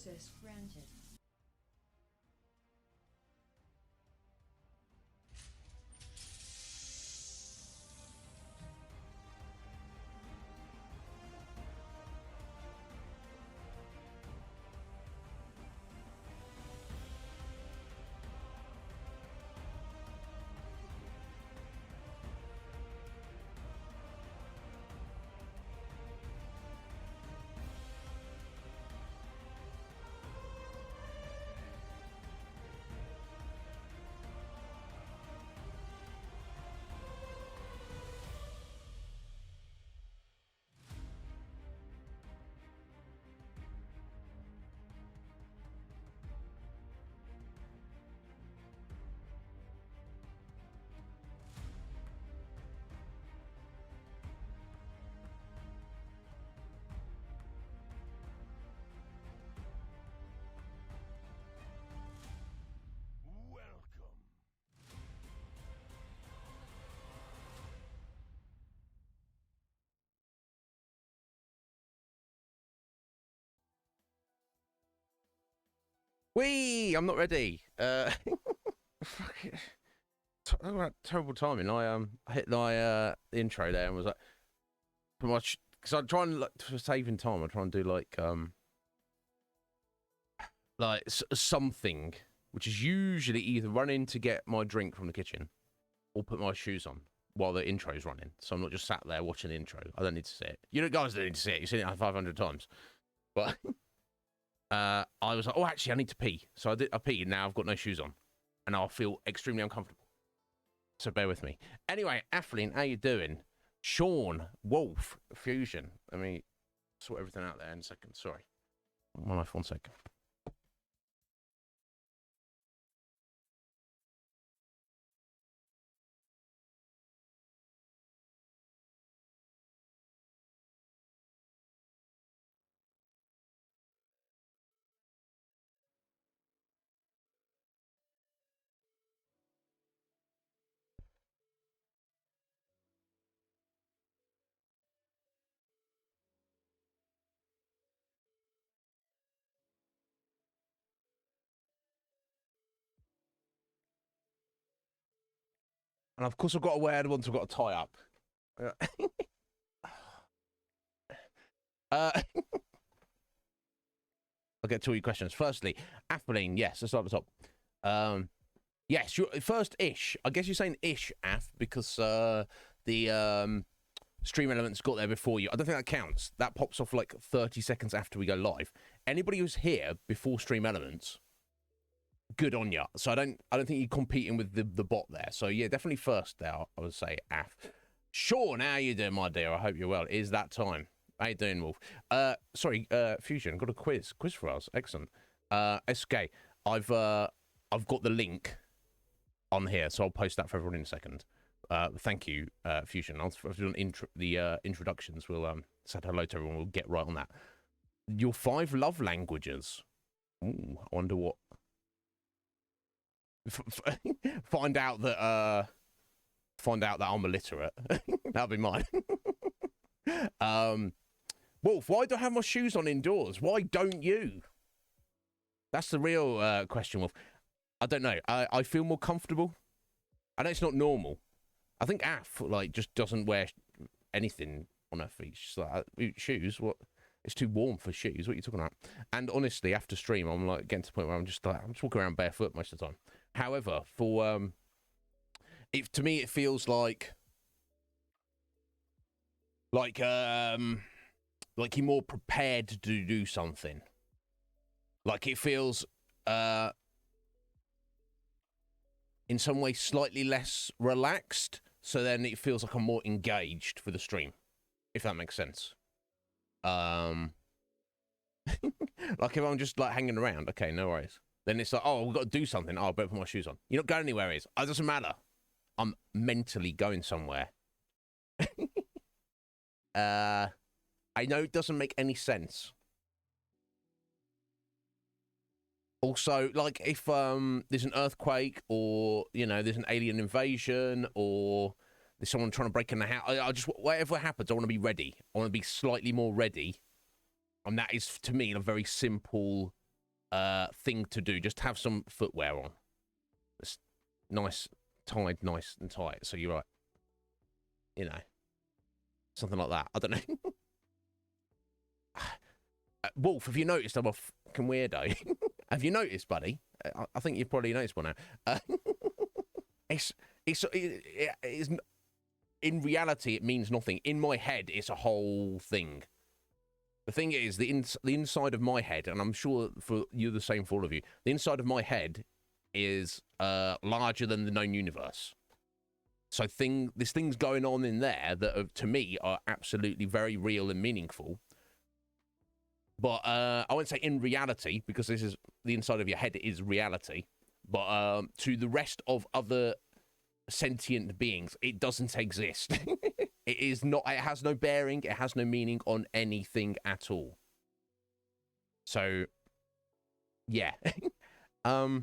Access granted. Whee! I'm not ready. Terrible timing. I hit my intro there and was like, much because I'm trying for saving time. I try and do like something, which is usually either run in to get my drink from the kitchen or put my shoes on while the intro's running. So I'm not just sat there watching the intro. I don't need to see it. You know, guys don't need to see it. You've seen it 500 times, but. I was like, oh, actually, I need to pee. So I peed, and now I've got no shoes on. And I'll feel extremely uncomfortable. So bear with me. Anyway, Atheling, how you doing? Sean, Wolf, Fusion. Let me sort everything out there in a second. Sorry. My life, 1 second. And of course, I've got to wear the ones I've got to tie up. I'll get to all your questions. Firstly, Atheling, yes, let's start at the top. Yes, your first ish. I guess you're saying ish, Af, because the stream elements got there before you. I don't think that counts. That pops off like 30 seconds after we go live. Anybody who's here before stream elements, good on you. So I don't think you're competing with the bot there. So yeah, definitely first there, I would say, Af. Sean, how you doing, my dear? I hope you're well. It is that time. How you doing, Wolf? Sorry, Fusion, got a quiz for us. Excellent. SK, I've got the link on here, so I'll post that for everyone in a second. Thank you, Fusion. I'll do the introductions. We'll say hello to everyone. We'll get right on that. Your 5 love languages. Ooh, I wonder what. Find out that I'm illiterate. That'll be mine. Wolf, why do I have my shoes on indoors? Why don't you? That's the real question, Wolf. I don't know. I feel more comfortable. I know it's not normal. I think Af just doesn't wear anything on her feet. She's like, shoes? What? It's too warm for shoes. What are you talking about? And honestly, after stream, I'm like getting to the point where I'm just walking around barefoot most of the time. However, for to me, it feels like you're more prepared to do something. Like it feels in some way slightly less relaxed, so then it feels like I'm more engaged for the stream, if that makes sense. Like if I'm just like hanging around, okay, no worries. Then it's like, oh, we've got to do something. Oh, I better put my shoes on. You're not going anywhere, it doesn't matter. I'm mentally going somewhere. I know it doesn't make any sense. Also, like if there's an earthquake, or there's an alien invasion, or there's someone trying to break in the house, I just, whatever happens, I want to be ready. I want to be slightly more ready, and that is to me a very simple thing to do. Just have some footwear on. It's nice, tied nice and tight. So you're right. You know, something like that. I don't know. Wolf, have you noticed I'm a fucking weirdo? Have you noticed, buddy? I think you've probably noticed by now. It's in reality, it means nothing. In my head, it's a whole thing. The thing is, the inside of my head, and I'm sure for you the same for all of you, the inside of my head is larger than the known universe. So there's things going on in there that, to me, are absolutely very real and meaningful. But I won't say in reality, because this is the inside of your head is reality. But to the rest of other sentient beings, it doesn't exist. It is not. It has no bearing. It has no meaning on anything at all. So, yeah. I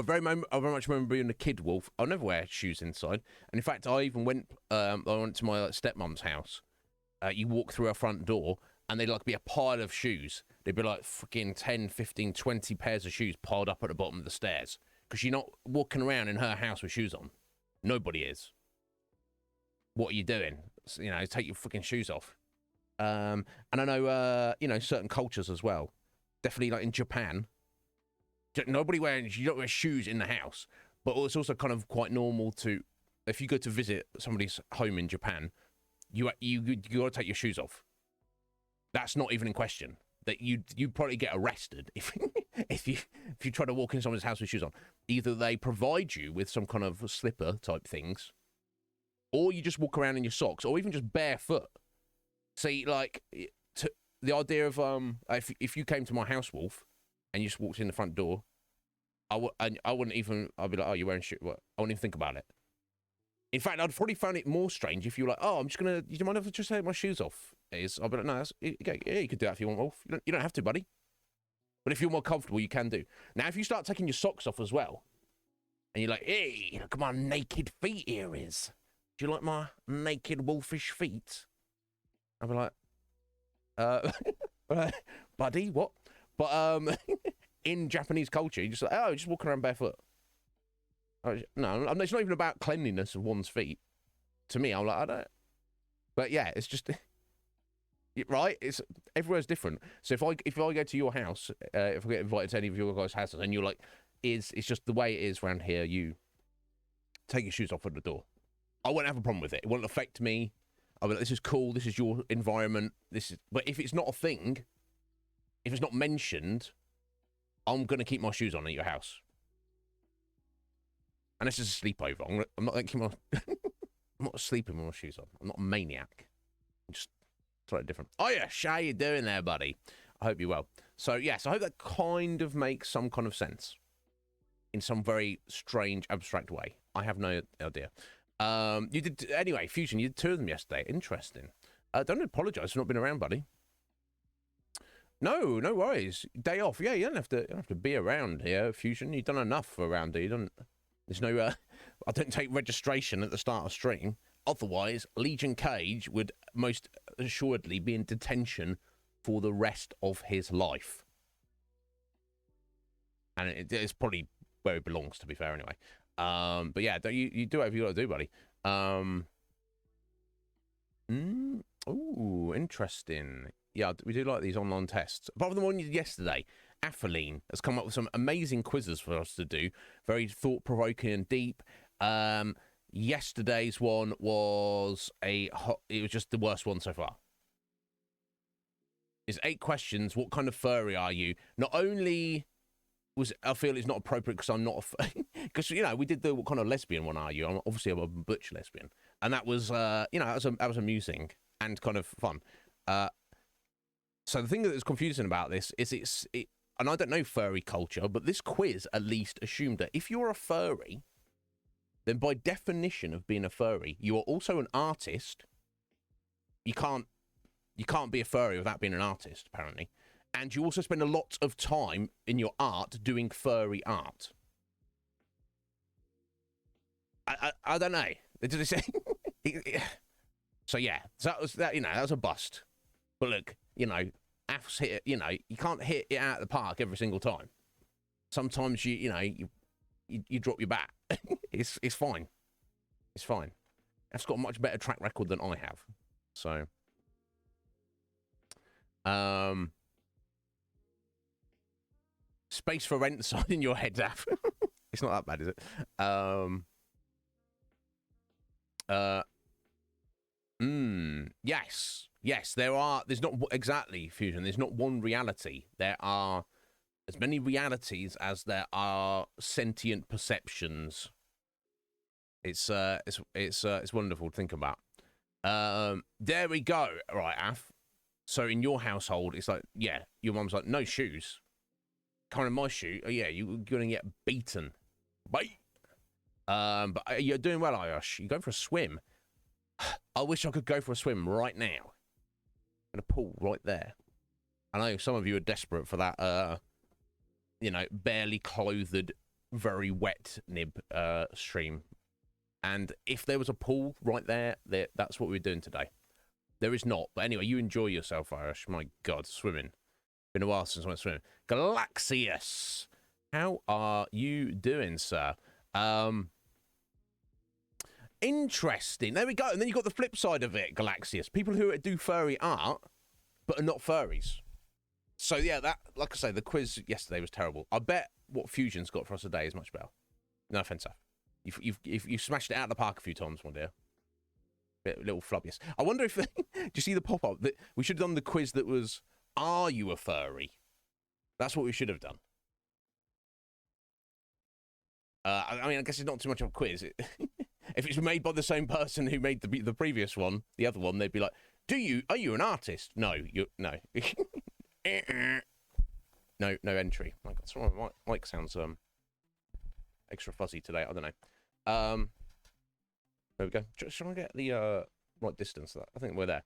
very much remember being a kid, Wolf. I'll never wear shoes inside. And in fact, I even went. I went to my stepmom's house. You walk through her front door, and they'd like be a pile of shoes. They'd be like freaking 10, 15, 20 pairs of shoes piled up at the bottom of the stairs. Because you're not walking around in her house with shoes on. Nobody is. What are you doing? You know, take your fucking shoes off. And I know, you know, certain cultures as well. Definitely like in Japan. Nobody you don't wear shoes in the house. But it's also kind of quite normal to, if you go to visit somebody's home in Japan, you got to take your shoes off. That's not even in question. That you probably get arrested if if you try to walk in someone's house with shoes on. Either they provide you with some kind of slipper type things, or you just walk around in your socks, or even just barefoot. See, like the idea of if you came to my house, Wolf, and you just walked in the front door, I wouldn't even. I'd be like, oh, you're wearing shoes. What? I wouldn't even think about it. In fact, I'd probably found it more strange if you were like, oh, I'm just gonna. You mind if I just take my shoes off? I'd be like, no, yeah, you could do that if you want, Wolf. You don't have to, buddy. But if you're more comfortable, you can do. Now, if you start taking your socks off as well, and you're like, hey, look at my naked feet here is. Do you like my naked wolfish feet? I'd be like, buddy, what? But in Japanese culture, you just like, oh, just walking around barefoot. No, it's not even about cleanliness of one's feet. To me, I'm like, I don't. But yeah, it's just right. It's everywhere's different. So if I go to your house, if I get invited to any of your guys' houses, and you're like, it's just the way it is around here. You take your shoes off at the door. I won't have a problem with it. It won't affect me. I'll be like, this is cool. This is your environment. But if it's not a thing, if it's not mentioned, I'm gonna keep my shoes on at your house. And this is a sleepover. I'm not like I'm not sleeping with my shoes on. I'm not a maniac. I'm just slightly different. Oh yeah, how you doing there, buddy? I hope you're well. So yes, I hope that kind of makes some kind of sense in some very strange, abstract way. I have no idea. You did anyway. Fusion, you did 2 of them yesterday. Interesting. Don't apologise for not being around, buddy. No worries. Day off. Yeah, you don't have to be around here, Fusion. You've done enough around here. You don't. There's no. I don't take registration at the start of stream. Otherwise, Legion Cage would most assuredly be in detention for the rest of his life. And it's probably where it belongs, to be fair, anyway. But yeah, you do whatever you got to do, buddy. Oh, interesting. Yeah, we do like these online tests. Apart from the one you did yesterday, Athaline has come up with some amazing quizzes for us to do. Very thought-provoking and deep. Yesterday's one was it was just the worst one so far. It's 8 questions. What kind of furry are you? Not only I feel it's not appropriate because I'm not because you know we did the what kind of lesbian one are you? I'm obviously a butch lesbian, and that was you know that was amusing and kind of fun. So the thing that is confusing about this is and I don't know furry culture, but this quiz at least assumed that if you're a furry, then by definition of being a furry, you are also an artist. You can't be a furry without being an artist, apparently. And you also spend a lot of time in your art doing furry art. I don't know. Did they say? So yeah, so that was that. You know, that was a bust. But look, you know, Af's hit, you can't hit it out of the park every single time. Sometimes you drop your bat. it's fine. It's fine. Af's got a much better track record than I have. So, space for rent sign in your head, Af. It's not that bad, is it? Yes, there's not exactly Fusion. There's not one reality. There are as many realities as there are sentient perceptions. It's wonderful to think about. There we go. Right, Af. So in your household, it's like, yeah, your mum's like, no shoes. Come in my shoe. Oh yeah, you're gonna get beaten. Bye. But you're doing well, Ayush. You're going for a swim. I wish I could go for a swim right now. In a pool right there. I know some of you are desperate for that, barely clothed, very wet nib stream. And if there was a pool right there, that's what we're doing today. There is not. But anyway, you enjoy yourself, Irish. My God, swimming. Been a while since I went swimming. Galaxius, how are you doing, sir? Interesting. There we go. And then you got the flip side of it, Galaxius. People who do furry art, but are not furries. So yeah, that, like I say, the quiz yesterday was terrible. I bet what Fusion's got for us today is much better. No offense, you've smashed it out of the park a few times, my dear. Little flubbiest. I wonder if do you see the pop-up that we should have done the quiz that was, are you a furry? That's what we should have done. I mean, I guess it's not too much of a quiz. If it's made by the same person who made the previous one, the other one, they'd be like, are you an artist? No, no. No entry. Oh my God, sorry, my mic sounds extra fuzzy today. I don't know. There we go. Should I get the right distance? I think we're there.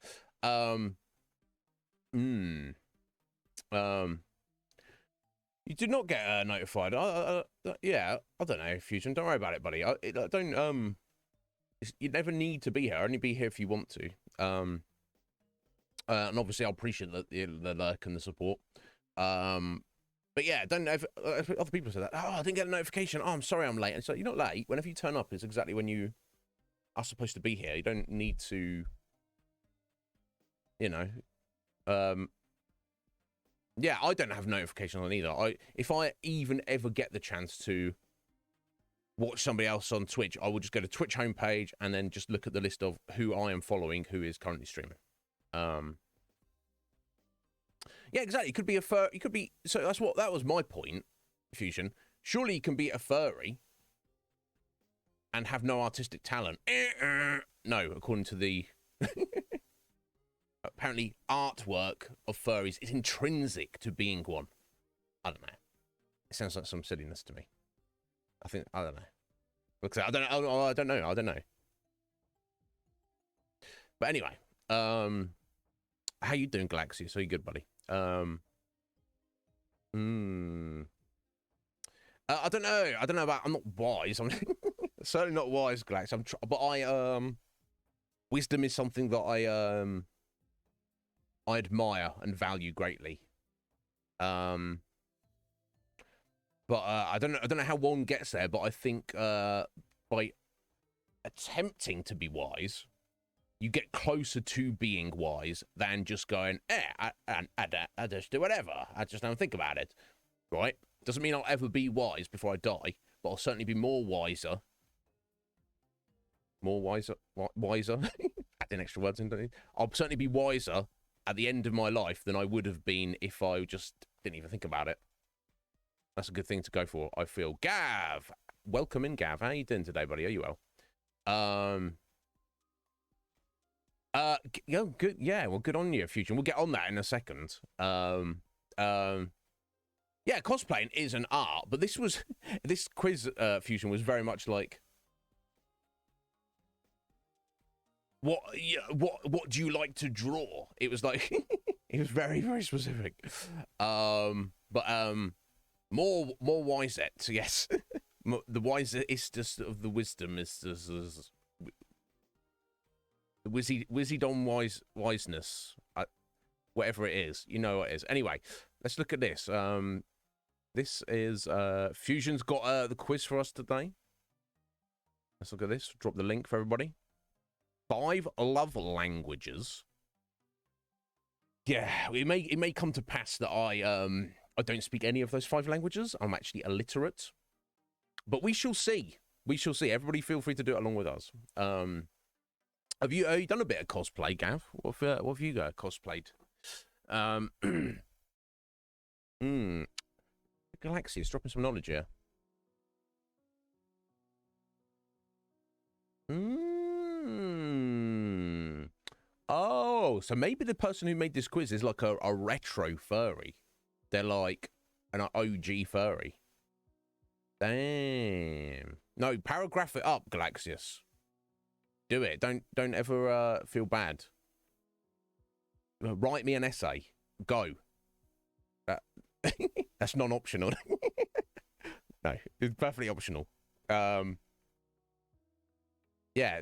You did not get notified. Yeah, I don't know, Fusion. Don't worry about it, buddy. You never need to be here. Only be here if you want to. And obviously, I'll appreciate the lurk and the support. But yeah, don't know if other people say that. Oh, I didn't get a notification. Oh, I'm sorry, I'm late. And so you're not late. Whenever you turn up, it's exactly when you are supposed to be here. You don't need to, yeah, I don't have notifications on either. If I even ever get the chance to watch somebody else on Twitch, I will just go to Twitch homepage and then just look at the list of who I am following, who is currently streaming. Yeah, exactly. It could be you could be. So that was my point, Fusion. Surely you can be a furry and have no artistic talent. No, according to the apparently artwork of furries is intrinsic to being one. I don't know. It sounds like some silliness to me. I don't know. Because I don't know. But anyway, how you doing, Galaxy? So you good, buddy? I don't know. I don't know about. I'm not wise. I'm certainly not wise, Galaxy. But wisdom is something that I admire and value greatly. But I don't know how one gets there. But I think by attempting to be wise, you get closer to being wise than just going, I just do whatever. I just don't think about it, right? Doesn't mean I'll ever be wise before I die, but I'll certainly be more wiser. Wiser? Adding extra words in, don't you? I'll certainly be wiser at the end of my life than I would have been if I just didn't even think about it. That's a good thing to go for, I feel. Gav! Welcome in, Gav. How are you doing today, buddy? Are you well? Good. Yeah, well, good on you, Fusion. We'll get on that in a second. Yeah, cosplaying is an art, but this quiz, Fusion, was very much like, what do you like to draw? It was like, it was very, very specific. More wisette, yes. The wisest of the wisdom is the Wizzy Don wiseness. whatever it is. You know what it is. Anyway, let's look at this. This is Fusion's got the quiz for us today. Let's look at this. Drop the link for everybody. 5 love languages. Yeah, it may come to pass that I don't speak any of those 5 languages. I'm actually illiterate, but we shall see. We shall see. Everybody, feel free to do it along with us. Have you done a bit of cosplay, Gav? What have you cosplayed? Galaxy is dropping some knowledge here. Oh, so maybe the person who made this quiz is like a retro furry. They're like an OG furry. Damn. No, paragraph it up, Galaxius. Do it. Don't ever feel bad. Write me an essay. Go. That's non-optional. No, it's perfectly optional. Yeah,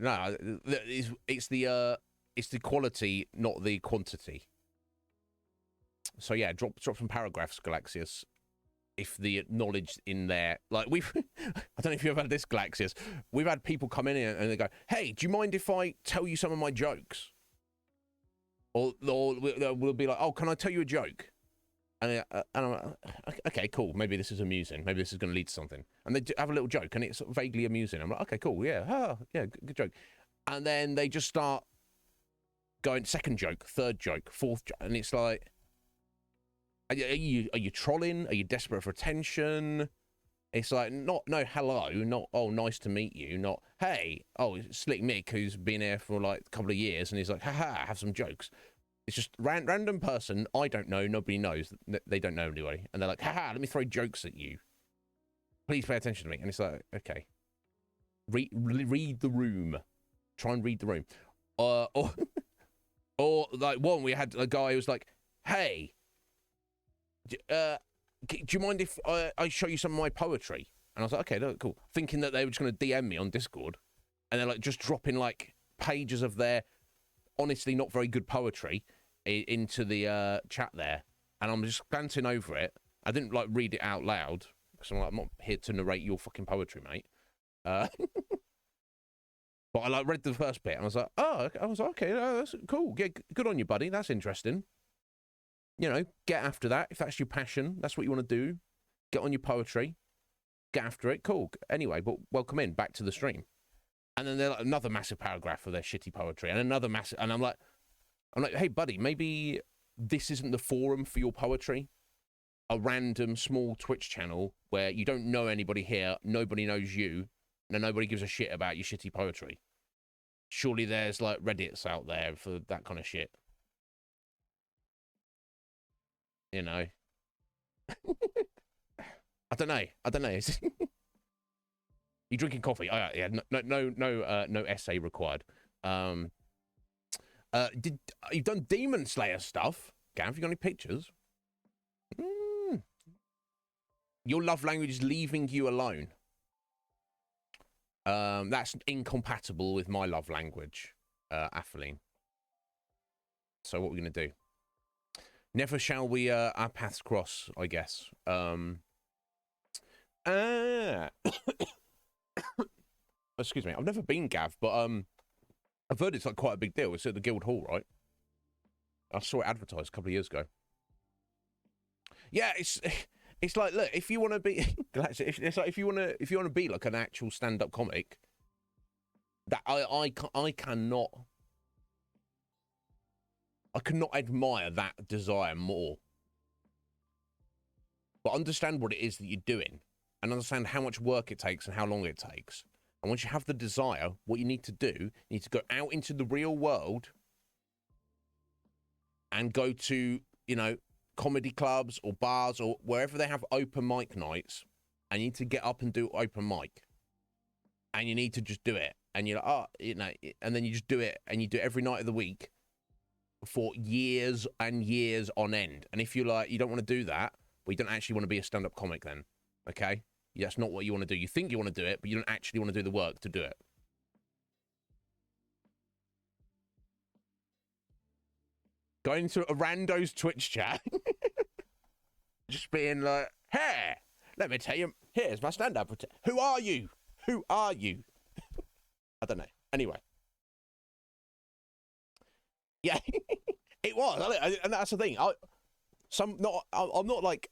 no, it's the quality, not the quantity. So yeah, drop some paragraphs, Galaxius. If the knowledge in there, like we've, I don't know if you've had this, Galaxius. We've had people come in here and they go, "Hey, do you mind if I tell you some of my jokes?" Or we'll be like, "Oh, can I tell you a joke?" And I'm like, "Okay, cool. Maybe this is amusing. Maybe this is going to lead to something." And they have a little joke, and it's vaguely amusing. I'm like, "Okay, cool. Yeah, yeah, good joke." And then they just start going second joke, third joke, fourth joke, and it's like, are you trolling? Are you desperate for attention? It's like, no, hello, not, oh, nice to meet you, not, hey, oh, Slick Mick, who's been here for like a couple of years, and he's like, haha, have some jokes. It's just random person, I don't know, nobody knows, they don't know anybody, and they're like, haha, let me throw jokes at you. Please pay attention to me. And it's like, okay. Read the room. Try and read the room. Or like one, we had a guy who was like, hey, do you mind if I show you some of my poetry? And I was like, okay, look, cool. Thinking that they were just going to DM me on Discord. And they're like just dropping like pages of their honestly not very good poetry into the chat there. And I'm just glancing over it. I didn't like read it out loud because I'm not here to narrate your fucking poetry, mate. But I like read the first bit and I was like, oh, I was like, okay, that's cool. Yeah, good on you, buddy. That's interesting. You know, get after that. If that's your passion, that's what you want to do. Get on your poetry. Get after it. Cool. Anyway, but welcome in back to the stream. And then there's like another massive paragraph of their shitty poetry and another massive, and I'm like, hey, buddy, maybe this isn't the forum for your poetry. A random small Twitch channel where you don't know anybody here, nobody knows you, and nobody gives a shit about your shitty poetry. Surely there's like Reddits out there for that kind of shit. You know. I don't know. You drinking coffee? Oh, yeah, no essay required. You've done Demon Slayer stuff? Gav, you got any pictures? Your love language is leaving you alone. That's incompatible with my love language, Atheline. So what are we going to do? Never shall we our paths cross, I guess. Excuse me. I've never been, Gav, but I've heard it's like quite a big deal. It's at the Guild Hall, right? I saw it advertised a couple of years ago. Yeah, it's like, look, if you want to be, it's like if you want to be like an actual stand-up comic, that I cannot admire that desire more. But understand what it is that you're doing, and understand how much work it takes and how long it takes. And once you have the desire, what you need to do, you need to go out into the real world and go to, you know, comedy clubs or bars or wherever they have open mic nights, and you need to get up and do open mic. And you need to just do it. And you're like, oh, you know, and then you just do it, and you do it every night of the week for years and years on end. And if you're like, you don't want to do that, well, you don't actually want to be a stand-up comic then, okay? That's not what you want to do. You think you want to do it, but you don't actually want to do the work to do it. Going into a rando's Twitch chat. Just being like, hey, let me tell you, here's my stand-up. Who are you? Who are you? I don't know. Anyway. Yeah, it was. And that's the thing. I'm not like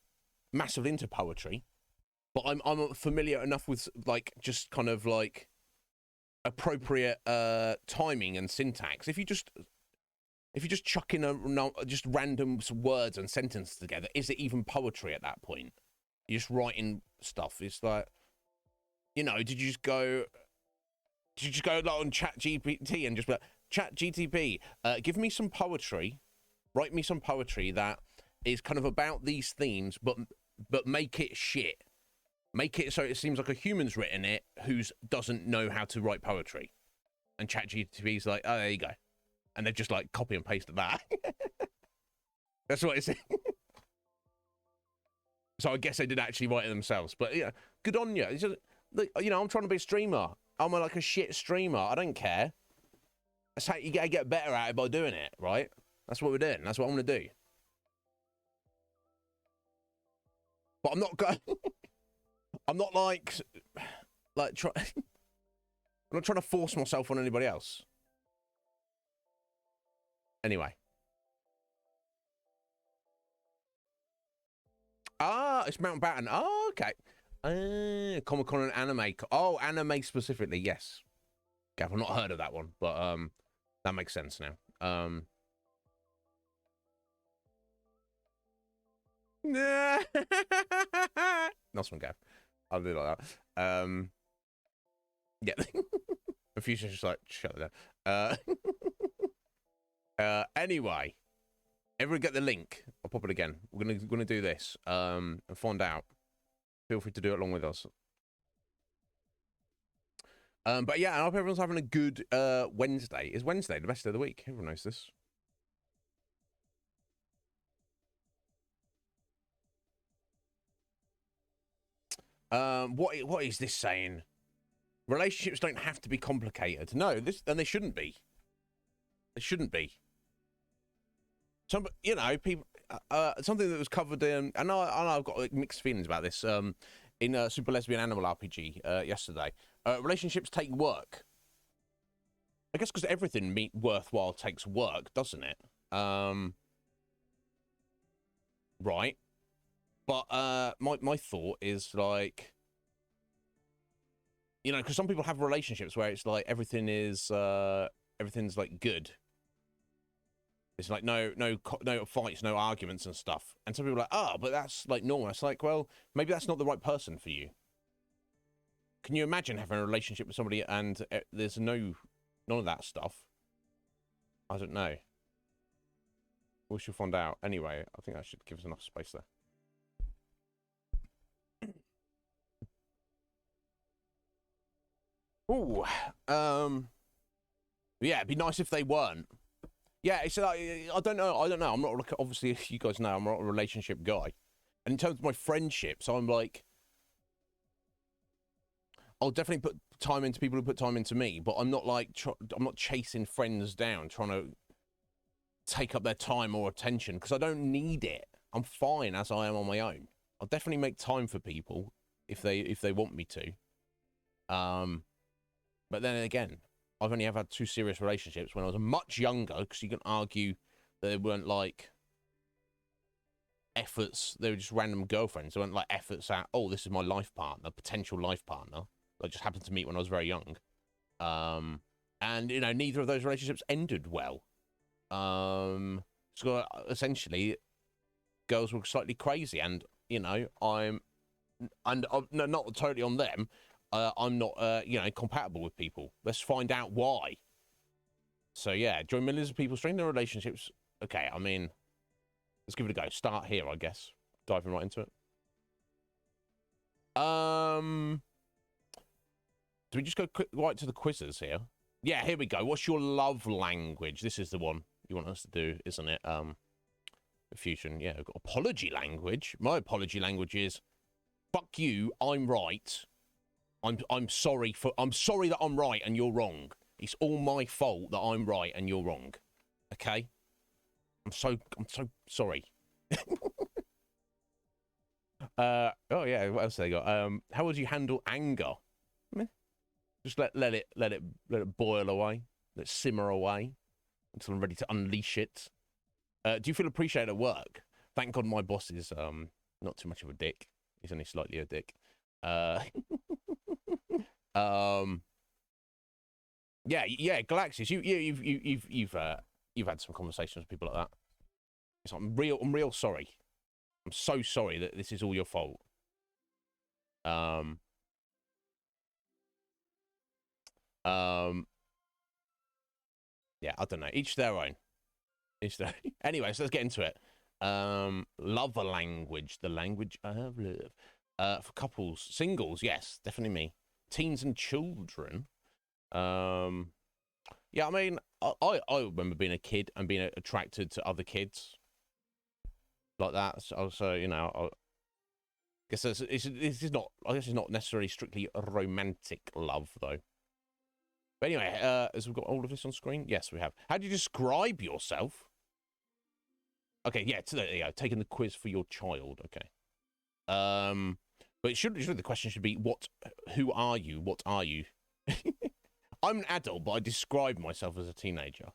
massively into poetry, but I'm familiar enough with like just kind of like appropriate timing and syntax. If you just chuck in just random words and sentences together, is it even poetry at that point? You're just writing stuff. It's like, you know, did you just go like on Chat GPT and just be like, Chat GTP, give me some poetry, write me some poetry that is kind of about these themes, but make it shit. Make it so it seems like a human's written it who doesn't know how to write poetry. And Chat GTP's like, oh, there you go. And they've just like copy and pasted that. That's what it's. So I guess they did actually write it themselves. But yeah, good on you. It's just, you know, I'm trying to be a streamer. I'm like a shit streamer. I don't care. That's how you gotta get better at it by doing it, right? That's what we're doing. That's what I'm gonna do. But I'm not going. I'm not like I'm not trying to force myself on anybody else. Anyway. Ah, it's Mountbatten. Oh, okay. Comic-Con and anime. Oh, anime specifically, yes. Okay, I've not heard of that one, but that makes sense now. Nice one, Gav. I'll do like that. Yeah. The future's just like, shut it down. Anyway. Everyone get the link. I'll pop it again. We're gonna do this and find out. Feel free to do it along with us. But yeah, I hope everyone's having a good Wednesday. Is Wednesday the best day of the week? Everyone knows this. What is this saying? Relationships don't have to be complicated. No, and they shouldn't be. They shouldn't be. You know, people. Something that was covered in. I know I've got like, mixed feelings about this. In Super Lesbian Animal RPG yesterday, relationships take work. I guess because everything worthwhile takes work, doesn't it? Right. But my thought is like, you know, because some people have relationships where it's like everything's like good. It's like no fights, no arguments and stuff. And some people are like, oh, but that's like normal. It's like, well, maybe that's not the right person for you. Can you imagine having a relationship with somebody and there's none of that stuff? I don't know. We shall find out. Anyway, I think that should give us enough space there. Ooh, yeah, it'd be nice if they weren't. Yeah, it's like, I don't know. I'm not, obviously, you guys know, I'm not a relationship guy. And in terms of my friendships, I'm like, I'll definitely put time into people who put time into me, but I'm not like, I'm not chasing friends down, trying to take up their time or attention, because I don't need it. I'm fine as I am on my own. I'll definitely make time for people if they want me to. But then again, I've only ever had 2 serious relationships when I was much younger, because you can argue that they weren't like efforts, they were just random girlfriends. They weren't like efforts at, oh, this is my life partner, potential life partner. I just happened to meet when I was very young. And, you know, neither of those relationships ended well. So essentially, girls were slightly crazy, and, you know, no, not totally on them. I'm not, you know, compatible with people. Let's find out why. So, yeah, join millions of people, strengthen their relationships. Okay, I mean, let's give it a go. Start here, I guess. Diving right into it. Do we just go right to the quizzes here? Yeah, here we go. What's your love language? This is the one you want us to do, isn't it? Fusion, yeah. I've got apology language. My apology language is, fuck you, I'm right. I'm sorry that I'm right and you're wrong. It's all my fault that I'm right and you're wrong. Okay? I'm so sorry. Oh yeah, what else they got? How would you handle anger? Meh. Just let it boil away, let it simmer away until I'm ready to unleash it. Do you feel appreciated at work? Thank God my boss is not too much of a dick. He's only slightly a dick. Uh, yeah, Galaxis, you've had some conversations with people like that. It's like, I'm real sorry. I'm so sorry that this is all your fault. Um, yeah, I don't know. Each their own. Anyway, so let's get into it. Love a language, the language of love. For couples, singles, yes, definitely me. Teens and children. Yeah, I mean, I remember being a kid and being attracted to other kids like that. So you know, I guess it's not. I guess it's not necessarily strictly a romantic love though. But anyway, as we've got all of this on screen, yes, we have. How do you describe yourself? Okay, yeah, taking the quiz for your child. Okay. But the question should be who are you? What are you? I'm an adult, but I describe myself as a teenager.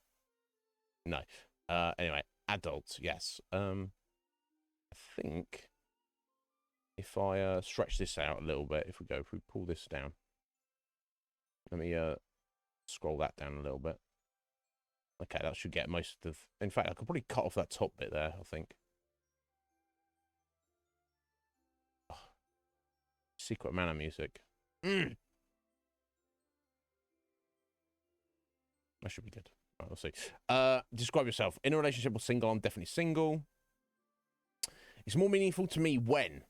No. Anyway, adult, yes. I think if I stretch this out a little bit, if we pull this down. Let me scroll that down a little bit. Okay, that should get most of... In fact, I could probably cut off that top bit there, I think. Oh, Secret Mana music. That should be good. Right, we'll see. Describe yourself. In a relationship or single? I'm definitely single. It's more meaningful to me when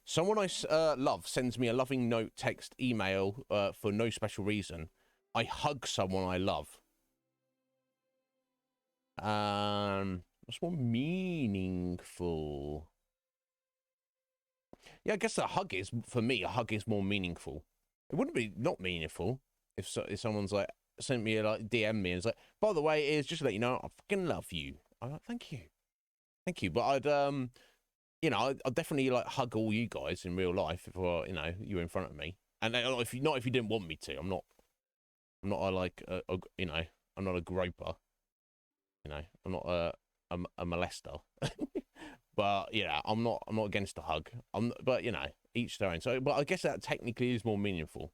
someone I love sends me a loving note, text, email for no special reason. I hug someone I love. What's more meaningful? Yeah, I guess a hug is, for me, a hug is more meaningful. It wouldn't be not meaningful if someone's like, sent me, like, DM me and it's like, by the way, just to let you know, I fucking love you. I'm like, thank you. Thank you. But I'd, you know, I'd definitely, like, hug all you guys in real life if, you know, you were in front of me. And if you didn't want me to, I'm not you know, I'm not a groper. You know, I'm not a molester. But yeah, I'm not against a hug. But you know, each their own. So, but I guess that technically is more meaningful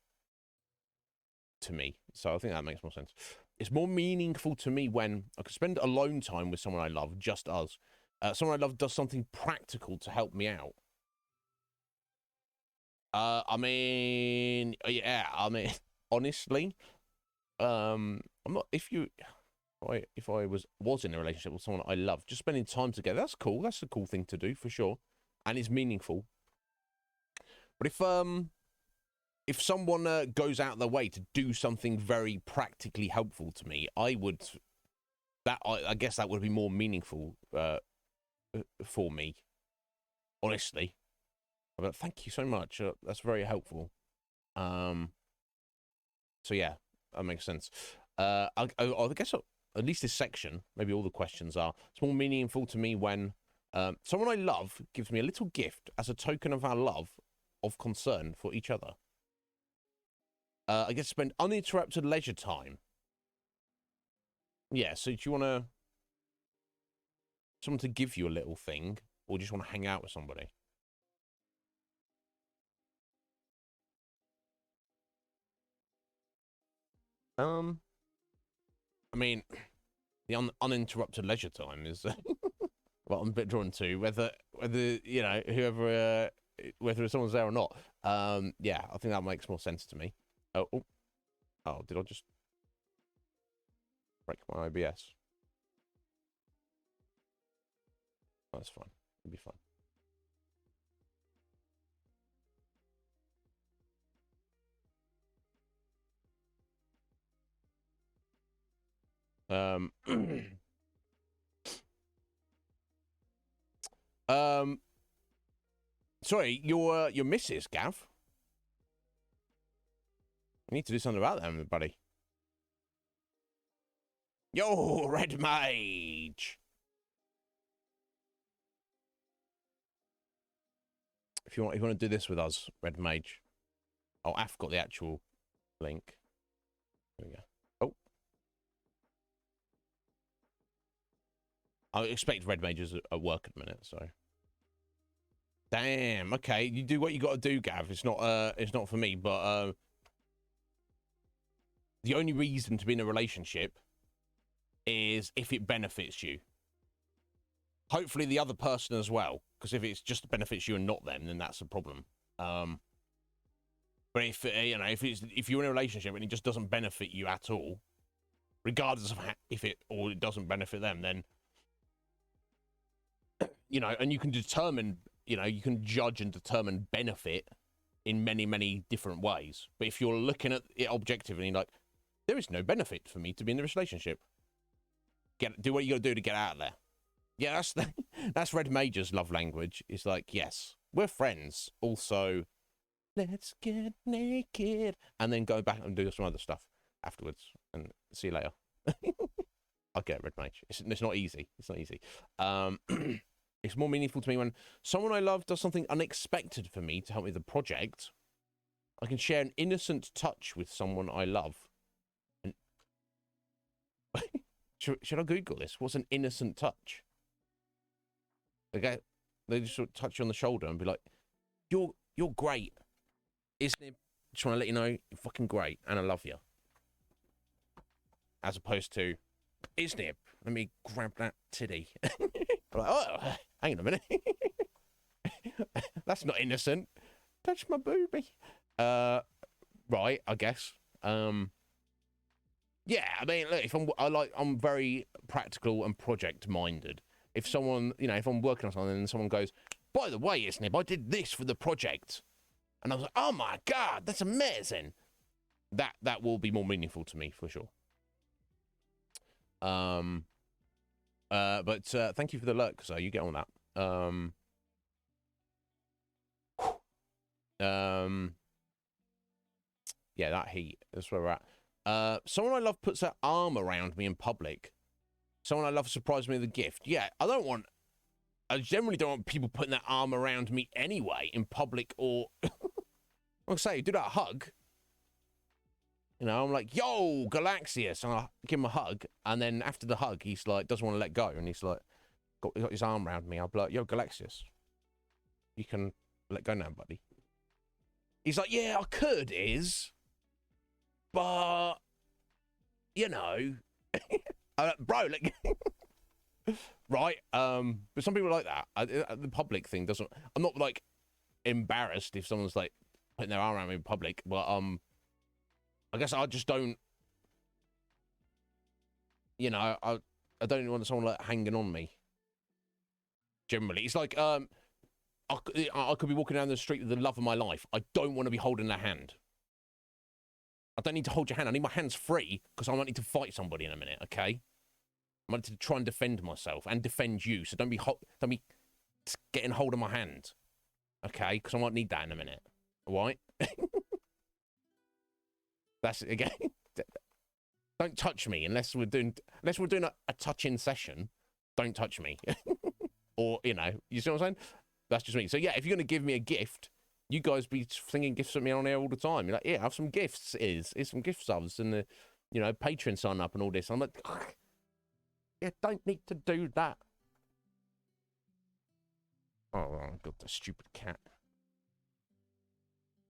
to me. So I think that makes more sense. It's more meaningful to me when I can spend alone time with someone I love, just us. Someone I love does something practical to help me out. I mean, yeah, I mean, honestly, I'm not. If I was in a relationship with someone I love, just spending time together, that's cool. That's a cool thing to do for sure, and it's meaningful. But if someone goes out of their way to do something very practically helpful to me, I guess that would be more meaningful for me. Honestly, but thank you so much. That's very helpful. So yeah, that makes sense. I guess at least this section, maybe all the questions are. It's more meaningful to me when someone I love gives me a little gift as a token of our love, of concern for each other. I get to spend uninterrupted leisure time. Yeah, so do you want someone to give you a little thing, or just want to hang out with somebody? I mean, the uninterrupted leisure time is what I'm a bit drawn to. Whether you know whoever whether someone's there or not. Yeah, I think that makes more sense to me. Oh, did I just break my OBS? Oh, that's fine. It'll be fine. Um, sorry, your missus, Gav. You need to do something about that, buddy. Yo, Red Mage. if you want to do this with us, Red Mage. Oh, I've got the actual link. There we go. Oh. I expect Red Mages at work at the minute, so. Damn, okay. You do what you got to do, Gav. It's not for me, but the only reason to be in a relationship is if it benefits you. Hopefully the other person as well, because if it's just benefits you and not them, then that's a problem. But if you know, if you're in a relationship and it just doesn't benefit you at all, regardless of if it or it doesn't benefit them, then you know, and you can determine, you know, you can judge and determine benefit in many different ways. But if you're looking at it objectively, like, there is no benefit for me to be in this relationship. Do what you got to do to get out of there. Yeah, that's Red Mage's love language. It's like, yes, we're friends. Also, let's get naked. And then go back and do some other stuff afterwards. And see you later. I'll get Red Mage. It's not easy. It's not easy. It's more meaningful to me when someone I love does something unexpected for me to help me with the project. I can share an innocent touch with someone I love. And should I Google this? What's an innocent touch? Okay, they just sort of touch you on the shoulder and be like, "You're great, Iznib. Just want to let you know you're fucking great, and I love you." As opposed to, "Iznib, let me grab that titty." Like, oh, hang on a minute. That's not innocent. Touch my boobie. Right, I guess. Yeah, I mean, look, I'm very practical and project minded. If someone, you know, if I'm working on something and someone goes, "By the way, Iznib, I did this for the project," and I was like, "Oh my god, that's amazing," that will be more meaningful to me for sure. But thank you for the alert, so you get on that. Yeah, that heat. That's where we're at. Someone I love puts their arm around me in public. Someone I love surprises me with a gift. Yeah, I generally don't want people putting their arm around me anyway in public or. I'll say, do that hug. You know, I'm like, "Yo, Galaxius," and I give him a hug, and then after the hug, he's like, doesn't want to let go, and he's like, got his arm around me. I'll be like, "Yo, Galaxius, you can let go now, buddy." He's like, "Yeah, I could, but you know, bro, like, right." But some people are like that. The public thing doesn't. I'm not like embarrassed if someone's like putting their arm around me in public, but I guess I just don't, you know, I don't want someone like hanging on me. Generally, it's like I could be walking down the street with the love of my life. I don't want to be holding their hand. I don't need to hold your hand. I need my hands free because I might need to fight somebody in a minute. Okay, I might need to try and defend myself and defend you. So don't be getting hold of my hand. Okay, because I might need that in a minute. All right. That's again. Don't touch me unless we're doing a touch-in session. Don't touch me, or you know, you see what I'm saying? That's just me. So yeah, if you're gonna give me a gift, you guys be flinging gifts at me on air all the time. You're like, "Yeah, have some gifts. Here's some gift subs and the, you know, Patreon sign up and all this." I'm like, "Yeah, don't need to do that." Oh God, the stupid cat.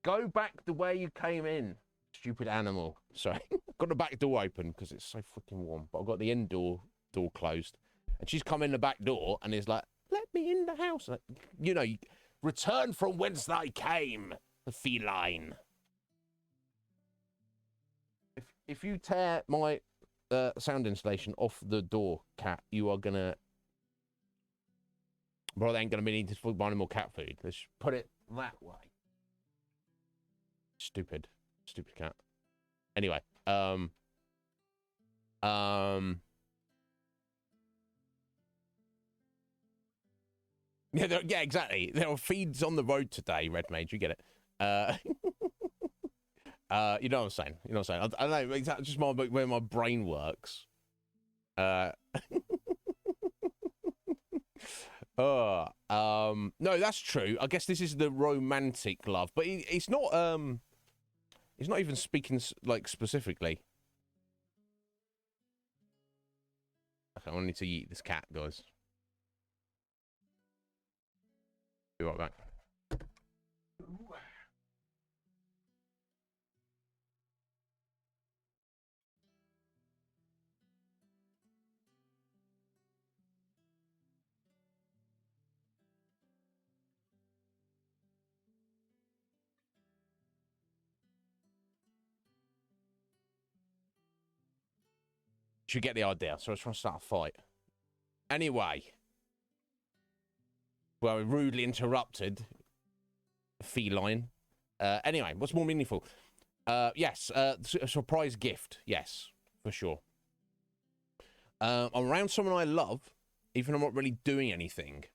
Go back the way you came in. Stupid animal. Sorry. Got the back door open because it's so freaking warm. But I've got the indoor door closed. And she's come in the back door and is like, "Let me in the house." Like, you know, return from whence thy came, the feline. If you tear my sound installation off the door, cat, you are gonna. Bro, they ain't gonna be needing to buy any more cat food. Let's put it that way. Stupid cat. Anyway, yeah, yeah, exactly. There are feeds on the road today, Red Mage. You get it. You know what I'm saying. You know what I'm saying. I don't know exactly just where my brain works. No, that's true. I guess this is the romantic love, but it's not. It's not even speaking like specifically. Okay, I need to eat this cat, guys. Be right back. Should get the idea. So I was trying to start a fight. Anyway, well, rudely interrupted. Feline. Anyway, what's more meaningful? Yes, a surprise gift. Yes, for sure. I'm around someone I love, even if I'm not really doing anything.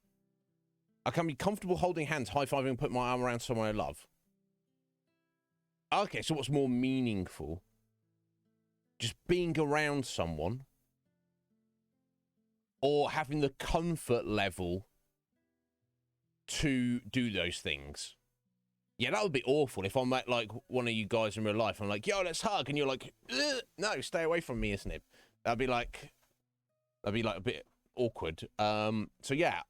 I can be comfortable holding hands, high-fiving, and putting my arm around someone I love. Okay, so what's more meaningful? Just being around someone, or having the comfort level to do those things? Yeah, that would be awful if I'm at, like, one of you guys in real life. I'm like, yo, let's hug. And you're like, no, stay away from me, Iznib. That'd be like a bit awkward. So yeah,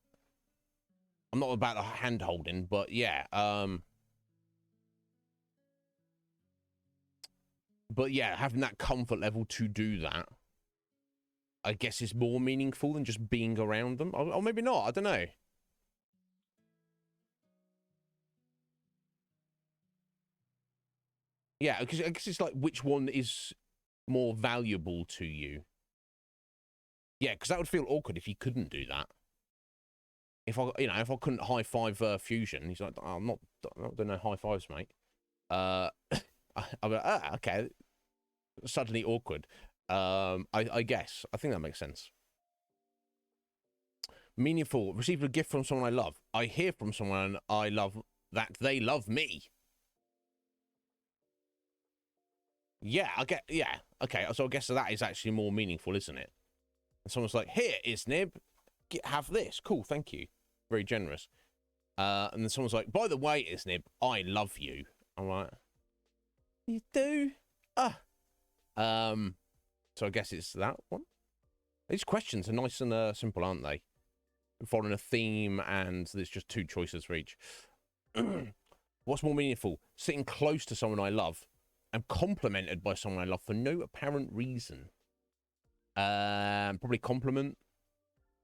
I'm not about the hand holding, but yeah. But yeah, having that comfort level to do that, I guess, is more meaningful than just being around them. Or maybe not. I don't know. Yeah, because I guess it's like, which one is more valuable to you? Yeah, because that would feel awkward if you couldn't do that. If I couldn't high five Fusion, he's like, I'm not doing no high fives, mate. I'll be like, okay. Suddenly awkward. I guess. I think that makes sense. Meaningful. Receive a gift from someone I love. I hear from someone I love that they love me. Yeah, yeah. Okay, so I guess that is actually more meaningful, isn't it? And someone's like, here, Iznib, have this. Cool, thank you. Very generous. And then someone's like, by the way, Iznib, I love you. I'm like, you do? So I guess it's that one. These questions are nice and simple, aren't they? Following a theme, and there's just two choices for each. What's more meaningful? Sitting close to someone I love and complimented by someone I love for no apparent reason. Probably compliment.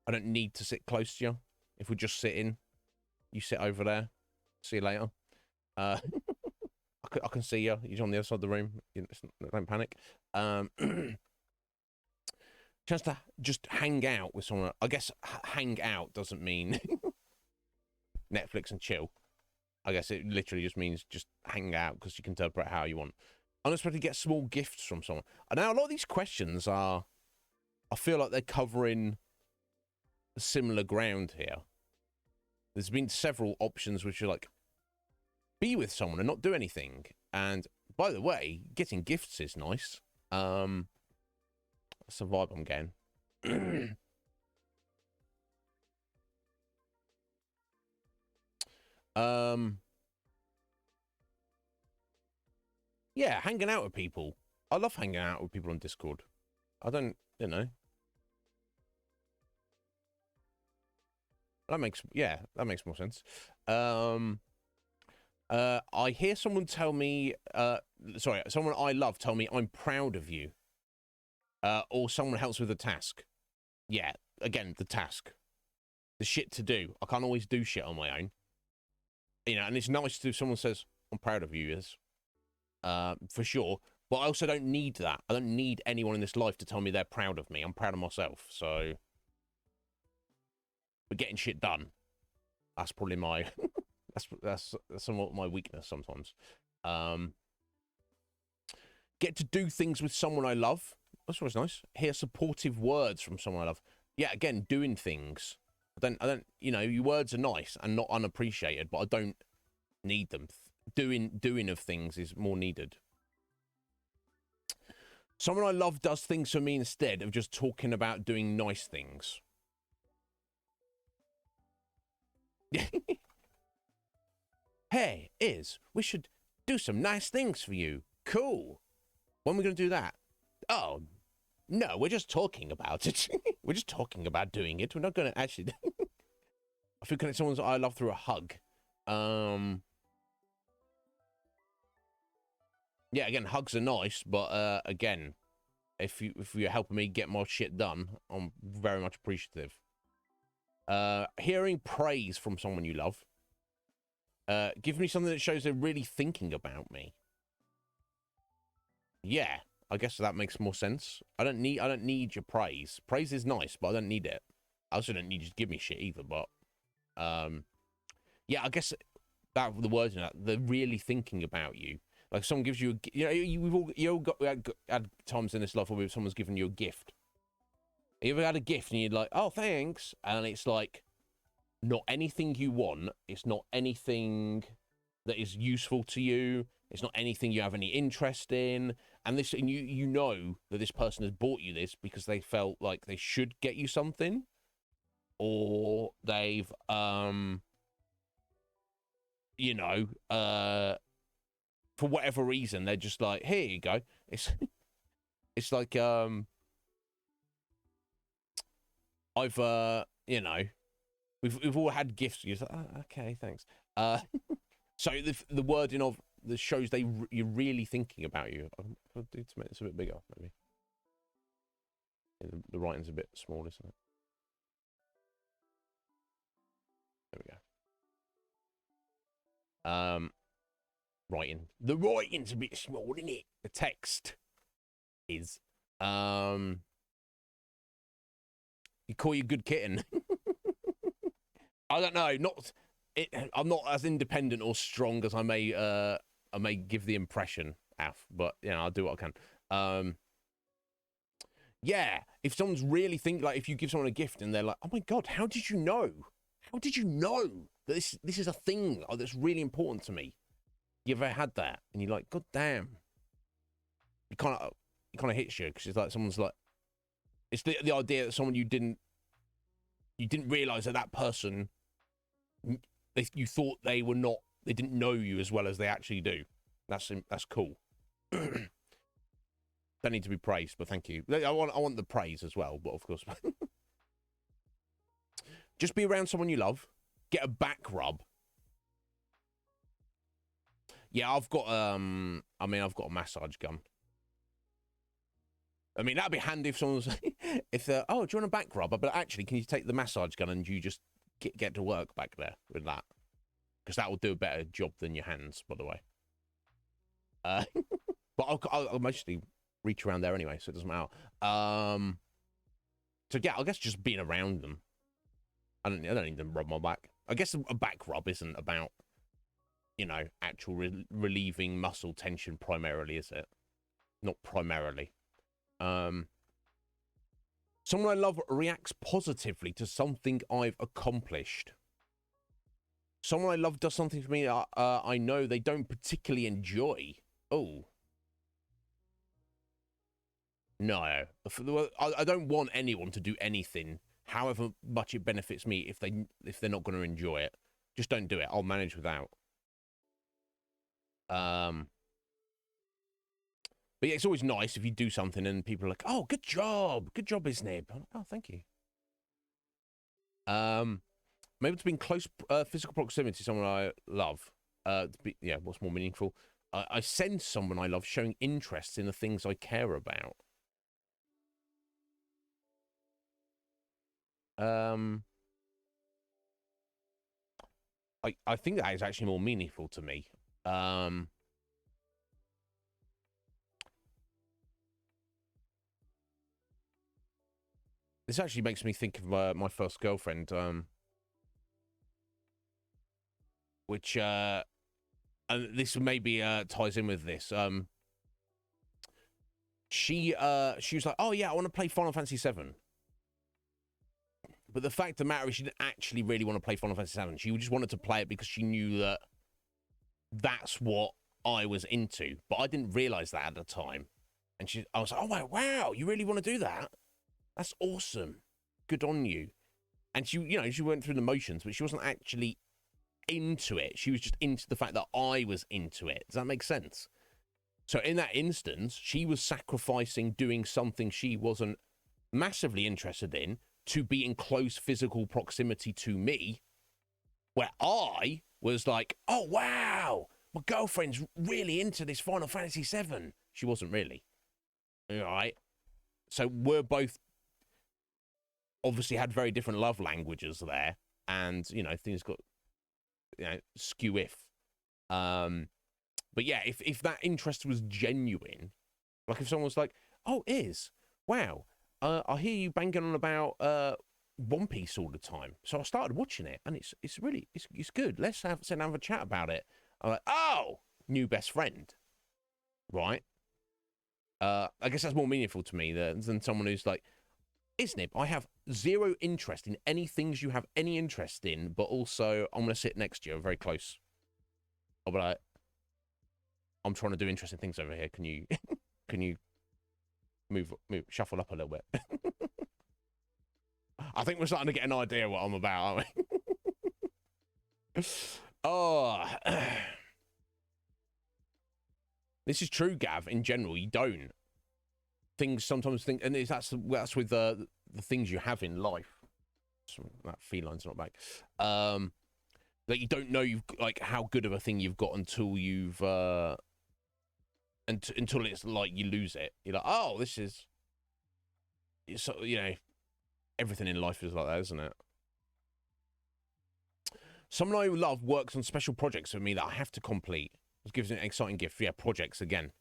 I don't need to sit close to you. If we're just sitting, you sit over there. See you later. I can see you. You're on the other side of the room. Don't panic. Chance to just hang out with someone. I guess hang out doesn't mean Netflix and chill. I guess it literally just means just hang out, because you can interpret how you want. Unexpectedly get small gifts from someone. And now a lot of these questions are, I feel like they're covering similar ground here. There's been several options which are like, be with someone and not do anything. And by the way, getting gifts is nice. That's the vibe I'm getting. Yeah, hanging out with people. I love hanging out with people on Discord. I don't, you know. That makes more sense. I hear someone tell me, someone I love tell me I'm proud of you. Or someone helps with a task. Yeah, again, the task. The shit to do. I can't always do shit on my own. You know, and it's nice to, someone says, I'm proud of you, yes. For sure. But I also don't need that. I don't need anyone in this life to tell me they're proud of me. I'm proud of myself, so... But getting shit done. That's probably my... that's somewhat my weakness sometimes. Get to do things with someone I love. That's always nice. Hear supportive words from someone I love. Yeah, again, doing things. I don't, you know, your words are nice and not unappreciated, but I don't need them. Doing of things is more needed. Someone I love does things for me instead of just talking about doing nice things. Hey, we should do some nice things for you. Cool. When are we going to do that? Oh, no, we're just talking about it. We're just talking about doing it. We're not going to actually... I feel connect someone's I love through a hug. Yeah, again, hugs are nice, but again, if you're helping me get my shit done, I'm very much appreciative. Hearing praise from someone you love. Give me something that shows they're really thinking about me. Yeah, I guess that makes more sense. I don't need your praise. Praise is nice, but I don't need it. I also don't need you to give me shit either, but yeah, I guess that the words in that, they're really thinking about you. Like someone gives you we've all had times in this life where someone's given you a gift. You ever had a gift and you're like, oh, thanks, and it's like not anything you want. It's not anything that is useful to you. It's not anything you have any interest in. And you know that this person has bought you this because they felt like they should get you something, or they've you know, for whatever reason they're just like, here you go. It's like I've you know, we've all had gifts. You're like, oh, okay, thanks. So the wording of the shows you're really thinking about you. I'll do to make this a bit bigger, maybe. Yeah, the writing's a bit small, isn't it? There we go. Writing. The writing's a bit small, isn't it? The text is. You call you good kitten. I don't know. I'm not as independent or strong as I may give the impression, Af, but you know, I'll do what I can. Yeah, if someone's really if you give someone a gift and they're like, oh my god, how did you know? How did you know that this is a thing that's really important to me? You ever had that? And you're like, god damn. It kind of hits you because it's like someone's like, it's the idea that someone you didn't realize that person, you thought they didn't know you as well as they actually do. That's cool. Don't need to be praised, but thank you. I want the praise as well, but of course. Just be around someone you love. Get a back rub. Yeah, I've got I've got a massage gun. I mean, that'd be handy if someone's if they're, oh, do you want a back rub? But actually, can you take the massage gun and you just get to work back there with that? Because that will do a better job than your hands, by the way. But I'll mostly reach around there anyway, so it doesn't matter. So yeah, I guess just being around them. I don't need them to rub my back. I guess a back rub isn't about, you know, actual relieving muscle tension primarily, is it? Not primarily. Someone I love reacts positively to something I've accomplished. Someone I love does something for me I know they don't particularly enjoy. Oh. No. I don't want anyone to do anything, however much it benefits me, if they're not going to enjoy it. Just don't do it. I'll manage without. But yeah, it's always nice if you do something and people are like, "Oh, good job, Iznib." Oh, thank you. Maybe to be in close physical proximity to someone I love. What's more meaningful? I sense someone I love showing interest in the things I care about. I think that is actually more meaningful to me. This actually makes me think of my first girlfriend, which and this maybe ties in with this. She was like, "Oh yeah, I want to play Final Fantasy VII." But the fact of the matter is, she didn't actually really want to play Final Fantasy VII. She just wanted to play it because she knew that that's what I was into. But I didn't realize that at the time. And I was like, "Oh my wow, you really want to do that? That's awesome. Good on you." And she, you know, she went through the motions, but she wasn't actually into it. She was just into the fact that I was into it. Does that make sense? So in that instance, she was sacrificing doing something she wasn't massively interested in to be in close physical proximity to me, where I was like, oh, wow, my girlfriend's really into this Final Fantasy VII. She wasn't really. All right. So we're both obviously had very different love languages there. And, you know, things got, you know, skew if. But yeah, if that interest was genuine, like if someone was like, oh, wow, I hear you banging on about One Piece all the time. So I started watching it, and it's really, it's good. Let's have a chat about it. I'm like, oh, new best friend, right? I guess that's more meaningful to me than someone who's like, Iznib, I have zero interest in any things you have any interest in, but also I'm going to sit next to you, very close. I'll be like, I'm trying to do interesting things over here. Can you move, shuffle up a little bit? I think we're starting to get an idea what I'm about, aren't we? Oh, this is true, Gav. In general, you don't. Things sometimes think, and that's with the things you have in life. So that feline's not back. That you don't know like how good of a thing you've got until you've until it's like you lose it. You're like, oh, this is, so, you know, everything in life is like that, isn't it? Someone I love works on special projects with me that I have to complete. It gives me an exciting gift. Yeah, projects again.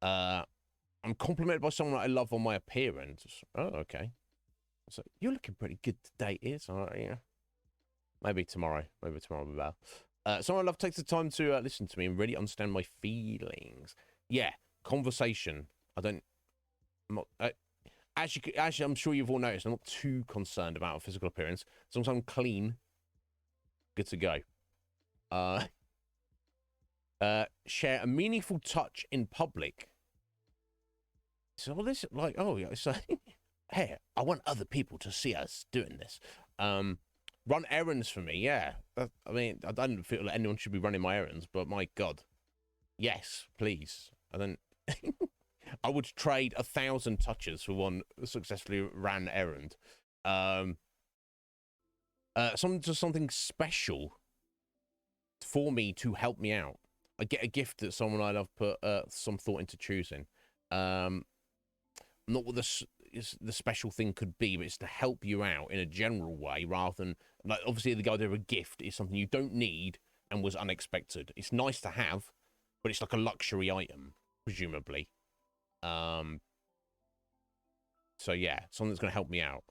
I'm complimented by someone that I love on my appearance. Oh, okay. So you're looking pretty good today, is all right, yeah. Maybe tomorrow will be better. Someone I love takes the time to listen to me and really understand my feelings. Yeah, conversation. I'm not. As I'm sure you've all noticed, I'm not too concerned about physical appearance. As long as I'm clean, good to go. Share a meaningful touch in public. So all this, like, oh yeah, so hey, I want other people to see us doing this. Run errands for me, yeah. I mean, I don't feel like anyone should be running my errands, but my God, yes, please. I don't. I would trade 1,000 touches for one successfully ran errand. Something special for me to help me out. I get a gift that someone I love put some thought into choosing. Not what the special thing could be, but it's to help you out in a general way, rather than, like, obviously the idea of a gift is something you don't need and was unexpected. It's nice to have, but it's like a luxury item, presumably. So yeah, something that's going to help me out.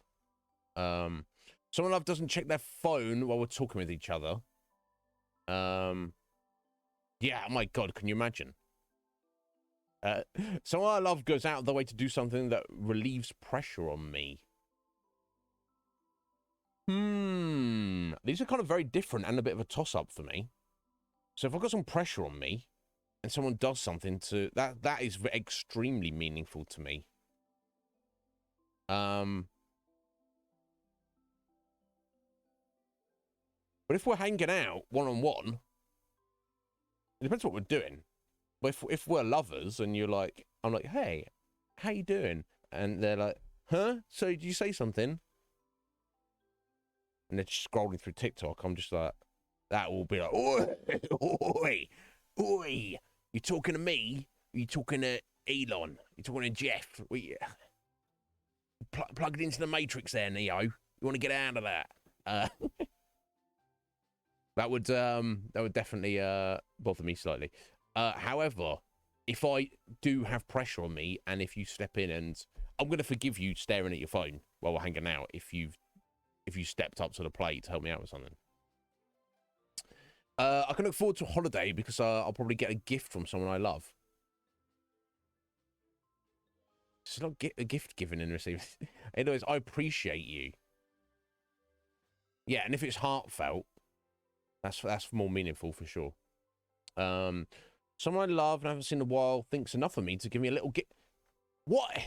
Someone I love doesn't check their phone while we're talking with each other. Yeah, oh my God, can you imagine? Someone I love goes out of the way to do something that relieves pressure on me. These are kind of very different and a bit of a toss-up for me. So if I've got some pressure on me and someone does something to that is extremely meaningful to me. But if we're hanging out one-on-one, it depends what we're doing. But if we're lovers and you're like, I'm like, hey, how you doing? And they're like, huh? So did you say something? And they're just scrolling through TikTok. I'm just like, that will be like, oi, oi, you talking to me? You talking to Elon? You talking to Jeff? Plugged into the Matrix there, Neo. You want to get out of that? That would definitely bother me slightly. However, if I do have pressure on me, and if you step in, and I'm going to forgive you staring at your phone while we're hanging out, if you stepped up to the plate to help me out with something. I can look forward to a holiday because I'll probably get a gift from someone I love. It's not a gift given and received. Anyways, I appreciate you. Yeah, and if it's heartfelt, that's more meaningful for sure. Someone I love and I haven't seen in a while thinks enough of me to give me a little gift. What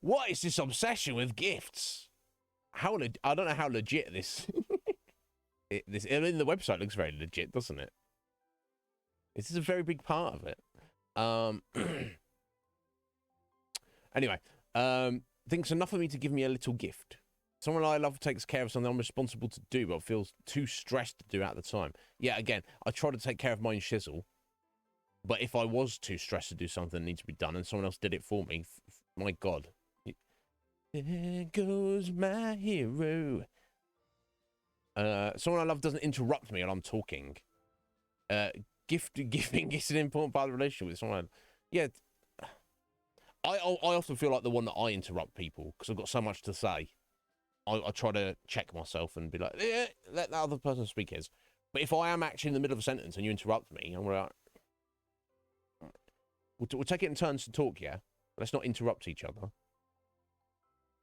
What is this obsession with gifts? I don't know how legit this. I mean, the website looks very legit, doesn't it? This is a very big part of it. Anyway, thinks enough of me to give me a little gift. Someone I love takes care of something I'm responsible to do, but feels too stressed to do at the time. Yeah, again, I try to take care of my own shizzle, but if I was too stressed to do something that needs to be done and someone else did it for me, my God. There goes my hero. Someone I love doesn't interrupt me while I'm talking. Gift giving is an important part of the relationship with someone. Yeah, I often feel like the one that I interrupt people because I've got so much to say. I try to check myself and be like, let that other person speak his. But if I am actually in the middle of a sentence and you interrupt me, I'm like, we'll take it in turns to talk, yeah? Let's not interrupt each other.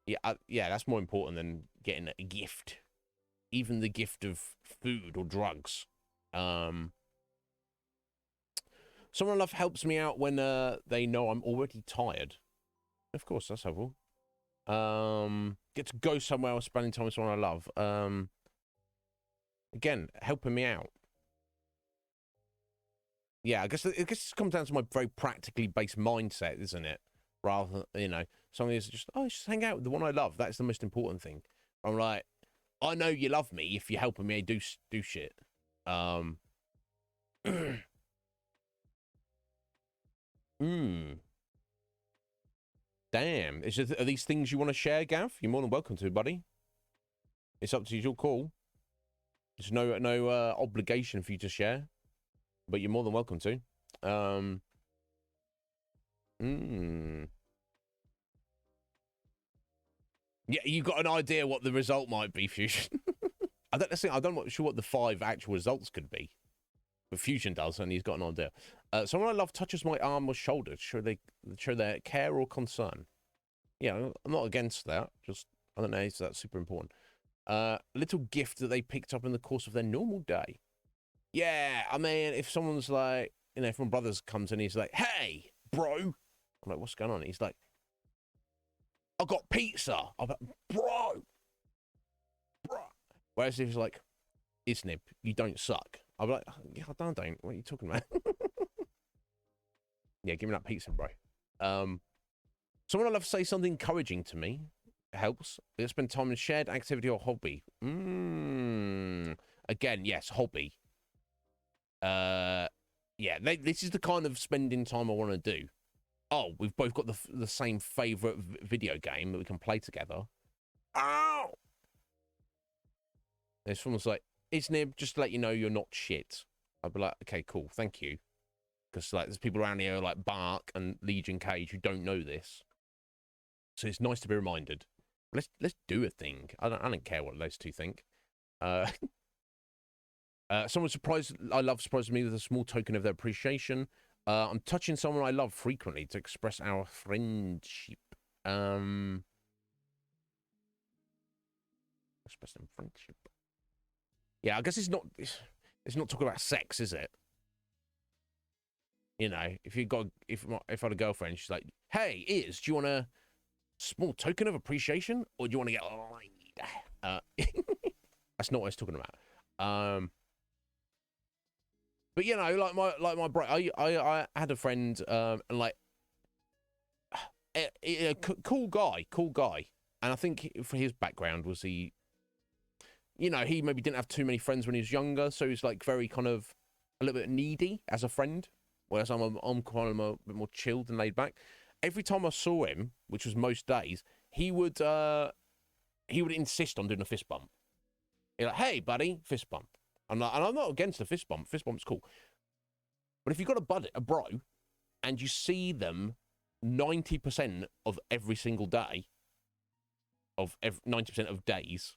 Yeah, yeah, that's more important than getting a gift. Even the gift of food or drugs. Someone I love helps me out when they know I'm already tired. Of course, that's helpful. Get to go somewhere or spending time with someone I love. Again, helping me out. Yeah, I guess this comes down to my very practically based mindset, isn't it? Rather than, you know, something is just, just hang out with the one I love. That's the most important thing. I'm like, I know you love me if you're helping me do shit. Damn. Are these things you want to share, Gav? You're more than welcome to, buddy. It's up to you. Your call. There's no obligation for you to share, but you're more than welcome to. Yeah, you got an idea what the result might be, Fusion. I'm not sure what the 5 actual results could be, but Fusion does, and he's got an idea. Someone I love touches my arm or shoulder to show their care or concern. Yeah, I'm not against that. Just, I don't know, so that's super important. Little gift that they picked up in the course of their normal day. Yeah, I mean, if someone's like, you know, if my brother comes in, he's like, hey, bro. I'm like, what's going on? He's like, I got pizza. I'm like, bro. Whereas if he's like, Iznib, you don't suck. I'm like, yeah, I don't. What are you talking about? Yeah, give me that pizza, bro. Someone I love say something encouraging to me. Helps. They spend time in shared activity or hobby. Again, yes, hobby. Yeah, this is the kind of spending time I want to do. Oh, we've both got the same favorite video game that we can play together. Oh! There's someone's like, Iznib, just to let you know you're not shit. I'd be like, okay, cool, thank you. Because like, there's people around here like Bark and Legion Cage who don't know this. So it's nice to be reminded. Let's do a thing. I don't care what those two think. Someone I love surprises me with a small token of their appreciation. I'm touching someone I love frequently to express our friendship. Expressing friendship. Yeah, I guess it's not talking about sex, is it? You know, if I had a girlfriend, she's like, "Hey, do you want a small token of appreciation, or do you want to get laid?" That's not what I was talking about. But you know, like my bro, I had a friend, and like, cool guy, and I think for his background was he, you know, he maybe didn't have too many friends when he was younger, so he's like very kind of a little bit needy as a friend, whereas I'm kind of a bit more chilled and laid back. Every time I saw him, which was most days, he would insist on doing a fist bump. He's like, "Hey, buddy, fist bump." I'm not against the fist bump. Fist bump's cool. But if you've got a bro, and you see them 90% of every single day, of 90% of days,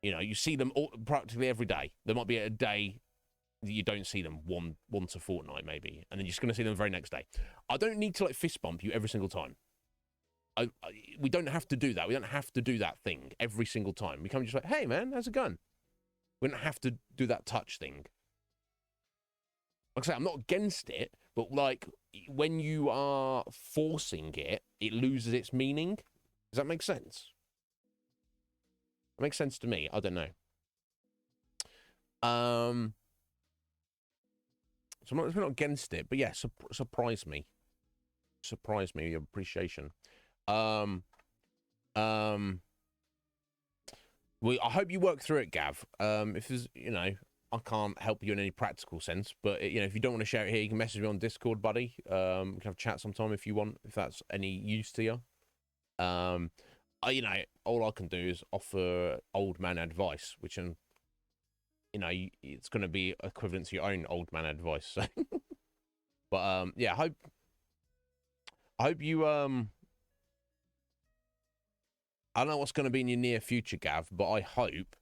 you know, you see them practically every day. There might be a day that you don't see them once a fortnight, maybe, and then you're just going to see them the very next day. I don't need to like fist bump you every single time. We don't have to do that. We don't have to do that thing every single time. We come just like, "Hey, man, how's it going?" We don't have to do that touch thing. Like I say, I'm not against it, but like when you are forcing it, it loses its meaning. Does that make sense? It makes sense to me. I don't know. So I'm not against it, but yeah, surprise me. Surprise me, your appreciation. I hope you work through it, Gav. If there's, I can't help you in any practical sense, but if you don't want to share it here, you can message me on Discord, buddy. We can have a chat sometime if you want, if that's any use to you. All I can do is offer old man advice, which it's going to be equivalent to your own old man advice. So, but yeah, I hope you I don't know what's going to be in your near future, Gav, but I hope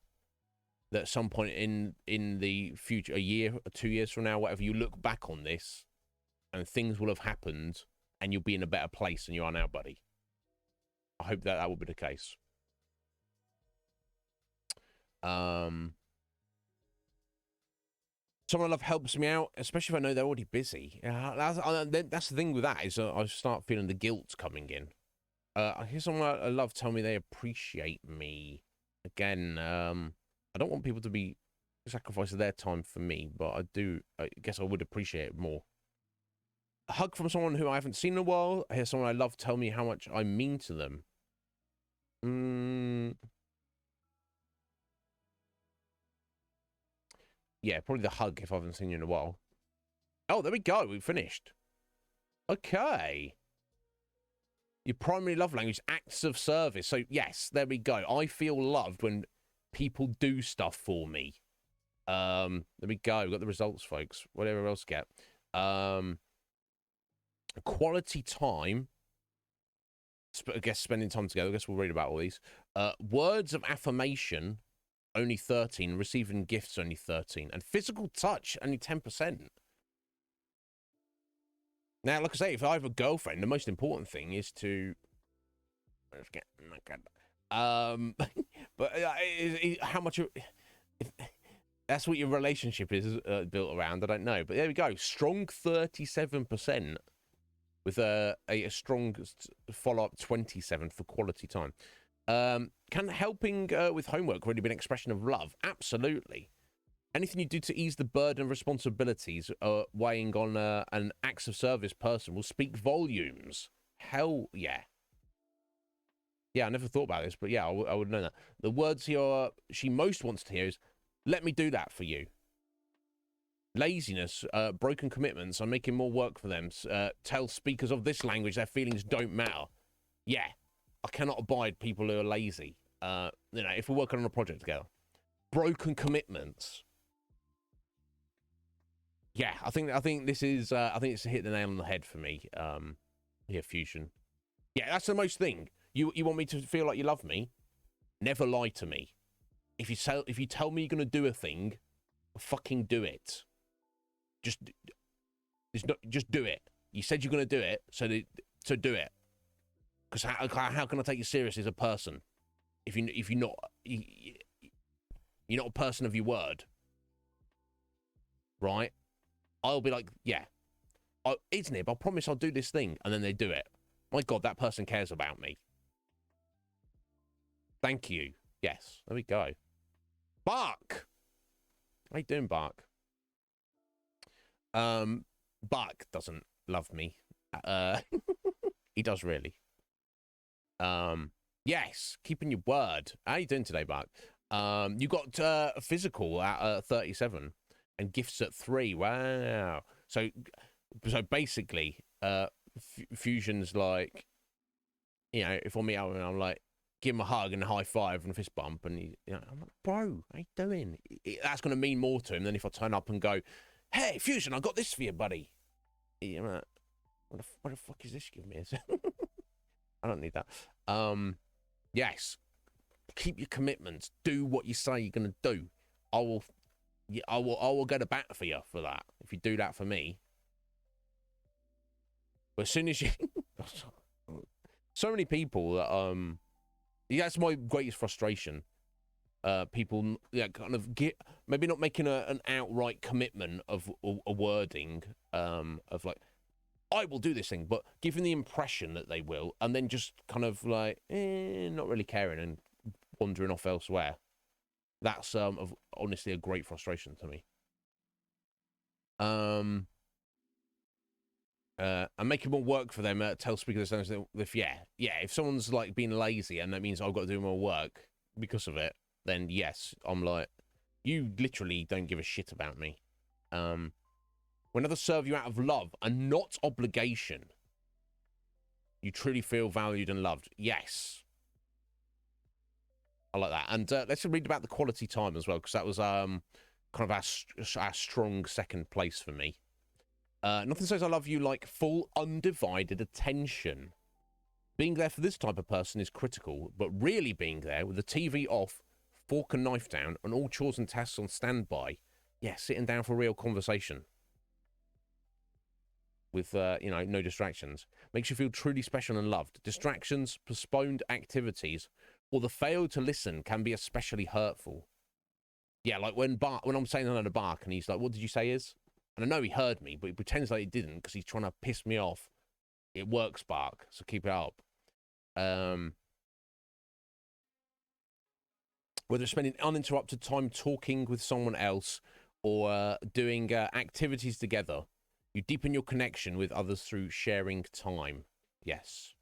that at some point in the future, a year or 2 years from now, whatever, you look back on this and things will have happened and you'll be in a better place than you are now, buddy. I hope that will be the case. Someone I love helps me out, especially if I know they're already busy. That's the thing with that, is I start feeling the guilt coming in. I hear someone I love tell me they appreciate me. Again, I don't want people to be sacrificing their time for me, but I guess I would appreciate it more. A hug from someone who I haven't seen in a while. I hear someone I love tell me how much I mean to them. Yeah, probably the hug if I haven't seen you in a while. Oh, there we go. We finished. Okay. Your primary love language, acts of service. So, yes, there we go. I feel loved when people do stuff for me. There we go. We've got the results, folks. Whatever else get. Quality time. I guess spending time together. I guess we'll read about all these. Words of affirmation, only 13. Receiving gifts, only 13. And physical touch, only 10%. Now, like I say, if I have a girlfriend, the most important thing is to... but how much... If that's what your relationship is built around, I don't know. But there we go. Strong 37%. With a strong follow-up 27 for quality time. Can helping with homework really be an expression of love? Absolutely. Anything you do to ease the burden of responsibilities weighing on an acts of service person will speak volumes. Hell yeah. Yeah, I never thought about this, but yeah, I would know that. The words she most wants to hear is, let me do that for you. Laziness, broken commitments, I'm making more work for them. Tell speakers of this language their feelings don't matter. Yeah, I cannot abide people who are lazy. If we're working on a project together. Broken commitments. Yeah, I think this is I think it's hit the nail on the head for me. Here, Fusion. Yeah, that's the most thing. You want me to feel like you love me? Never lie to me. If you tell me you're gonna do a thing, fucking do it. Just do it. You said you're gonna do it, so do it. Because how can I take you seriously as a person if you're not a person of your word, right? I'll be like, yeah, Iznib, I promise I'll do this thing, and then they do it. My God, that person cares about me. Thank you. Yes, there we go. Bark. How you doing, Bark? Bark doesn't love me. He does really. Yes, keeping your word. How you doing today, Bark? You got physical at 37 and gifts at 3. Wow. So basically, Fusion's like, if I meet up and I'm like, give him a hug and a high five and a fist bump, and I'm like, bro, how you doing? That's going to mean more to him than if I turn up and go, hey, Fusion, I got this for you, buddy. I'm like, what the fuck is this you give me? I don't need that. Yes, keep your commitments. Do what you say you're going to do. I will go to bat for you for that if you do that for me. But as soon as you, so many people that that's my greatest frustration. people, yeah, kind of get maybe not making an outright commitment of a wording of like, I will do this thing, but giving the impression that they will, and then just kind of like not really caring and wandering off elsewhere. That's honestly a great frustration to me. And making more work for them. Tell speakers if if someone's like being lazy and that means I've got to do more work because of it, then yes, I'm like, you literally don't give a shit about me. When others serve you out of love and not obligation, you truly feel valued and loved. Yes, I like that. And let's read about the quality time as well, because that was kind of our strong second place for me. Nothing says I love you like full undivided attention. Being there for this type of person is critical, but really being there with the TV off, fork and knife down, and all chores and tasks on standby. Yeah, sitting down for real conversation with, no distractions. Makes you feel truly special and loved. Distractions, postponed activities, or the fail to listen can be especially hurtful. Yeah, like when I'm saying another bark and he's like, what did you say is? And I know he heard me, but he pretends like he didn't because he's trying to piss me off. It works, Bark, so keep it up. Whether it's spending uninterrupted time talking with someone else or doing activities together, you deepen your connection with others through sharing time. Yes,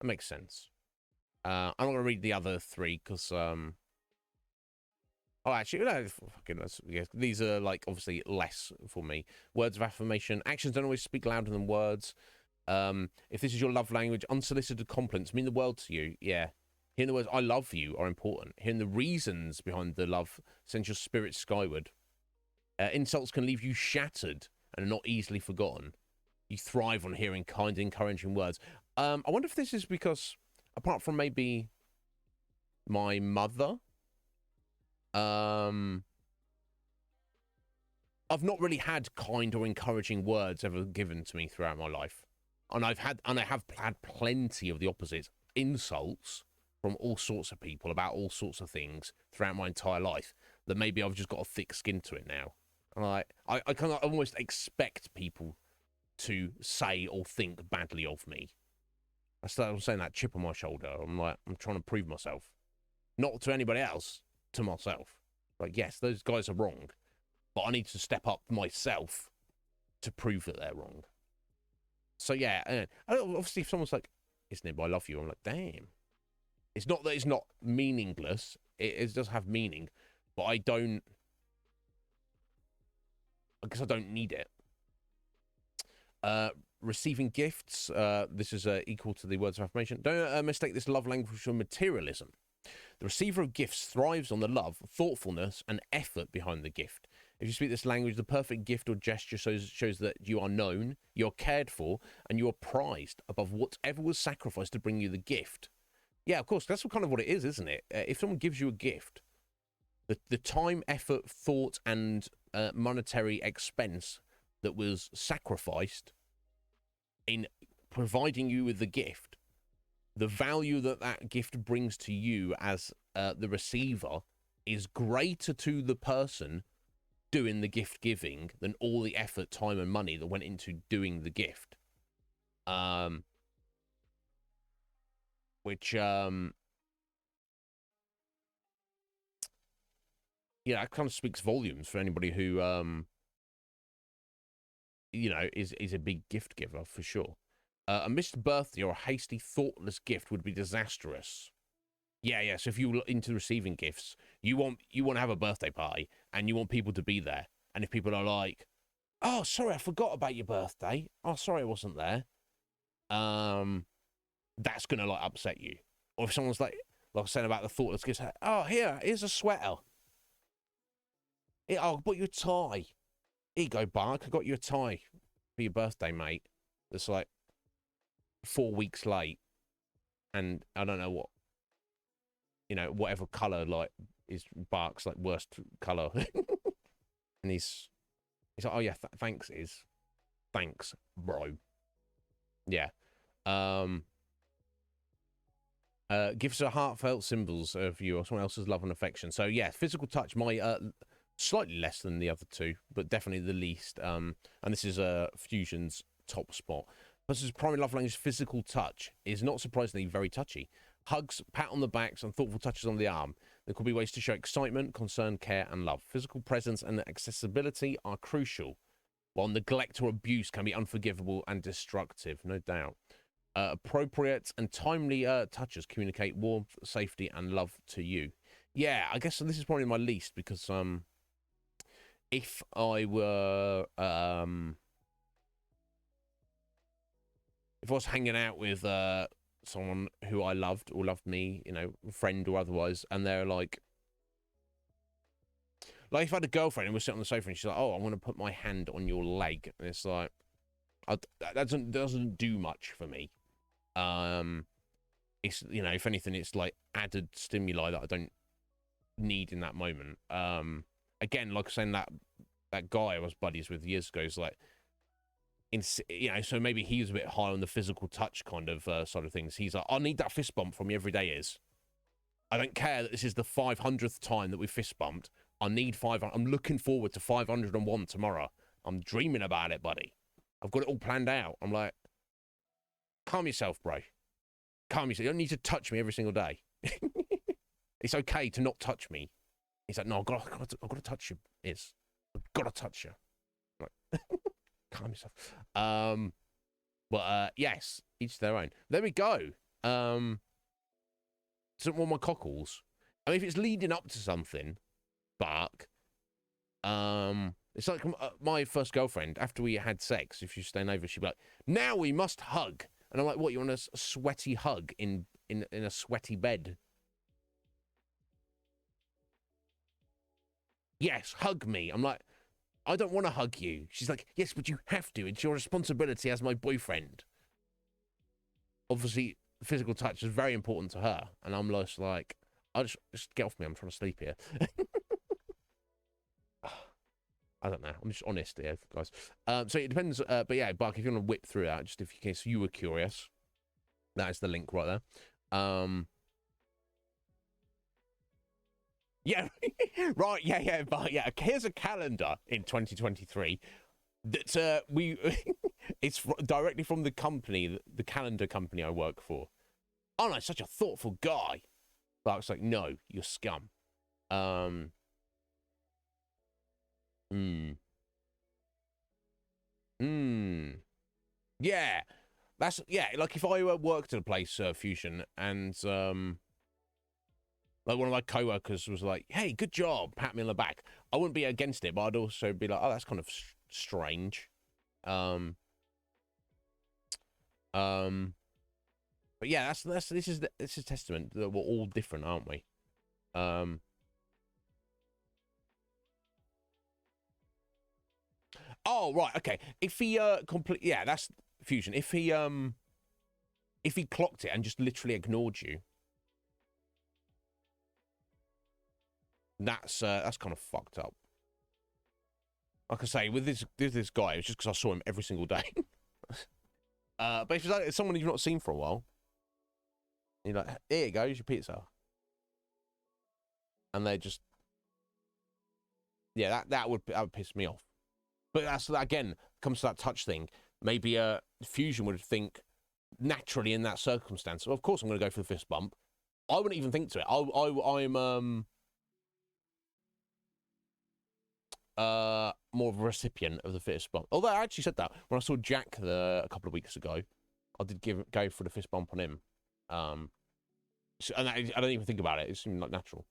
that makes sense. I'm not going to read the other three because... Oh, actually, no, yes, these are, like, obviously less for me. Words of affirmation. Actions don't always speak louder than words. If this is your love language, unsolicited compliments mean the world to you. Yeah. Hearing the words, I love you, are important. Hearing the reasons behind the love sends your spirit skyward. Insults can leave you shattered and are not easily forgotten. You thrive on hearing kind, encouraging words. I wonder if this is because, apart from maybe my mother... I've not really had kind or encouraging words ever given to me throughout my life. And I have had plenty of the opposites. Insults from all sorts of people about all sorts of things throughout my entire life, that maybe I've just got a thick skin to it now. And I kind of almost expect people to say or think badly of me. I'm saying that chip on my shoulder. I'm like, I'm trying to prove myself. Not to anybody else, to myself. Like, yes, those guys are wrong, but I need to step up myself to prove that they're wrong. So yeah, obviously if someone's like, Iznib, I love you, I'm like, damn. It's not that it's not meaningless. It does have meaning, but I guess I don't need it. Receiving gifts. This is equal to the words of affirmation. Don't mistake this love language for materialism. The receiver of gifts thrives on the love, thoughtfulness, and effort behind the gift. If you speak this language, the perfect gift or gesture shows that you are known, you are cared for, and you are prized above whatever was sacrificed to bring you the gift. Yeah, of course, that's kind of what it is, isn't it? If someone gives you a gift, the time, effort, thought, and monetary expense that was sacrificed in providing you with the gift, the value that gift brings to you as the receiver is greater to the person doing the gift giving than all the effort, time, and money that went into doing the gift. Which, that kind of speaks volumes for anybody who, is a big gift giver, for sure. A missed birthday or a hasty, thoughtless gift would be disastrous. Yeah. So if you're into receiving gifts, you want to have a birthday party and you want people to be there. And if people are like, "Oh, sorry, I forgot about your birthday. Oh, sorry, I wasn't there," that's gonna like upset you. Or if someone's like I said about the thoughtless gifts, "Oh, here's a sweater. I'll put you a tie. Here you go, Bark. I got you a tie for your birthday, mate." It's like 4 weeks late, and I don't know what, whatever color like is Bark's like worst color, and he's like, "Oh yeah, thanks, bro." Yeah. Gives her heartfelt symbols of you or someone else's love and affection. So yeah, physical touch, slightly less than the other two, but definitely the least. And this is Fusion's top spot. Person's primary love language, physical touch, is not surprisingly very touchy. Hugs, pat on the backs, and thoughtful touches on the arm. There could be ways to show excitement, concern, care, and love. Physical presence and accessibility are crucial, while neglect or abuse can be unforgivable and destructive, no doubt. Appropriate and timely touches communicate warmth, safety, and love to you. Yeah, I guess this is probably my least because if I were if I was hanging out with someone who I loved or loved me, you know, friend or otherwise, and they're like if I had a girlfriend and we're sitting on the sofa and she's like, "Oh, I want to put my hand on your leg," and it's like, that doesn't do much for me. It's, you know, if anything, it's like added stimuli that I don't need in that moment. Again, like I was saying, that guy I was buddies with years ago is like, you know, so maybe he was a bit high on the physical touch kind of side of things. He's like, I need that fist bump from you every day. I don't care that this is the 500th time that we fist bumped. I need 500. I'm looking forward to 501 tomorrow. I'm dreaming about it, buddy. I've got it all planned out. I'm like, calm yourself, bro. Calm yourself. You don't need to touch me every single day. It's okay to not touch me. He's like, no, I've got to touch you. I've got to touch you. I'm like, calm yourself. But yes, each their own. There we go. Doesn't want my cockles. I mean, if it's leading up to something, bark. It's like my first girlfriend. After we had sex, if she was staying over, she'd be like, "Now we must hug." And I'm like, "What? You want a sweaty hug in a sweaty bed?" Yes, hug me. I'm like, I don't want to hug you. She's like, yes, but you have to. It's your responsibility as my boyfriend. Obviously, physical touch is very important to her. And I'm just like, just get off me. I'm trying to sleep here. I don't know. I'm just honest here, guys. So it depends. But yeah, Buck, if you want to whip through that, just in case you were curious, that is the link right there. Yeah, right. Yeah, but yeah. Here's a calendar in 2023 that it's directly from the company, the calendar company I work for. Oh no, such a thoughtful guy. But it's like, no, you're scum. Yeah, like if I worked at a place, Fusion, and like one of my coworkers was like, "Hey, good job," pat me on the back. I wouldn't be against it, but I'd also be like, "Oh, that's kind of strange." But yeah, this is testament that we're all different, aren't we? Oh right, okay. If he that's Fusion. If he clocked it and just literally ignored you, that's kind of fucked up. Like I say, with this guy, it's just because I saw him every single day. But if it's like someone you've not seen for a while, you're like, here you go, here's your pizza. And they just, yeah, that would piss me off. But that's, again, comes to that touch thing. Maybe Fusion would think naturally in that circumstance, well, of course I'm going to go for the fist bump. I wouldn't even think to it. I'm more of a recipient of the fist bump. Although I actually said that when I saw Jack a couple of weeks ago, I did go for the fist bump on him. And I don't even think about it. It seemed like natural.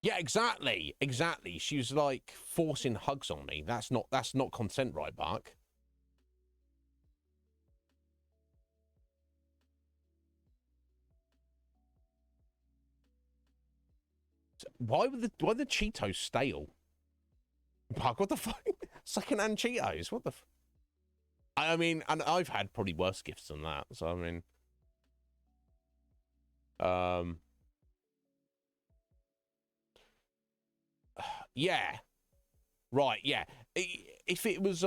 Yeah, exactly. She was like forcing hugs on me. That's not consent, right, Bark? Why the Cheetos stale? Bark, what the fuck? Secondhand Cheetos? What the? I mean, and I've had probably worse gifts than that. So I mean, yeah. Right, yeah. If it was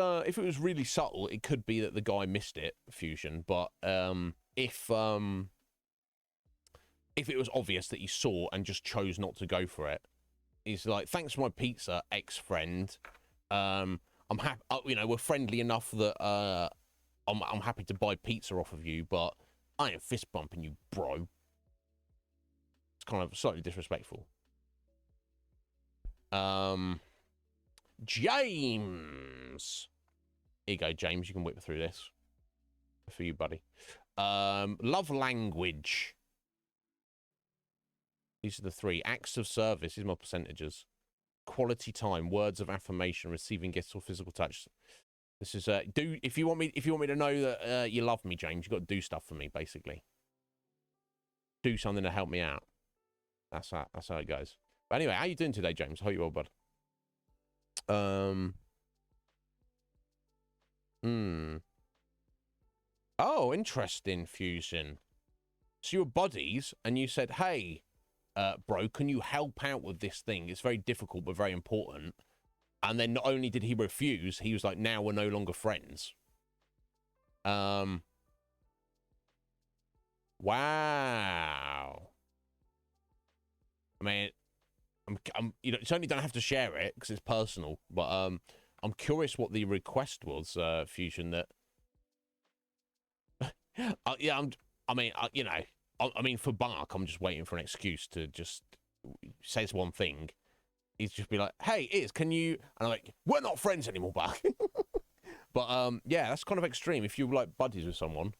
really subtle, it could be that the guy missed it, Fusion. But if it was obvious that he saw and just chose not to go for it, he's like, "Thanks for my pizza, ex-friend. I'm happy. You know, we're friendly enough that I'm happy to buy pizza off of you, but I ain't fist bumping you, bro." It's kind of slightly disrespectful. James. Here you go, James. You can whip through this for you, buddy. Love language. These are the 3. Acts of service. These are my percentages. Quality time, words of affirmation, receiving gifts or physical touch. This is if you want me to know that you love me, James, you've got to do stuff for me, basically. Do something to help me out. That's how it goes. But anyway, how you doing today, James? Hope you're well, bud. Oh, interesting, Fusion. So you were buddies, and you said, "Hey, bro, can you help out with this thing? It's very difficult, but very important." And then not only did he refuse, he was like, "Now we're no longer friends." Wow. I mean, I'm you certainly don't have to share it because it's personal, but I'm curious what the request was, Fusion. That yeah, I mean, for Bark, I'm just waiting for an excuse to just say this one thing. He's just be like, "Hey, can you?" And I'm like, "We're not friends anymore, Bark." But yeah, that's kind of extreme. If you're like buddies with someone,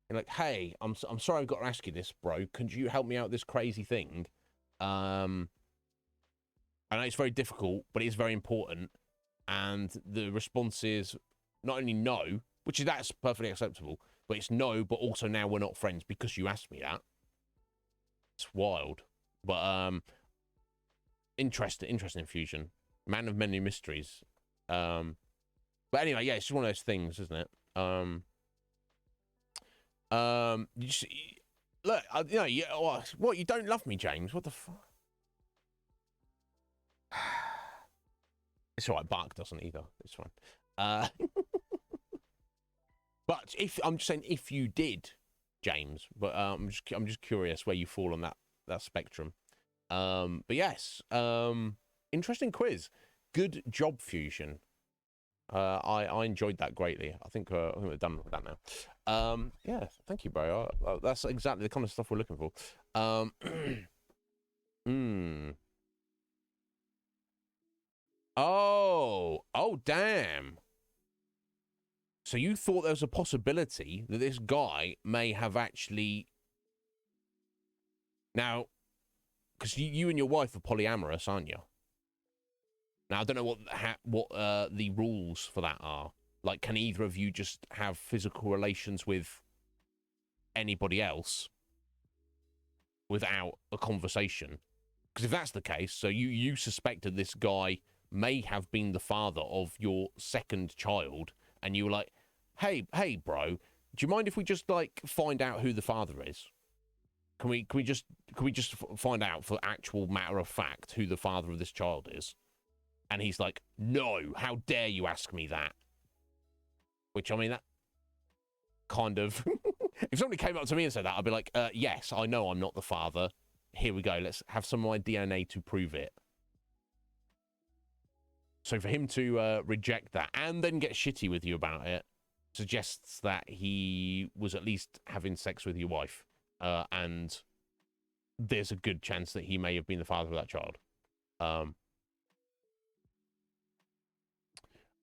you're like, "Hey, I'm sorry, I've got to ask you this, bro. Could you help me out with this crazy thing?" I know it's very difficult, but it is very important. And the response is not only no, that's perfectly acceptable, but it's no, but also now we're not friends because you asked me that. It's wild. But interesting Fusion. Man of many mysteries. But anyway, yeah, it's just one of those things, isn't it? You just, look, what, you don't love me, James? What the fuck? It's all right. Bark doesn't either. It's fine. But I'm just saying, if you did, James. But I'm just curious where you fall on that spectrum. But yes, interesting quiz. Good job, Fusion. I enjoyed that greatly. I think we're done with that now. Yeah, thank you, bro. That's exactly the kind of stuff we're looking for. Oh, damn. So you thought there was a possibility that this guy may have actually... Now, because you and your wife are polyamorous, aren't you? Now, I don't know what the rules for that are. Like, can either of you just have physical relations with anybody else without a conversation? Because if that's the case, so you suspected this guy may have been the father of your second child, and you were like, hey, bro, do you mind if we just, like, find out who the father is? Can we just find out for actual matter of fact who the father of this child is? And he's like, no, how dare you ask me that? Which, I mean, that kind of... If somebody came up to me and said that, I'd be like, yes, I know I'm not the father. Here we go. Let's have some of my DNA to prove it. So for him to reject that and then get shitty with you about it suggests that he was at least having sex with your wife. And there's a good chance that he may have been the father of that child.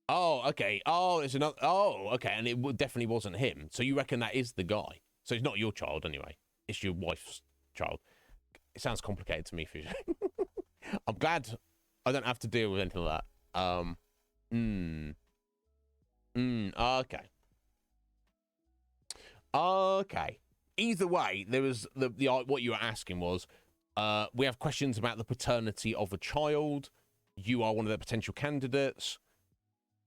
Oh, okay. Oh, there's another... Oh, okay. And it definitely wasn't him. So you reckon that is the guy? So it's not your child anyway. It's your wife's child. It sounds complicated to me, Fusion. I'm glad I don't have to deal with anything like that. Okay. Okay. Either way, there was the what you were asking was, we have questions about the paternity of a child. You are one of the potential candidates.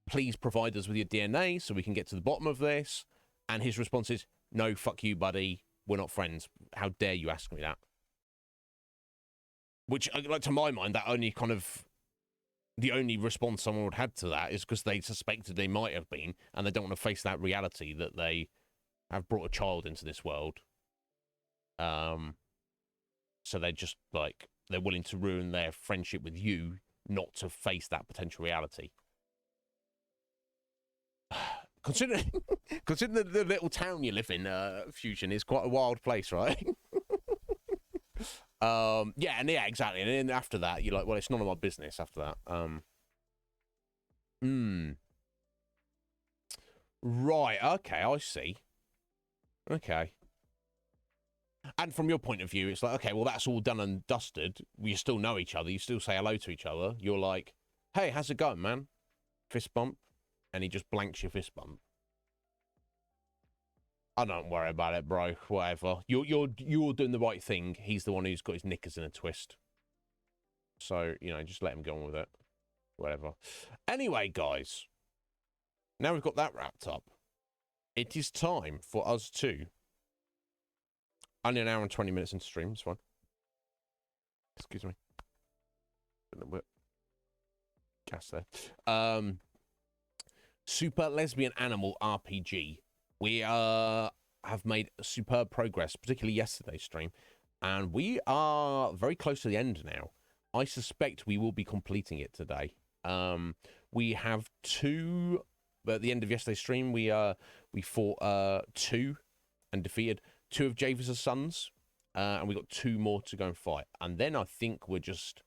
Please provide us with your DNA so we can get to the bottom of this. And his response is, no, fuck you, buddy. We're not friends. How dare you ask me that? Which, like, to my mind, that only kind of the only response someone would have to that is because they suspected they might have been, and they don't want to face that reality that they have brought a child into this world. So they're just like, they're willing to ruin their friendship with you not to face that potential reality. Considering the little town you live in, Fusion is quite a wild place, right? Yeah, exactly. And then after that, you're like, well, it's none of my business after that. Right, okay, I see. Okay. And from your point of view, it's like, okay, well, that's all done and dusted. You still know each other. You still say hello to each other. You're like, hey, how's it going, man? Fist bump. And he just blanks your fist bump. I don't worry about it, bro. Whatever. You're doing the right thing. He's the one who's got his knickers in a twist. So, you know, just let him go on with it. Whatever. Anyway, guys. Now we've got that wrapped up. It is time for us to... Only an hour and 20 minutes into stream. It's fine. Excuse me. A little bit gas there. Super Lesbian Animal RPG. We have made superb progress, particularly yesterday's stream, and we are very close to the end now. I suspect we will be completing it today. We have two. At the end of yesterday's stream, we fought two and defeated two of Javis's sons, and we got two more to go and fight. And then I think we're just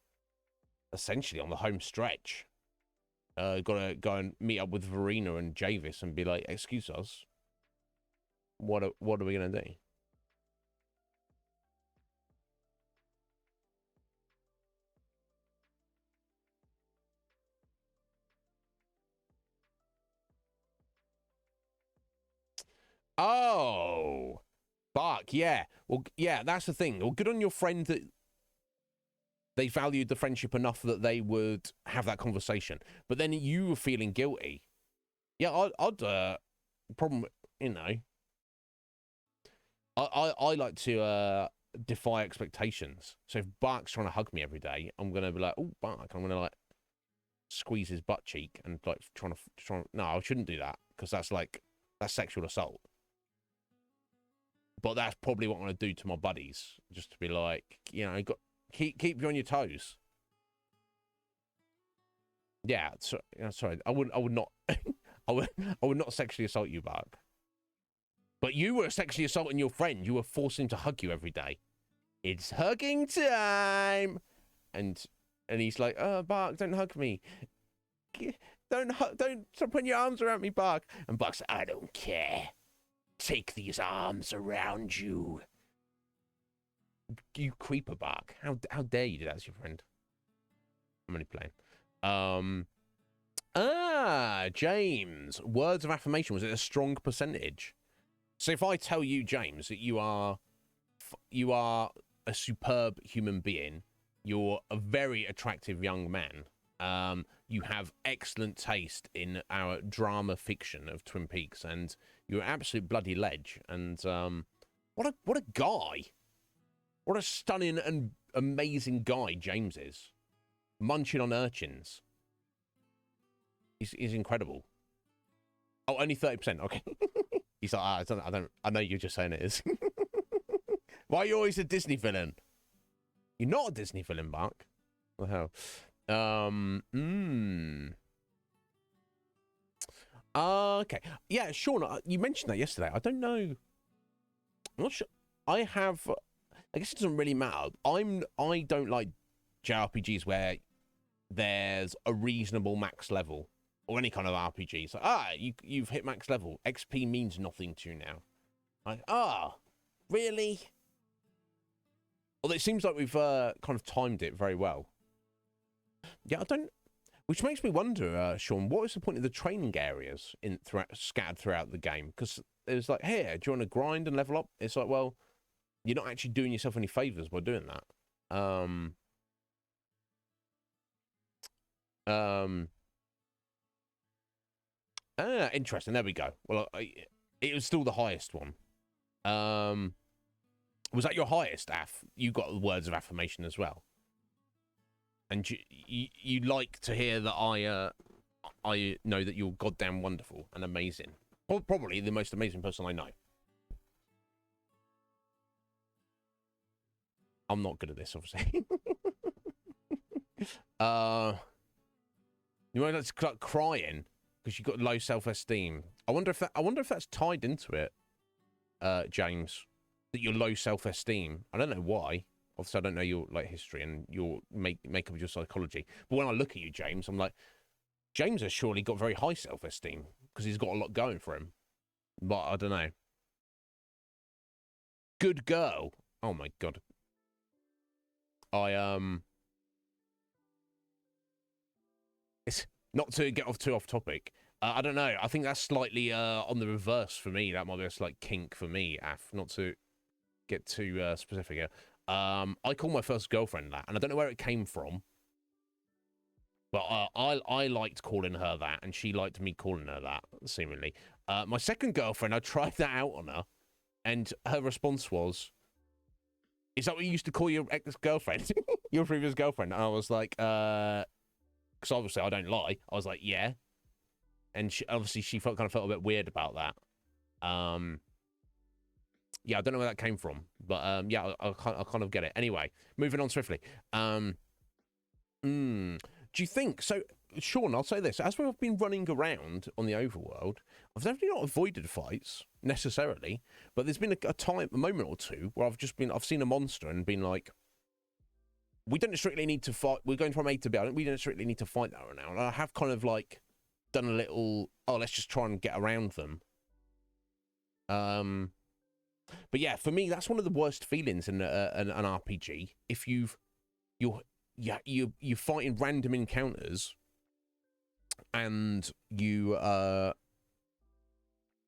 essentially on the home stretch. Got to go and meet up with Verena and Javis and be like, excuse us, what are we going to do? Oh, Bark, yeah. Well, yeah, that's the thing. Well, good on your friend that they valued the friendship enough that they would have that conversation. But then you were feeling guilty. Yeah, I'd problem, you know. I like to defy expectations. So if Bark's trying to hug me every day, I'm gonna be like, oh, Bark, I'm gonna like squeeze his butt cheek and like trying to. No, I shouldn't do that because that's sexual assault. But that's probably what I'm gonna do to my buddies, just to be like, you know, keep you on your toes. Yeah, sorry, I would not, I would not sexually assault you, Bark. But you were sexually assaulting your friend. You were forcing him to hug you every day. It's hugging time, and he's like, oh, Bark, don't hug me. Don't stop putting your arms around me, Bark. And Bark's like, I don't care. Take these arms around you. You creeper, Bark. How dare you do that as your friend? I'm only playing. James. Words of affirmation. Was it a strong percentage? So if I tell you, James, that you are a superb human being, you're a very attractive young man. You have excellent taste in our drama fiction of Twin Peaks, and you're an absolute bloody ledge. And what a guy! What a stunning and amazing guy James is. Munching on urchins. He's incredible. Oh, only 30%. Okay. He's like, I know you're just saying it is. Why are you always a Disney villain? You're not a Disney villain, Bark. What the hell? Okay. Yeah, Sean, you mentioned that yesterday. I don't know. I'm not sure. I guess it doesn't really matter. I don't like JRPGs where there's a reasonable max level. Or any kind of RPG. So, you've hit max level. XP means nothing to you now. Like, really? Although it seems like we've kind of timed it very well. Yeah, which makes me wonder, Sean, what is the point of the training areas scattered throughout the game? Because it was like, hey, do you want to grind and level up? It's like, well, you're not actually doing yourself any favors by doing that. Interesting. There we go. Well, it was still the highest one. Was that your highest, Af? You got words of affirmation as well. and you like to hear that I know that you're goddamn wonderful and amazing. Probably the most amazing person I know. I'm not good at this, obviously. You might start crying because you've got low self-esteem. I wonder if that's tied into it, James. That your low self-esteem. I don't know why. Obviously, I don't know your history and your makeup of your psychology. But when I look at you, James, I'm like, James has surely got very high self-esteem because he's got a lot going for him. But I don't know. Good girl. Oh my god. It's not to get too off topic. I don't know. I think that's slightly on the reverse for me. That might be a slight kink for me, Af. Not to get too specific here. I call my first girlfriend that, and I don't know where it came from. But I liked calling her that, and she liked me calling her that, seemingly. My second girlfriend, I tried that out on her, and her response was, "Is that what you used to call your ex-girlfriend? Your previous girlfriend?" And I was like, because obviously I don't lie. I was like, yeah. And she kind of felt a bit weird about that. Yeah, I don't know where that came from, but yeah, I kind of get it. Anyway, moving on swiftly. Do you think so, Sean? I'll say this: as we've been running around on the overworld, I've definitely not avoided fights necessarily, but there's been a moment or two where I've seen a monster and been like, we don't strictly need to fight. We're going from A to B. We don't strictly need to fight that right now. And I have kind of like done a little, let's just try and get around them. But yeah, for me, that's one of the worst feelings in an RPG. If you're fighting random encounters and you are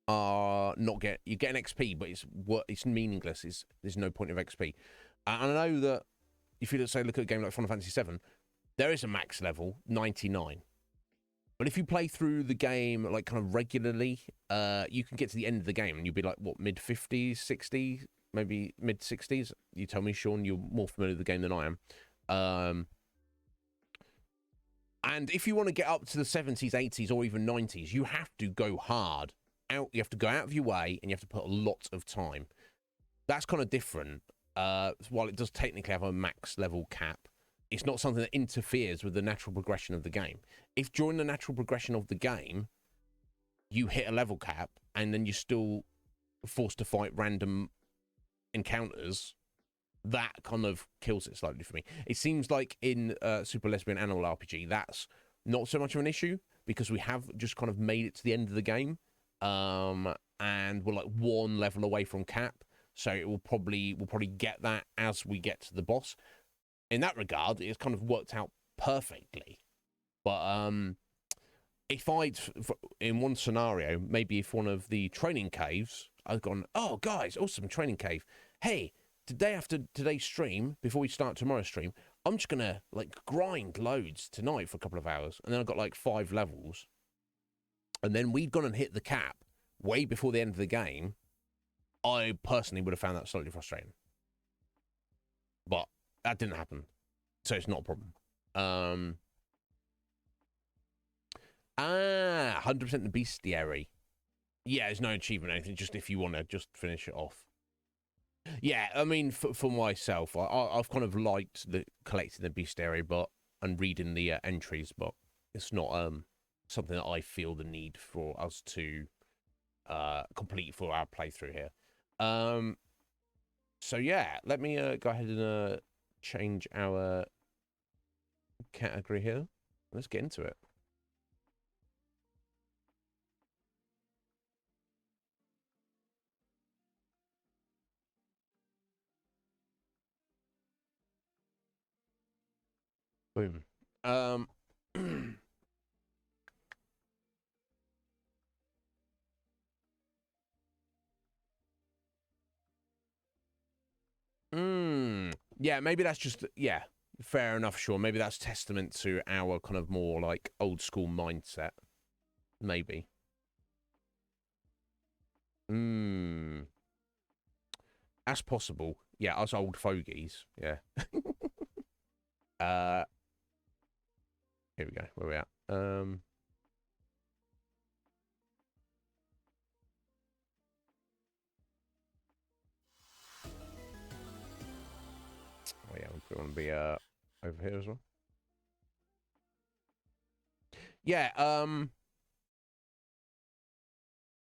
not you're getting XP, but it's meaningless. There's no point of XP. And I know that if you look at a game like Final Fantasy VII, there is a max level 99. But if you play through the game like kind of regularly, you can get to the end of the game and you'll be like, what, mid 50s, 60s, maybe mid 60s. You tell me, Sean, you're more familiar with the game than I am. And if you want to get up to the 70s, 80s, or even 90s, you have to go hard. You have to go out of your way and you have to put a lot of time. That's kind of different. While it does technically have a max level cap, it's not something that interferes with the natural progression of the game. If during the natural progression of the game, you hit a level cap and then you're still forced to fight random encounters, that kind of kills it slightly for me. It seems like in Super Lesbian Animal RPG, that's not so much of an issue because we have just kind of made it to the end of the game, and we're like one level away from cap, so we'll probably get that as we get to the boss. In that regard, it's kind of worked out perfectly. But if in one scenario, maybe if one of the training caves, I've gone, oh guys, awesome training cave. Hey, today after today's stream, before we start tomorrow's stream, I'm just gonna like grind loads tonight for a couple of hours, and then I've got like 5 levels, and then we'd gone and hit the cap way before the end of the game. I personally would have found that slightly frustrating, but that didn't happen, so it's not a problem. 100% the bestiary. Yeah, there's no achievement or anything, just if you want to just finish it off. Yeah, I mean, for myself, I've kind of liked collecting the bestiary, and reading the entries, but it's not something that I feel the need for us to complete for our playthrough here. So yeah, let me go ahead and change our category here. Let's get into it. Boom. Yeah, maybe that's just, yeah, fair enough, sure. Maybe that's testament to our kind of more like old school mindset. Maybe. That's possible. Yeah, us old fogies. Yeah. Here we go. Where we at? Oh yeah, we want to be over here as well. Yeah,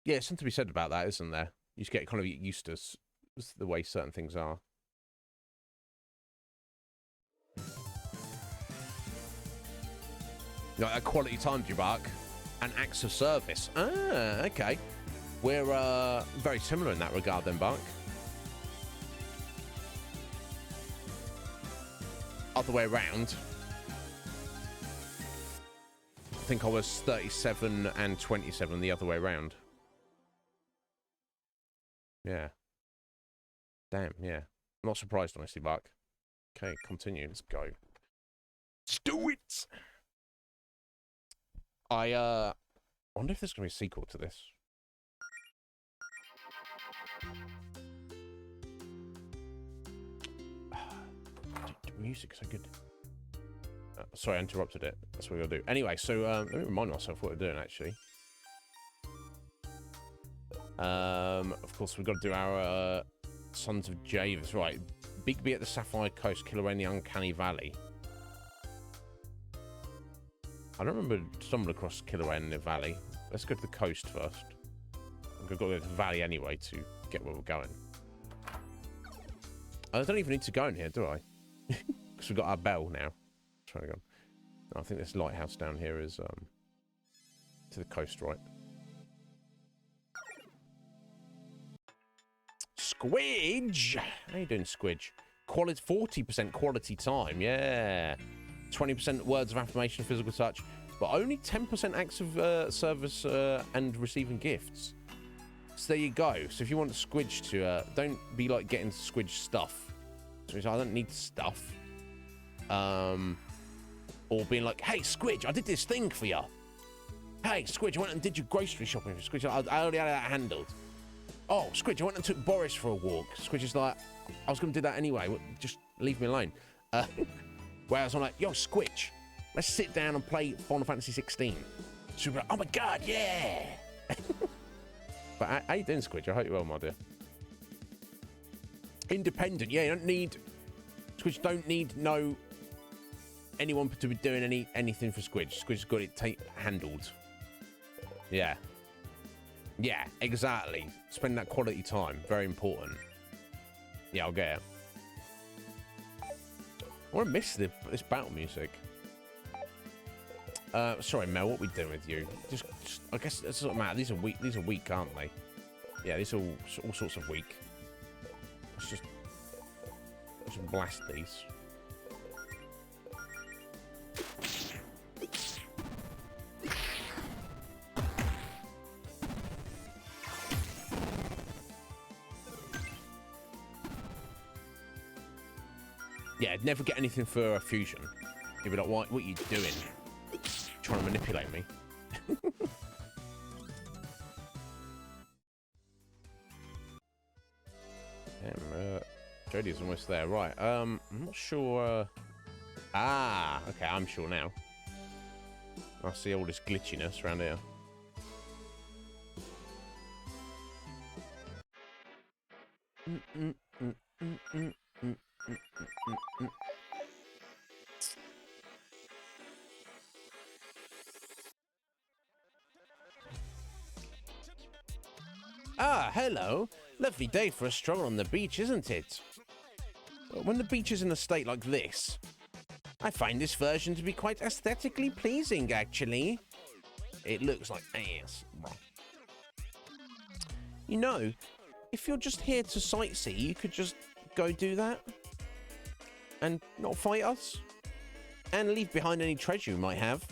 yeah, something to be said about that, isn't there? You just get kind of used to the way certain things are. Like a quality time, Jabak, and acts of service. Ah, okay. We're very similar in that regard then, Bark. Other way around. I think I was 37 and 27 the other way around. Yeah. Damn, yeah. I'm not surprised, honestly, Bark. Okay, continue. Let's go. Let's do it! I wonder if there's going to be a sequel to this. The music's so good. Sorry, I interrupted it. That's what we're going to do. Anyway, so let me remind myself what we're doing, actually. Of course, we've got to do our Sons of Javis. Right. Bigby at the Sapphire Coast, Killer in the Uncanny Valley. I don't remember stumbling across Killer in the Valley. Let's go to the coast first. We've got to go to the valley anyway to get where we're going. I don't even need to go in here, do I? Because we've got our bell now. Trying to go. I think this lighthouse down here is to the coast, right? Squidge! How you doing, Squidge? Quality, 40% quality time, yeah. 20% words of affirmation, physical touch, but only 10% acts of service and receiving gifts. So there you go. So if you want Squidge to, don't be like getting Squidge stuff. So I don't need stuff. Or being like, hey, Squidge, I did this thing for you. Hey, Squidge, I went and did your grocery shopping for Squidge. I already had that handled. Oh, Squidge, I went and took Boris for a walk. Squidge is like, I was going to do that anyway. Just leave me alone. Whereas I'm like, yo, Squidge, let's sit down and play Final Fantasy 16. So like, oh my God, yeah. But how you doing, Squidge? I hope you're well, my dear. Independent, yeah, you don't need... Squidge don't need anyone to be doing anything for Squidge. Squidge's got it handled. Yeah. Yeah, exactly. Spend that quality time. Very important. Yeah, I'll get it. I want to miss this battle music. Sorry, Mel, what are we doing with you? Just I guess it doesn't matter. These are weak, aren't they? Yeah, these are all sorts of weak. Let's just blast these. Yeah, never get anything for a fusion. You'd be like, what are you doing? Trying to manipulate me. Damn, Jodie's almost there. Right, I'm not sure... okay, I'm sure now. I see all this glitchiness around here. Ah, hello. Lovely day for a stroll on the beach, isn't it? When the beach is in a state like this, I find this version to be quite aesthetically pleasing, actually. It looks like ass. You know, if you're just here to sightsee, you could just go do that and not fight us and leave behind any treasure you might have.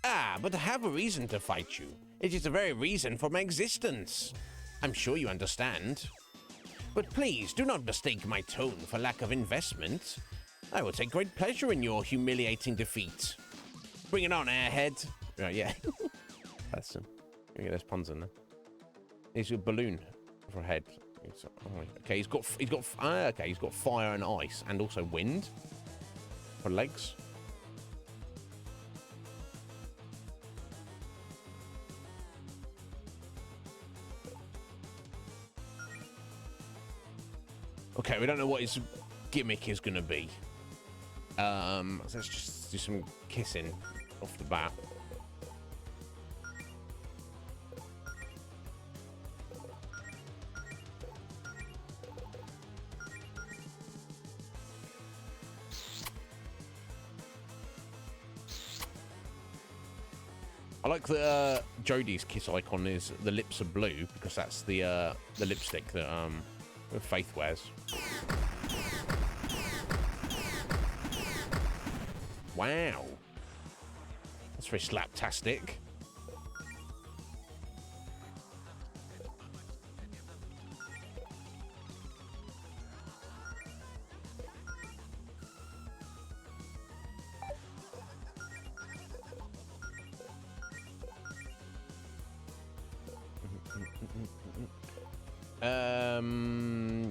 Ah, but I have a reason to fight you. It is the very reason for my existence. I'm sure you understand. But please do not mistake my tone for lack of investment. I will take great pleasure in your humiliating defeat. Bring it on, airhead. Right, yeah. That's him. Yeah, there's puns in there. He's a balloon for a head. Okay, he's got fire and ice, and also wind for legs. Okay, we don't know what his gimmick is going to be. Let's just do some kissing off the bat. I like that Jodie's kiss icon is the lips are blue because that's the lipstick that Faith wears. Wow, that's very slaptastic.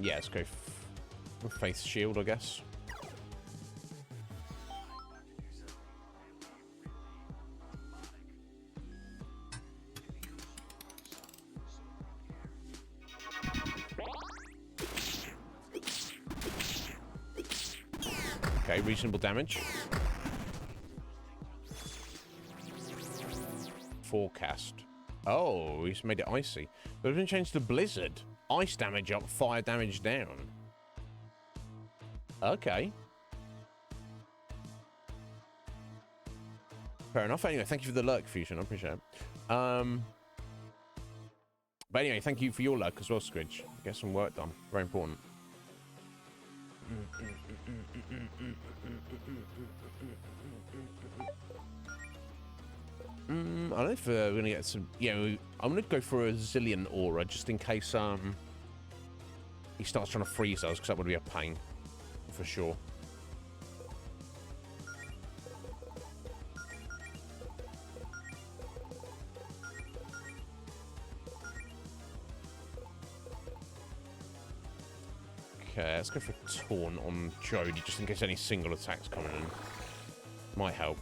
Yeah, let's go with Faith's shield, I guess. Okay, reasonable damage. Forecast. Oh, he's made it icy. But it's been changed to blizzard. Ice damage up, fire damage down. Okay. Fair enough. Anyway, thank you for the lurk, Fusion. I appreciate it. But anyway, thank you for your lurk as well, Squidge. Get some work done. Very important. I don't know if we're going to get some... Yeah, I'm going to go for a Zillion Aura, just in case he starts trying to freeze us, because that would be a pain, for sure. Okay, let's go for Taunt on Jodie, just in case any single attacks coming in. Might help.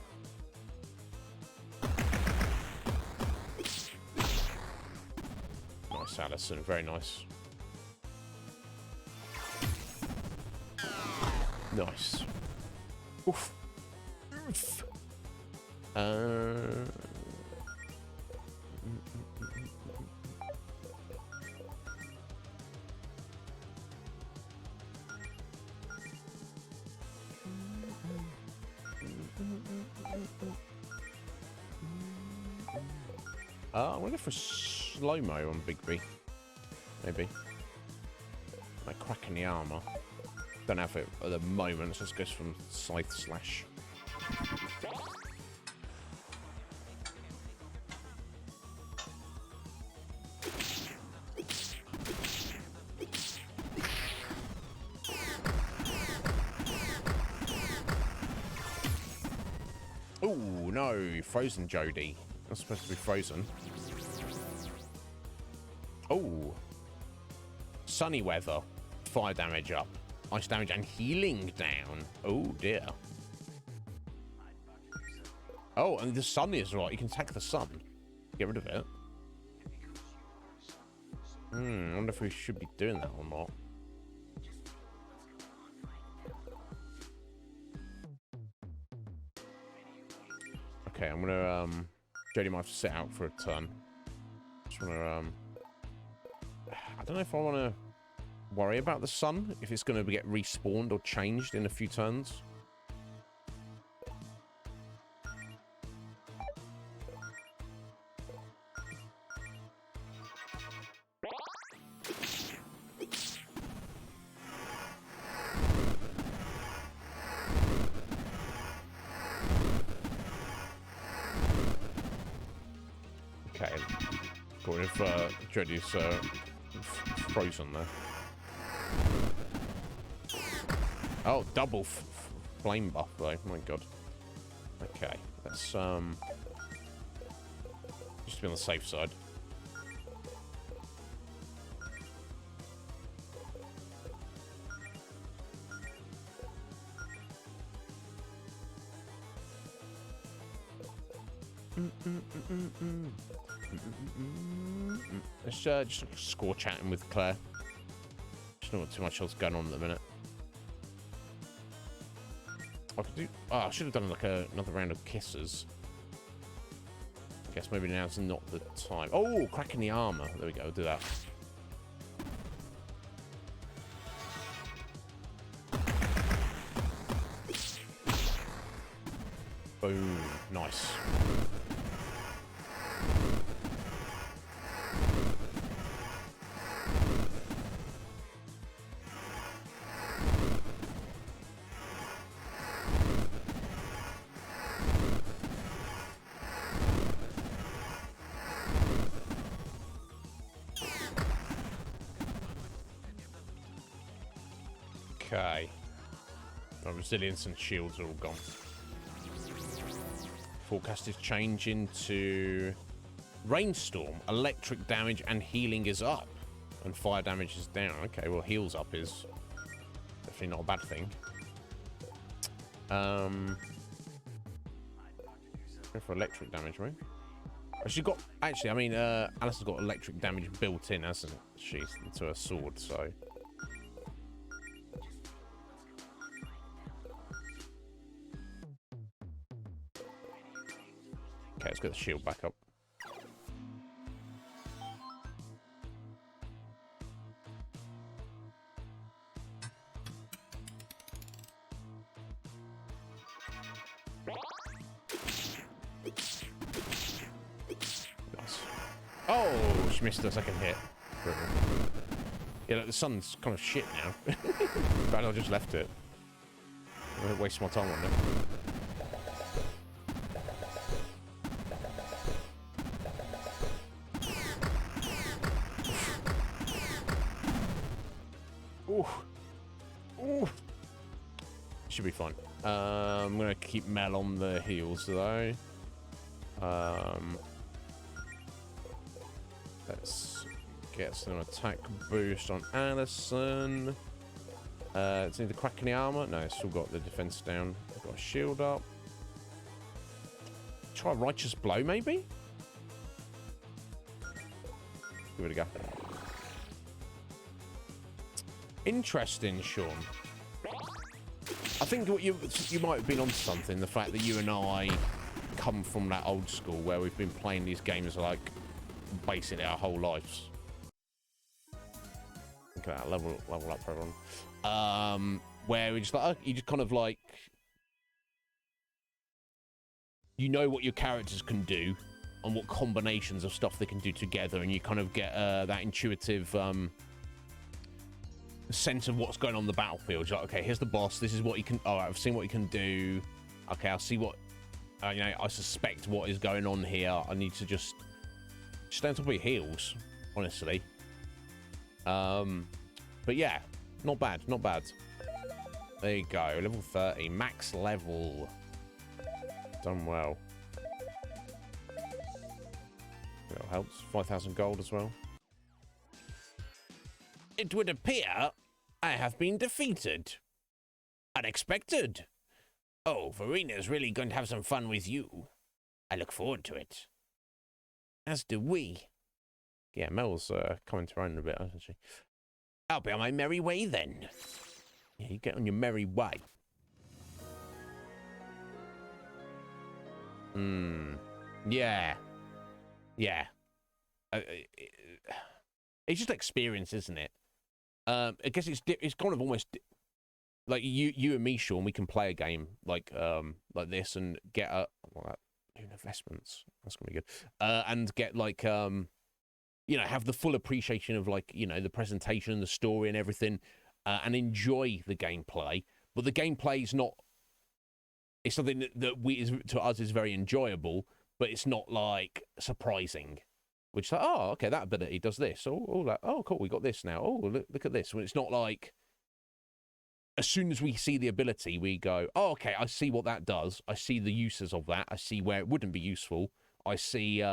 Nice, Alison. Very nice. Nice. Oof. Oof. I want to go for slow-mo on Bigby. Maybe. Like cracking the armor. Don't have it at the moment, so let's go from Scythe Slash. Oh no, frozen Jodie. Not supposed to be frozen. Oh. Sunny weather. Fire damage up. Ice damage and healing down. Oh dear. Oh, and the sun is right. You can attack the sun. Get rid of it. I wonder if we should be doing that or not. Okay, I'm gonna Jodie might have to sit out for a turn. Just wanna I don't know if I wanna worry about the sun, if it's gonna get respawned or changed in a few turns. Okay, got rid of Jodie's frozen there. Oh, double flame buff though. My god. Okay, let's just to be on the safe side. Let's just score chatting with Claire. Just Not too much else going on at the minute. I could do. Oh, I should have done like another round of kisses. I guess maybe now's not the time. Oh, cracking the armor. There we go. Do that. Boom. Nice. Okay. My resilience and shields are all gone. Forecast is changing to rainstorm. Electric damage and healing is up. And fire damage is down. Okay, well, heals up is definitely not a bad thing. Go for electric damage, right? She's got, actually, I mean, Alice has got electric damage built in, hasn't she, to her sword, so. Okay, let's get the shield back up. Nice. Oh, she missed the second hit. Yeah, look, the sun's kind of shit now. But I just left it. I don't waste my time on it. Ooh. Ooh. Should be fine. I'm gonna keep Mel on the heels though. Let's get some attack boost on Allison. It's either cracking the armor. No, it's still got the defense down. I've got a shield up. Try a righteous blow, maybe? Give it a go. Interesting, Sean. I think what you might have been onto something. The fact that you and I come from that old school where we've been playing these games like basically our whole lives. Look at that level up for everyone. Where we just like you just kind of like you know what your characters can do and what combinations of stuff they can do together, and you kind of get that intuitive sense of what's going on in the battlefield. You're like, okay, here's the boss. This is what he can. Oh, I've seen what he can do. Okay, I'll see what. You know, I suspect what is going on here. I need to just stay on top of your heels, honestly. But yeah, not bad, not bad. There you go, level 30, max level. Done well. That helps. 5,000 gold as well. It would appear I have been defeated. Unexpected. Oh, Verina's really going to have some fun with you. I look forward to it. As do we. Yeah, Mel's coming to her own a bit, hasn't she? I'll be on my merry way then. Yeah, you get on your merry way. Yeah. Yeah. It's just experience, isn't it? I guess it's kind of almost like you and me, Sean. We can play a game like this and get investments. That's gonna be good. And get like you know, have the full appreciation of like, you know, the presentation, the story, and everything, and enjoy the gameplay. But the gameplay is not. It's something that to us is very enjoyable, but it's not like surprising. Which like, oh, okay, that ability does this. Oh, cool, we got this now. Oh, look at this. When it's not like, as soon as we see the ability, we go, oh, okay, I see what that does. I see the uses of that. I see where it wouldn't be useful. I see, you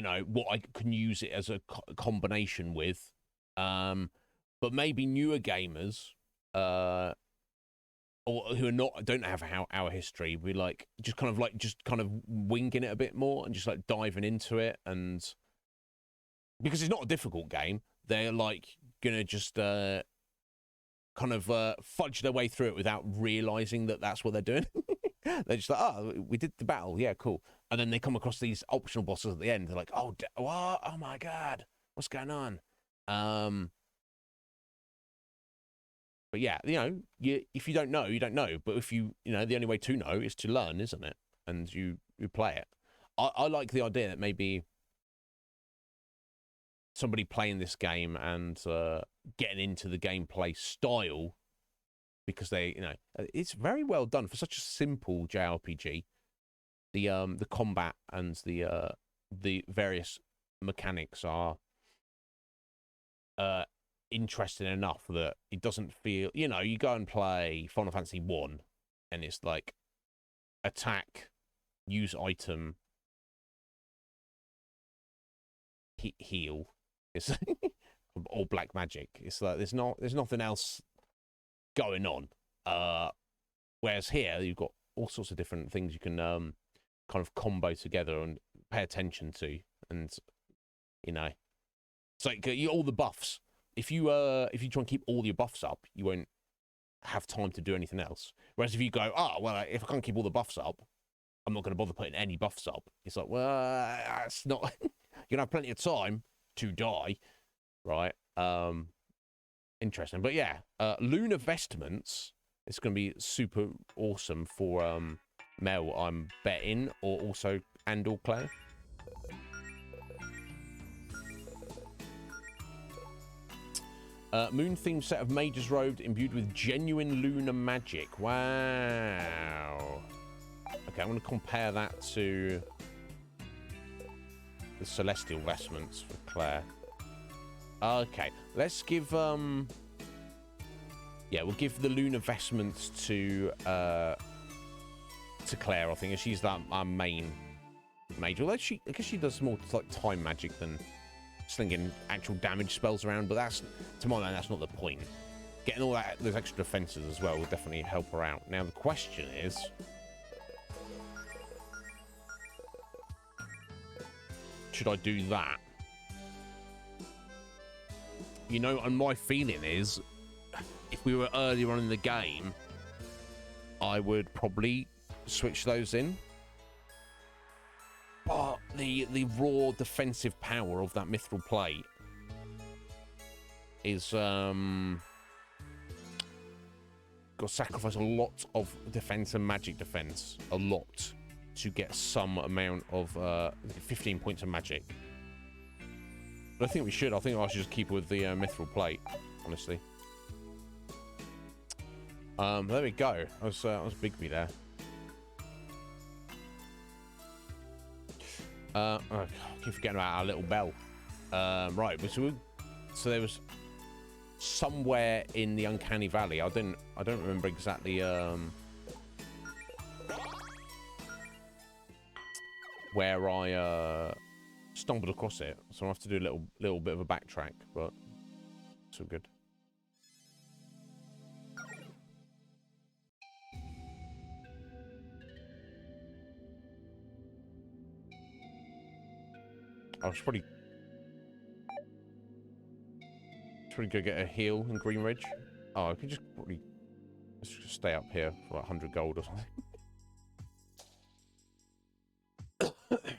know, what I can use it as a combination with. But maybe newer gamers, or who don't have our history, we like just kind of winging it a bit more and just like diving into it. And because it's not a difficult game, they're like gonna just kind of fudge their way through it without realizing that that's what they're doing. They're just like, oh, we did the battle, yeah, cool. And then they come across these optional bosses at the end. They're like, oh, what? Oh my god, what's going on? But yeah, you know, if you don't know, you don't know. But if you know, the only way to know is to learn, isn't it? And you play it. I like the idea that maybe somebody playing this game and getting into the gameplay style, because they, you know, it's very well done for such a simple JRPG. The combat and the various mechanics are interesting enough that it doesn't feel, you know, you go and play Final Fantasy 1 and it's like attack, use item, heal. It's all black magic. It's like there's nothing else going on. Whereas here you've got all sorts of different things you can kind of combo together and pay attention to, and you know, it's like all the buffs. If you try and keep all your buffs up, you won't have time to do anything else. Whereas if you go, oh well, if I can't keep all the buffs up, I'm not going to bother putting any buffs up. It's like, well, that's not. You're gonna have plenty of time to die, right? Interesting, but yeah, lunar vestments. It's going to be super awesome for Mel, I'm betting, or also and/or Claire. Moon-themed set of mages robed imbued with genuine lunar magic. Wow. Okay, I'm going to compare that to the celestial vestments for Claire. Okay, let's give yeah, we'll give the lunar vestments to Claire. I think she's our main mage. Although I guess she does more like time magic than slinging actual damage spells around. But that's, to my mind, that's not the point. Getting all those extra defenses as well will definitely help her out. Now the question is, should I do that? You know, and my feeling is, if we were earlier on in the game, I would probably switch those in. But the raw defensive power of that mithril plate is got to sacrifice a lot of defense and magic defense, a lot, to get some amount of 15 points of magic. But I think we should. I think I should just keep with the mithril plate, honestly. There we go. I was Bigby there. Oh, I keep forgetting about our little bell. Right, so there was somewhere in the Uncanny Valley. I don't remember exactly where I stumbled across it, so I have to do a little bit of a backtrack, but it's all good. I should probably go get a heal in Green Ridge. Oh, I could just probably just stay up here for like 100 gold or something.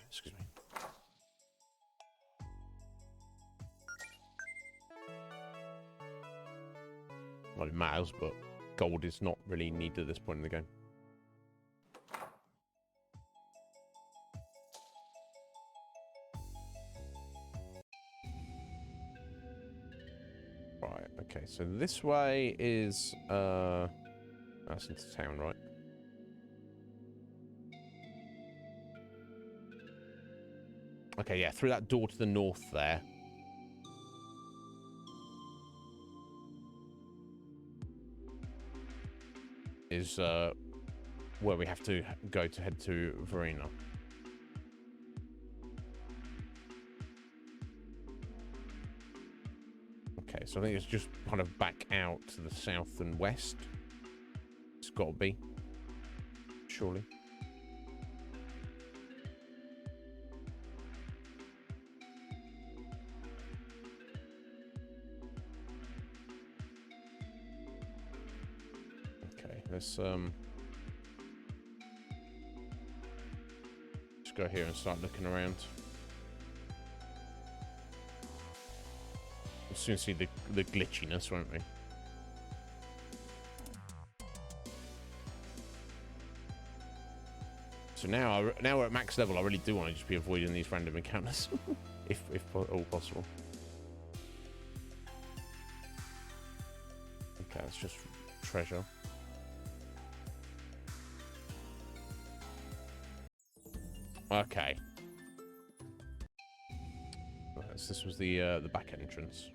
Excuse me. Well, it matters, but gold is not really needed at this point in the game. Right, okay, so this way is that's into town, right? Okay, yeah, through that door to the north there. Is where we have to go to head to Verena. Okay, so I think it's just kind of back out to the south and west. It's got to be, surely. let's just go here and start looking around. We'll soon see the glitchiness, won't we? So now we're at max level. I really do want to just be avoiding these random encounters, if all possible. Okay, that's just treasure. Okay. Right, so this was the back entrance.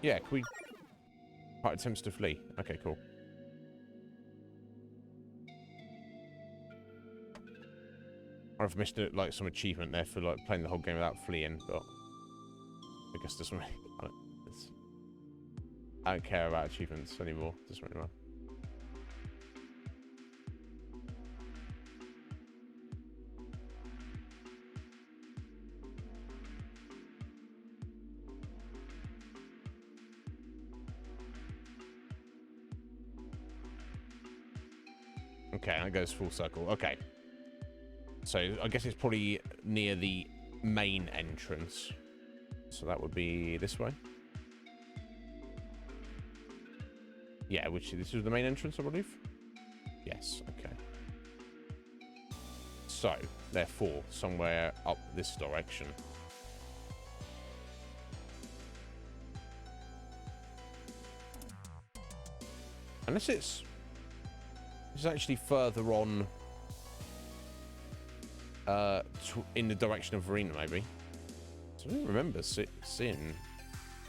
Yeah, can we... Part attempts to flee. Okay, cool. I've missed it, like some achievement there for like playing the whole game without fleeing, but I guess this one I don't care about achievements anymore. Doesn't really matter. Okay, that goes full circle. Okay. So I guess it's probably near the main entrance. So that would be this way. Yeah, this is the main entrance, I believe. Yes, okay. So, therefore, somewhere up this direction. Unless it's actually further on in the direction of Verena, maybe. So I don't remember seeing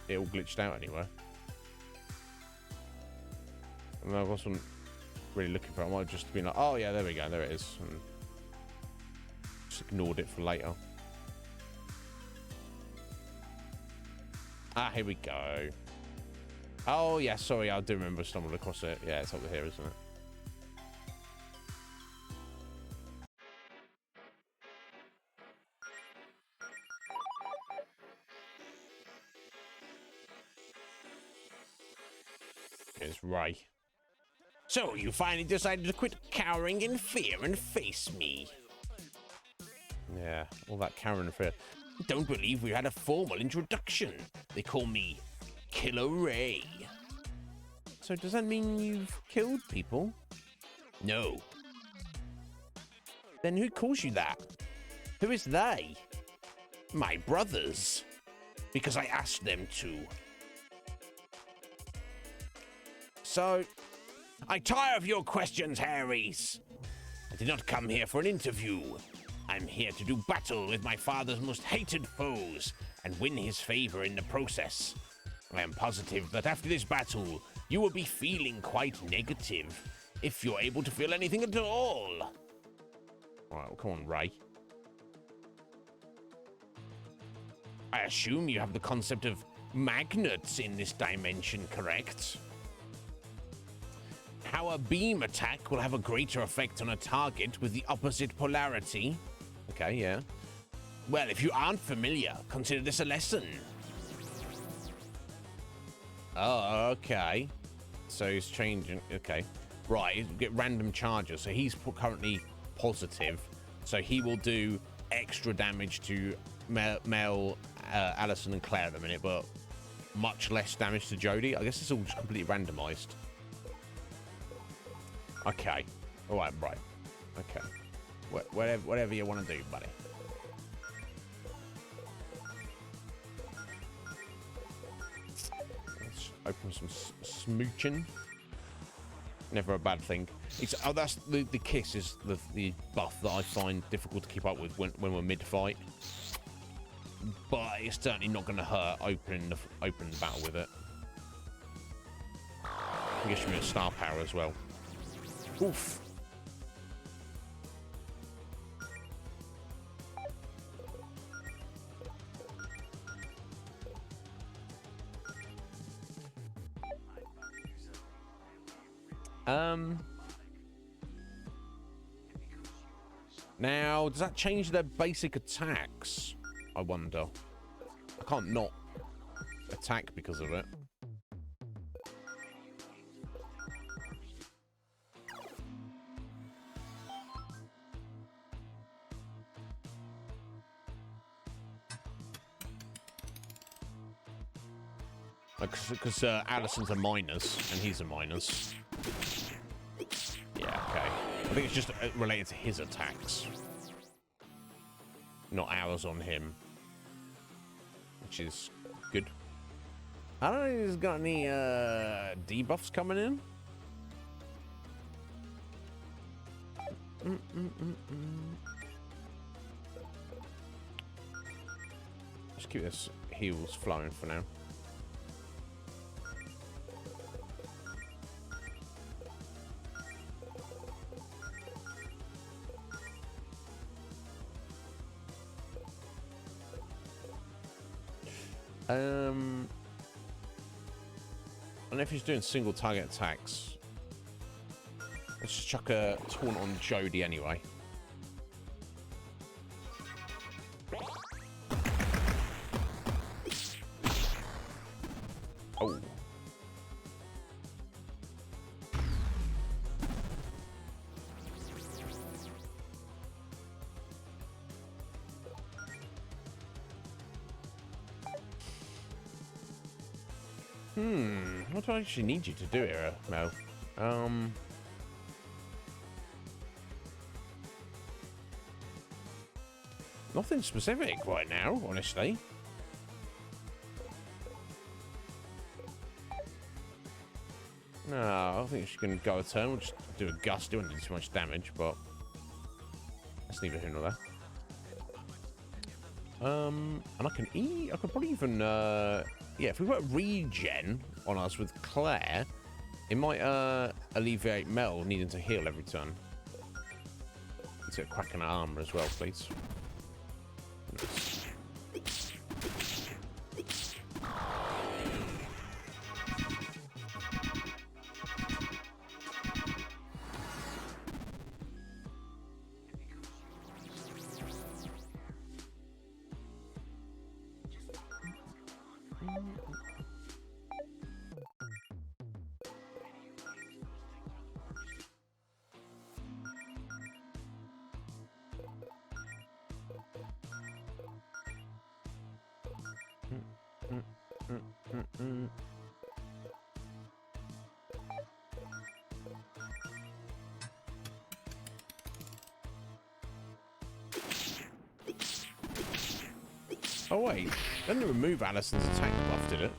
it all glitched out anywhere. And I wasn't really looking for it. I might have just been like, oh yeah, there we go, there it is. And just ignored it for later. Ah, here we go. Oh yeah, sorry, I do remember stumbling across it. Yeah, it's over here, isn't it? It's Ray. So, you finally decided to quit cowering in fear and face me. Yeah, all that cowering in fear. Don't believe we had a formal introduction. They call me Killer Ray. So does that mean you've killed people? No. Then who calls you that? Who is they? My brothers. Because I asked them to. So, I tire of your questions, Harrys. I did not come here for an interview. I'm here to do battle with my father's most hated foes and win his favor in the process. I am positive that after this battle, you will be feeling quite negative, if you're able to feel anything at all. All right, well, come on, Ray. I assume you have the concept of magnets in this dimension, correct? How a beam attack will have a greater effect on a target with the opposite polarity. Okay, yeah. Well, if you aren't familiar, consider this a lesson. Oh, okay. So he's changing. Okay. Right, you get random charges. So he's currently positive. So he will do extra damage to Mel, Allison, and Claire at the minute, but much less damage to Jodie. I guess it's all just completely randomized. Okay. All right, right. Okay. Whatever you want to do, buddy. Let's open some smooching. Never a bad thing. It's that's the kiss is the buff that I find difficult to keep up with when we're mid-fight. But it's certainly not going to hurt opening the battle with it. I guess you mean star power as well. Oof. Now, does that change their basic attacks? I wonder. I can't not attack because of it. Because Allison's a minus, and he's a minus. Yeah, okay. I think it's just related to his attacks. Not ours on him. Which is good. I don't know if he's got any debuffs coming in. Just keep this heals flowing for now. I don't know if he's doing single target attacks. Let's just chuck a taunt on Jody anyway. Oh. What do I actually need you to do here, Mel? Nothing specific right now, honestly. No, I think she can go a turn. We'll just do a gust. It won't do too much damage, but that's neither here nor there. And I can eat. I could probably even, yeah, if we put regen on us with Claire, it might alleviate Mel needing to heal every turn. Let's get a crack in her armor as well, please. Nice. Oh wait, didn't it remove Allison's attack buff, did it?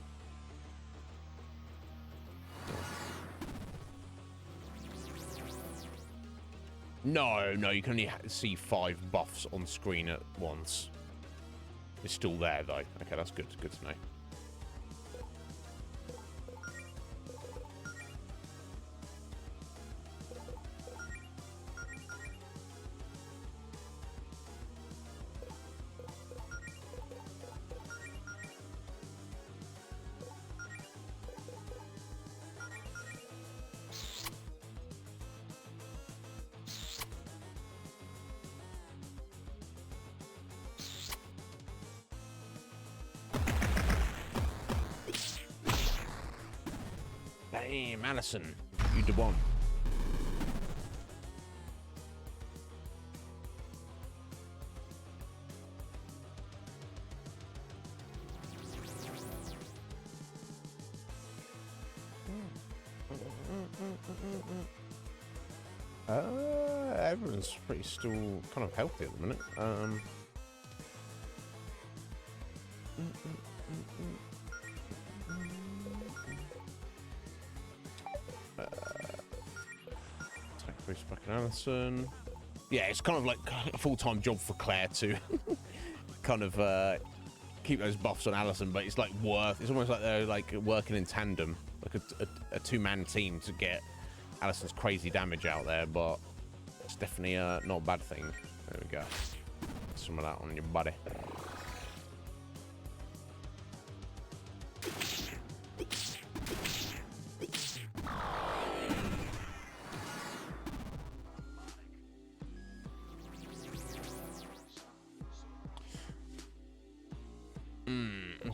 No, no, you can only see 5 buffs on screen at once. It's still there though. Okay, that's good. Good to know. Damn, Allison, you did one. Everyone's pretty still kind of healthy at the minute. Attack boost back in Allison. Yeah, it's kind of like a full-time job for Claire to kind of keep those buffs on Allison, but it's like it's almost like they're like working in tandem, like a two-man team to get Allison's crazy damage out there, but it's definitely not a bad thing. There we go. Some of that on your body.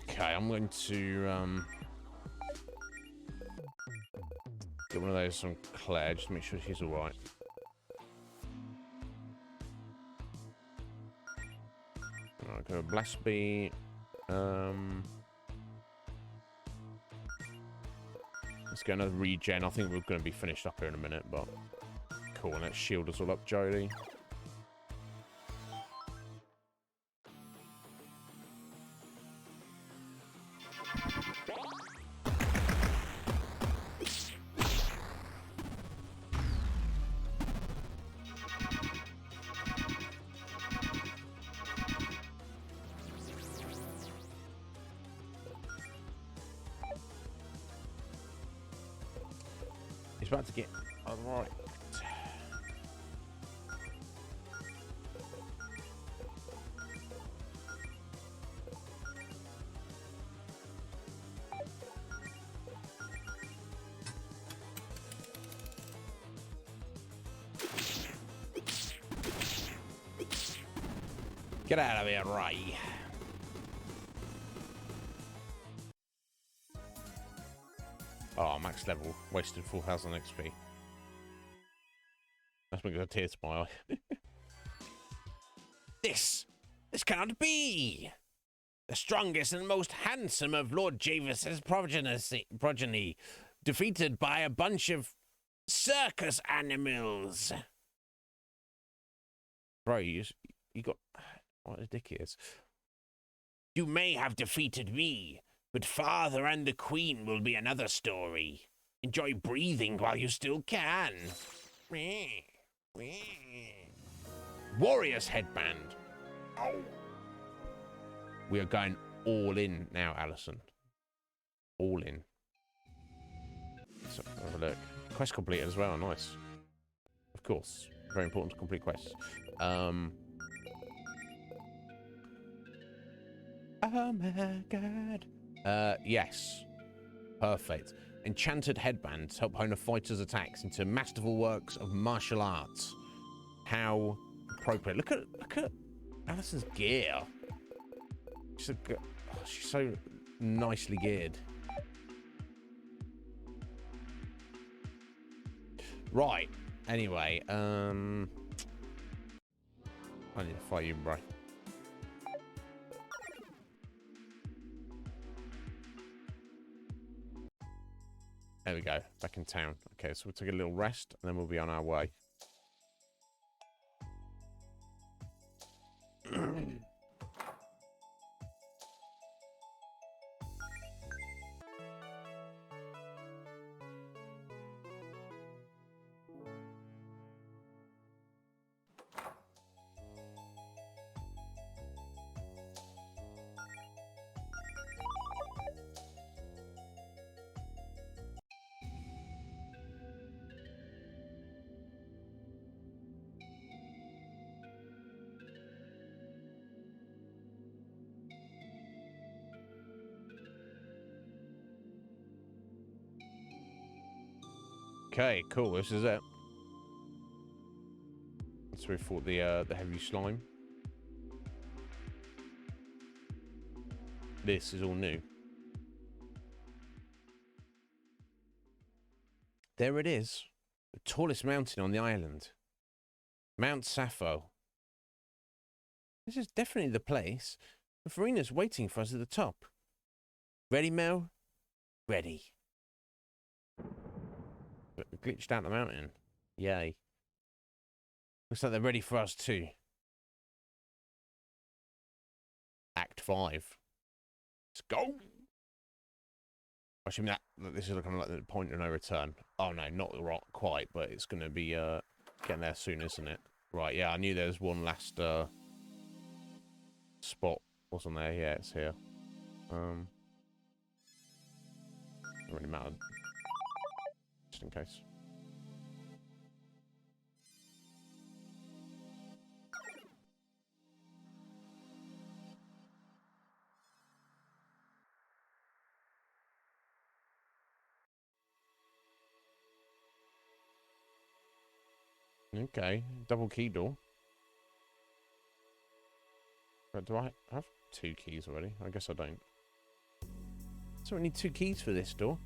Okay, I'm going to get one of those from Claire just to make sure she's all right. Alright, go Blasby. Let's get another regen. I think we're going to be finished up here in a minute, but cool. And let's shield us all up, Jodie. He's about to get all right. Get out of here, Ray. Oh, max level. Wasted 4,000 XP. That's making a tear to my eye. This cannot be! The strongest and most handsome of Lord Javis's progeny, defeated by a bunch of circus animals. Bro, you got... What a dick he is. You may have defeated me, but Father and the Queen will be another story. Enjoy breathing while you still can. Warrior's headband. Oh. We are going all in now, Alison. All in. So, have a look. Quest completed as well. Nice. Of course. Very important to complete quests. Oh my god. Yes. Perfect. Enchanted headbands help hone a fighter's attacks into masterful works of martial arts. How appropriate. Look at Alison's gear. She's so nicely geared. Right. Anyway, I need to fight you, bro. There we go. Back in town. Okay, so we'll take a little rest, and then we'll be on our way. Okay, cool. This is it. So we fought the heavy slime. This is all new. There it is. The tallest mountain on the island. Mount Sappho. This is definitely the place. The Farina's waiting for us at the top. Ready, Mel? Ready. Glitched out the mountain. Yay. Looks like they're ready for us too. Act 5. Let's go. I assume that this is kind of like the point of no return. Oh no, not quite, but it's going to be getting there soon, isn't it? Right, yeah, I knew there was one last spot. Wasn't there? Yeah, it's here. Don't really matter. Just in case. Okay, double key door. But do I have 2 keys already? I guess I don't. So we need 2 keys for this door.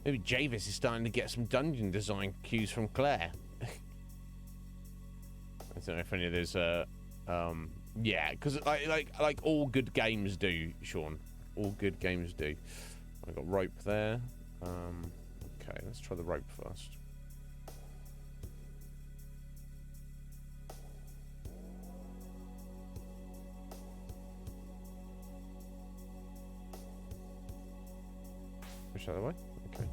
Maybe Javis is starting to get some dungeon design cues from Claire. I don't know if any of those yeah, because like all good games do, Sean. All good games do. I got rope there. Okay, let's try the rope first. Push that away. Okay.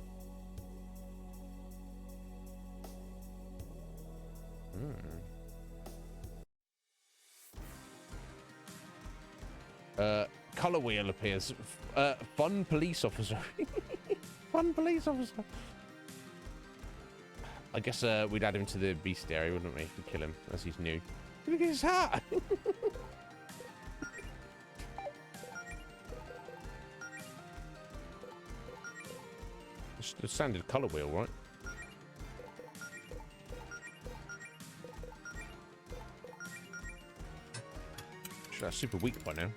Color wheel appears. Fun police officer. Fun police officer. I guess we'd add him to the bestiary, wouldn't we? If we kill him, as he's new. Look at his hat. It's the standard color wheel, right? That's super weak by now.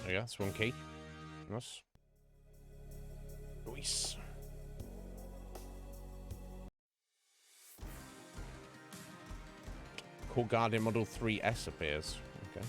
That's one key. Nice. Nice. Core Guardian Model 3S appears. Okay.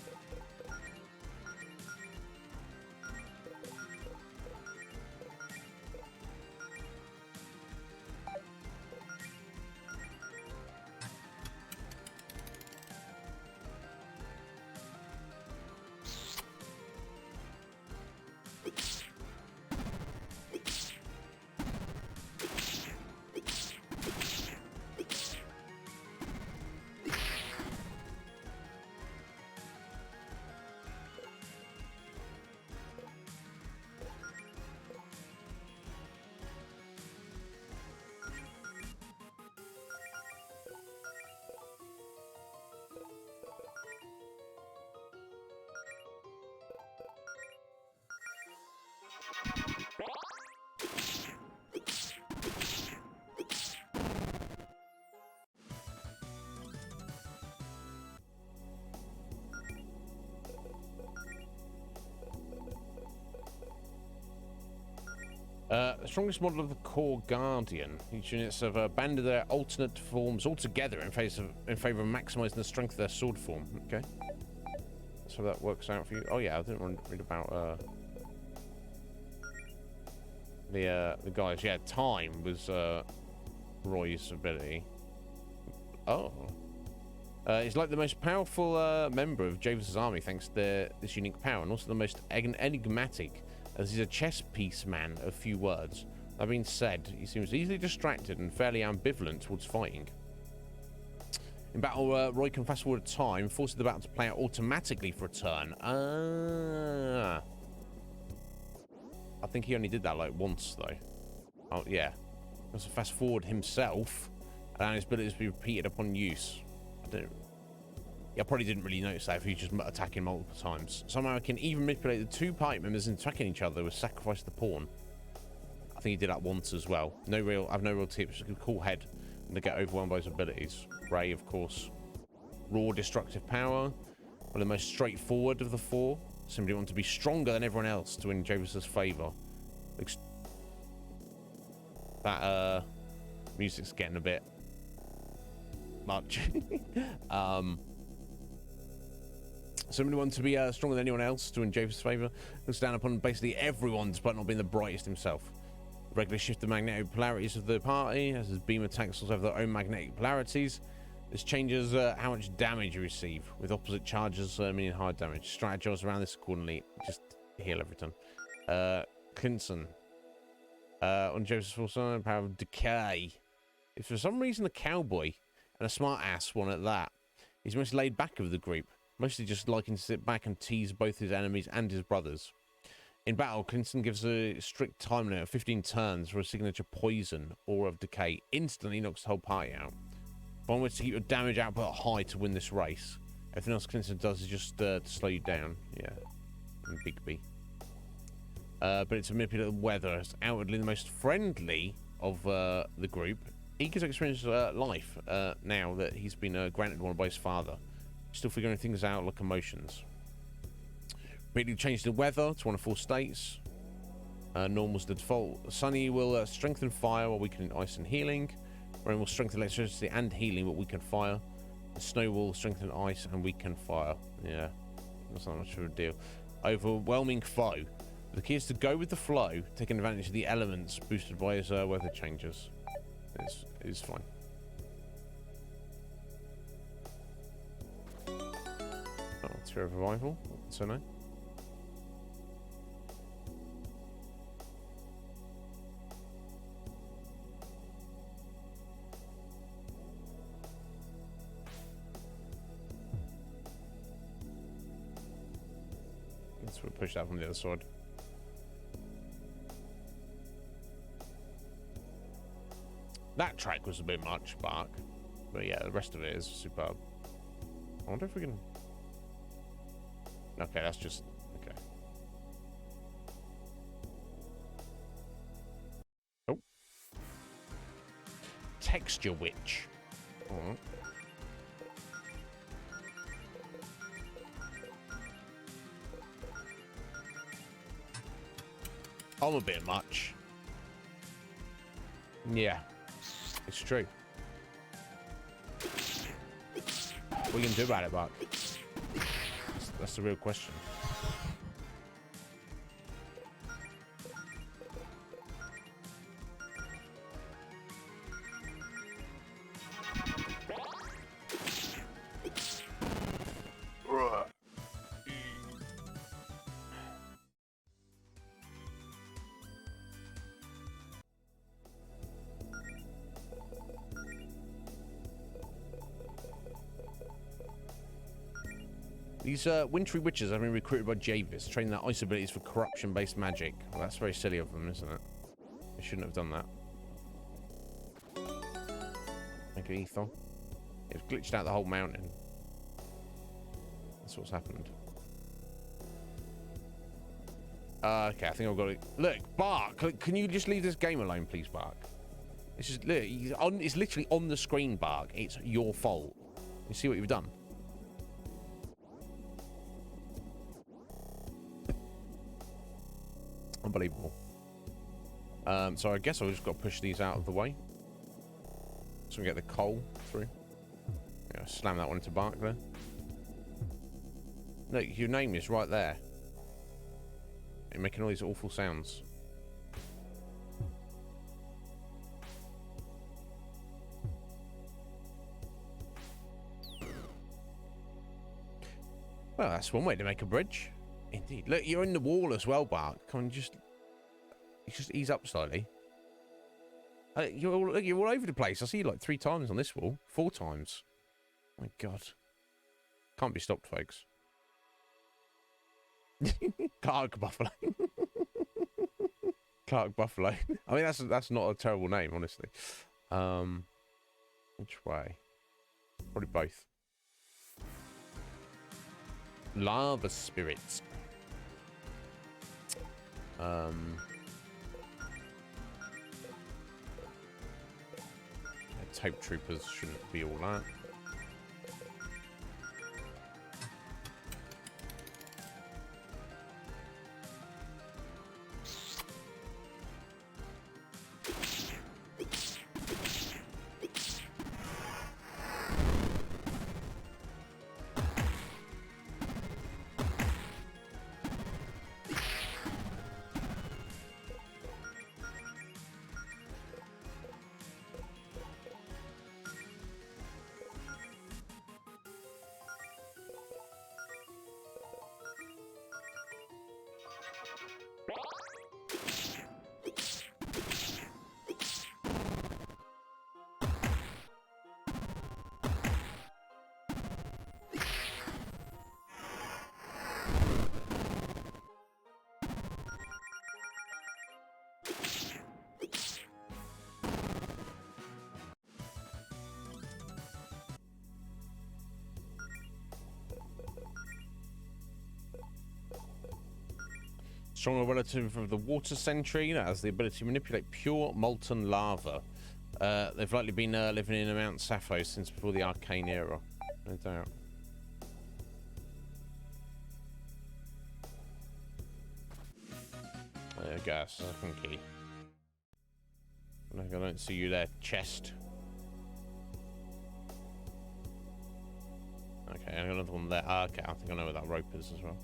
The strongest model of the Core Guardian. Each units have abandoned their alternate forms altogether in favor of maximizing the strength of their sword form. Okay. So that works out for you. Oh yeah, I didn't read about the guys. Yeah, time was Roy's ability. Oh. He's like the most powerful member of Javis's army thanks to this unique power, and also the most enigmatic, as he's a chess piece man of few words. That being said, he seems easily distracted and fairly ambivalent towards fighting. In battle, Roy can fast forward time, forcing the battle to play out automatically for a turn. I think he only did that like once though. Oh yeah, he has to fast forward himself, allowing his abilities to be repeated upon use. I probably didn't really notice that if he's just attacking multiple times. Somehow I can even manipulate the 2 party members into attacking each other with sacrifice the pawn. I think he did that once as well. I have no real tips. Just a cool head and to get overwhelmed by his abilities. Ray, of course. Raw destructive power. One of the most straightforward of the 4. Simply want to be stronger than everyone else to win Javis's favor. That music's getting a bit much. Somebody wants to be stronger than anyone else to win Javis's favor. Looks down upon basically everyone despite not being the brightest himself. Regularly shift the magnetic polarities of the party as his beam attacks also have their own magnetic polarities. This changes how much damage you receive, with opposite charges meaning high damage. Strategize around this accordingly. Just heal every turn. Clinton. On Javis's full sign, power of decay. If for some reason a cowboy and a smart ass one at that, he's most laid back of the group. mostly just liking to sit back and tease both his enemies and his brothers. In battle, Clinton gives a strict time limit of 15 turns for a signature poison or of decay. Instantly knocks the whole party out. One way to keep your damage output high to win this race. Everything else Clinton does is just to slow you down. Yeah, Big B. But it's to manipulate the weather. It's outwardly the most friendly of the group. Eager to experience life now that he's been granted one by his father. Still figuring things out like emotions. Immediately change the weather to one of 4 states. Normal's the default. Sunny will strengthen fire while weakening ice and healing. Rain will strengthen electricity and healing, but weaken fire. The snow will strengthen ice and weaken fire. Yeah, that's not much of a deal. Overwhelming foe. The key is to go with the flow, taking advantage of the elements boosted by his weather changes. It's fine. Oh, Tear of Revival. So no. Let's push that from the other side. That track was a bit much, Bark. But yeah, the rest of it is superb. I wonder if we can... Okay, that's just... Okay. Oh. Texture Witch. Alright. I'm a bit much. Yeah. It's true. What are you going to do about it, Buck? That's the real question. These wintry witches have been recruited by Javis, training their ice abilities for corruption-based magic. Well, that's very silly of them, isn't it? They shouldn't have done that. Thank you, Ether. It's glitched out the whole mountain. That's what's happened. Okay, I think I've got it. Look, Bark, can you just leave this game alone, please, Bark? It's just, look, it's literally on the screen, Bark. It's your fault. You see what you've done? Unbelievable. So I guess I've just got to push these out of the way so we get the coal through. Yeah, slam that one into Bark there. Look, your name is right there. You're making all these awful sounds. Well, that's one way to make a bridge. Indeed. Look, you're in the wall as well, Bark. Come on, just ease up slightly. You're all over the place. I see you like 3 times on this wall. 4 times. Oh my God. Can't be stopped, folks. Clark Buffalo. Clark Buffalo. I mean, that's not a terrible name, honestly. Which way? Probably both. Lava spirits. Tape troopers shouldn't be all that. stronger relative of the water sentry that has the ability to manipulate pure molten lava. They've likely been living in Mount Sappho since before the Arcane era. No doubt. I guess. Second key. I don't see you there, chest. Okay, I got another one there. Okay, I think I know where that rope is as well.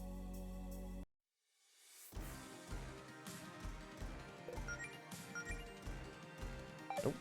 Nope.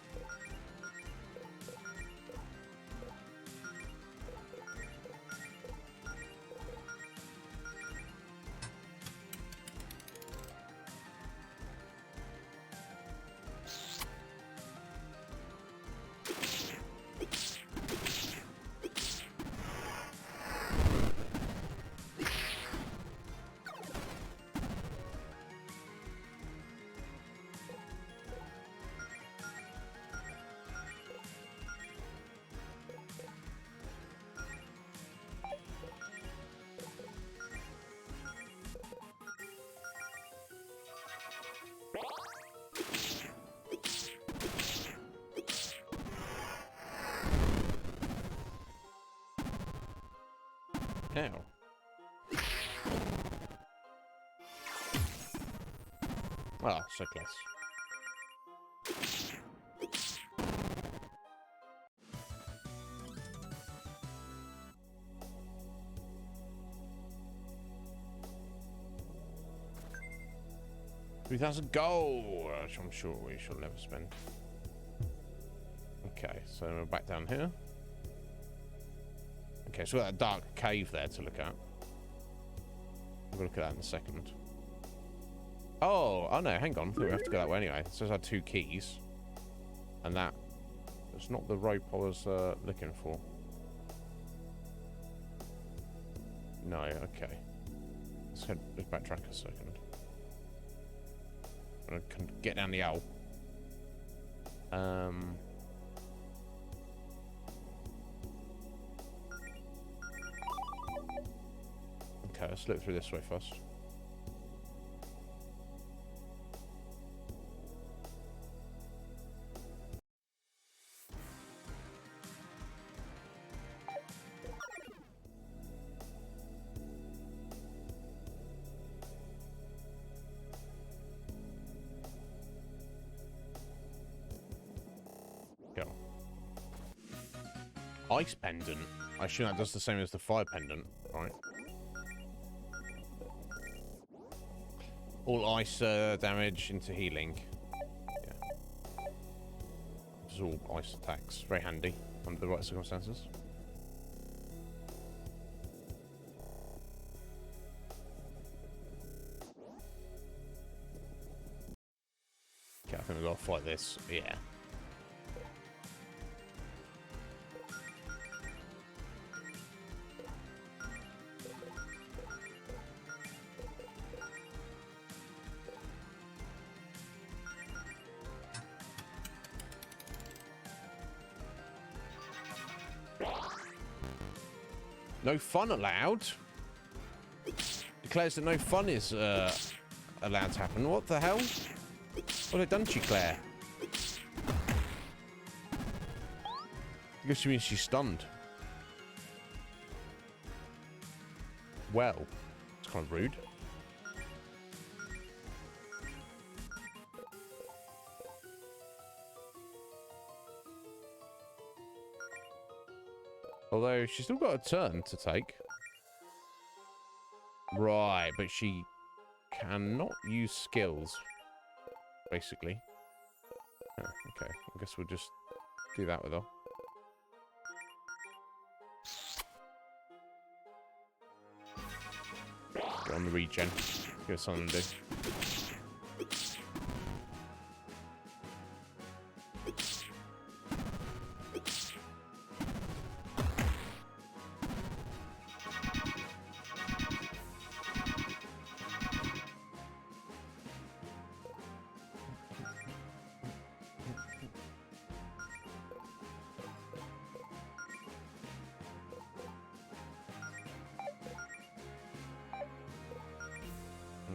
3,000 gold, which I'm sure we shall never spend. Okay, so we're back down here. Okay, so we've got that dark cave there to look at. We'll look at that in a second. Oh no, hang on. I think we have to go that way anyway. It says I had 2 keys. And that was not the rope I was looking for. No, okay. Let's backtrack a second. I can get down the owl. Okay, let's look through this way first. Ice pendant. I assume that does the same as the fire pendant, right? All ice damage into healing. Yeah. It's all ice attacks. Very handy under the right circumstances. Okay, I think we've got to fight this. Yeah. No fun allowed. Declares that no fun is allowed to happen. What the hell? What have I done to you, Claire? I guess she means she's stunned. Well, it's kind of rude. Although she's still got a turn to take. Right, but she cannot use skills, basically. Oh, okay, I guess we'll just do that with her. Get on the regen. Give us something to do.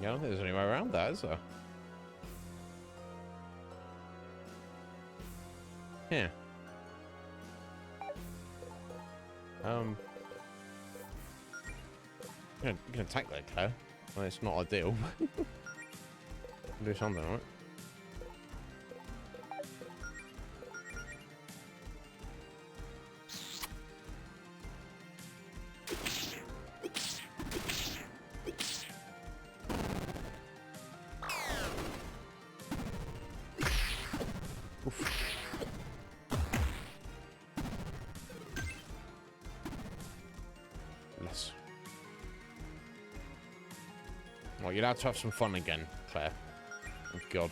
Yeah, I don't think there's any way around that, is there? Yeah. I'm gonna take that, Claire. Well, it's not ideal. Do something, right? Yes. Well, you're allowed to have some fun again, Claire. Oh, God.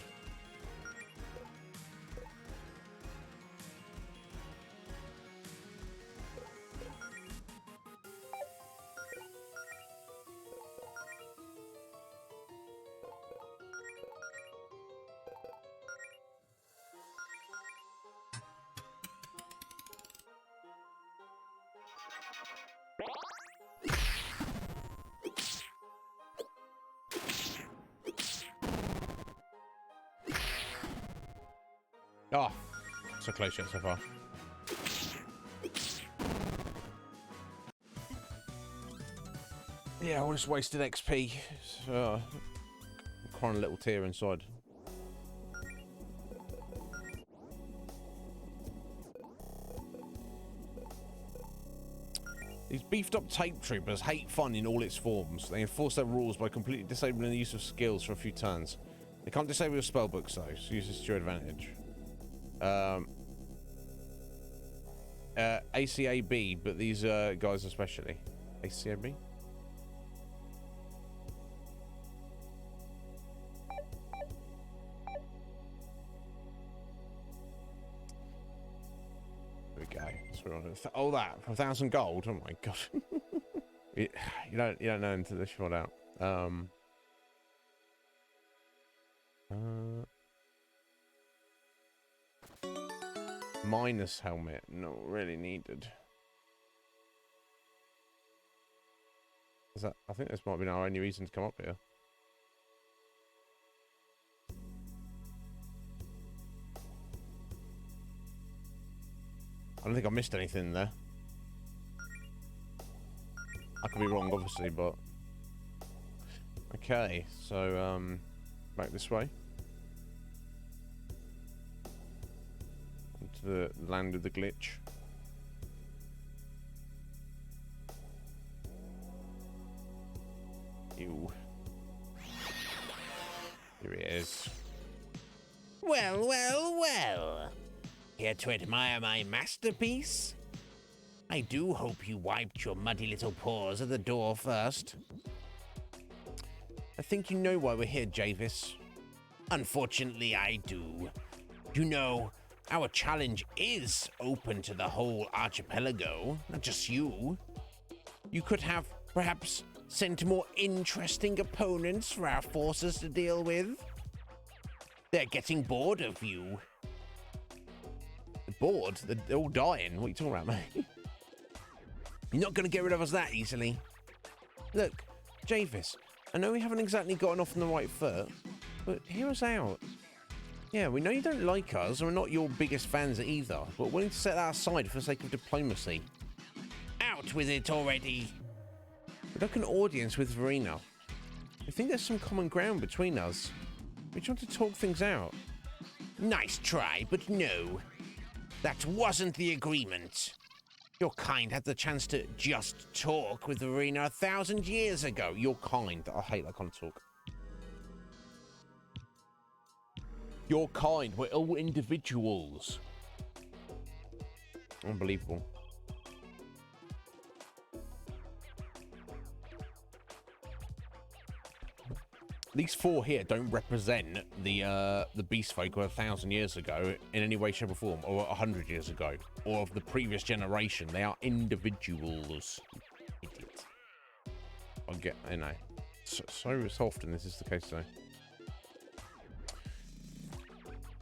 Oh, so close yet so far. Yeah, I just wasted XP. So, I'm crying a little tear inside. These beefed up tape troopers hate fun in all its forms. They enforce their rules by completely disabling the use of skills for a few turns. They can't disable your spellbooks though, so use this to your advantage. ACAB, but these guys especially. ACAB? There we go. Oh, that for 1,000 gold. Oh my god. you don't know until this shot out. Minus helmet, not really needed. Is that? I think this might be our only reason to come up here. I don't think I missed anything there. I could be wrong, obviously, but okay. So back this way. The land of the glitch. Ew. Here he is. Well, well, well. Here to admire my masterpiece? I do hope you wiped your muddy little paws at the door first. I think you know why we're here, Javis. Unfortunately, I do. You know, our challenge is open to the whole archipelago, not just you. You could have, perhaps, sent more interesting opponents for our forces to deal with. They're getting bored of you. Bored? They're all dying. What are you talking about, mate? You're not going to get rid of us that easily. Look, Javis, I know we haven't exactly gotten off on the right foot, but hear us out. Yeah, we know you don't like us, and we're not your biggest fans either, but willing to set that aside for the sake of diplomacy. Out with it already. We'd like an audience with Verena. We think there's some common ground between us. We just want to talk things out. Nice try, but no. That wasn't the agreement. Your kind had the chance to just talk with Verena 1,000 years ago. Your kind. I hate that kind of talk. Your kind. We're all individuals. Unbelievable. These four here don't represent the beast folk of 1,000 years ago in any way, shape, or form, or 100 years ago, or of the previous generation. They are individuals. Idiot. I get, you know, so often this is the case, though.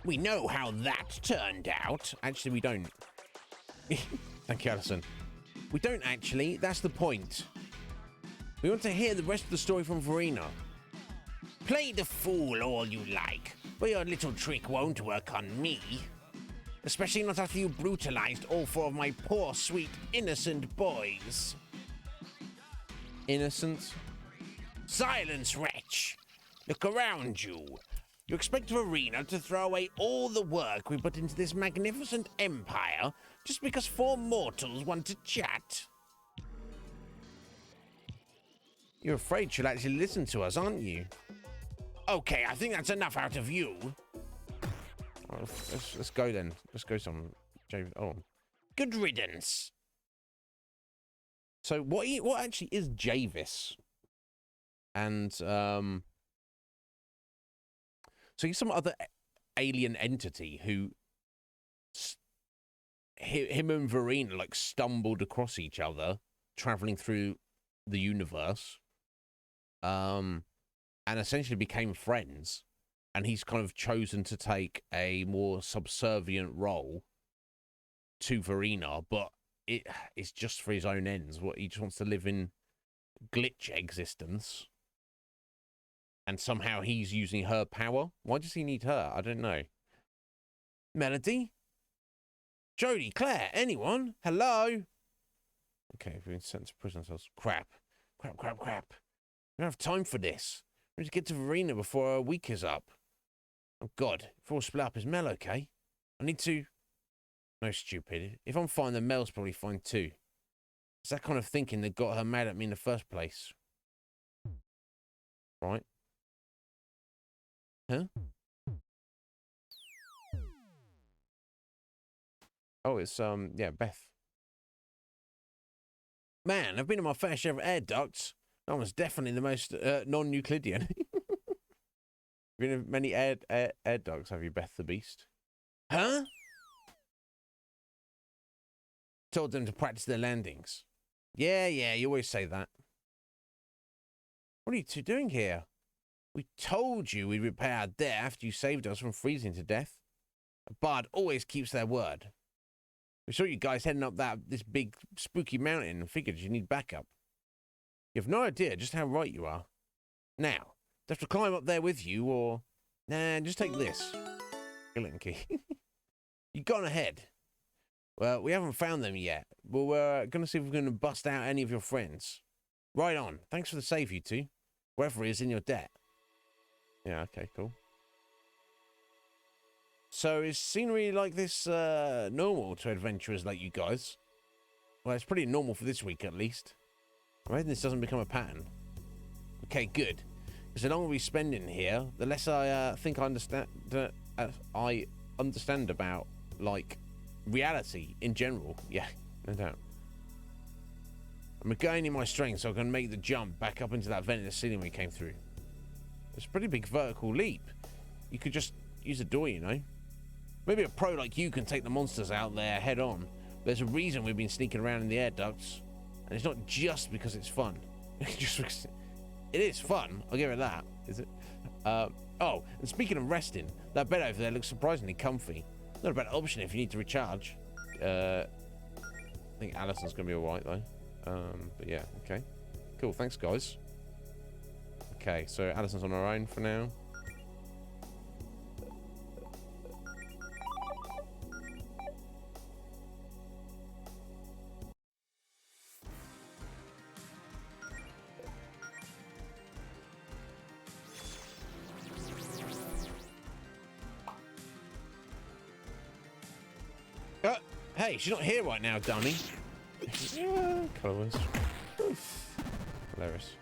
We know how that turned out. Actually, we don't. Thank you, Alison. We don't actually. That's the point. We want to hear the rest of the story from Verena. Play the fool all you like, but your little trick won't work on me. Especially not after you brutalized all 4 of my poor, sweet, innocent boys. Innocent? Silence, wretch! Look around you. You expect Verena to throw away all the work we put into this magnificent empire just because 4 mortals want to chat? You're afraid she'll actually listen to us, aren't you? Okay, I think that's enough out of you. Oh, let's go then. Let's go some. Oh. Good riddance. So what actually is Javis? And so he's some other alien entity who him and Verena like stumbled across each other, traveling through the universe, and essentially became friends. And he's kind of chosen to take a more subservient role to Verena, but it's just for his own ends. What he just wants to live in glitch existence. And somehow he's using her power. Why does he need her? I don't know. Melody? Jodie, Claire, anyone? Hello? Okay, we've been sent to prison cells. Crap. We don't have time for this. We need to get to Verena before our week is up. Oh, God. If we're all split up, is Mel okay? I need to... No, stupid. If I'm fine, then Mel's probably fine too. It's that kind of thinking that got her mad at me in the first place. Right? Huh? Oh, it's, yeah, Beth. Man, I've been in my fair share of air ducts. That one's definitely the most non-Euclidean. Been in many air ducts, have you, Beth the Beast? Huh? Told them to practice their landings. Yeah, you always say that. What are you two doing here? We told you we'd repay our debt after you saved us from freezing to death. A bard always keeps their word. We saw you guys heading up this big spooky mountain and figured you need backup. You have no idea just how right you are. Now, do I have to climb up there with you, or... Nah, just take this. Skeleton key. You've gone ahead. Well, we haven't found them yet, but we're going to see if we're going to bust out any of your friends. Right on. Thanks for the save, you two. Whoever is in your debt. Yeah, okay, cool. So is scenery like this normal to adventurers like you guys? Well, it's pretty normal for this week, at least. I'm hoping this doesn't become a pattern. Okay, good. Because the longer we spend in here, the less I think I understand about, like, reality in general. Yeah, no doubt. I'm regaining my strength so I can make the jump back up into that vent in the ceiling we came through. It's a pretty big vertical leap. You could just use a door, you know. Maybe a pro like you can take the monsters out there head on. There's a reason we've been sneaking around in the air ducts. And it's not just because it's fun. Just because it is fun, I'll give it that. Is it? Oh, and speaking of resting, that bed over there looks surprisingly comfy. Not a bad option if you need to recharge. I think Alison's going to be alright, though. But yeah, okay. Cool, thanks, guys. Okay, so Alison's on her own for now. Hey, she's not here right now, dummy. Colours. Hilarious.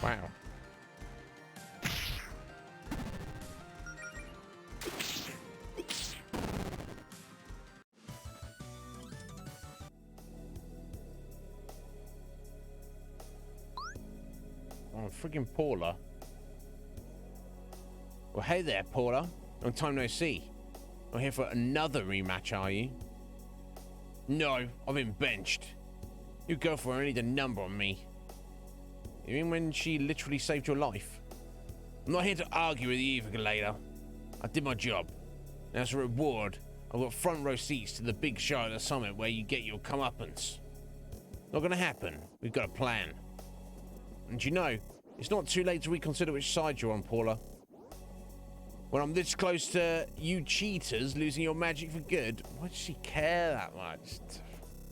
Wow. Oh, friggin' Paula. Well, hey there, Paula. Long time no see. I'm here for another rematch, are you? No, I've been benched. Your girlfriend need a number on me. You mean when she literally saved your life? I'm not here to argue with you either, Galena. I did my job. And as a reward, I've got front row seats to the big show at the summit where you get your comeuppance. Not gonna happen. We've got a plan. And you know, it's not too late to reconsider which side you're on, Paula. When I'm this close to you cheaters losing your magic for good, why does she care that much? It's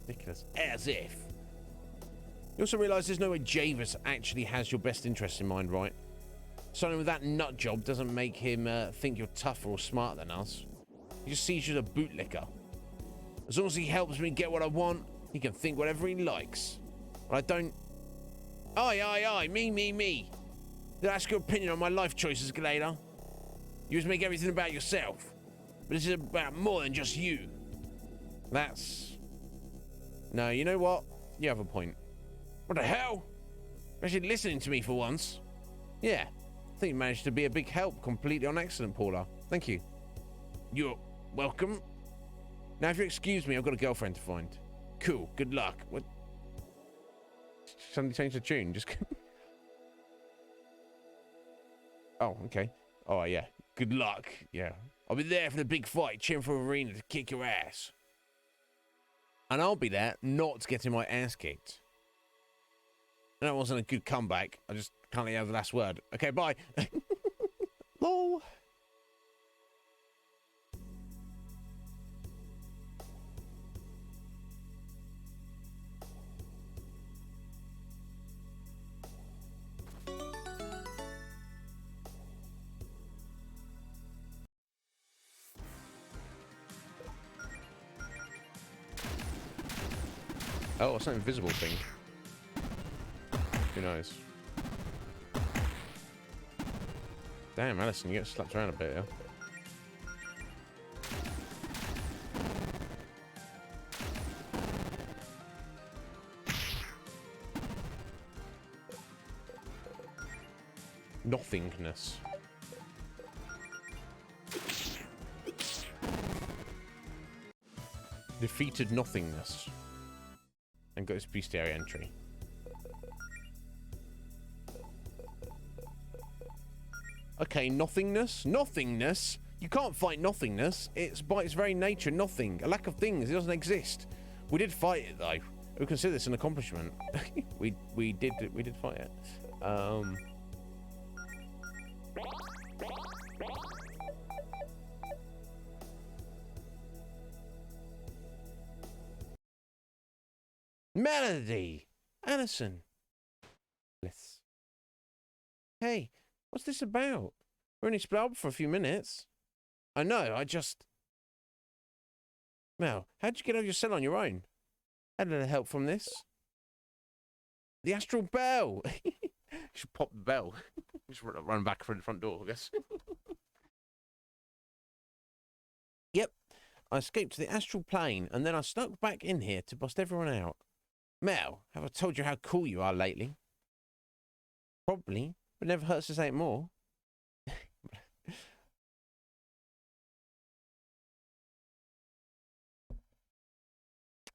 ridiculous. As if. You also realise there's no way Javis actually has your best interests in mind, right? Someone with that nut job doesn't make him think you're tougher or smarter than us. He just sees you as a bootlicker. As long as he helps me get what I want, he can think whatever he likes. But I don't... Aye, me. Did I ask your opinion on my life choices, Galena? You just make everything about yourself. But this is about more than just you. That's... No, you know what? You have a point. What the hell? Actually listening to me for once. Yeah, I think you managed to be a big help. Completely on accident, Paula. Thank you. You're welcome. Now, if you excuse me, I've got a girlfriend to find. Cool, good luck. What? Suddenly changed the tune. Just... Oh, okay. Oh, yeah. Good luck. Yeah. I'll be there for the big fight, cheering for Arena to kick your ass. And I'll be there not getting my ass kicked. That wasn't a good comeback. I just can't have the last word. Okay, bye. Lol. Oh, it's an invisible thing. Who knows? Damn, Alison, you get slapped around a bit, yeah? Nothingness. Defeated nothingness. And got his bestiary entry. Okay, nothingness? Nothingness? You can't fight nothingness. It's by its very nature nothing. A lack of things. It doesn't exist. We did fight it though. We consider this an accomplishment. we did fight it. Melody! Alison! Bliss. Hey, what's this about? We're only split up for a few minutes. I know, I just... Mel, how'd you get out of your cell on your own? Had a little help from this. The astral bell! You should pop the bell. Just run back from the front door, I guess. Yep, I escaped to the astral plane, and then I snuck back in here to bust everyone out. Mel, have I told you how cool you are lately? Probably, but it never hurts to say it more.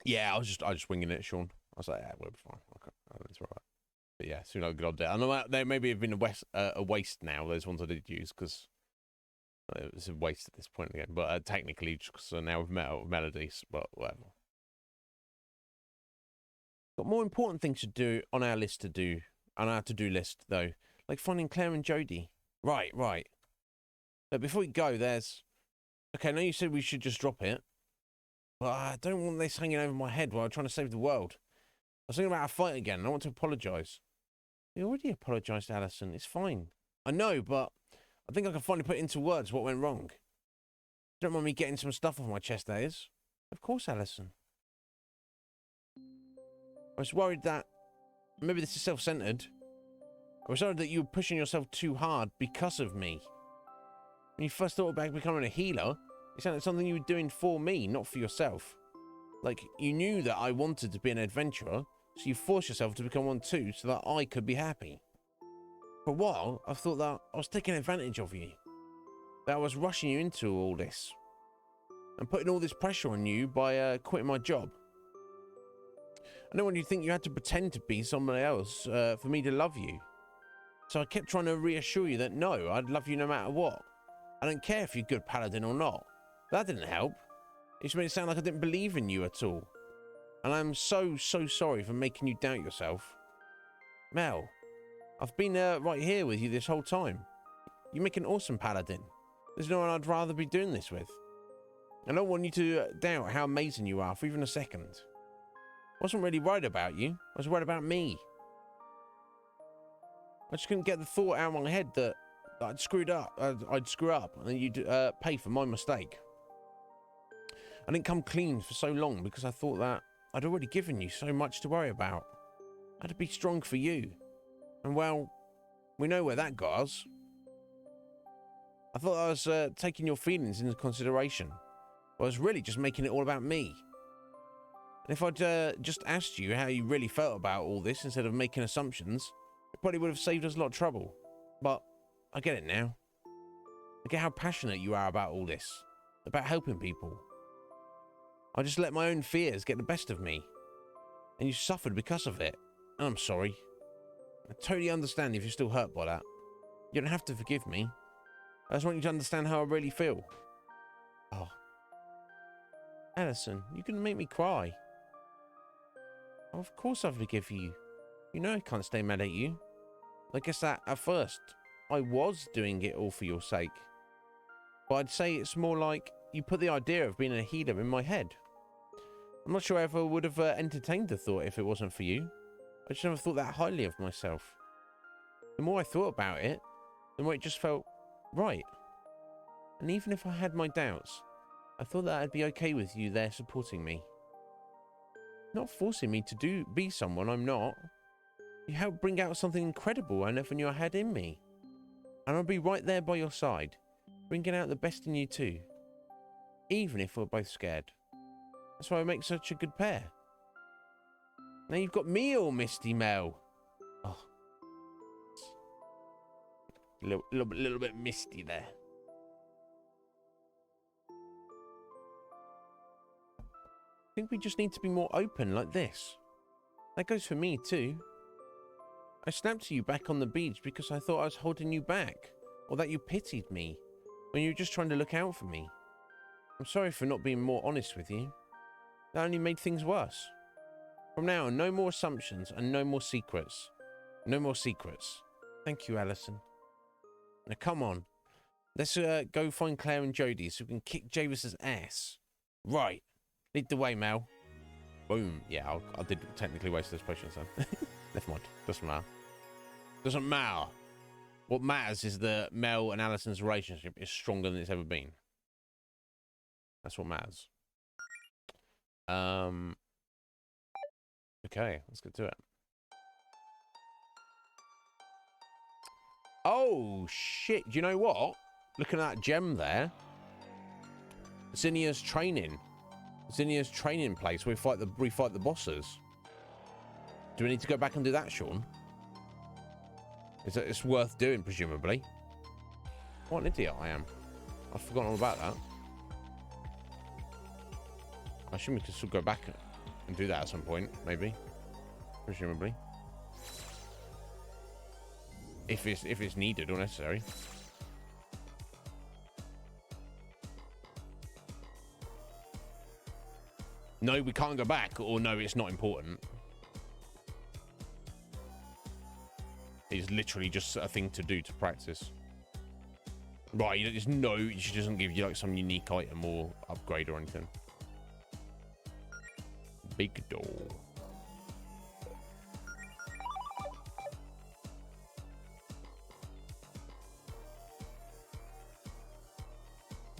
Yeah, I was just winging it, Sean. I was like, yeah, we'll be fine. Okay, that's all right. But yeah, soon I'll get on there. I know they maybe have been a waste now. Those ones I did use because it was a waste at this point again. But technically, just now we've met with melodies, but whatever. Got more important things to do on our list to do, on our to-do list though, like finding Claire and Jodie. Right. But before we go, there's... Okay, I know you said we should just drop it, but I don't want this hanging over my head while I'm trying to save the world. I was thinking about our fight again, and I want to apologise. We already apologised to Alison. It's fine. I know, but I think I can finally put into words what went wrong. Don't mind me getting some stuff off my chest, that is. Of course, Alison. I was worried that maybe this is self-centered. I was sorry that you were pushing yourself too hard because of me. When you first thought about becoming a healer, it sounded like something you were doing for me, not for yourself. Like, you knew that I wanted to be an adventurer, so you forced yourself to become one too, so that I could be happy. For a while, I thought that I was taking advantage of you. That I was rushing you into all this. And putting all this pressure on you by quitting my job. I don't want you to think you had to pretend to be somebody else for me to love you. So I kept trying to reassure you that no, I'd love you no matter what. I don't care if you're a good paladin or not. That didn't help. It just made it sound like I didn't believe in you at all. And I'm so sorry for making you doubt yourself. Mel, I've been right here with you this whole time. You make an awesome paladin. There's no one I'd rather be doing this with. I don't want you to doubt how amazing you are for even a second. I wasn't really worried about you. I was worried about me. I just couldn't get the thought out of my head that I'd screwed up. I'd screw up and then you'd pay for my mistake. I didn't come clean for so long because I thought that I'd already given you so much to worry about. I had to be strong for you. And well, we know where that got us. I thought I was taking your feelings into consideration. But I was really just making it all about me. And if I'd just asked you how you really felt about all this instead of making assumptions, it probably would have saved us a lot of trouble. But I get it now. I get how passionate you are about all this, about helping people. I just let my own fears get the best of me. And you suffered because of it. And I'm sorry. I totally understand if you're still hurt by that. You don't have to forgive me. I just want you to understand how I really feel. Oh. Alison, you're going to make me cry. Of course I forgive you. You know I can't stay mad at you. I guess that, at first, I was doing it all for your sake. But I'd say it's more like you put the idea of being a healer in my head. I'm not sure I ever would have entertained the thought if it wasn't for you. I just never thought that highly of myself. The more I thought about it, the more it just felt right. And even if I had my doubts, I thought that I'd be okay with you there supporting me. Not forcing me to be someone I'm not. You helped bring out something incredible I never knew I had in me. And I'll be right there by your side, bringing out the best in you too. Even if we're both scared. That's why we make such a good pair. Now you've got me all misty, Mel. Oh. A little bit misty there. I think we just need to be more open like this. That goes for me too. I snapped to you back on the beach because I thought I was holding you back, or that you pitied me, when you were just trying to look out for me. I'm sorry for not being more honest with you. That only made things worse. From now on, no more assumptions and no more secrets. No more secrets. Thank you, Alison. Now come on. Let's go find Claire and Jodie so we can kick Javis's ass. Right. Lead the way, Mel. Boom. Yeah, I did technically waste those potions then. Never mind. Doesn't matter. Doesn't matter. What matters is that Mel and Alison's relationship is stronger than it's ever been. That's what matters. Okay, let's get to it. Oh, shit. Do you know what? Looking at that gem there. Zinnia's training. Zinnia's training place where we fight the bosses. Do we need to go back and do that, Sean? It's worth doing, presumably. What an idiot I am. I've forgotten all about that. I assume we can still go back and do that at some point, maybe. Presumably. If it's needed or necessary. No, we can't go back, or no, it's not important. It's literally just a thing to do to practice. Right, there's no, she doesn't give you like some unique item or upgrade or anything. Big door.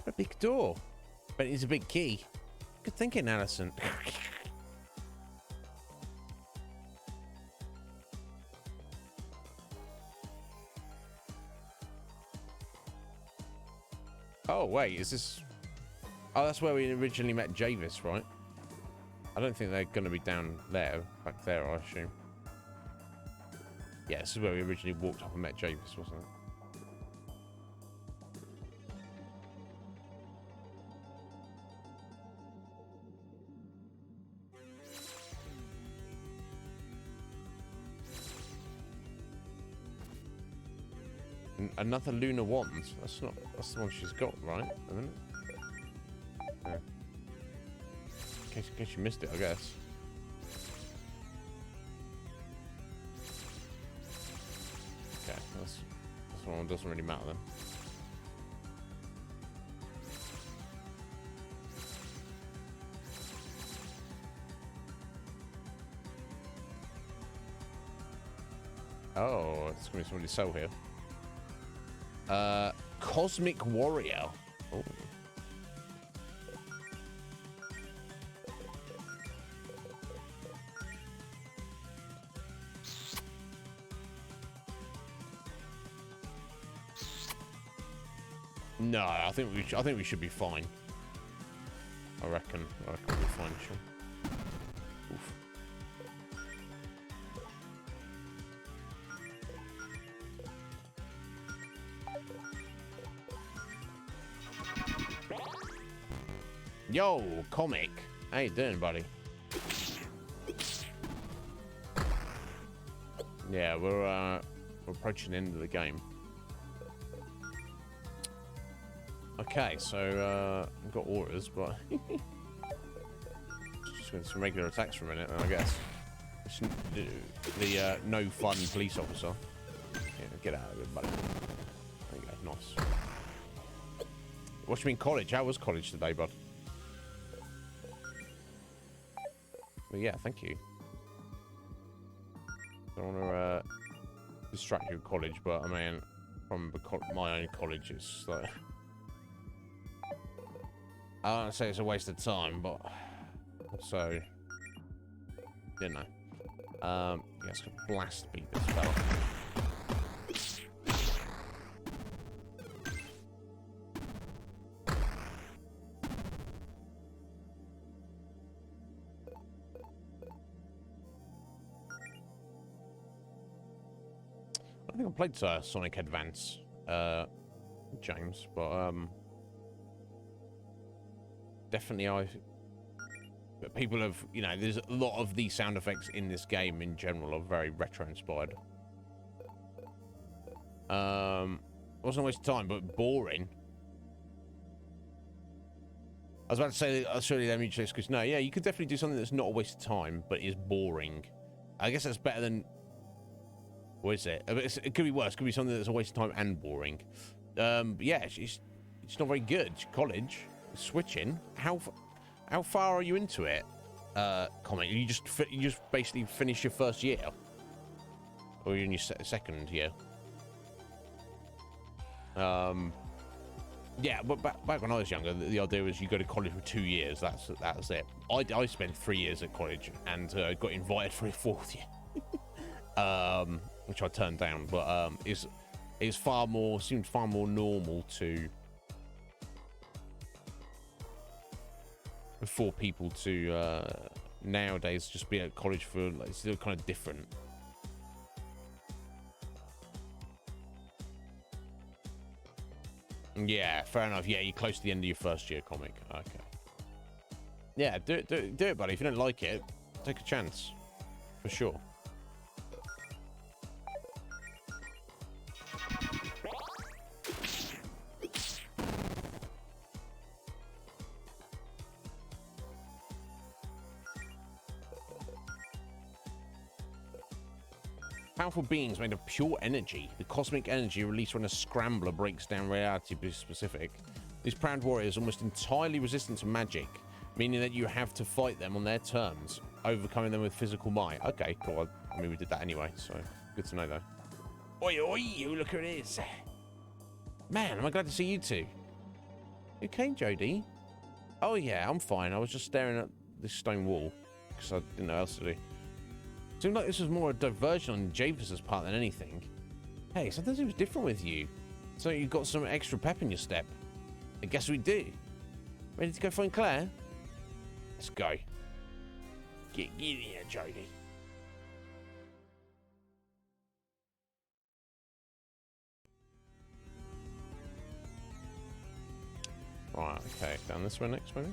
A big door, but it's a big key. Good thinking, Alison. Oh, wait, is this... Oh, that's where we originally met Javis, right? I don't think they're going to be down there, back there, I assume. Yeah, this is where we originally walked up and met Javis, wasn't it? Another lunar wand. That's the one she's got, right? Isn't it? Yeah. In case you missed it, I guess. Okay, that's one doesn't really matter then. Oh, it's gonna be somebody to sell here. Cosmic Warrior. Oh. No, I think we should be fine. I reckon we'll be fine. Sure. Oof. Yo, Comic. How you doing, buddy? Yeah, we're approaching the end of the game. Okay, so we've got auras, but just going some regular attacks for a minute, I guess. The no fun police officer. Yeah, get out of it, buddy. There you go, nice. What do you mean college? How was college today, bud? Well, yeah, thank you. I don't want to distract you with college, but I mean, from my own college, it's like... I don't say it's a waste of time, but... So... You know. Yeah, it's gonna blast beat this fella. I think I played Sonic Advance, James, but definitely people have, you know, there's a lot of the sound effects in this game in general are very retro inspired. Wasn't a waste of time, but boring. I was about to say, surely they're mutually exclusive. No, yeah, you could definitely do something that's not a waste of time, but is boring. I guess that's better than... What is it? It could be worse. It could be something that's a waste of time and boring. But yeah, it's not very good. College. Switching. How far are you into it, Comic? You just basically finished your first year? Or you're in your second year? Yeah, but back when I was younger, the idea was you go to college for 2 years. That was it. I spent 3 years at college and got invited for a 4th year. Which I turned down, but seemed far more normal for people to nowadays just be at college for, like, it's still kind of different. Yeah, fair enough. Yeah, you're close to the end of your first year, Comic. Okay. Yeah, do it, buddy. If you don't like it, take a chance, for sure. Powerful beings made of pure energy. The cosmic energy released when a scrambler breaks down reality to be specific. These proud warriors are almost entirely resistant to magic, meaning that you have to fight them on their terms, overcoming them with physical might. Okay, cool. I mean, we did that anyway, so good to know, though. Oi, oi, look who it is. Man, am I glad to see you two. Okay, Jody? Oh, yeah, I'm fine. I was just staring at this stone wall because I didn't know what else to do. Seemed like this was more a diversion on Javis's part than anything. Hey, something seems different with you. So you got some extra pep in your step. I guess we do. Ready to go find Claire? Let's go. Get in here, Jodie. Right, okay. Down this way next, maybe?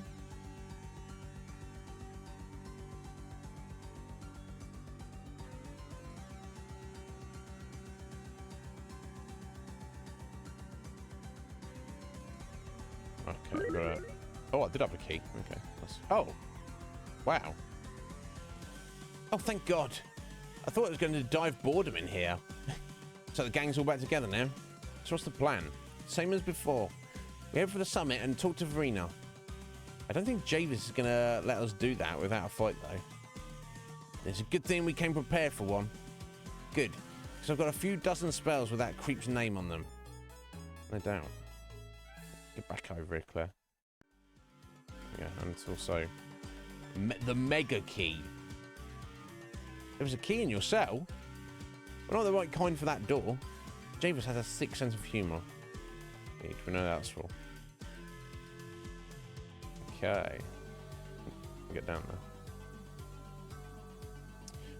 Okay, got it. Oh, I did have a key. Okay. Oh. Wow. Oh, thank God. I thought it was going to dive boredom in here. So the gang's all back together now. So what's the plan? Same as before. We head for the summit and talk to Verena. I don't think Javis is going to let us do that without a fight, though. It's a good thing we came prepared for one. Good. Because I've got a few dozen spells with that creep's name on them. No doubt. Get back over here, Claire. Yeah, and it's also the mega key. There was a key in your cell. We're not the right kind for that door. Javis has a sick sense of humour. We know that's for. Okay. Get down there.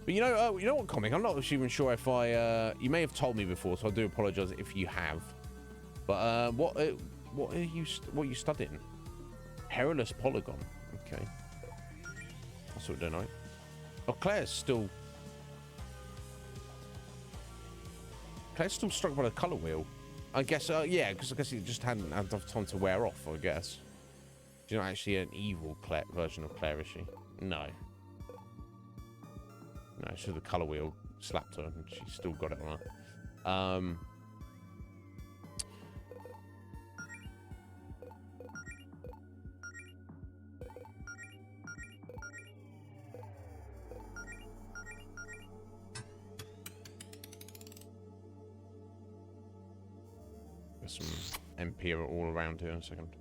But you know what, comic? I'm not even sure if I. You may have told me before, so I do apologise if you have. But what are you studying? Perilous polygon. Okay. That's what I don't know. Oh, Claire's still struck by the colour wheel. I guess, yeah, because I guess it just hadn't had enough time to wear off, I guess. She's not actually an evil version of Claire, is she? No. No, it's just the colour wheel slapped her and she's still got it on her. There's some MP all around here in a second.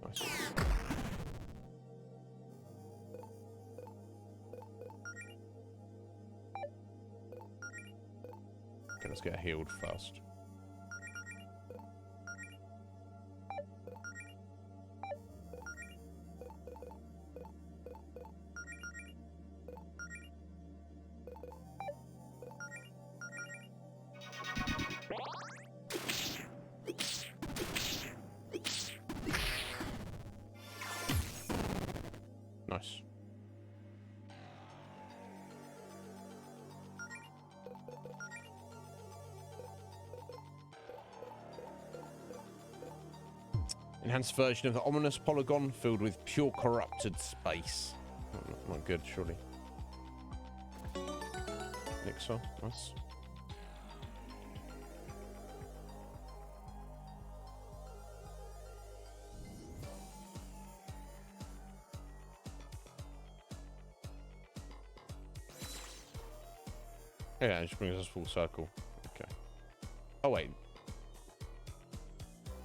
Nice. Okay, let's get healed first. Nice. Enhanced version of the ominous polygon filled with pure corrupted space. Not good, surely. Elixir, nice. Yeah, it just brings us full circle. Okay. Oh, wait.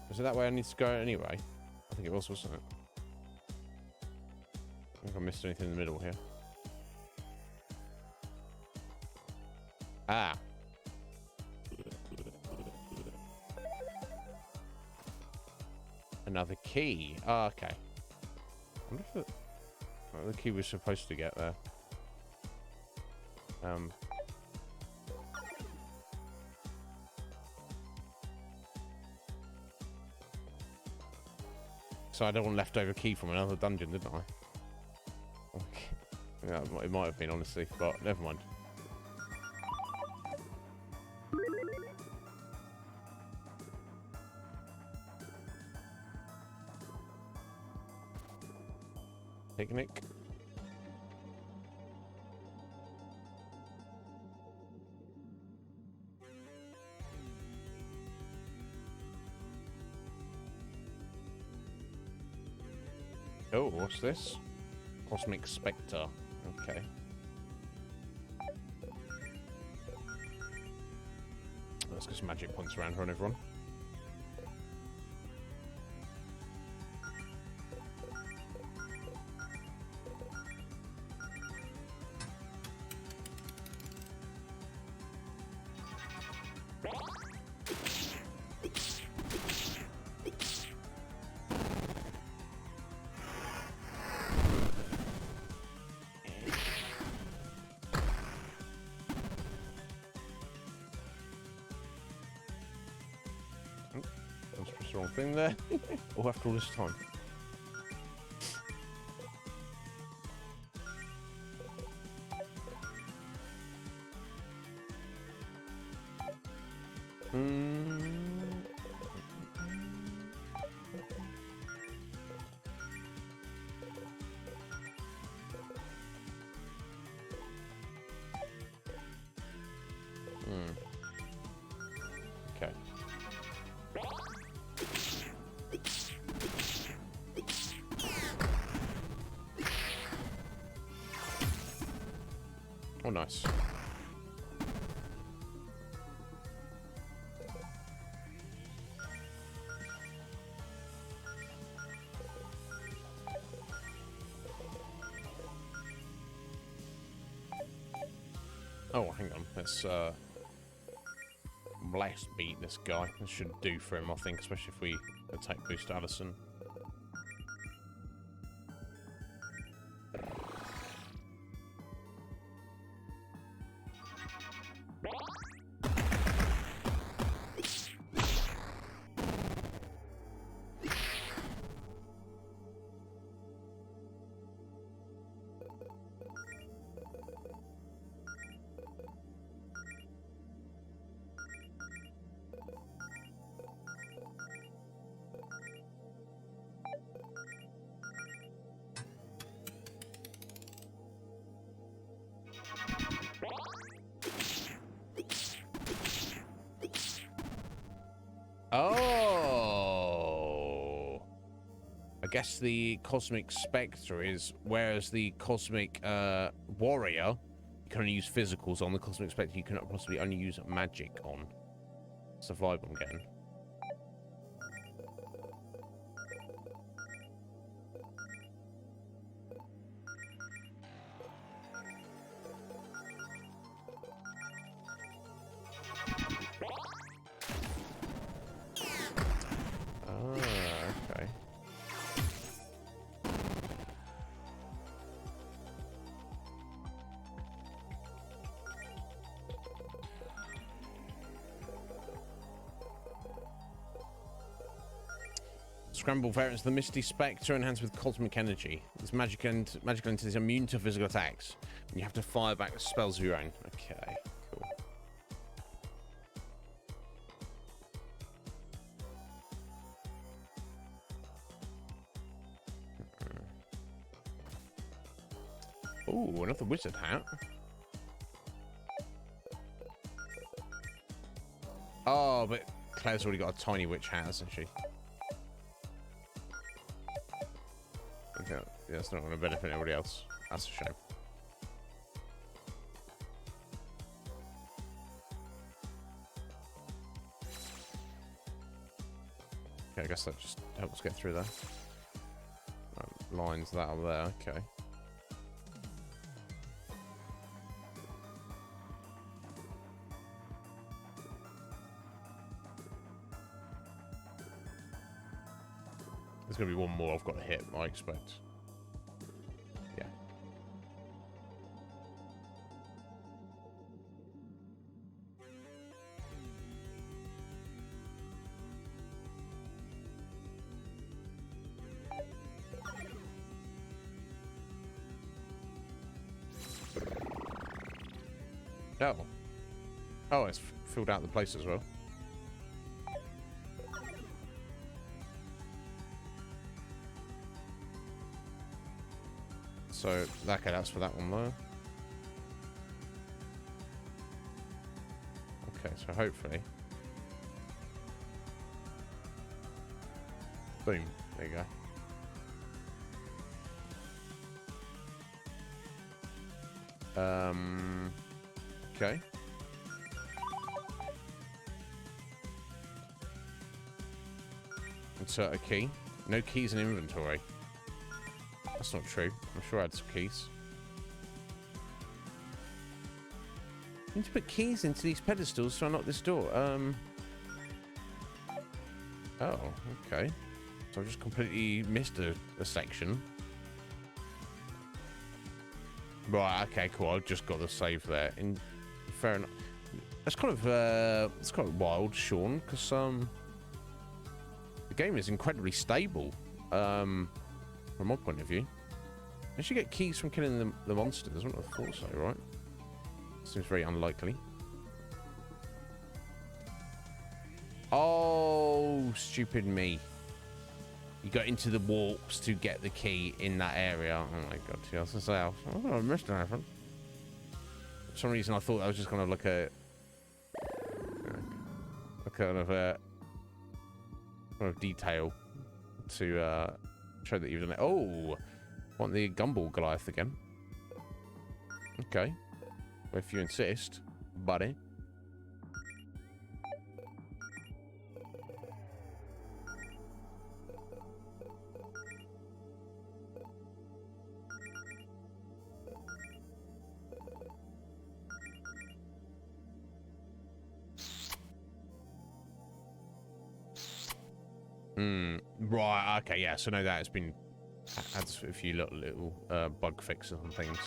Is it that way I need to go anyway? I think it was, wasn't it? I think I missed anything in the middle here. Ah. Another key. Oh, okay. I wonder if the key was supposed to get there. So I had one leftover key from another dungeon, didn't I? Okay. Yeah, it might have been, honestly, but never mind. Picnic. Oh, what's this? Cosmic Spectre. Okay. Let's get some magic points around here on everyone. wrong thing there. All after all this time. Okay. Oh, nice. Oh, hang on. Let's blast beat this guy. This should do for him, I think, especially if we attack boost Addison. Oh, I guess the Cosmic Spectre is, whereas the Cosmic Warrior, you can only use physicals on. The Cosmic Spectre, you can possibly only use magic on. That's the vibe I'm getting. Scramble variants of the Misty Spectre enhanced with cosmic energy. This magical entity is immune to physical attacks. You have to fire back spells of your own. Okay, cool. Ooh, another wizard hat. Oh, but Claire's already got a tiny witch hat, hasn't she? Yeah, that's not going to benefit anybody else. That's a shame. Okay, I guess that just helps get through there. That lines that up there, okay. There's going to be one more I've got to hit, I expect. Yeah. Oh. Oh, it's filled out the place as well. So, okay, that's for that one though. Okay, so hopefully. Boom. There you go. Okay. Insert a key. No keys in inventory. That's not true. I'm sure I had some keys. I need to put keys into these pedestals to unlock this door. Oh, okay. So I've just completely missed a section. Right, okay, cool. I've just got the save there. Fair enough. That's kind of wild, Sean, because the game is incredibly stable, from my point of view. I should get keys from killing the monsters. I wouldn't have thought so, right? Seems very unlikely. Oh, stupid me. You got into the warps to get the key in that area. Oh my god, yeah, I was gonna say, I missed anything. For some reason, I thought I was just gonna look at kind of detail to show that you've done it. Oh, want the gumball Goliath again? Okay, if you insist, buddy. Right, okay, yeah, so no, that has been had a few little bug fixes and things.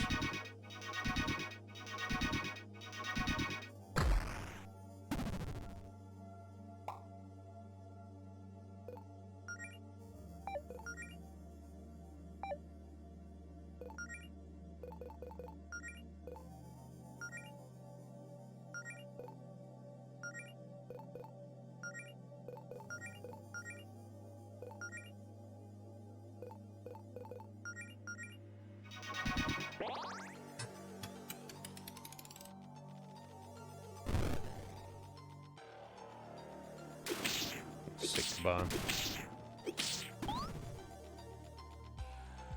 Burn.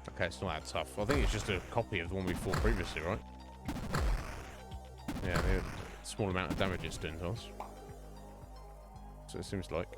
Okay, it's not that tough. I think it's just a copy of the one we fought previously, right? Yeah, the small amount of damage it's doing to us. So it seems like.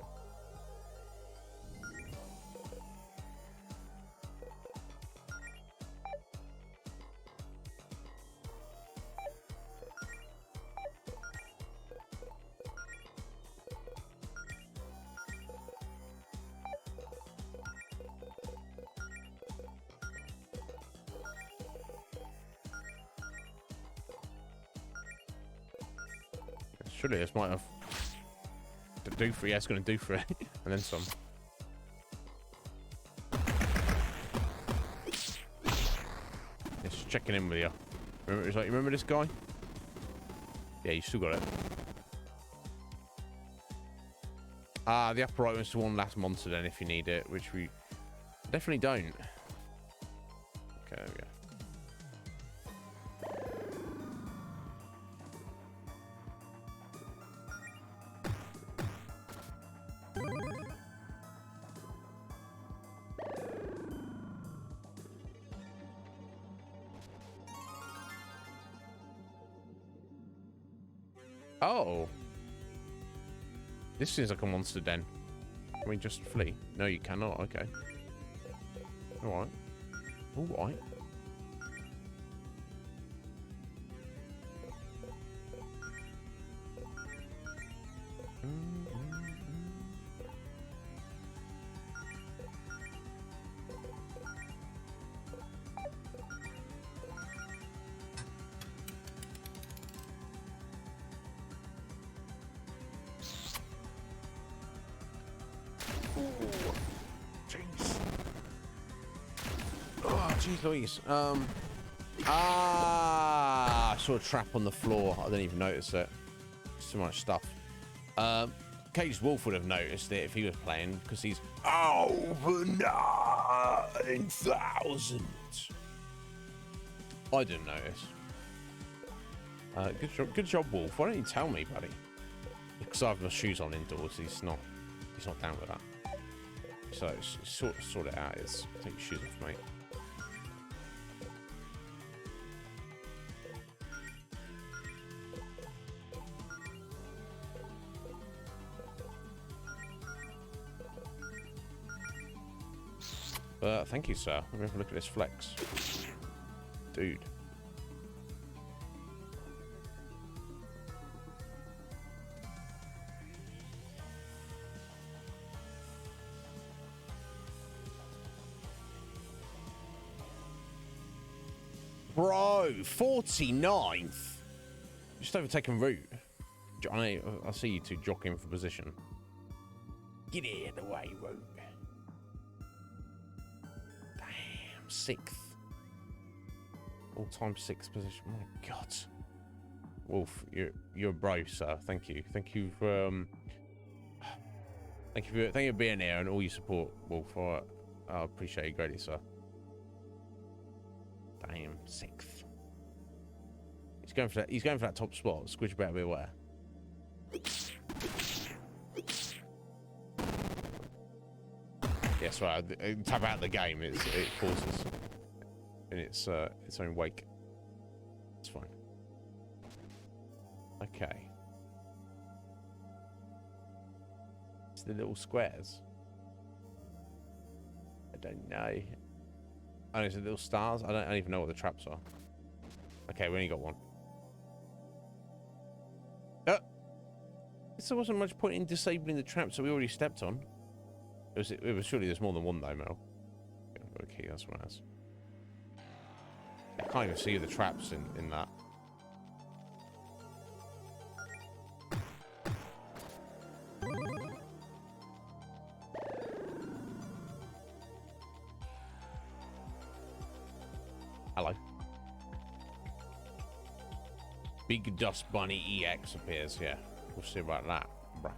Surely this might have to do for it. Yeah, it's going to do for it, and then some. Just checking in with you. Remember, it's like, you remember this guy? Yeah, you still got it. Ah, the upper right was the one last monster then, if you need it, which we definitely don't. Okay, there we go. Oh. This seems like a monster den. Can we just flee? No, you cannot. Okay. Alright. Alright. Jeez Louise. I saw a trap on the floor. I didn't even notice it. So much stuff. Caged Wolf would have noticed it if he was playing, because he's over 9,000. I didn't notice. Good job, Wolf. Why don't you tell me, buddy? Because I have my shoes on indoors. He's not down with that. So sort it out. Take your shoes off, mate. Thank you, sir. Let me have a look at this flex. Dude. Bro, 49th. Just overtaken route. I see you two jockeying for position. Get out of the way, Rogue. Damn, 6th. All-time 6th position. My God. Wolf, you're brave, sir. Thank you. Thank you for thank you for being here and all your support, Wolf. I appreciate it greatly, sir. Damn, 6th. He's going for that. He's going for that top spot. Squidge better be aware. Yes, right. Tap out the game. It forces in its own wake. It's fine. Okay. It's the little squares. I don't know. Oh, it's the little stars. I don't even know what the traps are. Okay, we only got one. So there wasn't much point in disabling the traps that we already stepped on. It was surely there's more than one though, Mel. Yeah, I've got a key, that's what it is. I can't even see the traps in that. Hello. Big Dust Bunny EX appears, yeah. We'll see about that, bruh.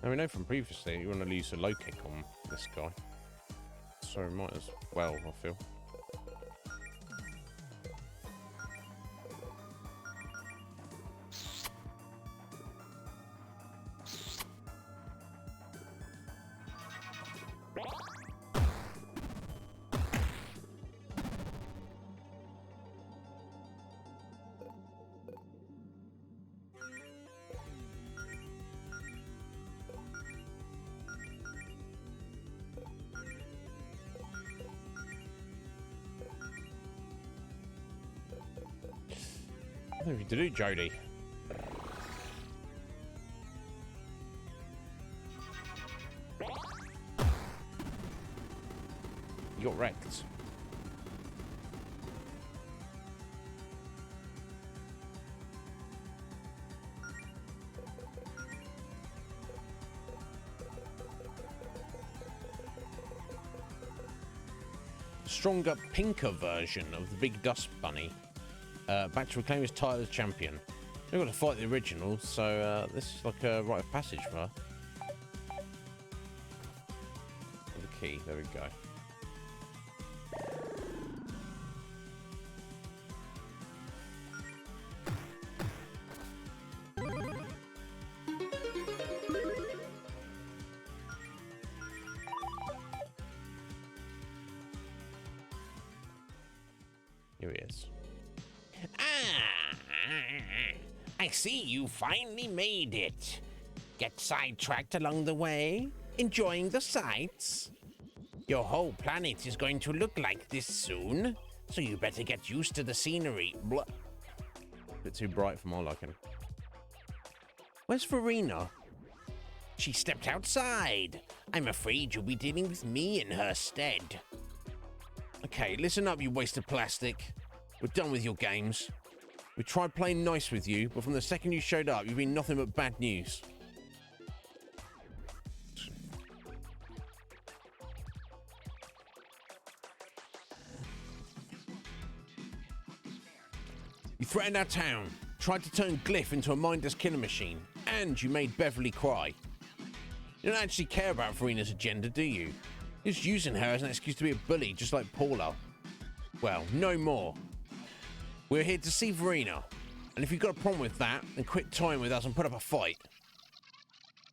Now we know from previously you want to use a low kick on this guy, so we might as well, I feel. What have you to do, Jody? You got wrecked. Stronger, pinker version of the Big Dust Bunny. Back to reclaim his title as champion. We've got to fight the original, so this is like a rite of passage for her. The key, there we go. Here he is. I see you finally made it. Get sidetracked along the way? Enjoying the sights? Your whole planet is going to look like this soon, so you better get used to the scenery. Blah. Bit too bright for my liking. Where's Verena? She stepped outside. I'm afraid you'll be dealing with me in her stead. Okay, listen up, you waste of plastic. We're done with your games. We tried playing nice with you, but from the second you showed up, you've been nothing but bad news. You threatened our town, tried to turn Glyph into a mindless killer machine, and you made Beverly cry. You don't actually care about Verena's agenda, do you? You're just using her as an excuse to be a bully, just like Paula. Well, no more. We're here to see Verena, and if you've got a problem with that, then quit toying with us and put up a fight.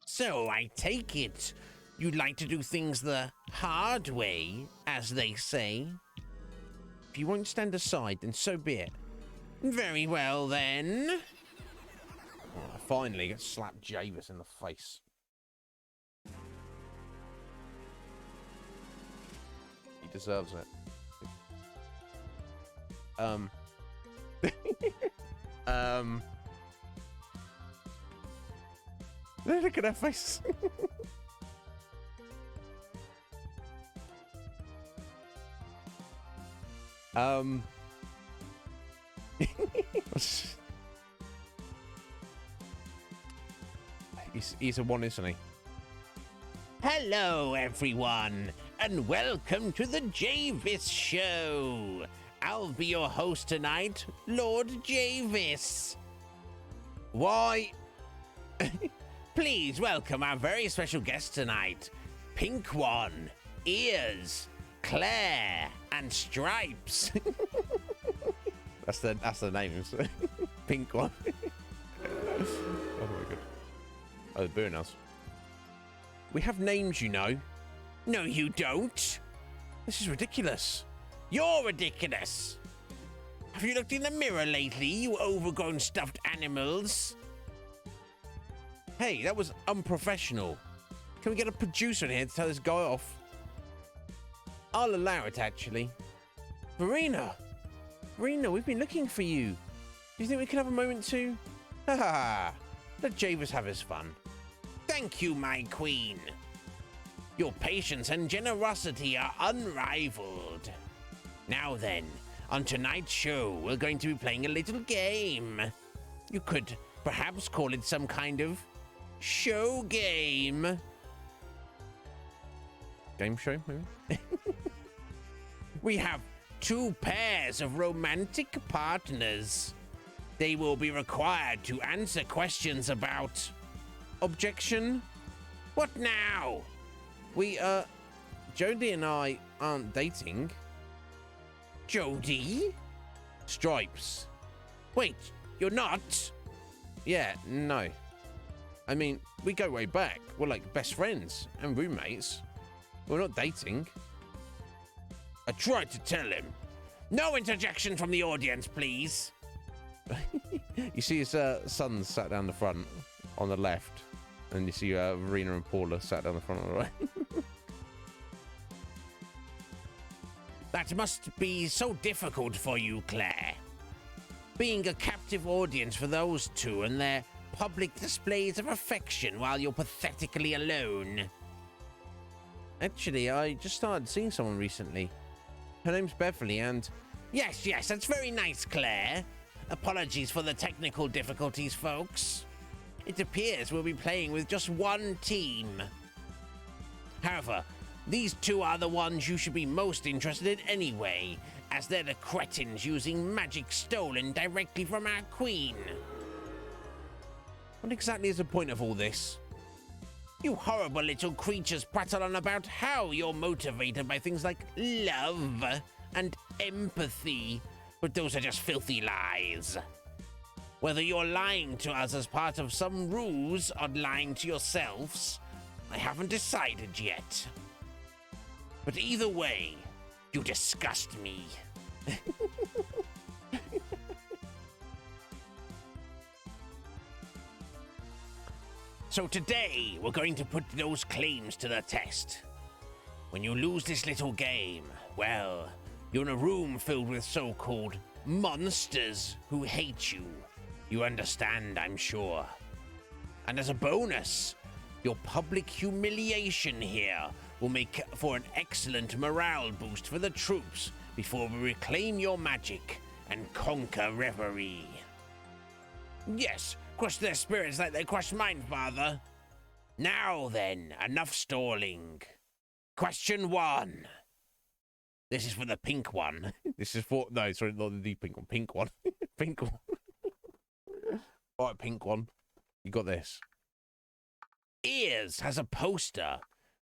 So I take it, You'd like to do things the hard way, as they say. If you won't stand aside, then so be it. Very well, then. Oh, I finally get slapped Javis in the face. He deserves it. Look at her face. He's a one, isn't he? Hello, everyone, and welcome to the Javis Show. I'll be your host tonight, Lord Javis. Why? Please welcome our very special guest tonight, Pink One, Ears, Claire, and Stripes. That's the names. Pink One. Oh my god. Oh, the burn house. We have names, you know. No, you don't. This is ridiculous. You're ridiculous. Have you looked in the mirror lately, you overgrown stuffed animals? Hey, that was unprofessional. Can we get a producer in here to tell this guy off? I'll allow it, actually. Verena, we've been looking for you. Do you think we could have a moment to... Ha ha ha. Let Javis have his fun. Thank you, my queen. Your patience and generosity are unrivaled. Now then, on tonight's show, we're going to be playing a little game. You could perhaps call it some kind of show game. Game show, maybe? We have two pairs of romantic partners. They will be required to answer questions about... Objection? What now? We, Jody and I aren't dating. Jody? Stripes. Wait, you're not? Yeah, no. I mean, we go way back. We're like best friends and roommates. We're not dating. I tried to tell him. No interjection from the audience, please. You see his son sat down the front on the left, and you see Verena and Paula sat down the front on the right. That must be so difficult for you, Claire. Being a captive audience for those two and their public displays of affection while you're pathetically alone. Actually, I just started seeing someone recently. Her name's Beverly, and... Yes, that's very nice, Claire. Apologies for the technical difficulties, folks. It appears we'll be playing with just one team. However, these two are the ones you should be most interested in anyway, as they're the cretins using magic stolen directly from our queen. What exactly is the point of all this? You horrible little creatures prattle on about how you're motivated by things like love and empathy, but those are just filthy lies. Whether you're lying to us as part of some ruse or lying to yourselves, I haven't decided yet. But either way, you disgust me. So today, we're going to put those claims to the test. When you lose this little game, well, you're in a room filled with so-called monsters who hate you. You understand, I'm sure. And as a bonus, your public humiliation here will make for an excellent morale boost for the troops before we reclaim your magic and conquer Reverie. Yes, crush their spirits like they crushed mine, father. Now then, enough stalling. Question 1. This is for the pink one. This is for... No, sorry, not the pink one. Pink one. Pink one. All right, pink one. You got this. Ears has a poster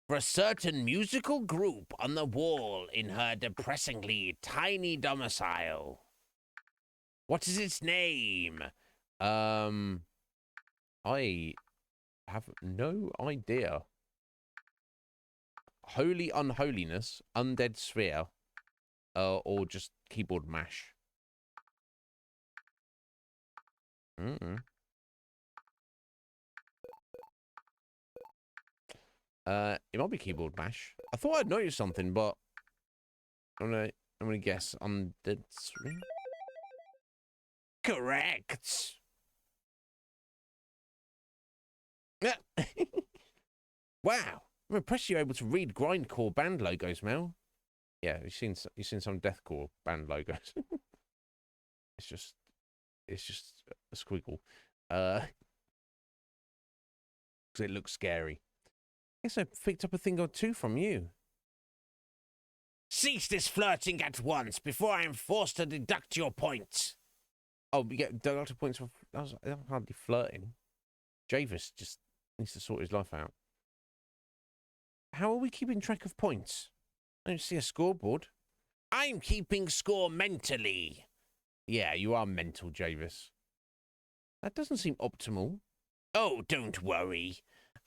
for a certain musical group on the wall in her depressingly tiny domicile. What is its name? I have no idea. Holy Unholiness, Undead Sphere, or just keyboard mash. Mm-mm. It might be keyboard mash. I thought I'd noticed something, but I'm gonna guess Undead Sphere. Correct. Wow, I'm impressed you're able to read grindcore band logos, Mel. Yeah, you've seen some deathcore band logos. it's just a squiggle, because it looks scary. Guess I picked up a thing or two from you. Cease this flirting at once before I am forced to deduct your points. Oh, we get deducted points for that was hardly flirting. Javis just needs to sort his life out. How are we keeping track of points? I don't see a scoreboard. I'm keeping score mentally. Yeah, you are mental, Javis. That doesn't seem optimal. Oh, don't worry.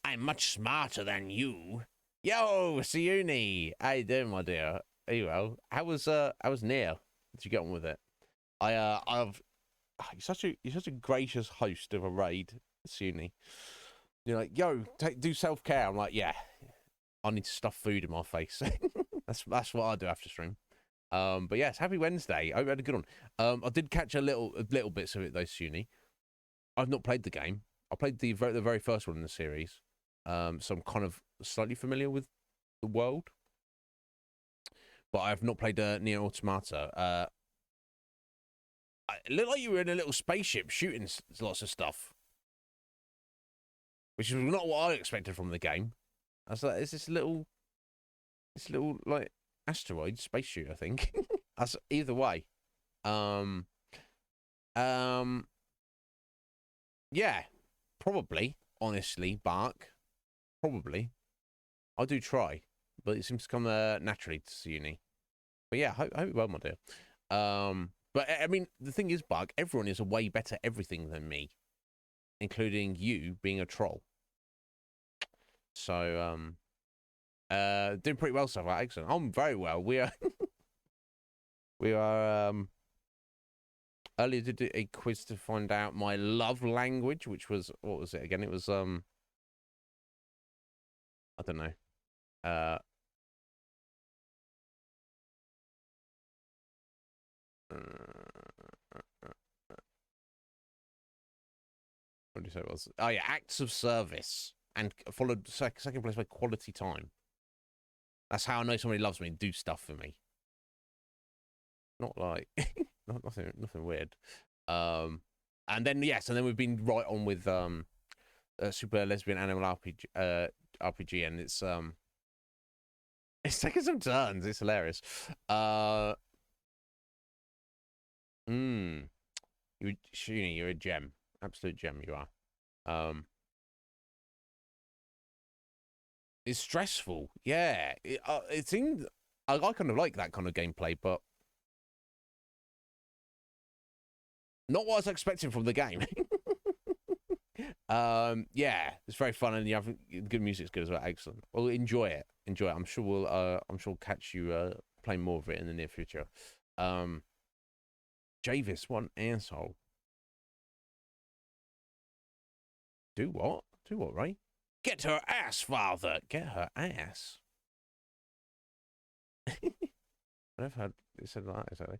I'm much smarter than you. Yo, Siuni. How you doing, my dear? Are you well? How was Neil? Did you get on with it? You're such a gracious host of a raid, Siuni. You're like, yo, do self-care. I'm like, yeah. I need to stuff food in my face. that's what I do after stream. But yes, happy Wednesday. I hope you had a good one. I did catch a little bits of it though, Suni. I've not played the game. I played the very first one in the series. So I'm kind of slightly familiar with the world. But I have not played Nier Automata. It looked like you were in a little spaceship shooting lots of stuff. Which is not what I expected from the game. I was like, is this little like asteroid space shoot, I think. That's either way. Yeah, probably, honestly, Bark. Probably. I do try, but it seems to come naturally to uni. But yeah, hope it well, my dear. But I mean, the thing is, Bark, everyone is a way better everything than me, including you being a troll. So, doing pretty well so far. Excellent. I'm very well. We are earlier did a quiz to find out my love language, which was, what was it again? It was I don't know. What did you say it was? Oh yeah, acts of service, and followed second place by quality time. That's how I know somebody loves me and do stuff for me. Not like nothing weird. And then yes, and then we've been right on with Super Lesbian Animal RPG, and it's taking some turns. It's hilarious. You're a gem, absolute gem. You are. It's stressful. Yeah, it seemed I kind of like that kind of gameplay, but not what I was expecting from the game. Yeah, it's very fun, and you have good music's good as well. Excellent. Well, enjoy it. Enjoy it. I'm sure we'll catch you playing more of it in the near future. Javis, what an asshole. Do what? Do what, Ray? Get her ass, father. Get her ass. I've heard it said like that, exactly.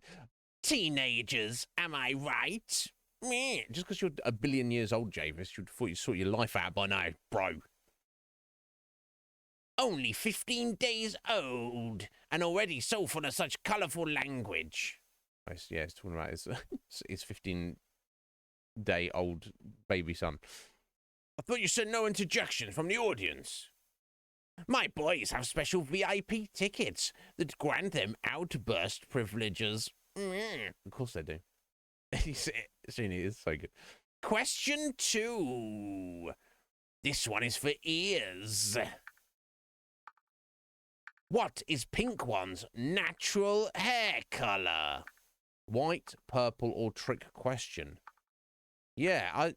Teenagers, am I right? Meh. Just because you're a billion years old, Javis, you'd thought you'd sort your life out by now, bro. Only 15 days old, and already so full of such colourful language. Yeah, it's talking about his 15-day-old baby son. I thought you said no interjection from the audience. My boys have special VIP tickets that grant them outburst privileges. Of course they do. It's so good. Question 2. This one is for ears. What is Pink One's natural hair colour? White, purple, or trick question? Yeah, I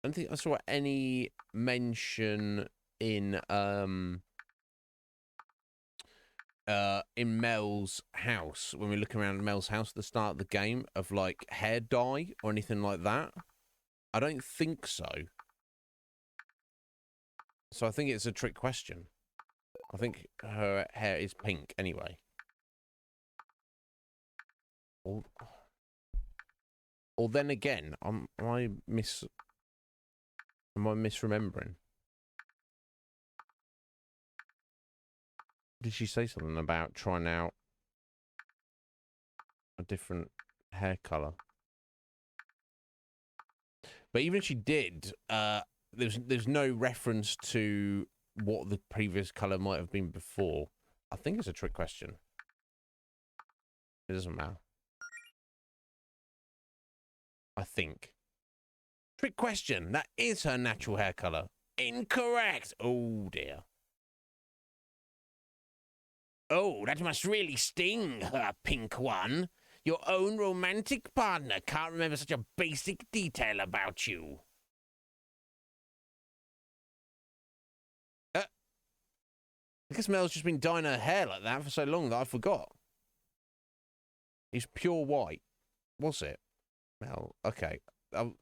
don't think I saw any mention in Mel's house, when we're looking around Mel's house at the start of the game, of like hair dye or anything like that? I don't think so. So I think it's a trick question. I think her hair is pink anyway. Or then again, am I misremembering? Did she say something about trying out a different hair color? But even if she did, there's no reference to what the previous color might have been before. I think it's a trick question. It doesn't matter. I think. Trick question. That is her natural hair color. Incorrect. Oh, dear. Oh, that must really sting, her pink one. Your own romantic partner can't remember such a basic detail about you. I guess Mel's just been dyeing her hair like that for so long that I forgot. It's pure white. Was it? Mel, okay. I've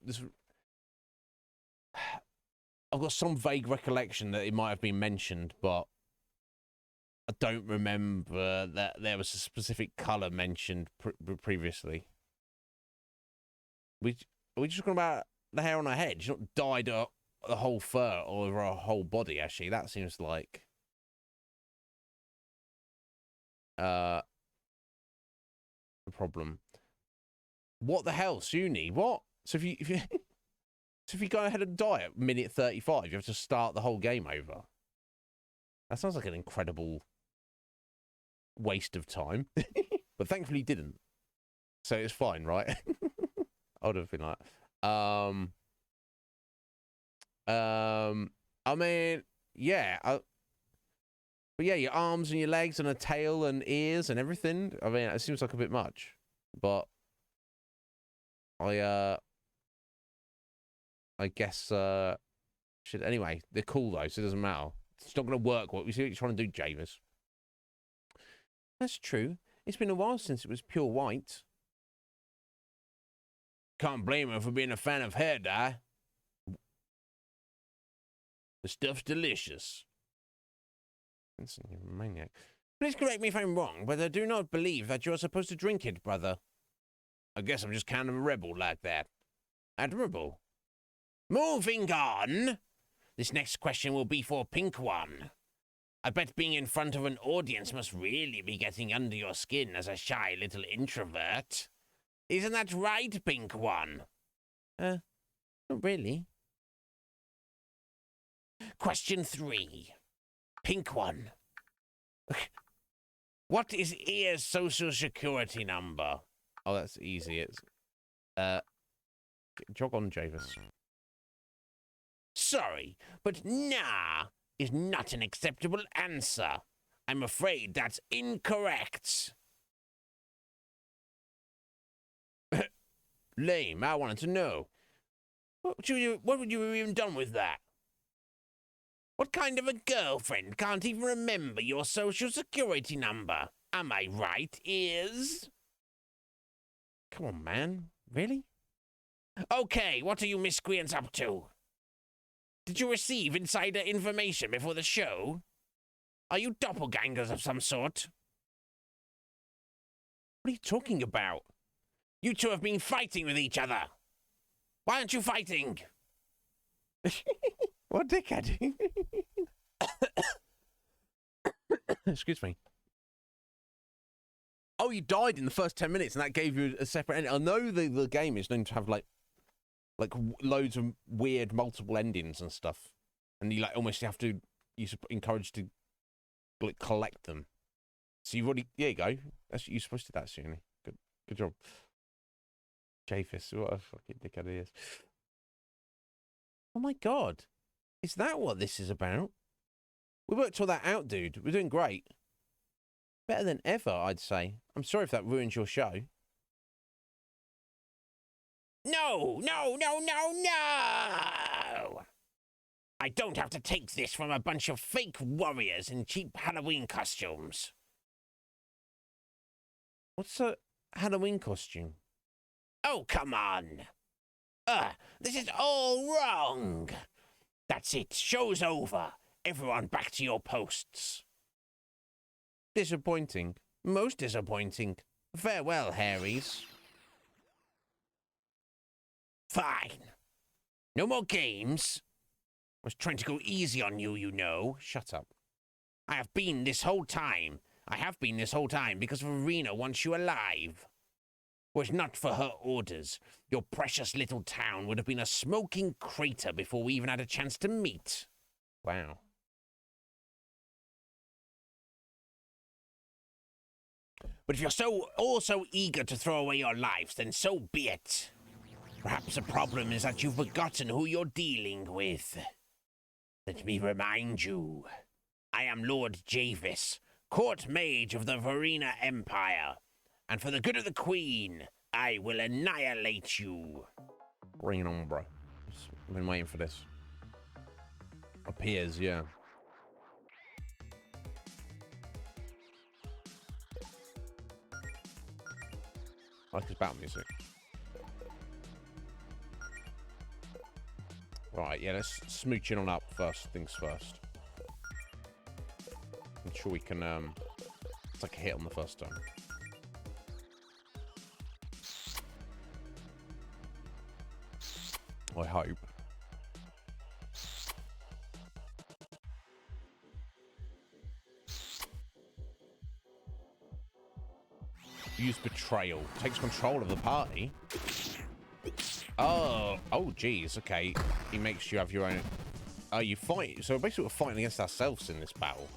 got some vague recollection that it might have been mentioned, but I don't remember that there was a specific colour mentioned previously. Are we just talking about the hair on her head? She's not dyed the whole fur all over her whole body, actually. That seems like... the problem. What the hell, Suni? What? So if you go ahead and die at minute 35, you have to start the whole game over. That sounds like an incredible waste of time. But thankfully he didn't. So it's fine, right? I would have been like, I mean, yeah. But yeah, your arms and your legs and a tail and ears and everything. I mean, it seems like a bit much. But I guess should anyway. They're cool though, so it doesn't matter. It's not going to work. What you're trying to do, Javis? That's true. It's been a while since it was pure white. Can't blame her for being a fan of hair dye. The stuff's delicious. You're a maniac. Please correct me if I'm wrong, but I do not believe that you're supposed to drink it, brother. I guess I'm just kind of a rebel like that. Admirable. Moving on. This next question will be for Pink One. I bet being in front of an audience must really be getting under your skin as a shy little introvert. Isn't that right, Pink One? Not really. Question 3. Pink One. What is Ear's social security number? Oh, that's easy. It's jog on, Javis. Sorry, but nah is not an acceptable answer. I'm afraid that's incorrect. Lame, I wanted to know. What would you have even done with that? What kind of a girlfriend can't even remember your social security number? Am I right, Ears? Come on, man. Really? Okay, what are you miscreants up to? Did you receive insider information before the show? Are you doppelgangers of some sort? What are you talking about? You two have been fighting with each other. Why aren't you fighting? What dickhead? Excuse me. Oh, you died in the first 10 minutes and that gave you a separate ending. I know the game is known to have like loads of weird multiple endings and stuff. And you like almost have to, you're encouraged to like collect them. So you've already, there you go. You're supposed to do that soon. Good job. Japhis, what a fucking dickhead he is. Oh my God. Is that what this is about? We worked all that out, dude. We're doing great. Better than ever, I'd say. I'm sorry if that ruins your show. No! I don't have to take this from a bunch of fake warriors in cheap Halloween costumes. What's a Halloween costume? Oh, come on. This is all wrong. That's it. Show's over. Everyone back to your posts. Disappointing. Most disappointing. Farewell, Harrys. Fine. No more games. I was trying to go easy on you, you know. Shut up. I have been this whole time. Because Verena wants you alive. Were it not for her orders, your precious little town would have been a smoking crater before we even had a chance to meet. Wow. But if you're all so eager to throw away your lives, then so be it. Perhaps the problem is that you've forgotten who you're dealing with. Let me remind you. I am Lord Javis, court mage of the Verena Empire. And for the good of the Queen, I will annihilate you. Bring it on, bro. I've been waiting for this. Appears, yeah. I like his battle music. Right, yeah, let's smooch in on up first things first. I'm sure we can take a hit on the first time. I hope. Use betrayal. Takes control of the party. Oh, geez. Okay, he makes you have your own. Oh, you fight. So basically, we're fighting against ourselves in this battle.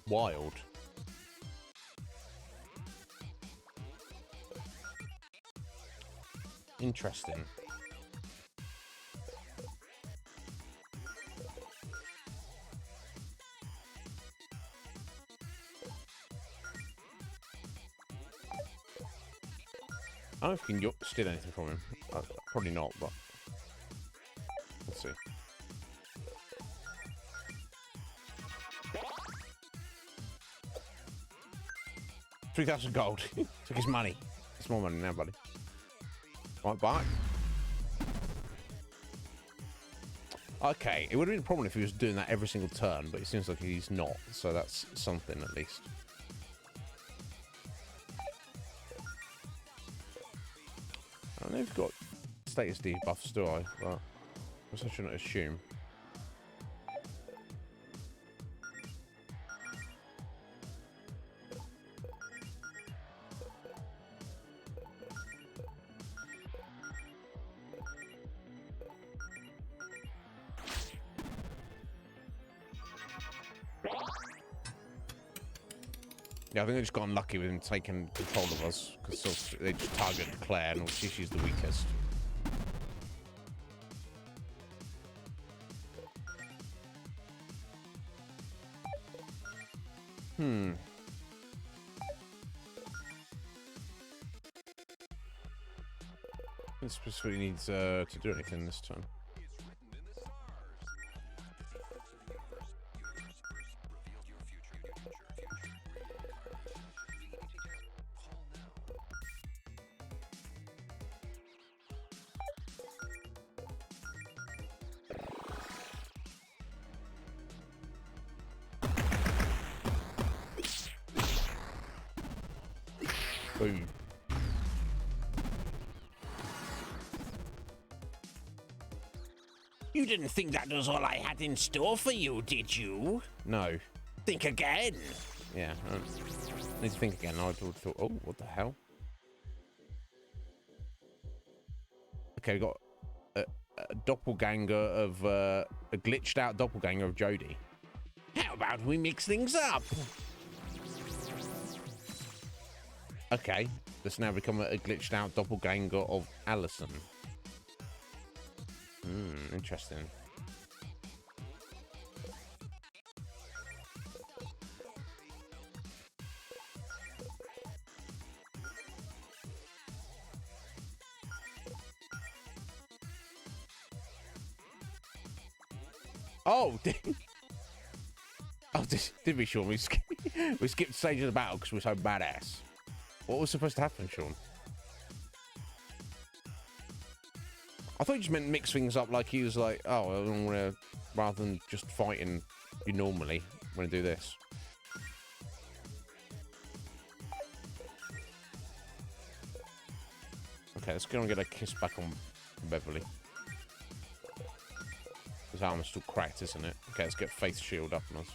Wild. Interesting. I don't know if we can steal anything from him. Probably not, but let's see. $3,000 gold. Took his money. It's more money now, buddy. Right back. Okay, it would have been a problem if he was doing that every single turn, but it seems like he's not, so that's something at least. I don't know if he's got status debuffs, do I? But I guess I shouldn't assume. Yeah, I think they just got unlucky with him taking control of us, because they just targeted Claire, and obviously she's the weakest. It specifically needs to do anything this time. Boom. You didn't think that was all I had in store for you, did you? No. Think again. Yeah, I need to think again. I would have thought, oh, what the hell? Okay, we got a doppelganger of a glitched out doppelganger of Jodie. How about we mix things up? Okay, this now become a glitched out doppelganger of Allison. Interesting. Oh, did we, Sean? We skipped stage of the battle because we're so badass. What was supposed to happen, Sean? I thought you just meant mix things up, like he was like, oh, I don't want to, rather than just fighting you normally, I'm going to do this. Okay, let's go and get a kiss back on Beverly. His armor's still cracked, isn't it? Okay, let's get Faith Shield up on us.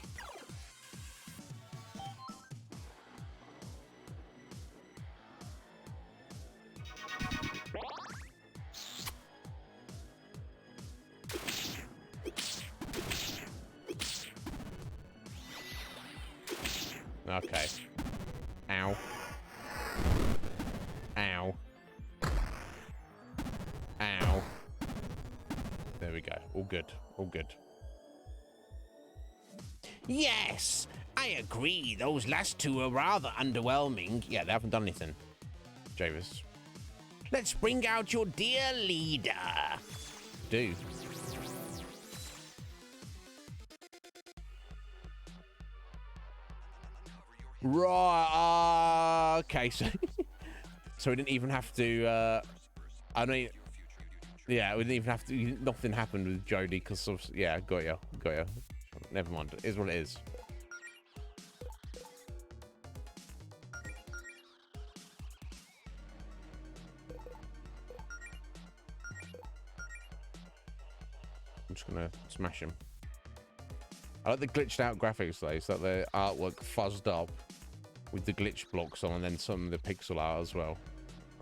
Okay. Ow. Ow. Ow. There we go. All good. All good. Yes, I agree. Those last two are rather underwhelming. Yeah, they haven't done anything. Javis. Let's bring out your dear leader. Do. Right. Okay. So, so we didn't even have to. I mean, yeah, we didn't even have to. Nothing happened with Jodie because of. Yeah, got you. Got you. Never mind. It is what it is. I'm just gonna smash him. I like the glitched out graphics though, so that the artwork fuzzed up with the glitch blocks on and then some of the pixel art as well.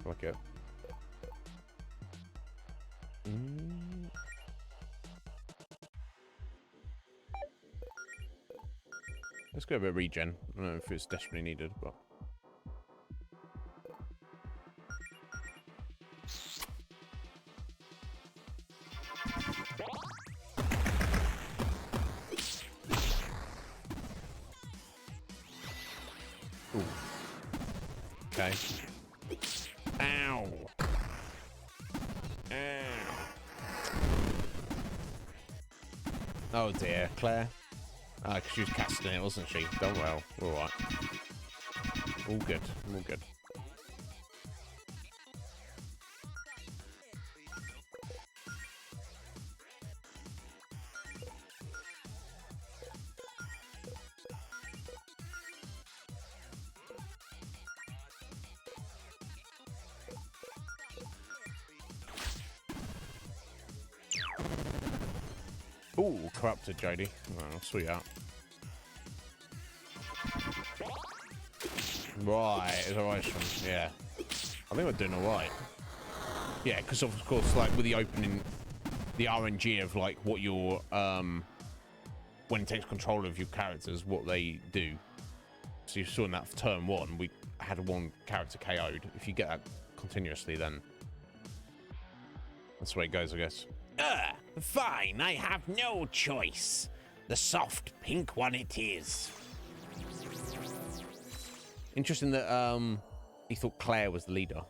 I like it. Let's go a bit of regen. I don't know if it's desperately needed, but... Ooh. Okay. Ow. Ow. Oh dear, Claire. Ah, because she was casting it, wasn't she? Done well. All right. All good. All good. Ooh, corrupted, Jodie. Oh, sweet out. Right, it's alright, Sean. Yeah. I think we're doing alright. Yeah, because of course, like, with the opening, the RNG of, like, what your, when it takes control of your characters, what they do. So you saw in that turn one, we had one character KO'd. If you get that continuously, then that's the way it goes, I guess. Fine, I have no choice. The soft pink one it is. Interesting that he thought Claire was the leader.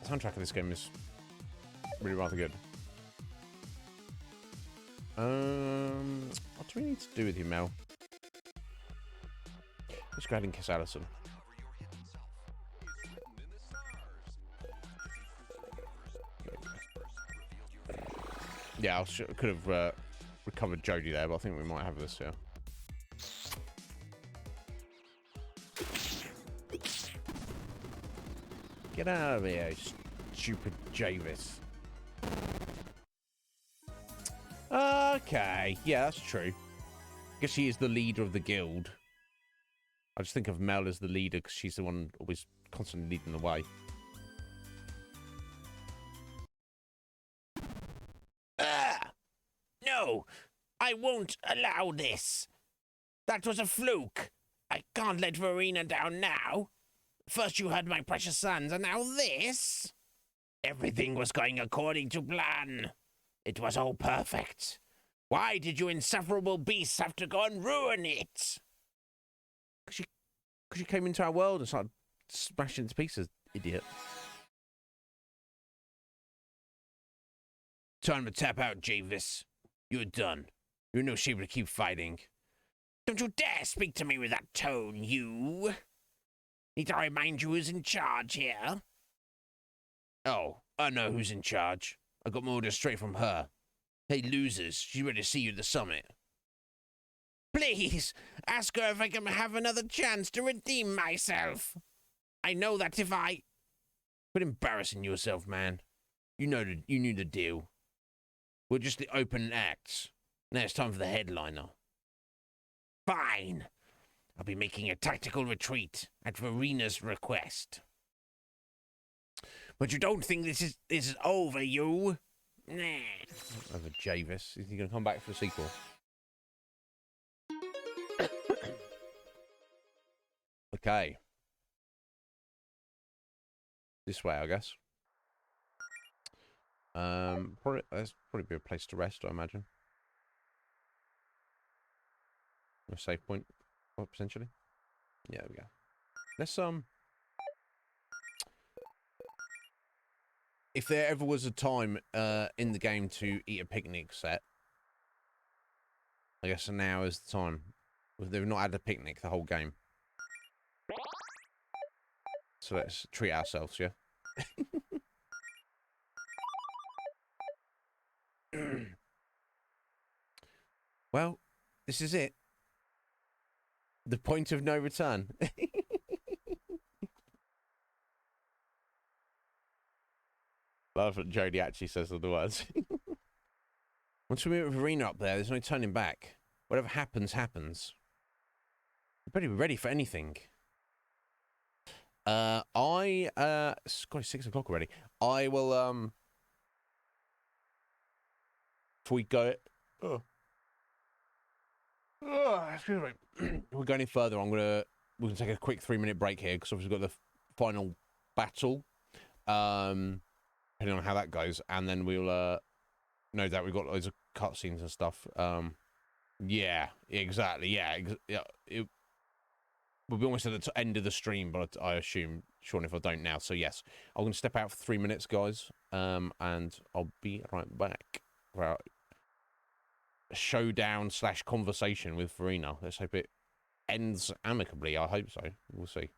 The soundtrack of this game is really rather good. What do we need to do with you, Mel? Let's go ahead and kiss Allison. Yeah, I could have recovered Jodie there, but I think we might have this here. Get out of here, stupid Javis. Okay, yeah, that's true. I guess she is the leader of the guild. I just think of Mel as the leader because she's the one always constantly leading the way. No, I won't allow this. That was a fluke. I can't let Verena down now. First you had my precious sons, and now this? Everything was going according to plan. It was all perfect. Why did you insufferable beasts have to go and ruin it? Because you came into our world and started smashing to pieces, idiot. Time to tap out, Javis. You're done. You're in no shape to keep fighting. Don't you dare speak to me with that tone, you! Need I remind you who's in charge here? Oh, I know who's in charge. I got my orders straight from her. Hey, losers, she's ready to see you at the summit. Please, ask her if I can have another chance to redeem myself. I know that if I... Quit embarrassing yourself, man. You knew the deal. We're just the opening acts. Now it's time for the headliner. Fine. I'll be making a tactical retreat at Verina's request. But you don't think this is over, you? Nah. Over Javis. Is he going to come back for the sequel? Okay. This way, I guess. Probably there's probably be a place to rest, I imagine. A save point, potentially. Yeah, there we go. Let's if there ever was a time in the game to eat a picnic set, I guess now is the time. They've not had a picnic the whole game. So let's treat ourselves, yeah? Well, this is it. The point of no return. Love what Jodie actually says of the words. Once we move Verena up there, there's no turning back. Whatever happens, happens. You better be ready for anything. It's got 6 o'clock already. I will, before we go, excuse me. We're going any further. we're gonna take a quick 3-minute break here because obviously we've got the final battle. Depending on how that goes, and then we'll no doubt we've got loads of cutscenes and stuff. Yeah, exactly. Yeah, it we'll be almost at the end of the stream, but I assume, Sean, if I don't now. So yes, I'm going to step out for 3 minutes, guys, and I'll be right back for our showdown / conversation with Verena. Let's hope it ends amicably. I hope so. We'll see.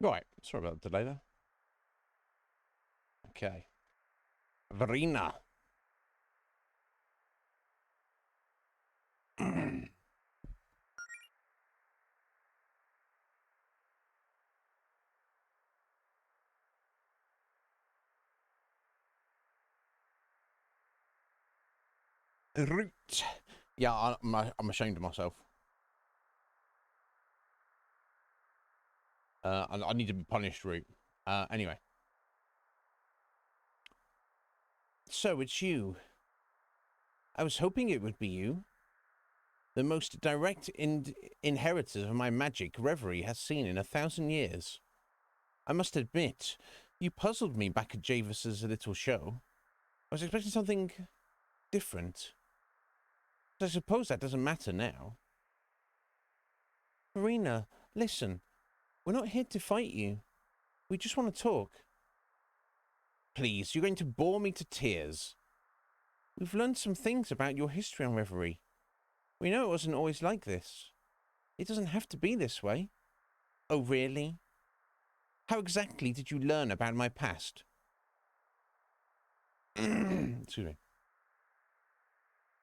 Right. Sorry about the delay there. Okay. Verena. Root. Yeah, I'm ashamed of myself. I need to be punished, Root. Anyway. So it's you. I was hoping it would be you. The most direct inheritor of my magic Reverie has seen in 1,000 years. I must admit, you puzzled me back at Javis's little show. I was expecting something different. But I suppose that doesn't matter now. Marina, listen. We're not here to fight you. We just want to talk. Please, you're going to bore me to tears. We've learned some things about your history on Reverie. We know it wasn't always like this. It doesn't have to be this way. Oh, really? How exactly did you learn about my past? Excuse me.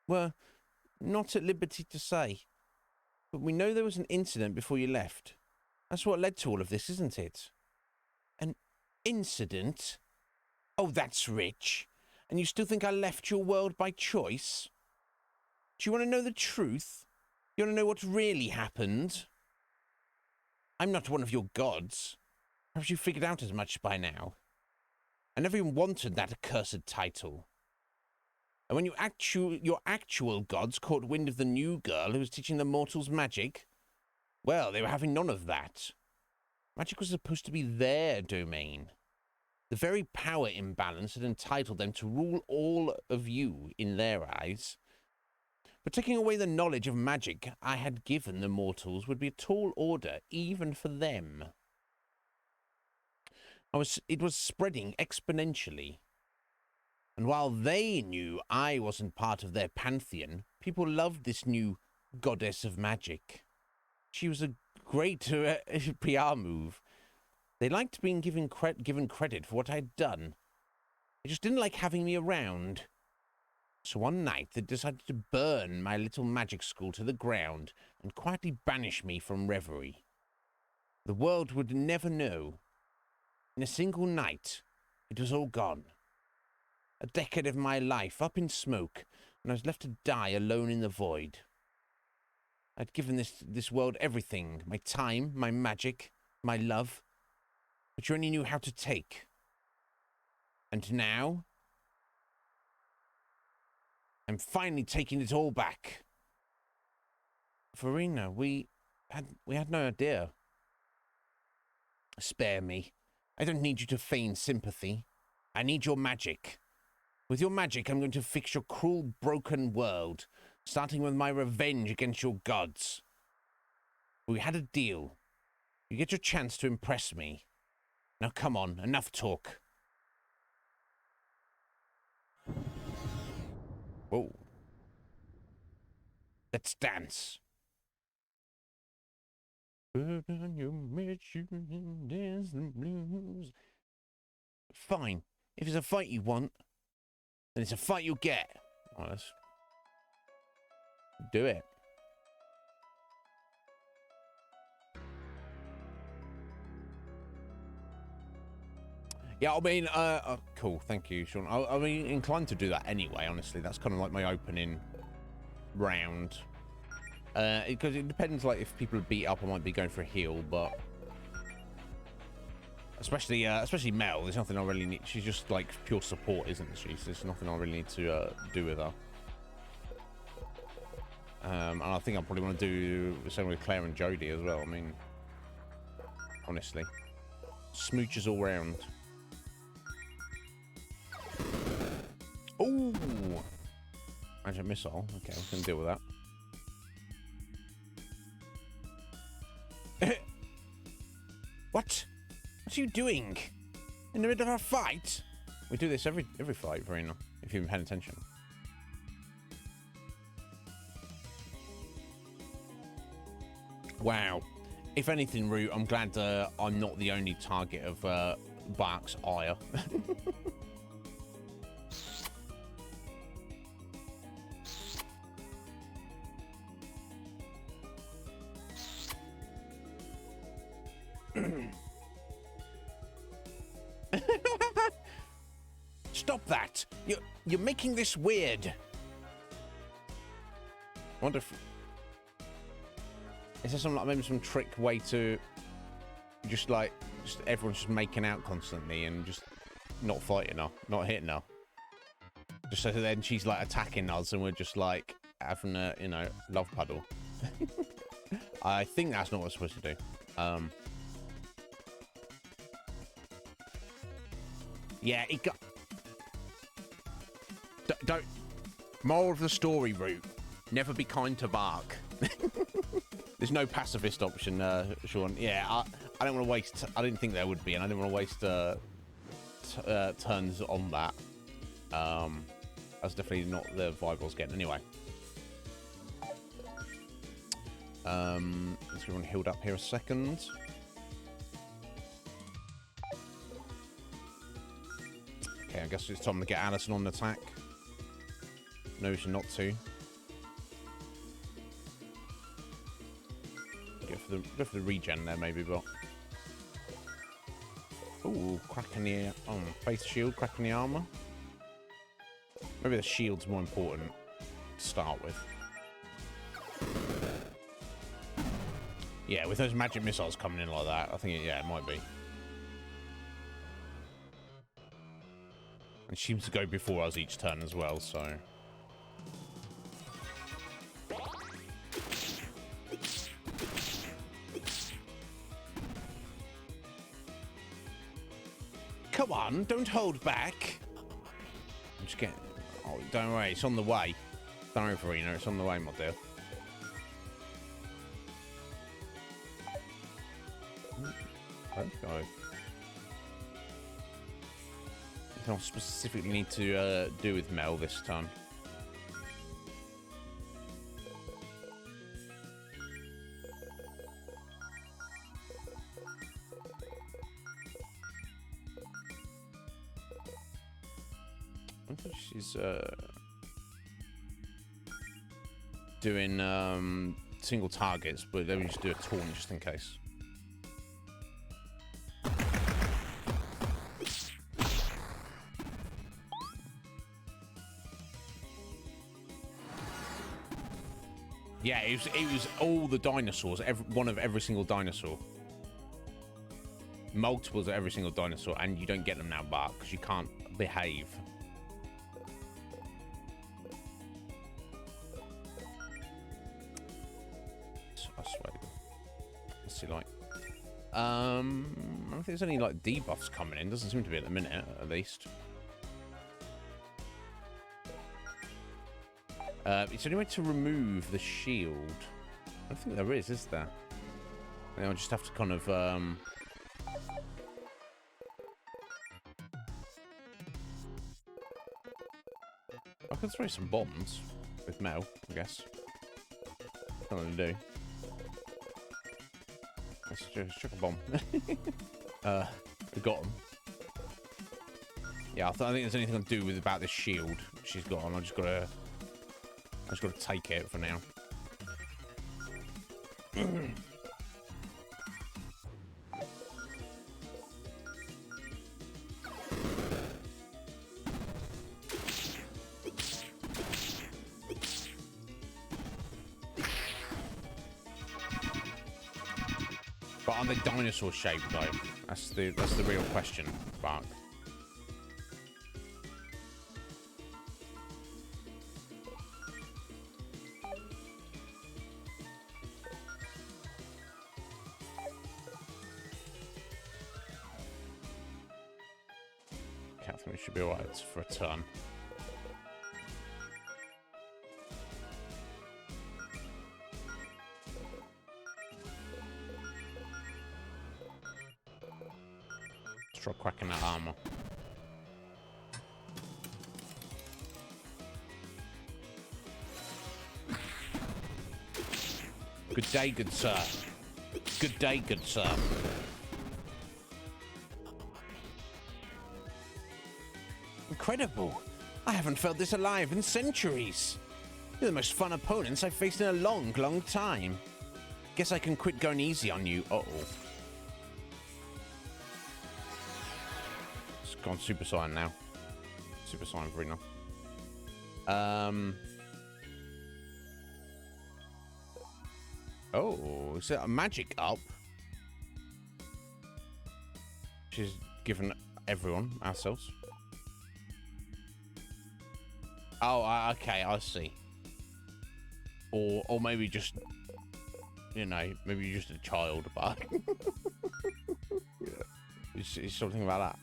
We're not at liberty to say. But we know there was an incident before you left. That's what led to all of this, isn't it? An incident? Oh, that's rich. And you still think I left your world by choice? Do you want to know the truth? You want to know what really happened? I'm not one of your gods. Perhaps you figured out as much by now. I never even wanted that accursed title. And when your actual gods caught wind of the new girl who was teaching the mortals magic, well, they were having none of that. Magic was supposed to be their domain. The very power imbalance had entitled them to rule all of you in their eyes. But taking away the knowledge of magic I had given the mortals would be a tall order, even for them. It was spreading exponentially. And while they knew I wasn't part of their pantheon, people loved this new goddess of magic. She was a great PR move. They liked being given credit for what I'd done. They just didn't like having me around. So one night they decided to burn my little magic school to the ground and quietly banish me from Reverie. The world would never know. In a single night, it was all gone. A decade of my life up in smoke, and I was left to die alone in the void. I'd given this world everything, my time, my magic, my love, but you only knew how to take. And now, I'm finally taking it all back. Verena, we had no idea. Spare me. I don't need you to feign sympathy. I need your magic. With your magic, I'm going to fix your cruel, broken world, starting with my revenge against your gods. We had a deal. You get your chance to impress me. Now come on, enough talk. Whoa. Let's dance. Put on your shoes and dance the blues. Fine. If it's a fight you want, then it's a fight you'll get. Oh, let's do it. Yeah, I mean, cool. Thank you, Sean. I mean, inclined to do that anyway, honestly. That's kind of like my opening round. Because it depends, like, if people are beat up, I might be going for a heal, but... Especially Mel, there's nothing I really need. She's just, like, pure support, isn't she? So there's nothing I really need to do with her. And I think I probably want to do the same with Claire and Jodie as well. I mean, honestly. Smooches all round. Ooh! Magic missile. Okay, we can deal with that. What? What are you doing? In the middle of a fight? We do this every fight, Verena, if you've been paying attention. Wow. If anything, Root, I'm glad I'm not the only target of Bark's ire. Stop that! You're making this weird. I wonder if is there some like maybe some trick way to just everyone's just making out constantly and just not fighting her, not hitting her. Just so then she's like attacking us and we're just like having a love puddle. I think that's not what we're supposed to do. Yeah, it got. Don't. Moral of the story, Root. Never be kind to Bark. There's no pacifist option, Sean. Yeah, I don't want to waste. I didn't think there would be, and I didn't want to waste turns on that. That's definitely not the vibe I was getting. Anyway, let's everyone healed up here a second. Okay, I guess it's time to get Alison on the attack. No reason not to. Go for the regen there, maybe, but... Ooh, cracking the... face shield, cracking the armor. Maybe the shield's more important to start with. Yeah, with those magic missiles coming in like that, I think, yeah, it might be. And she seems to go before us each turn as well, so... Come on, don't hold back. I'm just getting... Oh, don't worry, it's on the way. Don't worry, Farina, it's on the way, my dear. Let's go. Anything I specifically need to do with Mel this time? I think she's doing single targets, but let me just do a taunt just in case. Yeah, it was all the dinosaurs, one of every single dinosaur. Multiples of every single dinosaur, and you don't get them now, Bark, because you can't behave. I swear. Let's see, like... I don't think there's any, like, debuffs coming in. Doesn't seem to be at the minute, at least. Is there any way to remove the shield? I don't think there is there? I think I'll just have to kind of... I could throw some bombs with Mel, I guess. That's what I'm gonna do. Let's just chuck a bomb. We got him. Yeah, I think there's anything I can do with about this shield she's got on. I just gotta take it for now. But are they dinosaur shaped though? That's the real question, Bark. Catherine should be alright for a turn. Let's try cracking that armor. Good day, good sir. Good day, good sir. Incredible. I haven't felt this alive in centuries. You're the most fun opponents I've faced in a long, long time. Guess I can quit going easy on you. Uh-oh. It's gone Super Saiyan now. Super Saiyan 3 now. Oh, is that a magic up? She's given everyone, ourselves. Oh, okay, I see. Or maybe just, you know, maybe you're just a child, but yeah. It's something about that.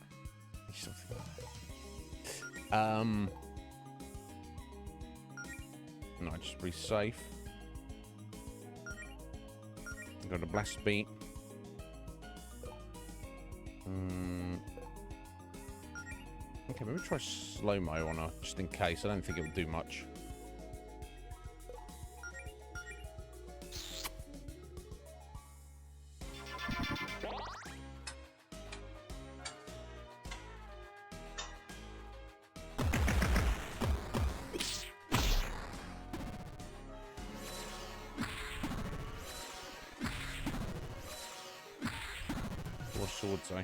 It's something about that. No, just be safe. Got a blast beat. Okay, maybe try slow-mo on her, just in case. I don't think it'll do much. What sword say?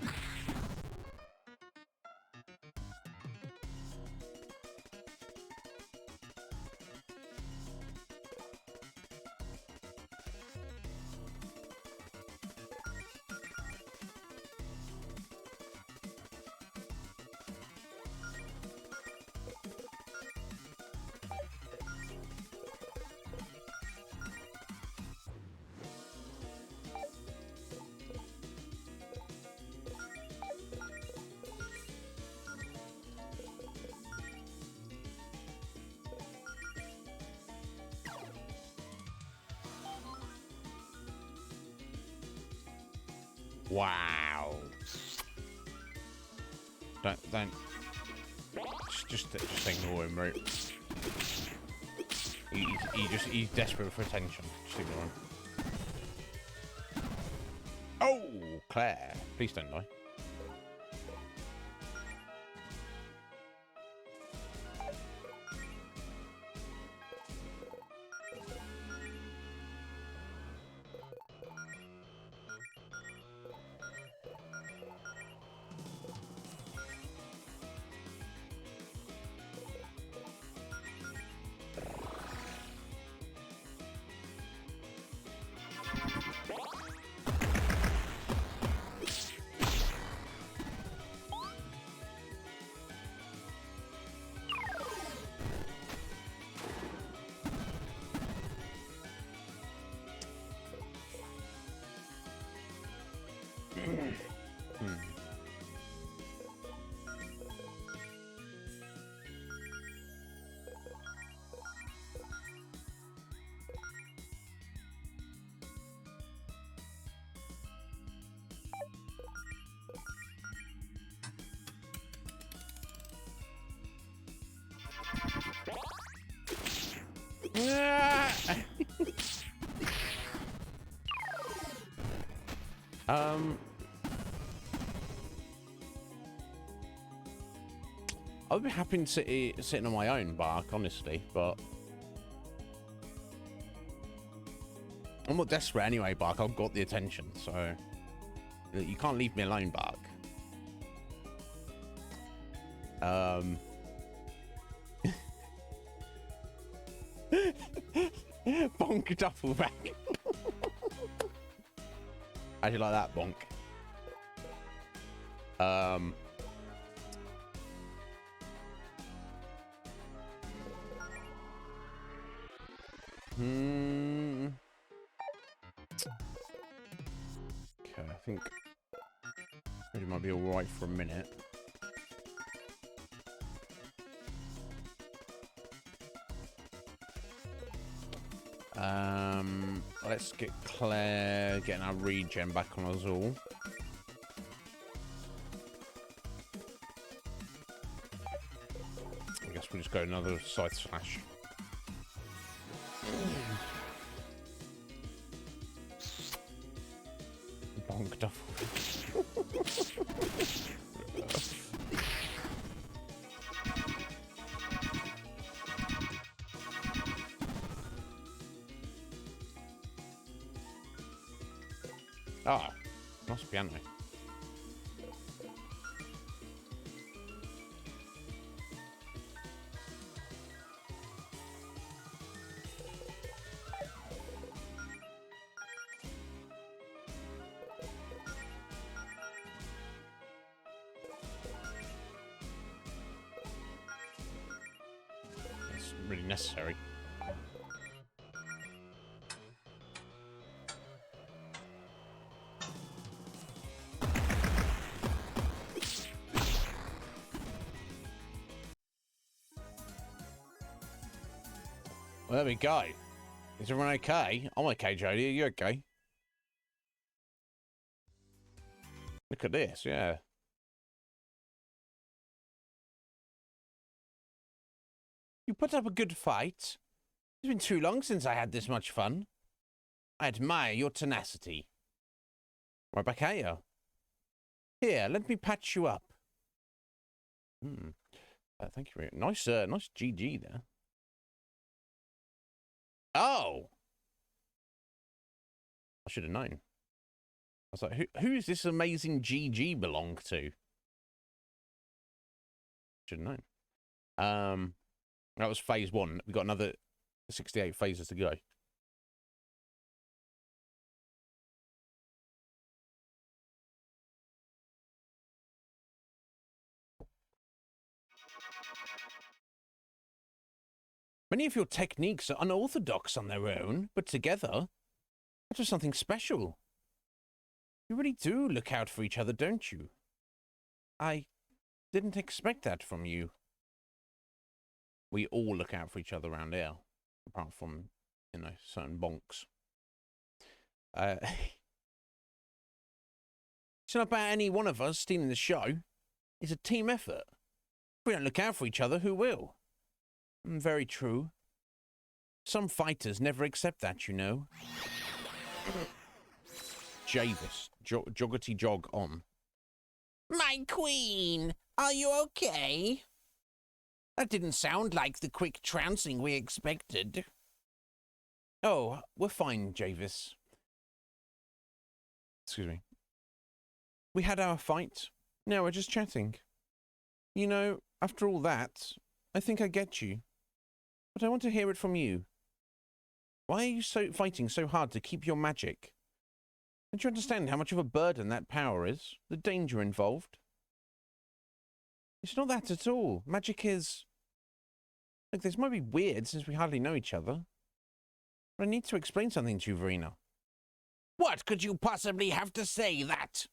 Wow. Don't. Just ignore him, right? He's desperate for attention. Just ignore him. Oh, Claire. Please don't die. I'd be happy sitting on my own, Bark, honestly, but I'm not desperate anyway, Bark. I've got the attention, so you can't leave me alone, Bark. Bonk duffel bag. How'd you like that, Bonk? Okay, I think it might be all right for a minute. Let's get Claire getting our regen back on us all. I guess we'll just go another side slash. Bonked off. Ah, nice piano. It's really necessary. Well, there we go. Is everyone okay? I'm okay, Jodie. Are you okay? Look at this, yeah. You put up a good fight. It's been too long since I had this much fun. I admire your tenacity. Right back at you. Here, let me patch you up. Thank you. Nice, nice GG there. Oh! I should have known. I was like, who does this amazing GG belong to? Should have known. That was phase 1. We've got another 68 phases to go. Many of your techniques are unorthodox on their own, but together, that was something special. You really do look out for each other, don't you? I didn't expect that from you. We all look out for each other around here, apart from, you know, certain bonks. It's not about any one of us stealing the show. It's a team effort. If we don't look out for each other, who will? Very true. Some fighters never accept that, you know. Javis, joggity jog on. My queen, are you okay? That didn't sound like the quick trouncing we expected. Oh, we're fine, Javis. Excuse me. We had our fight. Now we're just chatting. You know, after all that, I think I get you. But I want to hear it from you. Why are you fighting so hard to keep your magic? Don't you understand how much of a burden that power is? The danger involved? It's not that at all. Magic is... Look, this might be weird since we hardly know each other. But I need to explain something to you, Verena. What could you possibly have to say that?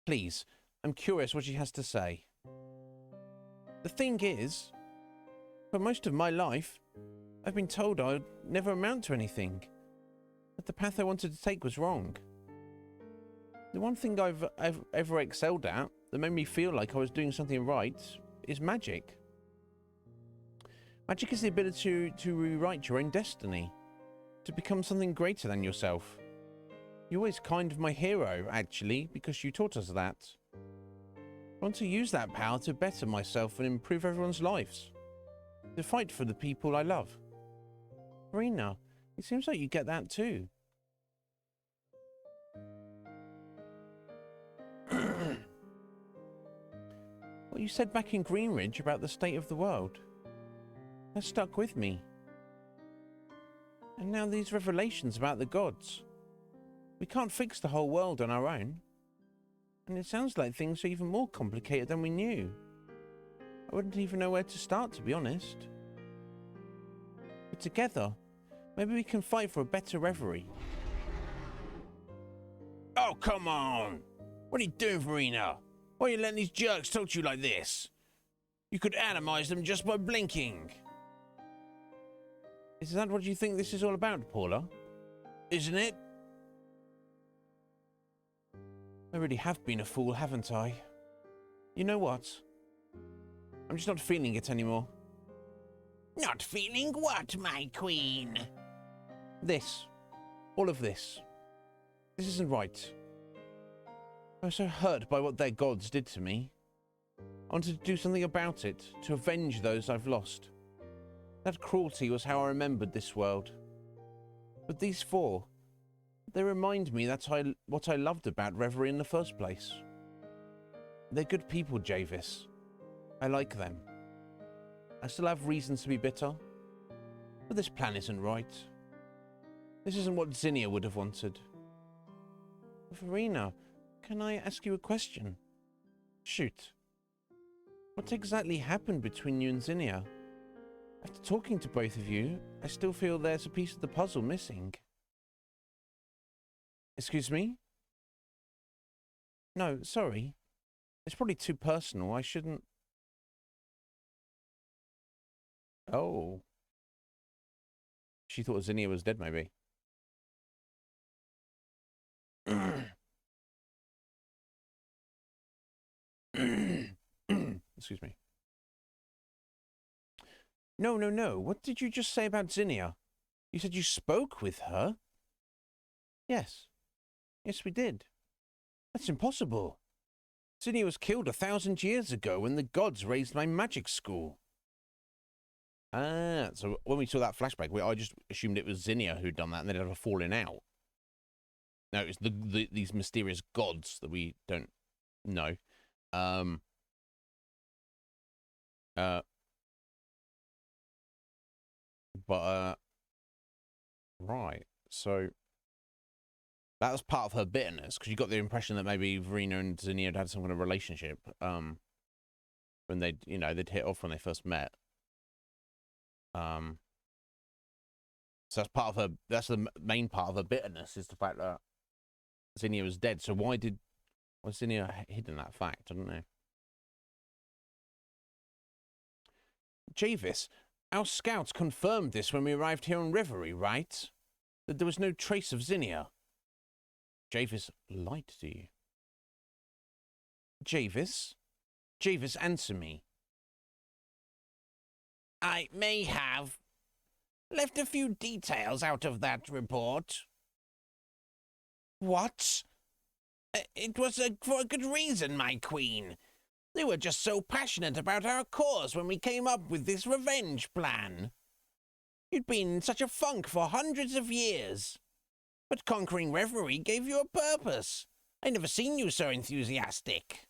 Please, I'm curious what she has to say. The thing is, for most of my life, I've been told I'd never amount to anything. That the path I wanted to take was wrong. The one thing I've ever excelled at that made me feel like I was doing something right is magic. Magic is the ability to rewrite your own destiny. To become something greater than yourself. You're always kind of my hero, actually, because you taught us that. I want to use that power to better myself and improve everyone's lives. To fight for the people I love. Verena, it seems like you get that too. What you said back in Greenridge about the state of the world. That stuck with me. And now these revelations about the gods. We can't fix the whole world on our own. And it sounds like things are even more complicated than we knew. I wouldn't even know where to start, to be honest. But together, maybe we can fight for a better reverie. Oh, come on! What are you doing, Verena? Why are you letting these jerks talk to you like this? You could atomize them just by blinking. Is that what you think this is all about, Paula? Isn't it? I really have been a fool, haven't I? You know what? I'm just not feeling it anymore. Not feeling what, my queen? This. All of this. This isn't right. I was so hurt by what their gods did to me. I wanted to do something about it, to avenge those I've lost. That cruelty was how I remembered this world. But these four, they remind me that what I loved about Reverie in the first place. They're good people, Javis. I like them. I still have reasons to be bitter, but this plan isn't right. This isn't what Zinnia would have wanted. Verena, can I ask you a question? Shoot. What exactly happened between you and Zinnia? After talking to both of you, I still feel there's a piece of the puzzle missing. Excuse me? No, sorry. It's probably too personal. I shouldn't... Oh. She thought Zinnia was dead, maybe. Excuse me. No. What did you just say about Zinnia? You said you spoke with her? Yes. Yes, we did. That's impossible. Zinnia was killed 1,000 years ago when the gods raised my magic school. Ah, so when we saw that flashback, I just assumed it was Zinnia who'd done that and they'd have a falling out. No, it's these mysterious gods that we don't know. Right, so that was part of her bitterness, because you got the impression that maybe Verena and Zinnia had some kind of relationship, when they'd hit off when they first met. So that's part of her, that's the main part of her bitterness, is the fact that Zinnia was dead. So why was Zinnia hidden that fact? I don't know. Javis, our scouts confirmed this when we arrived here on Reverie, right? That there was no trace of Zinnia. Javis lied to you. Javis, answer me. I may have left a few details out of that report. What? It was for a good reason, my queen. They were just so passionate about our cause when we came up with this revenge plan. You'd been in such a funk for hundreds of years. But conquering Reverie gave you a purpose. I never seen you so enthusiastic.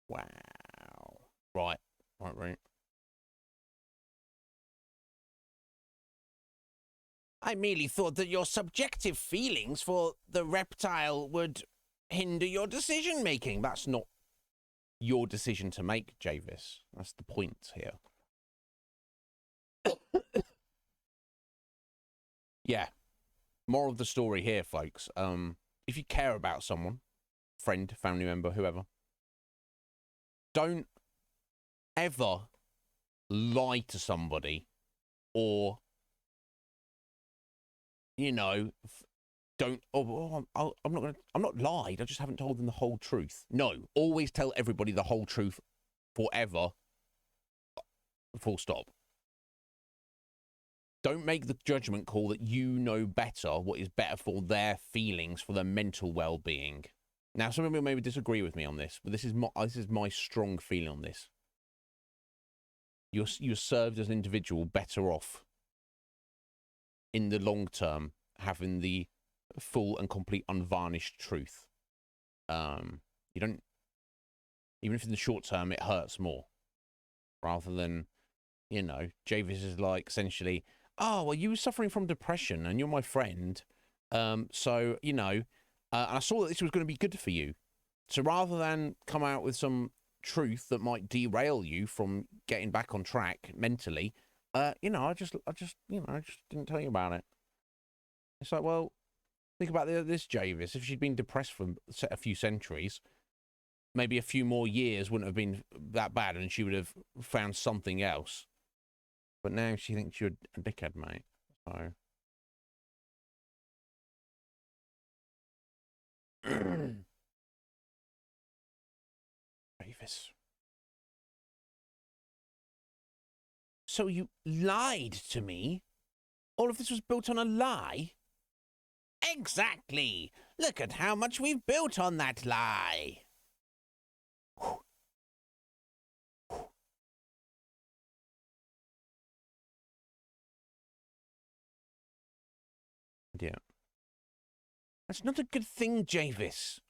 Wow. Right. I merely thought that your subjective feelings for the reptile would hinder your decision-making. That's not your decision to make, Javis. That's the point here. Yeah. Moral of the story here, folks. If you care about someone, friend, family member, whoever, don't ever lie to somebody, or, don't, I'm not lied, I just haven't told them the whole truth. No, always tell everybody the whole truth forever. Full stop. Don't make the judgment call that you know better what is better for their feelings, for their mental well-being. Now, some of you maybe disagree with me on this, but this is my strong feeling on this. You're served as an individual better off in the long term having the full and complete unvarnished truth. You don't, even if in the short term it hurts more, rather than, Javis is like essentially, oh, well, you were suffering from depression and you're my friend. So, and I saw that this was going to be good for you. So rather than come out with some truth that might derail you from getting back on track mentally, I just didn't tell you about it. It's like, well, think about this Javis. If she'd been depressed for a few centuries, maybe a few more years wouldn't have been that bad and she would have found something else. But now she thinks you're a dickhead, mate. So. Javis. So you lied to me? All of this was built on a lie? Exactly. Look at how much we've built on that lie. Yeah. That's not a good thing, Javis.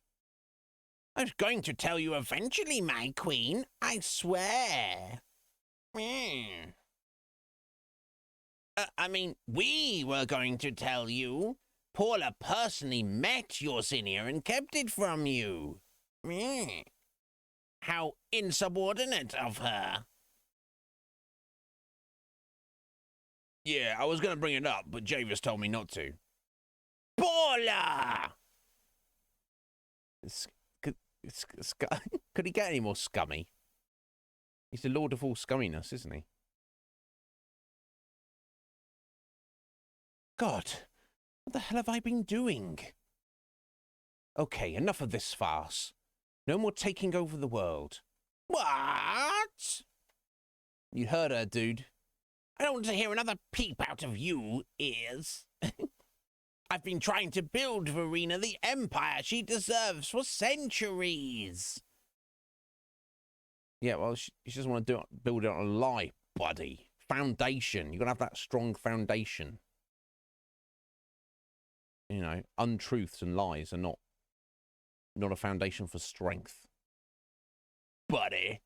I was going to tell you eventually, my queen. I swear. I mean, we were going to tell you. Paula personally met your Zinnia and kept it from you. How insubordinate of her. Yeah, I was going to bring it up, but Javis told me not to. Paula! Could he get any more scummy? He's the lord of all scumminess, isn't he? God, what the hell have I been doing? Okay, enough of this farce. No more taking over the world. What? You heard her, dude. I don't want to hear another peep out of you, ears. I've been trying to build Verena the empire she deserves for centuries. Yeah, well, she doesn't want to build it on a lie, buddy. Foundation. You've got to have that strong foundation. You know, untruths and lies are not a foundation for strength. Buddy.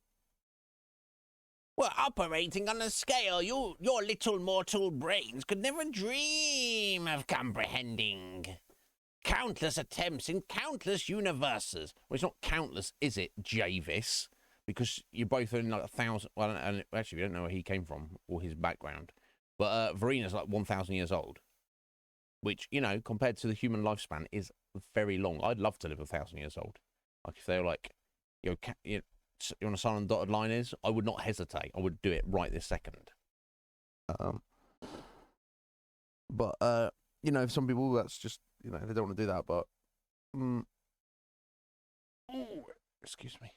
We're operating on a scale your little mortal brains could never dream of comprehending. Countless attempts in countless universes. Well, it's not countless, is it, Javis? Because you're both in like 1,000... Well, and actually, we don't know where he came from or his background. But Verena's like 1,000 years old. Which, you know, compared to the human lifespan, is very long. I'd love to live 1,000 years old. Like, if they were like, you want to sign on the dotted line is, I would not hesitate. I would do it right this second. But you know, some people, that's just, you know, they don't want to do that. But, oh, excuse me.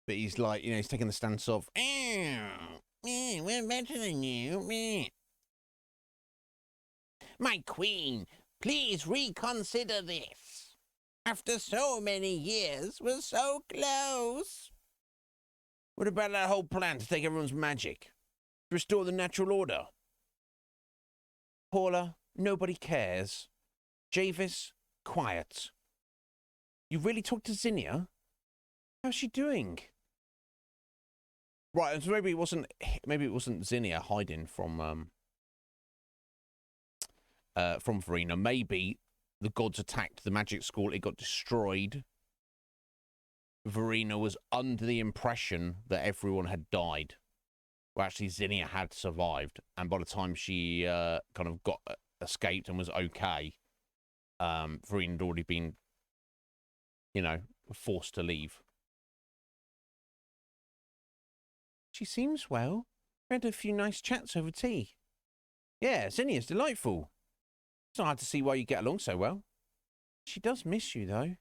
But he's like, you know, he's taking the stance of, we're better than you. My queen, please reconsider this. After so many years, we're so close. What about that whole plan to take everyone's magic? To restore the natural order? Paula, nobody cares. Javis, quiet. You really talked to Zinnia? How's she doing? Right, so maybe it wasn't Zinnia hiding from Verena. Maybe the gods attacked the magic school, it got destroyed. Verena was under the impression that everyone had died. Well, actually, Zinnia had survived, and by the time she kind of escaped and was okay, Verena had already been, you know, forced to leave. She seems well. We had a few nice chats over tea. Yeah, Zinnia's delightful. It's not hard to see why you get along so well. She does miss you, though.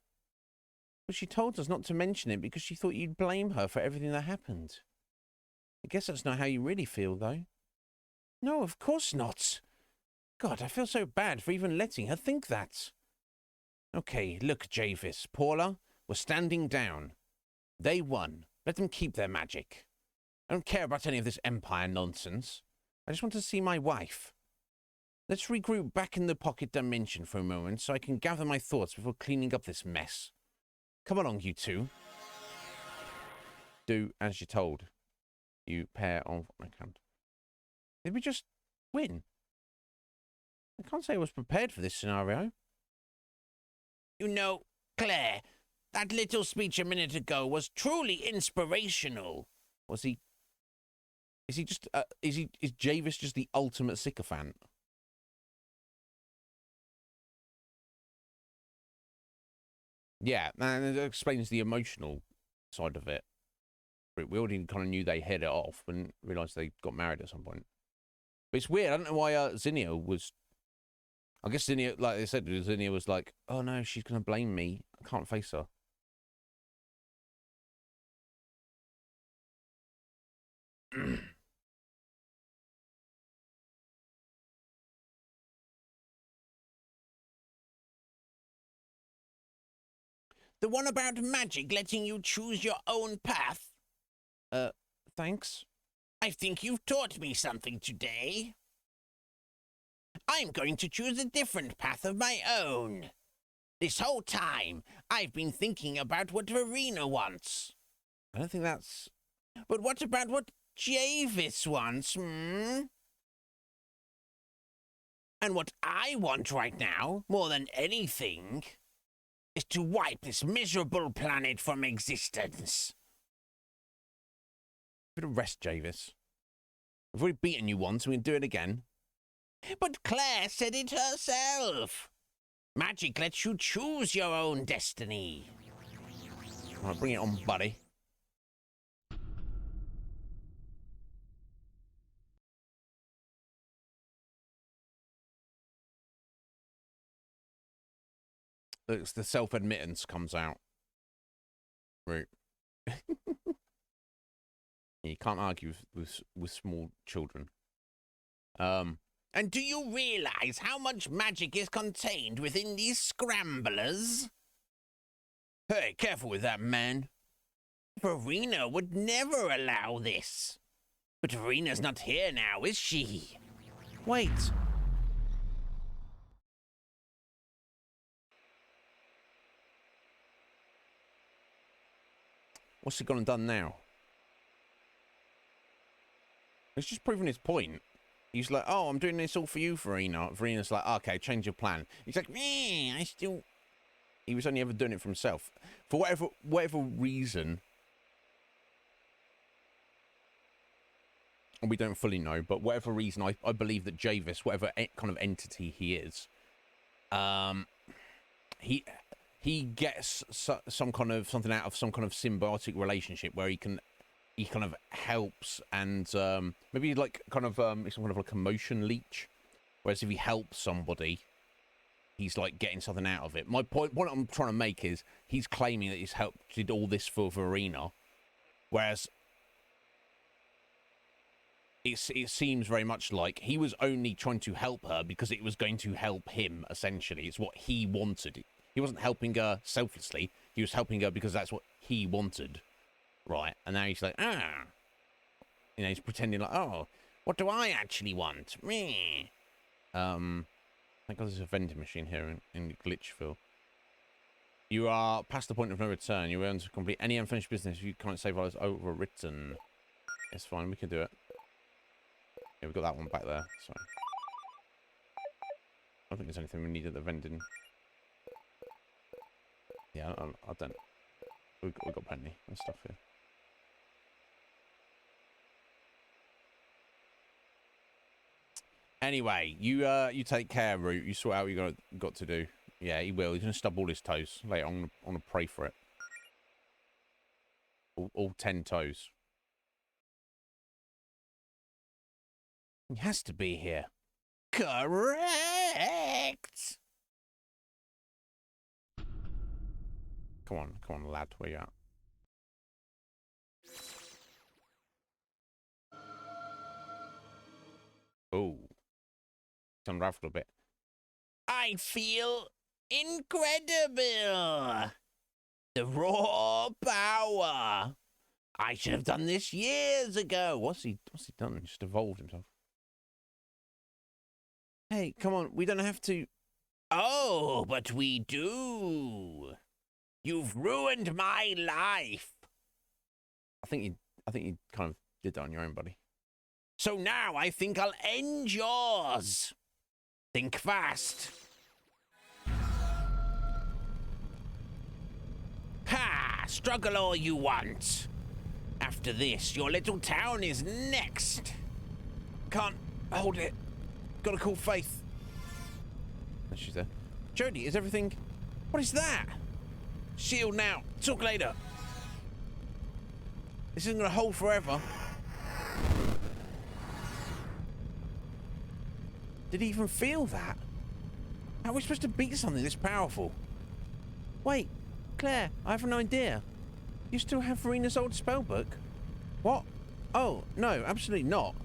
But she told us not to mention it because she thought you'd blame her for everything that happened. I guess that's not how you really feel, though. No, of course not. God, I feel so bad for even letting her think that. Okay, look, Javis, Paula, we're standing down. They won. Let them keep their magic. I don't care about any of this empire nonsense. I just want to see my wife. Let's regroup back in the pocket dimension for a moment so I can gather my thoughts before cleaning up this mess. Come along, you two. Do as you're told. You pair on my account. Did we just win? I can't say I was prepared for this scenario. You know, Claire, that little speech a minute ago was truly inspirational. Was he? Is he just? Is Javis just the ultimate sycophant? Yeah, and it explains the emotional side of it. We already kind of knew they hit it off and realised they got married at some point. But it's weird. I don't know why Zinnia was... I guess Zinnia, like they said, Zinnia was like, oh no, she's going to blame me. I can't face her. The one about magic letting you choose your own path? Thanks. I think you've taught me something today. I'm going to choose a different path of my own. This whole time, I've been thinking about what Verena wants. I don't think that's... But what about what Javis wants, And what I want right now, more than anything, is to wipe this miserable planet from existence. Bit of rest, Javis. I've already beaten you once, we can do it again. But Claire said it herself. Magic lets you choose your own destiny. All right, bring it on, buddy. Looks the self-admittance comes out. Right. You can't argue with small children. And do you realize how much magic is contained within these scramblers? Hey, careful with that, man. Verena would never allow this. But Verena's not here now, is she? Wait. What's he gone and done now? He's just proving his point. He's like, oh, I'm doing this all for you, Verena. Verena's like, okay, change your plan. He's like, I still... He was only ever doing it for himself. For whatever reason, and we don't fully know, but whatever reason, I believe that Javis, whatever kind of entity he is, he gets something out of some kind of symbiotic relationship where he kind of helps and maybe like kind of it's some kind of like a motion leech. Whereas if he helps somebody, he's like getting something out of it. My point, what I'm trying to make is he's claiming that he's did all this for Verena, whereas it seems very much like he was only trying to help her because it was going to help him. Essentially, it's what he wanted. He wasn't helping her selflessly. He was helping her because that's what he wanted. Right, and now he's like, he's pretending like, oh, what do I actually want? Me. Thank God there's a vending machine here in Glitchville. You are past the point of no return. You earn to complete any unfinished business. You can't save is overwritten. It's fine, we can do it. Yeah, we've got that one back there. Sorry. I don't think there's anything we need at the vending. Yeah, I don't. We've got plenty of stuff here. Anyway, you take care, Root. You sort out what you got to do. Yeah, he will. He's gonna stub all his toes later. I'm gonna pray for it. All 10 toes. He has to be here. Correct. Come on, lad. Where you at? Oh, it's unraveled a bit. I feel incredible. The raw power. I should have done this years ago. What's he done? Just evolved himself. Hey, come on. We don't have to. Oh, but we do. You've ruined my life. I think you kind of did that on your own, buddy. So now I think I'll end yours. Think fast. Ha! Struggle all you want. After this, your little town is next. Can't hold it. Gotta call Faith. And she's there. Jody, is everything... What is that? Shield now. Talk later. This isn't gonna hold forever. Did he even feel that? How are we supposed to beat something this powerful? Wait, Claire, I have an idea. You still have Verena's old spellbook? What? Oh, no, absolutely not.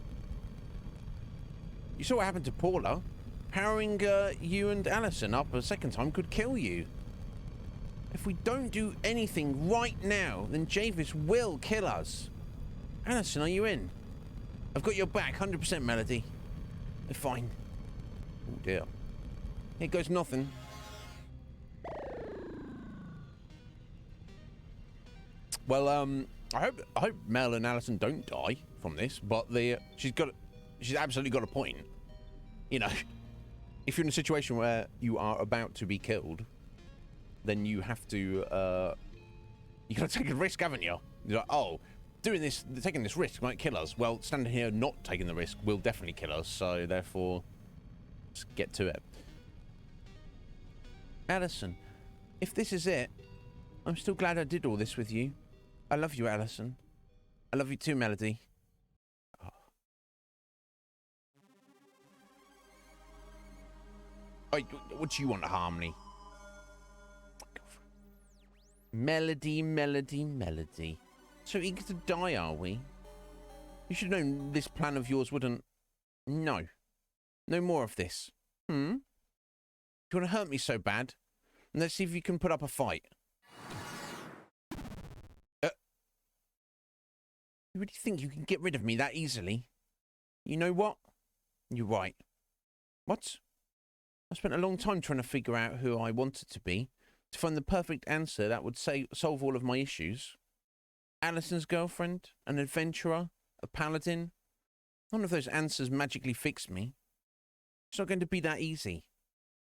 You saw what happened to Paula. Powering you and Allison up a second time could kill you. If we don't do anything right now, then Javis will kill us. Allison, are you in? I've got your back, 100% Melody. We're fine. Oh dear. Here goes nothing. Well, I hope Mel and Allison don't die from this, but she's absolutely got a point. You know, if you're in a situation where you are about to be killed, then you have to, you gotta take a risk, haven't you? You're like, oh, taking this risk might kill us. Well, standing here not taking the risk will definitely kill us, so therefore, let's get to it. Allison, if this is it, I'm still glad I did all this with you. I love you, Allison. I love you too, Melody. Oh. Oh, what do you want, Harmony? Melody, Melody, Melody. So eager to die, are we? You should have known this plan of yours wouldn't... No. No more of this. Hmm? You want to hurt me so bad? Let's see if you can put up a fight. You really think you can get rid of me that easily? You know what? You're right. What? I spent a long time trying to figure out who I wanted to be, to find the perfect answer that would solve all of my issues. Allison's girlfriend, an adventurer, a paladin. None of those answers magically fix me. It's not going to be that easy.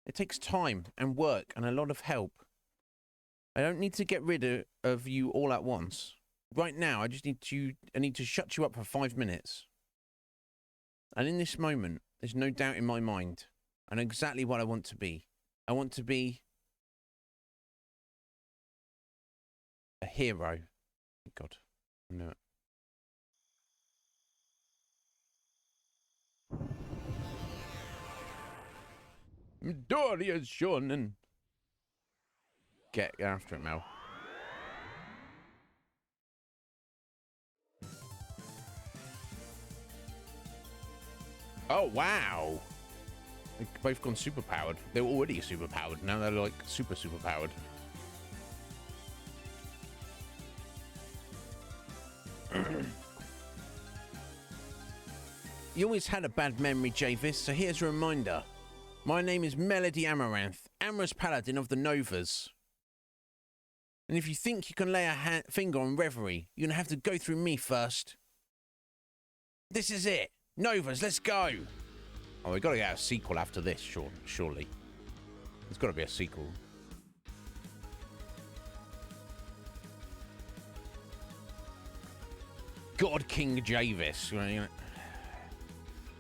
It takes time and work and a lot of help. I don't need to get rid of you all at once. Right now, I need to shut you up for 5 minutes. And in this moment, there's no doubt in my mind. I know exactly what I want to be. I want to be a hero. God, I know it. Midoriya's shonen. Get after it, Mel. Oh, wow. They've both gone super powered. They were already super powered. Now they're like super powered. You always had a bad memory, Javis, so here's a reminder. My name is Melody Amaranth, Amorous Paladin of the Novas. And if you think you can lay a finger on Reverie, you're going to have to go through me first. This is it. Novas, let's go. Oh, we've got to get a sequel after this, surely. There's got to be a sequel. God King Javis.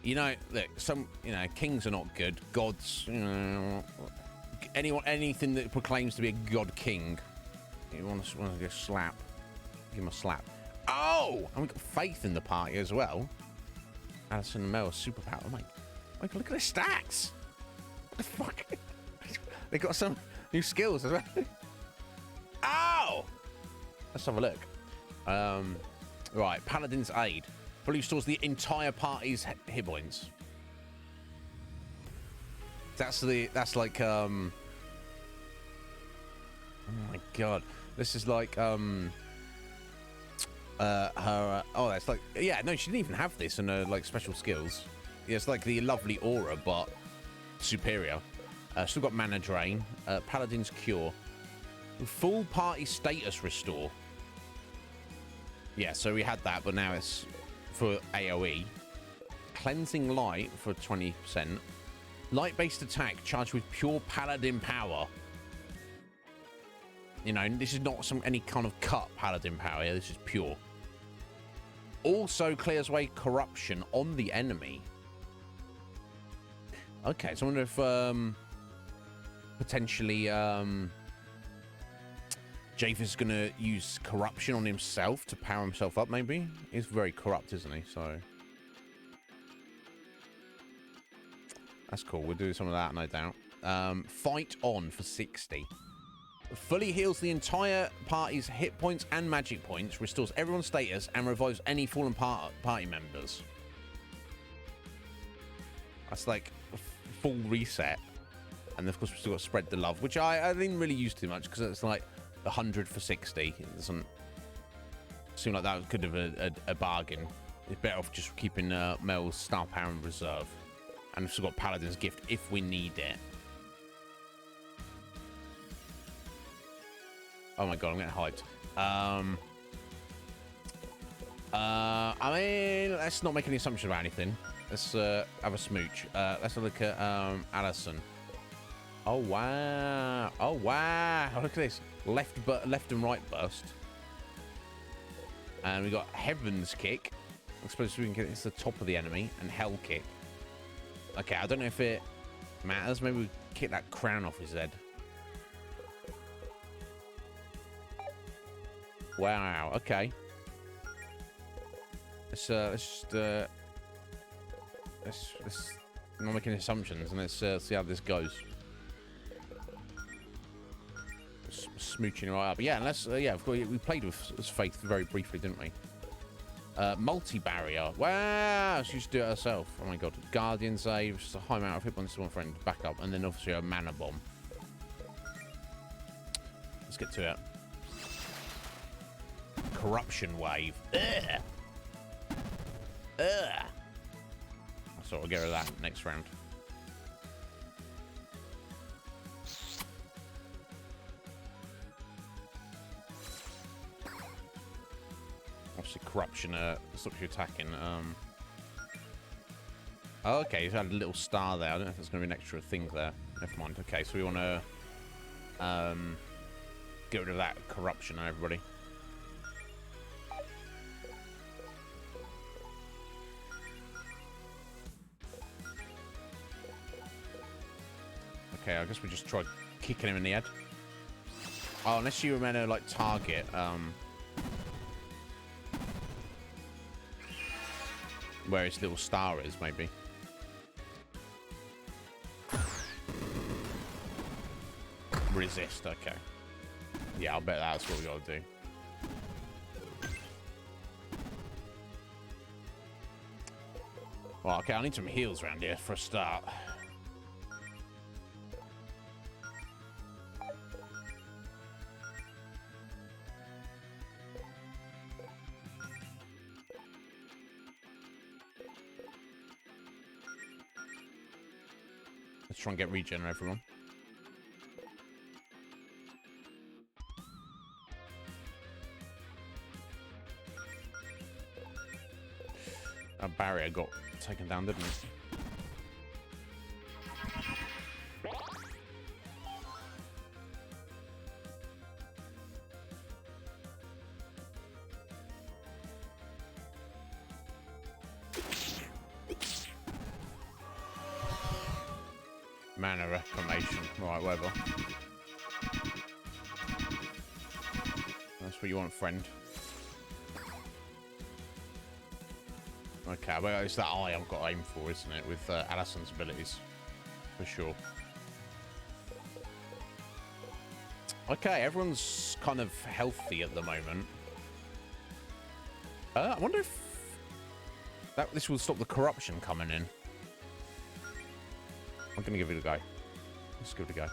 You know, look, kings are not good. Gods, anything that proclaims to be a god king, you want to get a slap. Give him a slap. Oh! And we've got Faith in the party as well. Allison and Mel are super powerful, mate. Look at their stats. What the fuck? They got some new skills as well. Ow! Let's have a look. Right, Paladin's Aid. Fully restores the entire party's hit points. That's like oh my god. This is like her oh, that's like, yeah, no, she didn't even have this in her like special skills. Yeah, it's like the lovely aura, but superior. Still got mana drain, Paladin's Cure, full party status restore. Yeah, so we had that, but now it's for AoE. Cleansing Light for 20%. Light-based attack charged with pure Paladin power. You know, this is not any kind of cut Paladin power here. This is pure. Also clears away corruption on the enemy. Okay, so I wonder if potentially Japheth is going to use corruption on himself to power himself up, maybe? He's very corrupt, isn't he? So that's cool. We'll do some of that, no doubt. Fight on for 60. Fully heals the entire party's hit points and magic points, restores everyone's status, and revives any fallen party members. That's like a full reset. And of course, we've still got Spread the Love, which I didn't really use too much because it's like, 100 for 60. It doesn't seem like that could have a bargain. It's better off just keeping Mel's star power in reserve. And we've still got Paladin's Gift if we need it. Oh my god, I'm getting hyped. I mean, let's not make any assumptions about anything. Let's have a smooch. Let's look at Allison. Oh wow! Oh wow! Look at this. Left and right burst. And we got Heaven's Kick. I suppose we can get it to the top of the enemy, and Hell Kick. Okay, I don't know if it matters. Maybe we kick that crown off his head. Wow. Okay. Let's not make any assumptions, and let's see how this goes. Smooching right up. Yeah, and let's yeah. Of course, we played with Faith very briefly, didn't we? Multi-barrier. Wow, she used to do it herself. Oh my god. Guardian save, just a high amount of hit points to one friend. Back up, and then obviously a mana bomb. Let's get to it. Corruption wave. Ugh. Ugh. So we'll get rid of that next round. Obviously, corruption stops you attacking. Oh, okay, he's had a little star there. I don't know if there's going to be an extra thing there. Never mind. Okay, so we want to get rid of that corruption on everybody. Okay, I guess we just try kicking him in the head. Oh, unless you were meant to, like, target, where his little star is, maybe. Resist, okay. Yeah, I'll bet that's what we gotta do. Well, okay, I need some heals around here for a start. Let's try and get regen on everyone. Our barrier got taken down, didn't it? Mana reclamation. Right, whatever. That's what you want, friend. Okay, well, it's that eye I've got to aim for, isn't it? With Allison's abilities. For sure. Okay, everyone's kind of healthy at the moment. I wonder if this will stop the corruption coming in. I'm gonna give it a go. Let's give it a go.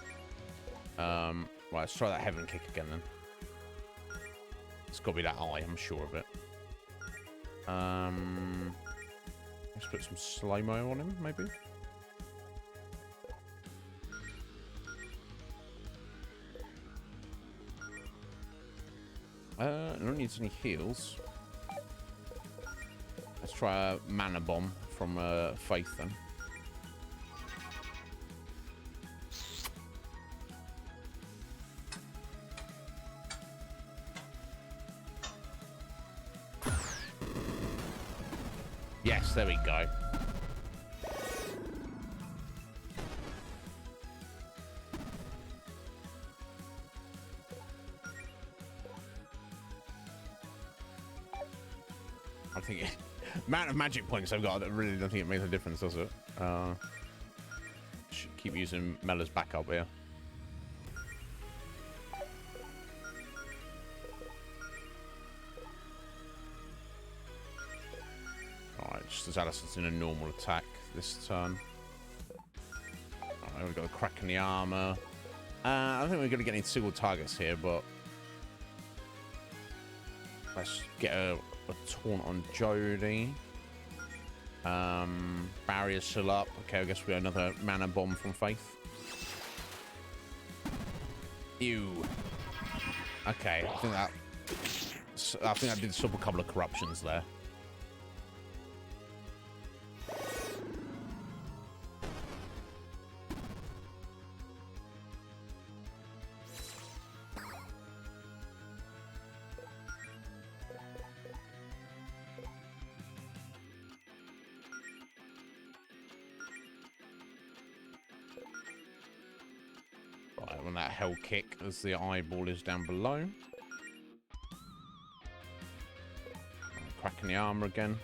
Right, let's try that heaven kick again then. It's gotta be that eye, I'm sure of it. Let's put some slow-mo on him, maybe. I don't need any heals. Let's try a mana bomb from Faith then. Yes, there we go. I think amount of magic points I've got, I really don't think it makes a difference, does it? Should keep using Mela's backup here. Alright, just as Allison's in a normal attack this turn. Alright, we've got a crack in the armor. I don't think we're going to get any single targets here, but Let's get a taunt on Jody. Barrier's still up. Okay, I guess we have another mana bomb from Faith. Ew. Okay, I think I did stop a couple of corruptions there. Right, when that hell kick as the eyeball is down below. Cracking the armor again.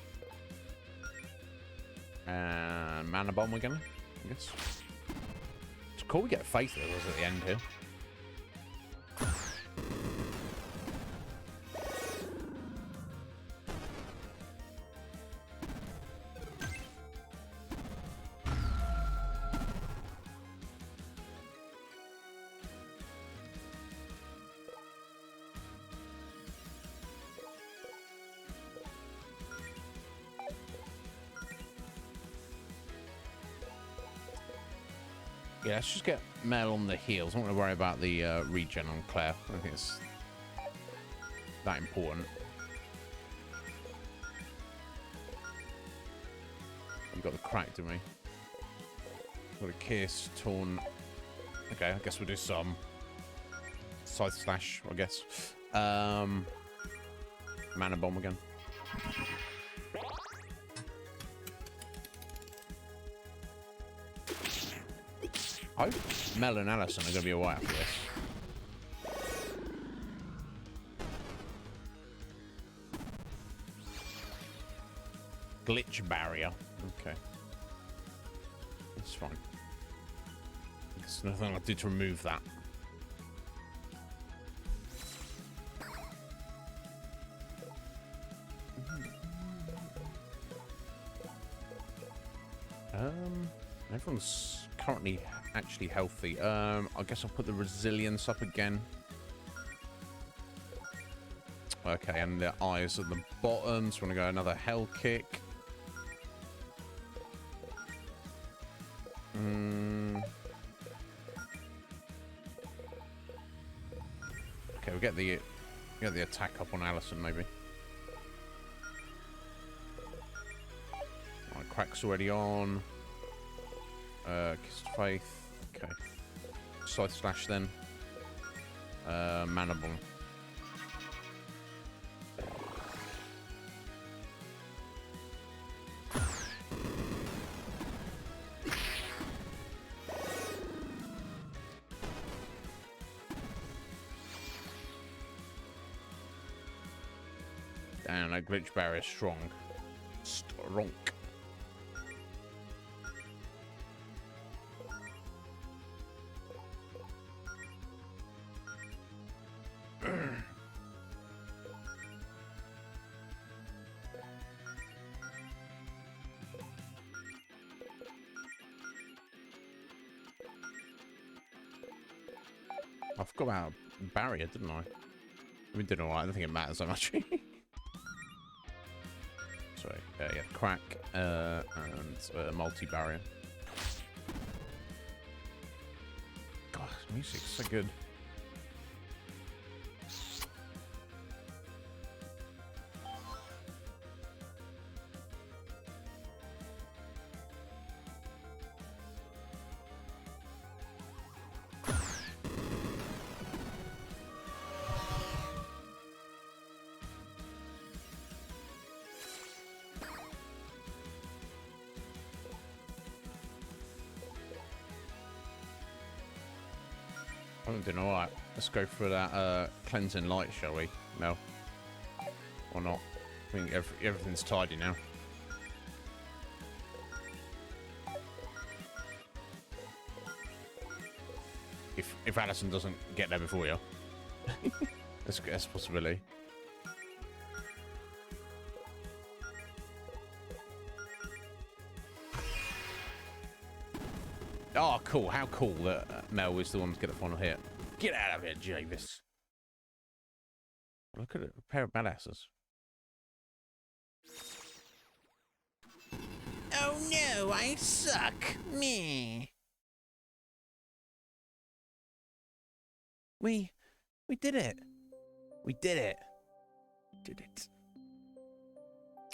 And mana bomb again, I guess. It's cool we get Faith at the end here. Yeah, let's just get Mel on the heels. I don't want to worry about the regen on Claire. I don't think it's that important. We got the crack, didn't we? Got a kiss, torn. Okay, I guess we'll do some scythe slash, I guess. Mana bomb again. I hope Mel and Allison are going to be alright after this. Glitch barrier. Okay. That's fine. There's nothing I did to remove that. Everyone's currently actually healthy. I guess I'll put the resilience up again. Okay, and the eyes at the bottom. So we're gonna go another hell kick. Okay, we'll get the attack up on Allison maybe. Right, crack's already on. Kissed Faith. Okay. Scythe slash then. Mana bomb. Damn, that glitch barrier is strong. Stronk. I forgot about barrier, didn't I? We did alright. I don't think it matters so much. Sorry. Yeah, crack and multi-barrier. God, music's so good. I'm doing alright. Let's go for that cleansing light, shall we, Mel? Or not? I think everything's tidy now. If Allison doesn't get there before you. That's a possibility. Oh, cool. How cool that Mel is the one to get the final hit. Get out of here, Javis. Look at it, a pair of badasses. Oh no, I suck. Me. We did it. We did it. Did it.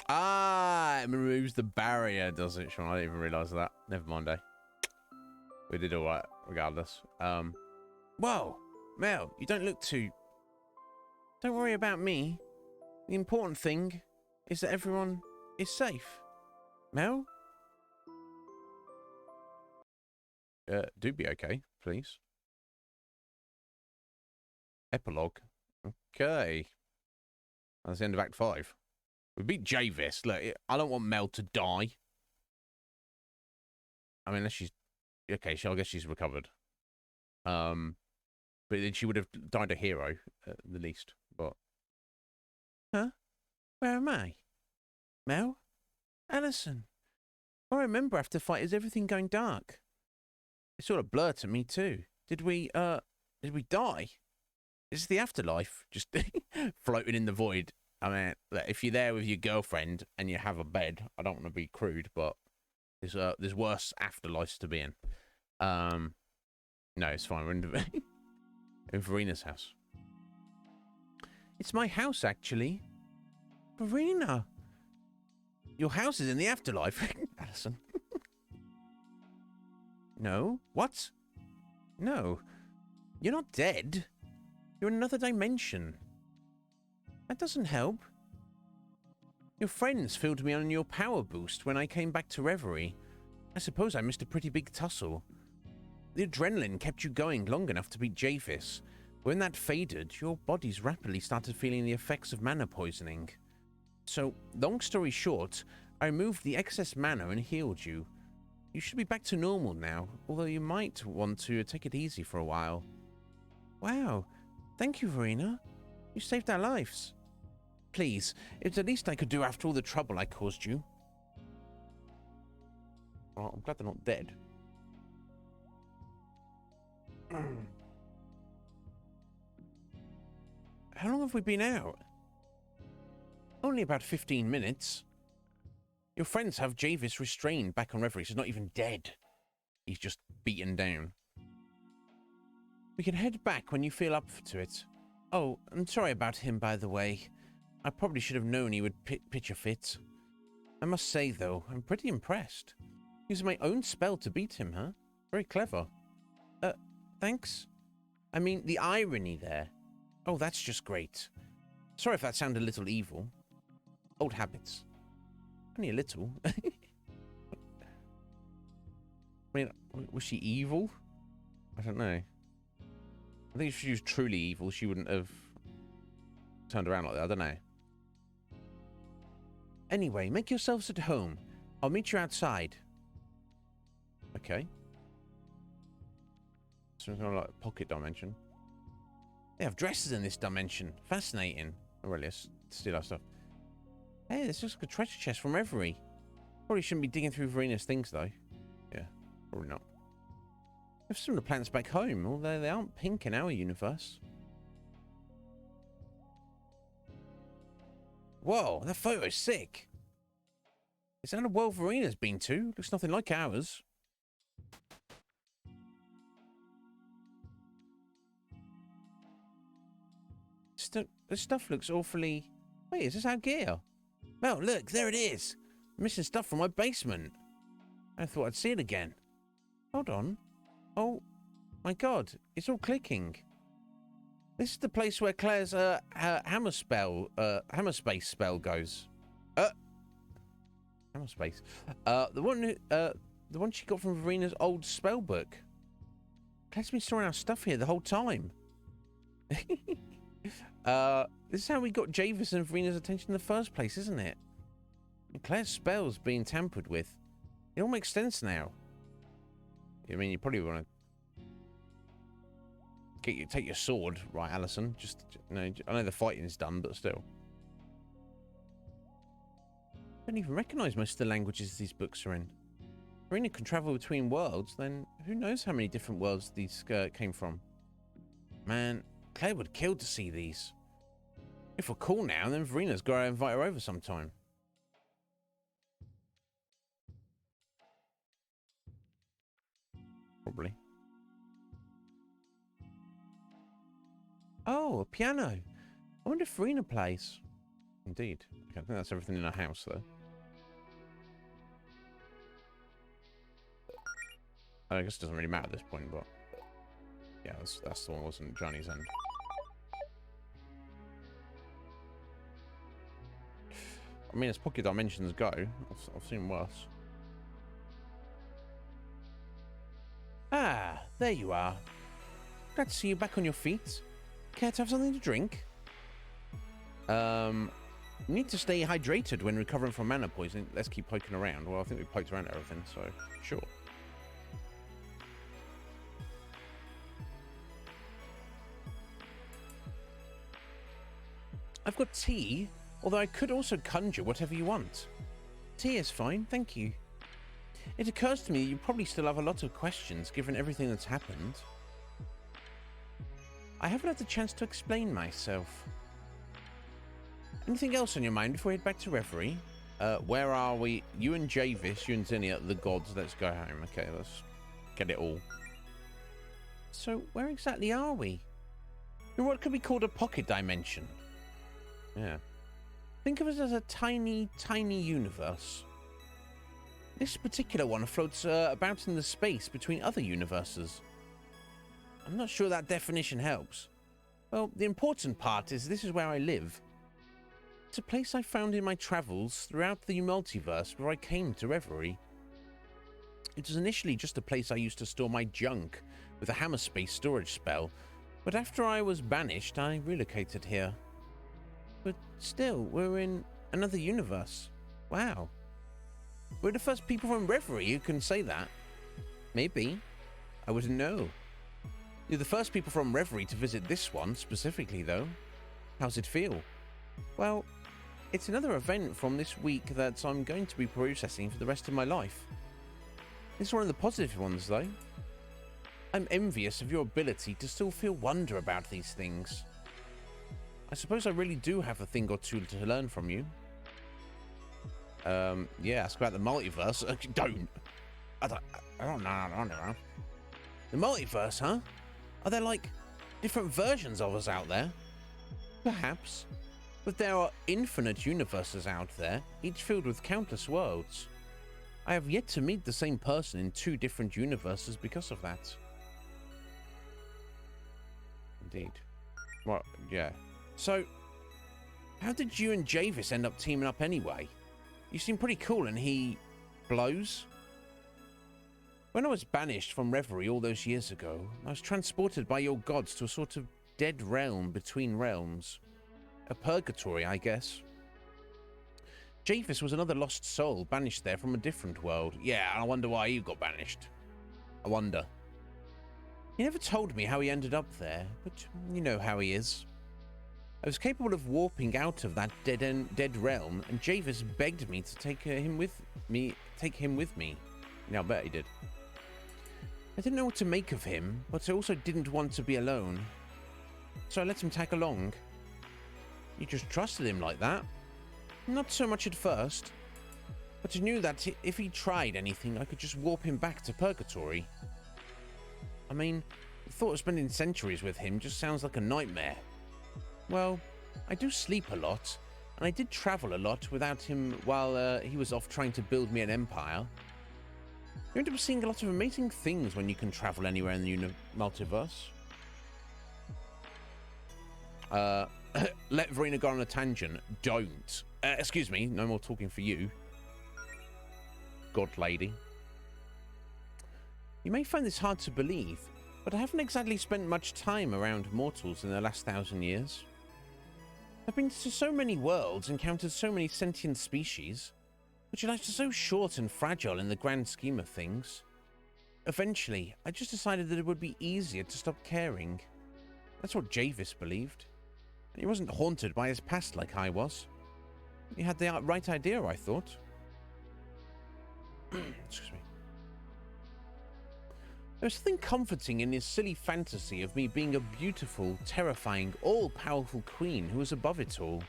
Ah, it removes the barrier, does it, Sean? I didn't even realise that. Never mind, eh? We did all right, regardless. Whoa, Mel, you don't look too... Don't worry about me. The important thing is that everyone is safe. Mel? Do be okay, please. Epilogue. Okay. That's the end of Act 5. We beat Javis. Look, I don't want Mel to die. I mean, unless she's... Okay, I guess she's recovered. But then she would have died a hero, at the least. But... Huh? Where am I? Mel? Alison? All I remember after the fight is everything going dark. It sort of blurred to me, too. Did we die? Is this the afterlife? Just floating in the void. I mean, if you're there with your girlfriend and you have a bed, I don't want to be crude, but there's worse afterlives to be in. No, it's fine. We're in Verina's house. It's my house, actually. Verina. Your house is in the afterlife, Alison. No. What? No. You're not dead. You're in another dimension. That doesn't help. Your friends filled me on your power boost when I came back to Reverie. I suppose I missed a pretty big tussle. The adrenaline kept you going long enough to beat Japhis. When that faded, your bodies rapidly started feeling the effects of mana poisoning. So, long story short, I removed the excess mana and healed you. You should be back to normal now, although you might want to take it easy for a while. Wow, thank you, Verina. You saved our lives. Please, it's the least I could do after all the trouble I caused you. Well, I'm glad they're not dead. How long have we been out? Only about 15 minutes. Your friends have Javis restrained back on Reverie, so he's not even dead. He's just beaten down. We can head back when you feel up to it. Oh, I'm sorry about him, by the way. I probably should have known he would pitch a fit. I must say, though, I'm pretty impressed. Using my own spell to beat him, huh? Very clever. Thanks. I mean, the irony there. Oh, that's just great. Sorry if that sounded a little evil. Old habits. Only a little. I mean, was she evil? I don't know. I think if she was truly evil, she wouldn't have turned around like that. I don't know. Anyway, make yourselves at home. I'll meet you outside. Okay. Some kind of like pocket dimension. They have dresses in this dimension. Fascinating. Oh, really, let's steal our stuff. Hey, this looks like a treasure chest from Reverie. Probably shouldn't be digging through Verina's things, though. Yeah, probably not. There's some of the plants back home, although they aren't pink in our universe. Whoa, that photo's sick. Is that a world Verina's been to? Looks nothing like ours. This stuff looks awfully... Wait, is this our gear? Well, look, there it is. Missing stuff from my basement. I thought I'd see it again. Hold on. Oh, my God. It's all clicking. This is the place where Claire's hammer space spell goes. Hammer space. The one she got from Verina's old spell book. Claire's been storing our stuff here the whole time. This is how we got Javis and Verina's attention in the first place, isn't it? And Claire's spells being tampered with. It all makes sense now. I mean, you probably want to take your sword, right, Alison? Just, you know, I know the fighting is done, but still. I don't even recognise most of the languages these books are in. If Verina can travel between worlds, then who knows how many different worlds these came from? Man, Claire would kill to see these. If we're cool now, then Verina's got to invite her over sometime. Probably. Oh, a piano. I wonder if Verena plays. Indeed. Okay, I think that's everything in our house, though. I guess it doesn't really matter at this point, but... yeah, that's the one, wasn't Johnny's end. I mean, as Pocket Dimensions go, I've seen worse. Ah, there you are. Glad to see you back on your feet. Care to have something to drink? You need to stay hydrated when recovering from mana poisoning. Let's keep poking around. Well, I think we poked around everything, so sure. I've got tea, although I could also conjure whatever you want. Tea is fine, thank you. It occurs to me you probably still have a lot of questions given everything that's happened. I haven't had the chance to explain myself. Anything else on your mind before we head back to Reverie? Where are we? You and Javis, you and Zinnia, the gods. Let's go home. Okay, let's get it all. So, where exactly are we? In what could be called a pocket dimension. Yeah. Think of it as a tiny, tiny universe. This particular one floats about in the space between other universes. I'm not sure that definition helps. Well, the important part is this is where I live. It's a place I found in my travels throughout the multiverse where I came to Reverie. It was initially just a place I used to store my junk with a hammer space storage spell, but after I was banished, I relocated here. But still, we're in another universe. Wow. We're the first people from Reverie who can say that. Maybe. I wouldn't know. You're the first people from Reverie to visit this one, specifically, though. How's it feel? Well, it's another event from this week that I'm going to be processing for the rest of my life. It's one of the positive ones, though. I'm envious of your ability to still feel wonder about these things. I suppose I really do have a thing or two to learn from you. Yeah, ask about the multiverse. Don't. I don't know. The multiverse, huh? Are there, like, different versions of us out there? Perhaps. But there are infinite universes out there, each filled with countless worlds. I have yet to meet the same person in 2 different universes because of that. Indeed. Well, yeah. So, how did you and Javis end up teaming up anyway? You seem pretty cool and he blows. When I was banished from Reverie all those years ago, I was transported by your gods to a sort of dead realm between realms. A purgatory, I guess. Javis was another lost soul banished there from a different world. Yeah, I wonder why you got banished. I wonder. He never told me how he ended up there, but you know how he is. I was capable of warping out of that dead realm, and Javis begged me to take him with me. Now, I bet he did. I didn't know what to make of him, but I also didn't want to be alone. So I let him tag along. You just trusted him like that? Not so much at first, but I knew that if he tried anything, I could just warp him back to Purgatory. I mean, the thought of spending centuries with him just sounds like a nightmare. Well, I do sleep a lot, and I did travel a lot without him while he was off trying to build me an empire. You end up seeing a lot of amazing things when you can travel anywhere in the multiverse. Let Verena go on a tangent. Don't. Excuse me, no more talking for you. God lady. You may find this hard to believe, but I haven't exactly spent much time around mortals in the last 1,000 years. I've been to so many worlds, encountered so many sentient species, but your life is so short and fragile in the grand scheme of things. Eventually, I just decided that it would be easier to stop caring. That's what Javis believed. And he wasn't haunted by his past like I was. He had the right idea, I thought. Excuse me. There was something comforting in his silly fantasy of me being a beautiful, terrifying, all-powerful queen who was above it all.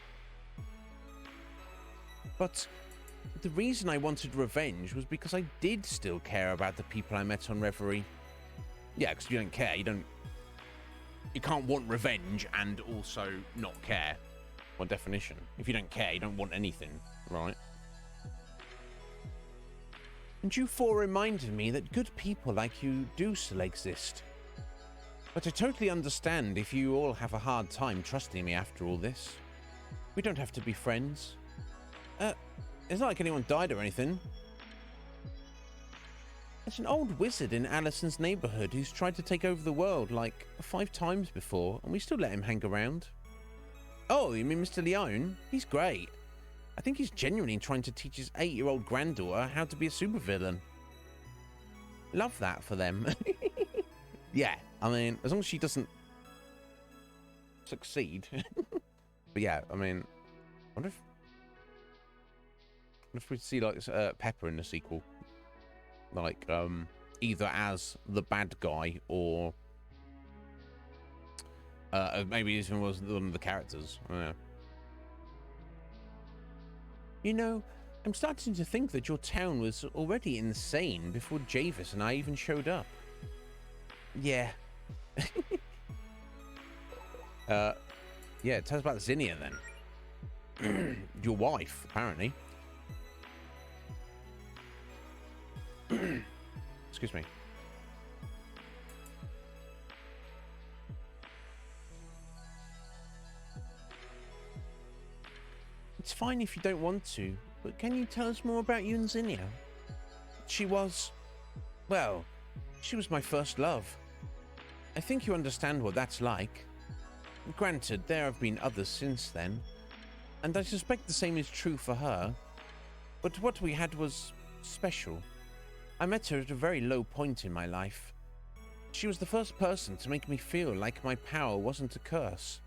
But the reason I wanted revenge was because I did still care about the people I met on Reverie. Yeah, because you don't care, you can't want revenge and also not care. By definition. If you don't care, you don't want anything, right? And you four reminded me that good people like you do still exist. But I totally understand if you all have a hard time trusting me after all this. We don't have to be friends. It's not like anyone died or anything. There's an old wizard in Allison's neighborhood who's tried to take over the world like 5 times before, and we still let him hang around. Oh, you mean Mr. Leone? He's great. I think he's genuinely trying to teach his 8-year-old granddaughter how to be a supervillain. Love that for them. Yeah, I mean, as long as she doesn't succeed. But yeah, I mean, I wonder if we'd see like Pepper in the sequel, like either as the bad guy or maybe even was one of the characters. I don't know. You know, I'm starting to think that your town was already insane before Javis and I even showed up. Yeah. Yeah, tell us about Zinnia then. Your wife, apparently. Excuse me. It's fine if you don't want to, but can you tell us more about you and Zinnia? She was... well, she was my first love. I think you understand what that's like. Granted, there have been others since then, and I suspect the same is true for her, but what we had was special. I met her at a very low point in my life. She was the first person to make me feel like my power wasn't a curse.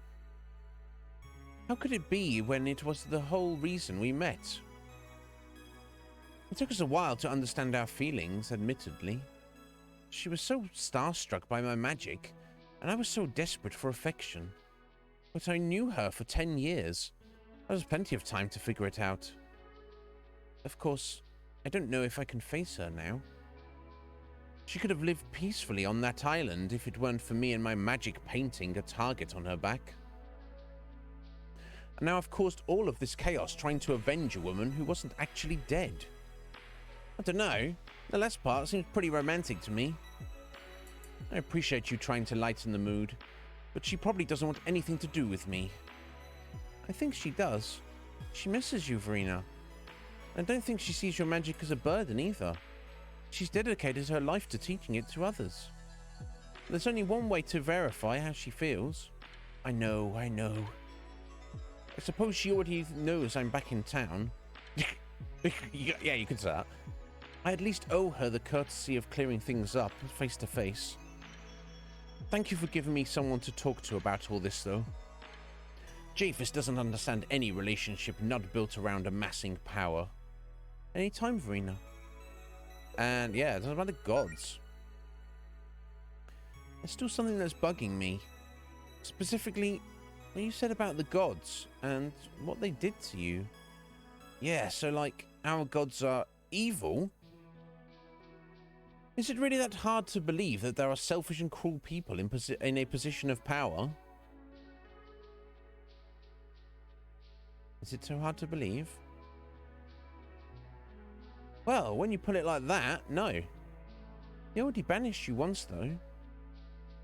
How could it be when it was the whole reason we met? It took us a while to understand our feelings, admittedly. She was so starstruck by my magic, and I was so desperate for affection. But I knew her for 10 years. There was plenty of time to figure it out. Of course, I don't know if I can face her now. She could have lived peacefully on that island if it weren't for me and my magic painting a target on her back. And now I've caused all of this chaos trying to avenge a woman who wasn't actually dead. I don't know. The last part seems pretty romantic to me. I appreciate you trying to lighten the mood, but she probably doesn't want anything to do with me. I think she does. She misses you, Verena. I don't think she sees your magic as a burden either. She's dedicated her life to teaching it to others. There's only one way to verify how she feels. I know. I suppose she already knows I'm back in town. Yeah, you could say that. I at least owe her the courtesy of clearing things up face to face. Thank you for giving me someone to talk to about all this, though. Japhis doesn't understand any relationship not built around amassing power. Anytime, Verena. And yeah, it's about the gods. There's still something that's bugging me. Specifically, what you said about the gods and what they did to you. Yeah, so like, our gods are evil? Is it really that hard to believe that there are selfish and cruel people in a position of power? Is it so hard to believe? Well, when you put it like that, no. They already banished you once, though.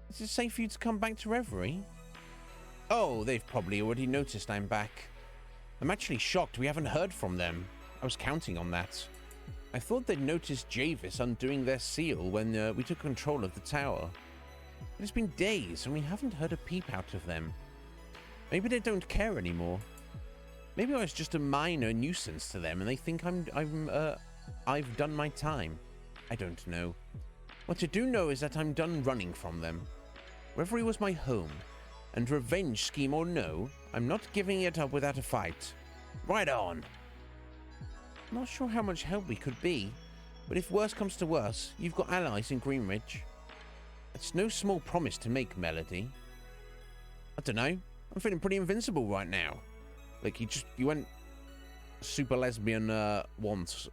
Is it safe for you to come back to Reverie? Oh, they've probably already noticed I'm back. I'm actually shocked we haven't heard from them. I was counting on that. I thought they'd noticed Javis undoing their seal when we took control of the tower. But it's been days and we haven't heard a peep out of them. Maybe they don't care anymore. Maybe I was just a minor nuisance to them and they think I've done my time. I don't know. What I do know is that I'm done running from them. Reverie was my home, and revenge scheme or no, I'm not giving it up without a fight. Right on! Not sure how much help we could be, but if worse comes to worse, you've got allies in Greenridge. It's no small promise to make, Melody. I don't know. I'm feeling pretty invincible right now. Like, you went super lesbian once,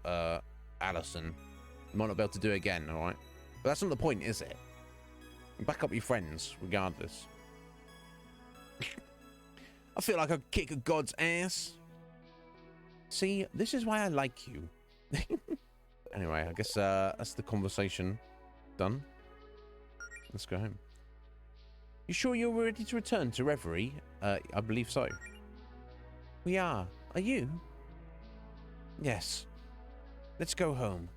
Allison. You might not be able to do it again, alright? But that's not the point, is it? You back up your friends, regardless. I feel like I could kick a god's ass. See, this is why I like you. Anyway, I guess that's the conversation done. Let's go home. You sure you're ready to return to Reverie? I believe so. We are. Are you? Yes. Let's go home.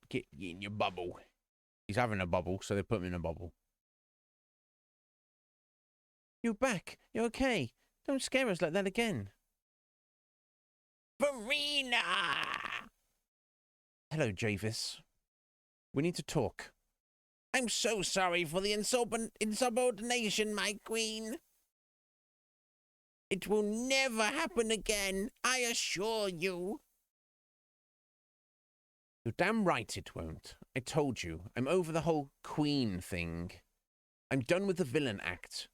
Get in your bubble. He's having a bubble, so they put him in a bubble. You're back. You're okay. Don't scare us like that again. Verena! Hello, Javis. We need to talk. I'm so sorry for the insubordination, my queen. It will never happen again, I assure you. You're damn right it won't. I told you, I'm over the whole queen thing. I'm done with the villain act.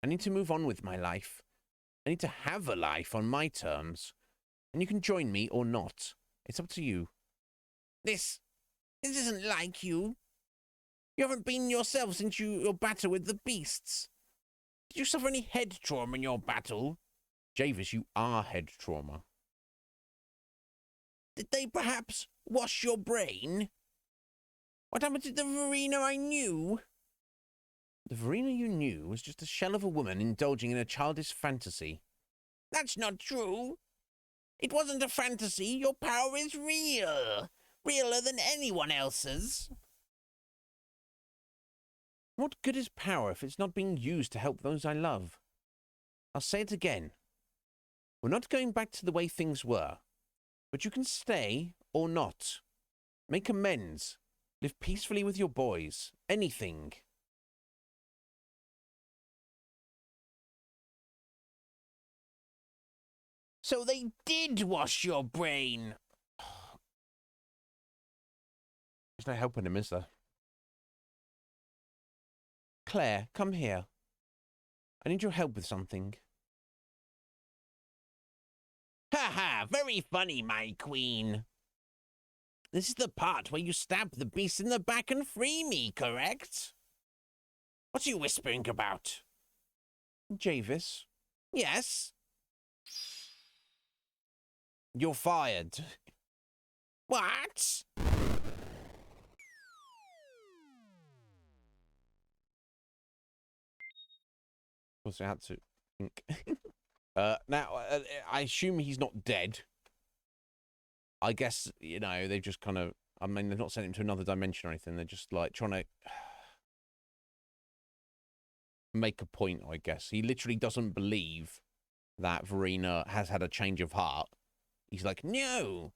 I need to move on with my life. I need to have a life on my terms. And you can join me or not. It's up to you. This isn't like you. You haven't been yourself since your battle with the beasts. Did you suffer any head trauma in your battle? Javis, you are head trauma. Did they perhaps wash your brain? What happened to the Verena I knew? The Verena you knew was just a shell of a woman indulging in a childish fantasy. That's not true. It wasn't a fantasy. Your power is real. Realer than anyone else's. What good is power if it's not being used to help those I love? I'll say it again. We're not going back to the way things were. But you can stay or not. Make amends. Live peacefully with your boys. Anything. So they did wash your brain. There's no helping him, is there? Claire, come here. I need your help with something. Ha ha! Very funny, my queen. This is the part where you stab the beast in the back and free me, correct? What are you whispering about? Javis? Yes? You're fired. What? Of course, I had to think. Now, I assume he's not dead. I guess, you know, they've just kind of... I mean, they've not sent him to another dimension or anything. They're just, like, trying to make a point, I guess. He literally doesn't believe that Verena has had a change of heart. He's like, no!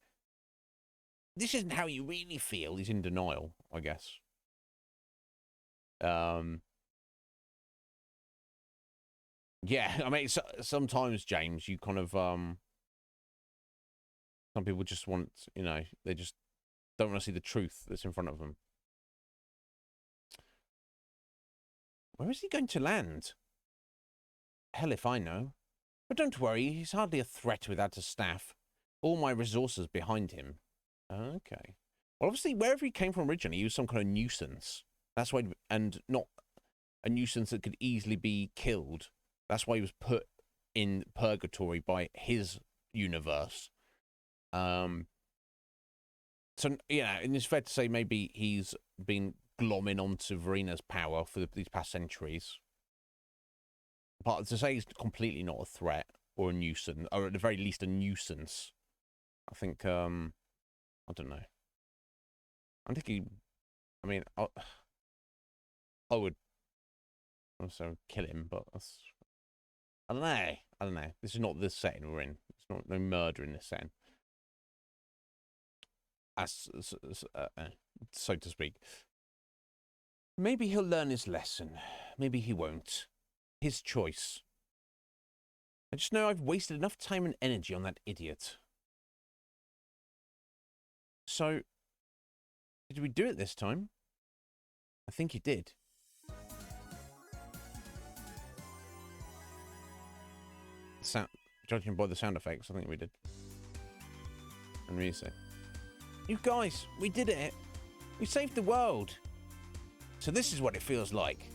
This isn't how you really feel. He's in denial, I guess. Yeah, I mean, sometimes, James, you kind of, some people just want, you know, they just don't want to see the truth that's in front of them. Where is he going to land? Hell if I know. But don't worry, he's hardly a threat without a staff. All my resources behind him. Okay. Well, obviously, wherever he came from originally, he was some kind of nuisance. That's why, and not a nuisance that could easily be killed. That's why he was put in purgatory by his universe. So, yeah, and it's fair to say maybe he's been glomming onto Verena's power for these past centuries. But to say he's completely not a threat or a nuisance, or at the very least a nuisance, I think, I don't know. I think he, I mean, I would also kill him, but that's... I don't know. This is not the setting we're in. It's not no murder in this setting. So to speak. Maybe he'll learn his lesson. Maybe he won't. His choice. I just know I've wasted enough time and energy on that idiot. So, did we do it this time? I think you did. Judging by the sound effects, I think we did. And music. You guys, we did it. We saved the world. So this is what it feels like.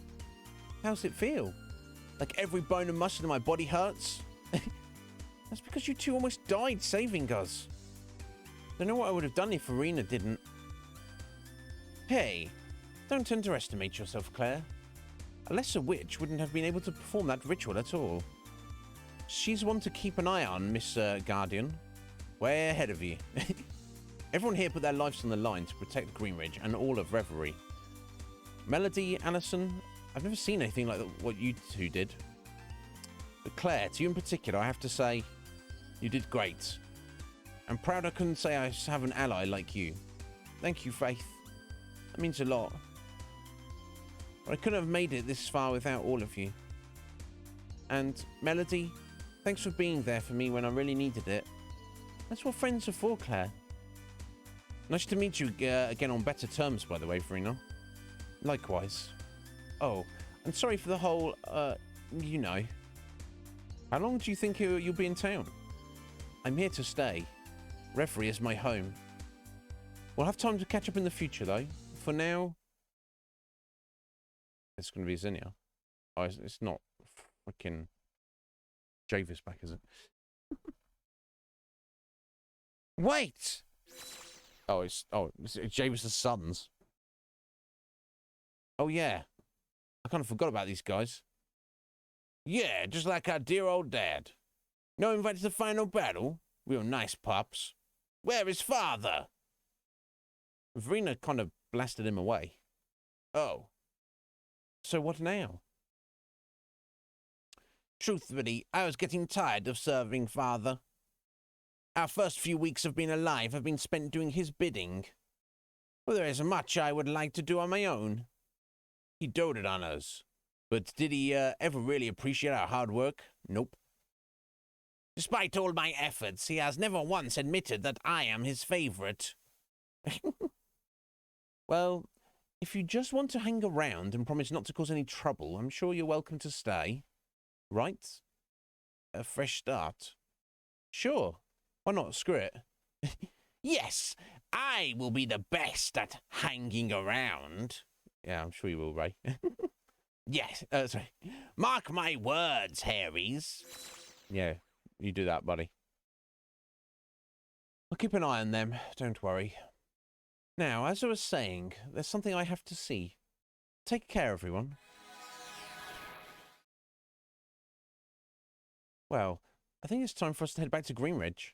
How's it feel? Like every bone and muscle in my body hurts? That's because you two almost died saving us. Don't know what I would have done if Irina didn't. Hey, don't underestimate yourself, Claire. A lesser witch wouldn't have been able to perform that ritual at all. She's one to keep an eye on, Miss Guardian. Way ahead of you. Everyone here put their lives on the line to protect Greenridge and all of Reverie. Melody, Allison, I've never seen anything like what you two did. But Claire, to you in particular, I have to say, you did great. I'm proud I couldn't say I have an ally like you. Thank you, Faith. That means a lot. But I couldn't have made it this far without all of you. And Melody, thanks for being there for me when I really needed it. That's what friends are for, Claire. Nice to meet you again on better terms, by the way, Verena. Likewise. Oh, and sorry for the whole, you know. How long do you think you'll be in town? I'm here to stay. Reverie is my home. We'll have time to catch up in the future, though. For now... It's going to be Zinnia. Oh, it's not freaking Javis back, is it? Wait! Oh, it's Javis' sons. Oh, yeah. I kind of forgot about these guys. Yeah, just like our dear old dad. No invited to the final battle? Real nice, pups. Where is father? Verena kind of blasted him away. Oh. So what now? Truthfully, I was getting tired of serving father. Our first few weeks of being alive have been spent doing his bidding. Well, there is much I would like to do on my own. He doted on us. But did he ever really appreciate our hard work? Nope. Despite all my efforts, he has never once admitted that I am his favorite. Well, if you just want to hang around and promise not to cause any trouble, I'm sure you're welcome to stay. Right? A fresh start. Sure. Why not? Screw it. Yes, I will be the best at hanging around. Yeah, I'm sure you will, Ray. Yes, sorry. Mark my words, Harrys. Yeah, you do that, buddy. I'll keep an eye on them, don't worry. Now, as I was saying, there's something I have to see. Take care, everyone. Well, I think it's time for us to head back to Greenridge.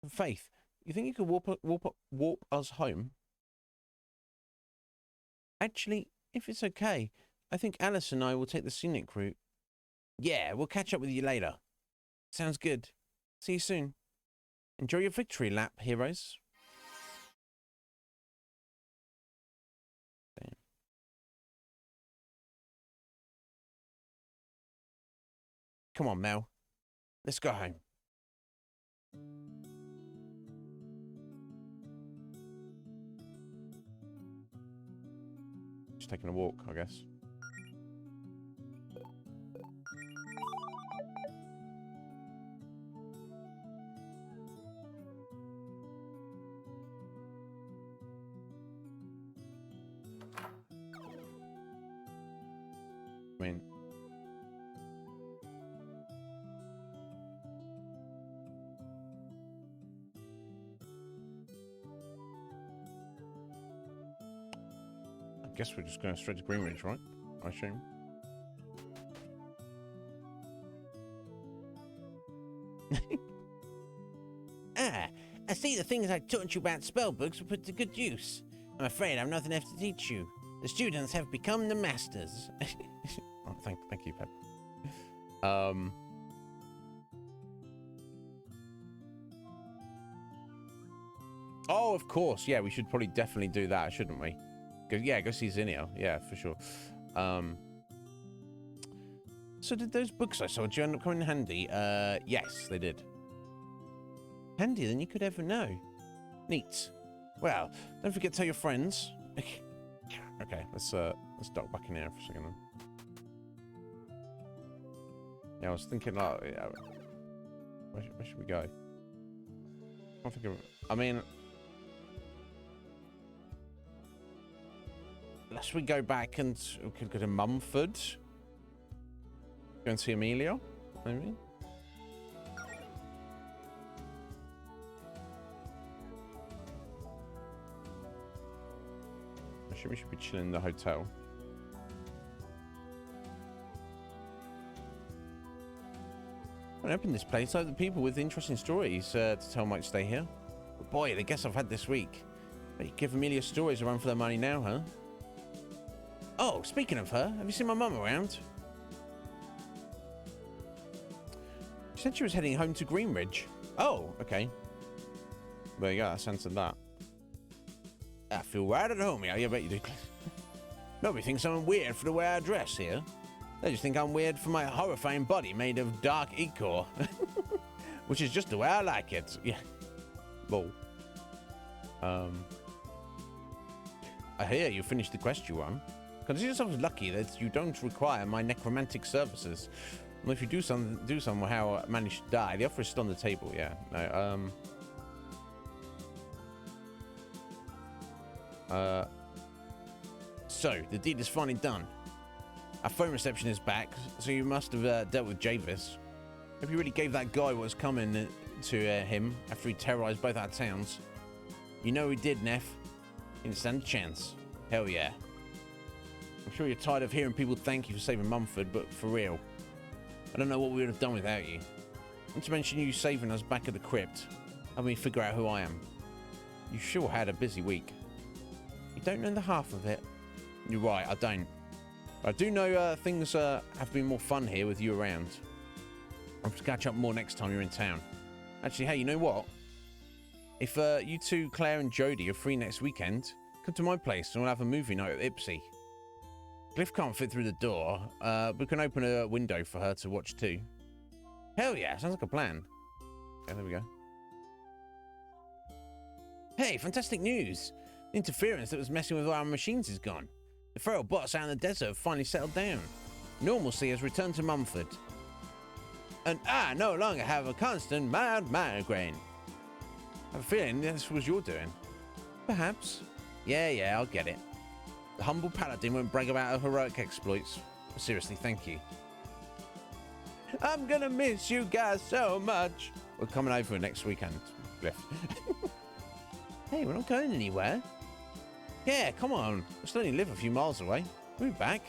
Faith, you think you could warp us home? Actually, if it's okay, I think Alice and I will take the scenic route. Yeah, we'll catch up with you later. Sounds good. See you soon. Enjoy your victory lap, heroes. Damn. Come on, Mel. Let's go home. Just taking a walk, I guess. I mean... I guess we're just going straight to Greenridge, right? I assume. Ah, I see the things I taught you about spellbooks were put to good use. I'm afraid I've nothing left to teach you. The students have become the masters. Oh, thank you, Pep. Oh, of course. Yeah, we should probably definitely do that, shouldn't we? Go see Zinnia. Yeah, for sure. So did those books I sold you end up coming in handy? Yes, they did. Handier than you could ever know. Neat. Well, don't forget to tell your friends. Okay, let's duck back in here for a second then. Yeah, I was thinking like, yeah, where should we go? I can't think of. I mean, unless we go back and we could go to Mumford, go and see Amelia, maybe. We should be chilling in the hotel. I opened this place so the people with interesting stories to tell might stay here. But boy, the guests I've had this week. But you give Amelia stories a run for their money now, huh? Oh, speaking of her, have you seen my mum around? She said she was heading home to Greenridge. Oh, okay. There you go, that's answered that. I feel right at home here. Yeah, I bet you do. Nobody thinks I'm weird for the way I dress here. They just think I'm weird for my horrifying body made of dark ichor. Which is just the way I like it. Yeah. Lol. I hear you finished the quest you won. Consider yourself lucky that you don't require my necromantic services. Well, if you do somehow manage to die, the offer is still on the table. Yeah. No. So, the deed is finally done. Our phone reception is back, so you must have dealt with Javis. Hope you really gave that guy what was coming to him after he terrorized both our towns. You know he did, Neff. He didn't stand a chance. Hell yeah. I'm sure you're tired of hearing people thank you for saving Mumford, but for real, I don't know what we would have done without you. Not to mention you saving us back at the crypt. Help me figure out who I am. You sure had a busy week. You don't know the half of it. You're right, I don't. I do know things have been more fun here with you around. I'll have to catch up more next time you're in town. Actually, hey, you know what? If you two, Claire and Jodie, are free next weekend, come to my place and we'll have a movie night at Ipsy. Cliff can't fit through the door, but we can open a window for her to watch too. Hell yeah, sounds like a plan. Okay, there we go. Hey, fantastic news! The interference that was messing with our machines is gone. The feral bots out in the desert have finally settled down. Normalcy has returned to Mumford. And I no longer have a constant mild migraine. I have a feeling this was your doing. Perhaps. Yeah, I'll get it. The humble paladin won't brag about her heroic exploits. But seriously, thank you. I'm gonna miss you guys so much. We're coming over next weekend, Cliff. Hey, we're not going anywhere. Yeah, come on. We still only live a few miles away. Move back.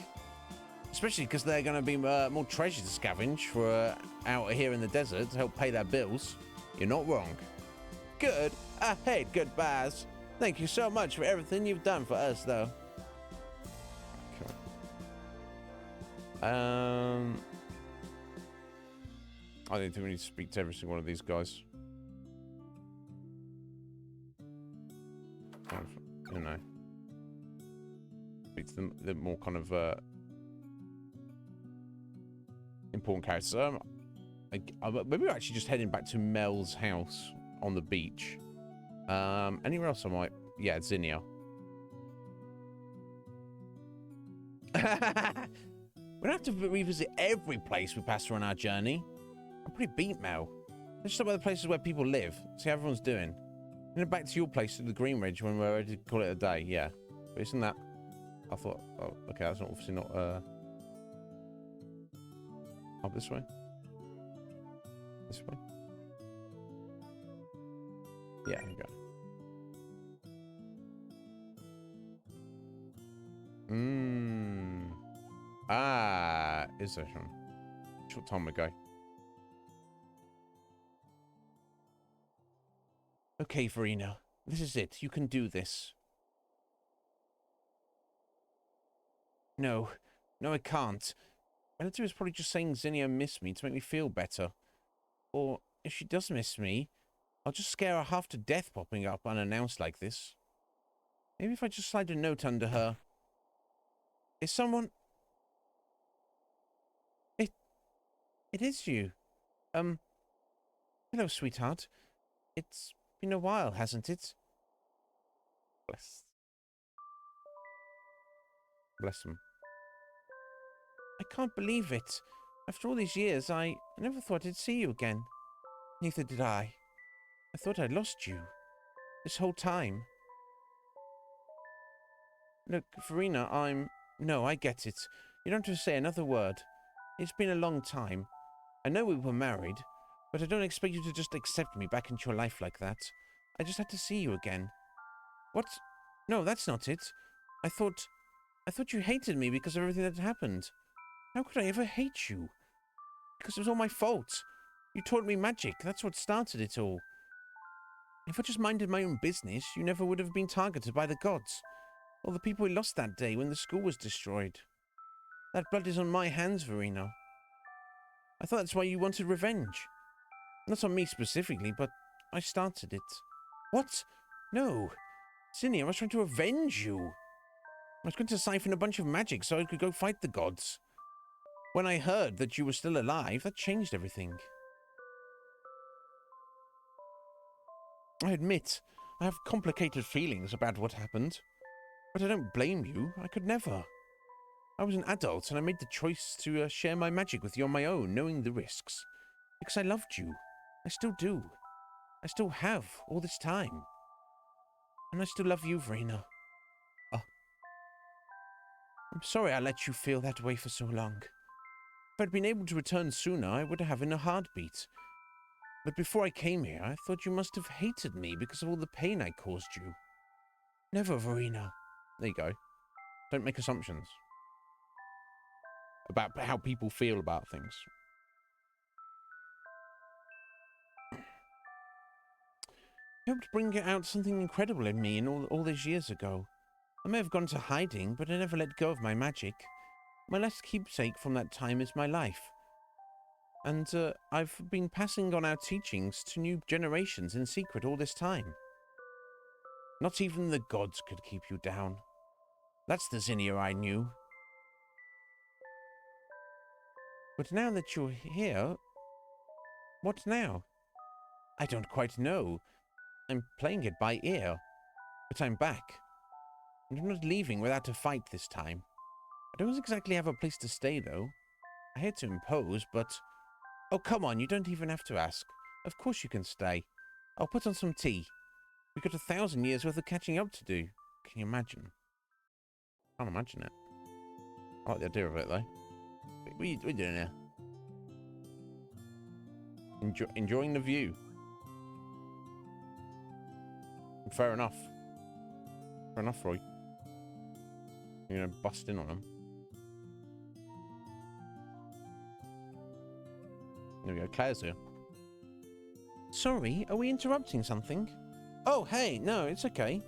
Especially because they're going to be more treasure to scavenge for out here in the desert to help pay their bills. You're not wrong. Good. I hate goodbyes. Thank you so much for everything you've done for us, though. Cool. I don't think we need to speak to every single one of these guys. You know. Speak to them, the more kind of important characters. Maybe we're actually just heading back to Mel's house on the beach. Anywhere else I might? Yeah, Zinnia. We don't have to revisit every place we pass through on our journey. I'm pretty beat, Mel. Let's stop by the places where people live, see how everyone's doing. And then back to your place to the Greenridge when we're ready to call it a day, yeah. But isn't that... I thought, oh, okay, that's obviously not, up this way? This way? Yeah, here we go. Is there some? Short time ago. Okay, Verena, this is it. You can do this. No, I can't. Relative is probably just saying Zinnia missed me to make me feel better. Or, if she does miss me, I'll just scare her half to death popping up unannounced like this. Maybe if I just slide a note under her. Is someone... It is you. Hello, sweetheart. It's been a while, hasn't it? Bless him. I can't believe it. After all these years, I never thought I'd see you again. Neither did I. I thought I'd lost you. This whole time. Look, Verena, No, I get it. You don't have to say another word. It's been a long time. I know we were married, but I don't expect you to just accept me back into your life like that. I just had to see you again. What? No, that's not it. I thought you hated me because of everything that had happened. How could I ever hate you? Because it was all my fault. You taught me magic. That's what started it all. If I just minded my own business, you never would have been targeted by the gods. Or the people we lost that day when the school was destroyed. That blood is on my hands, Verena. I thought that's why you wanted revenge. Not on me specifically, but I started it. What? No. Zinni, I was trying to avenge you. I was going to siphon a bunch of magic so I could go fight the gods. When I heard that you were still alive, that changed everything. I admit, I have complicated feelings about what happened. But I don't blame you. I could never. I was an adult and I made the choice to share my magic with you on my own, knowing the risks. Because I loved you. I still do. I still have, all this time. And I still love you, Verena. I'm sorry I let you feel that way for so long. If I'd been able to return sooner, I would have in a heartbeat. But before I came here, I thought you must have hated me because of all the pain I caused you. Never, Verena. There you go. Don't make assumptions about how people feel about things. You helped bring out something incredible in me all these years ago. I may have gone to hiding, but I never let go of my magic. My last keepsake from that time is my life. And I've been passing on our teachings to new generations in secret all this time. Not even the gods could keep you down. That's the Zinnia I knew. But now that you're here, what now? I don't quite know. I'm playing it by ear. But I'm back. And I'm not leaving without a fight this time. I don't exactly have a place to stay, though. I hate to impose, but... Oh, come on, you don't even have to ask. Of course you can stay. I'll put on some tea. We've got 1,000 years worth of catching up to do. Can you imagine? Can't imagine it. I like the idea of it, though. What are you doing here? Enjoying the view. Fair enough. Fair enough, Roy. You're gonna bust in on him. There we go, Claire's here. Sorry, are we interrupting something? Oh, hey, no, it's okay.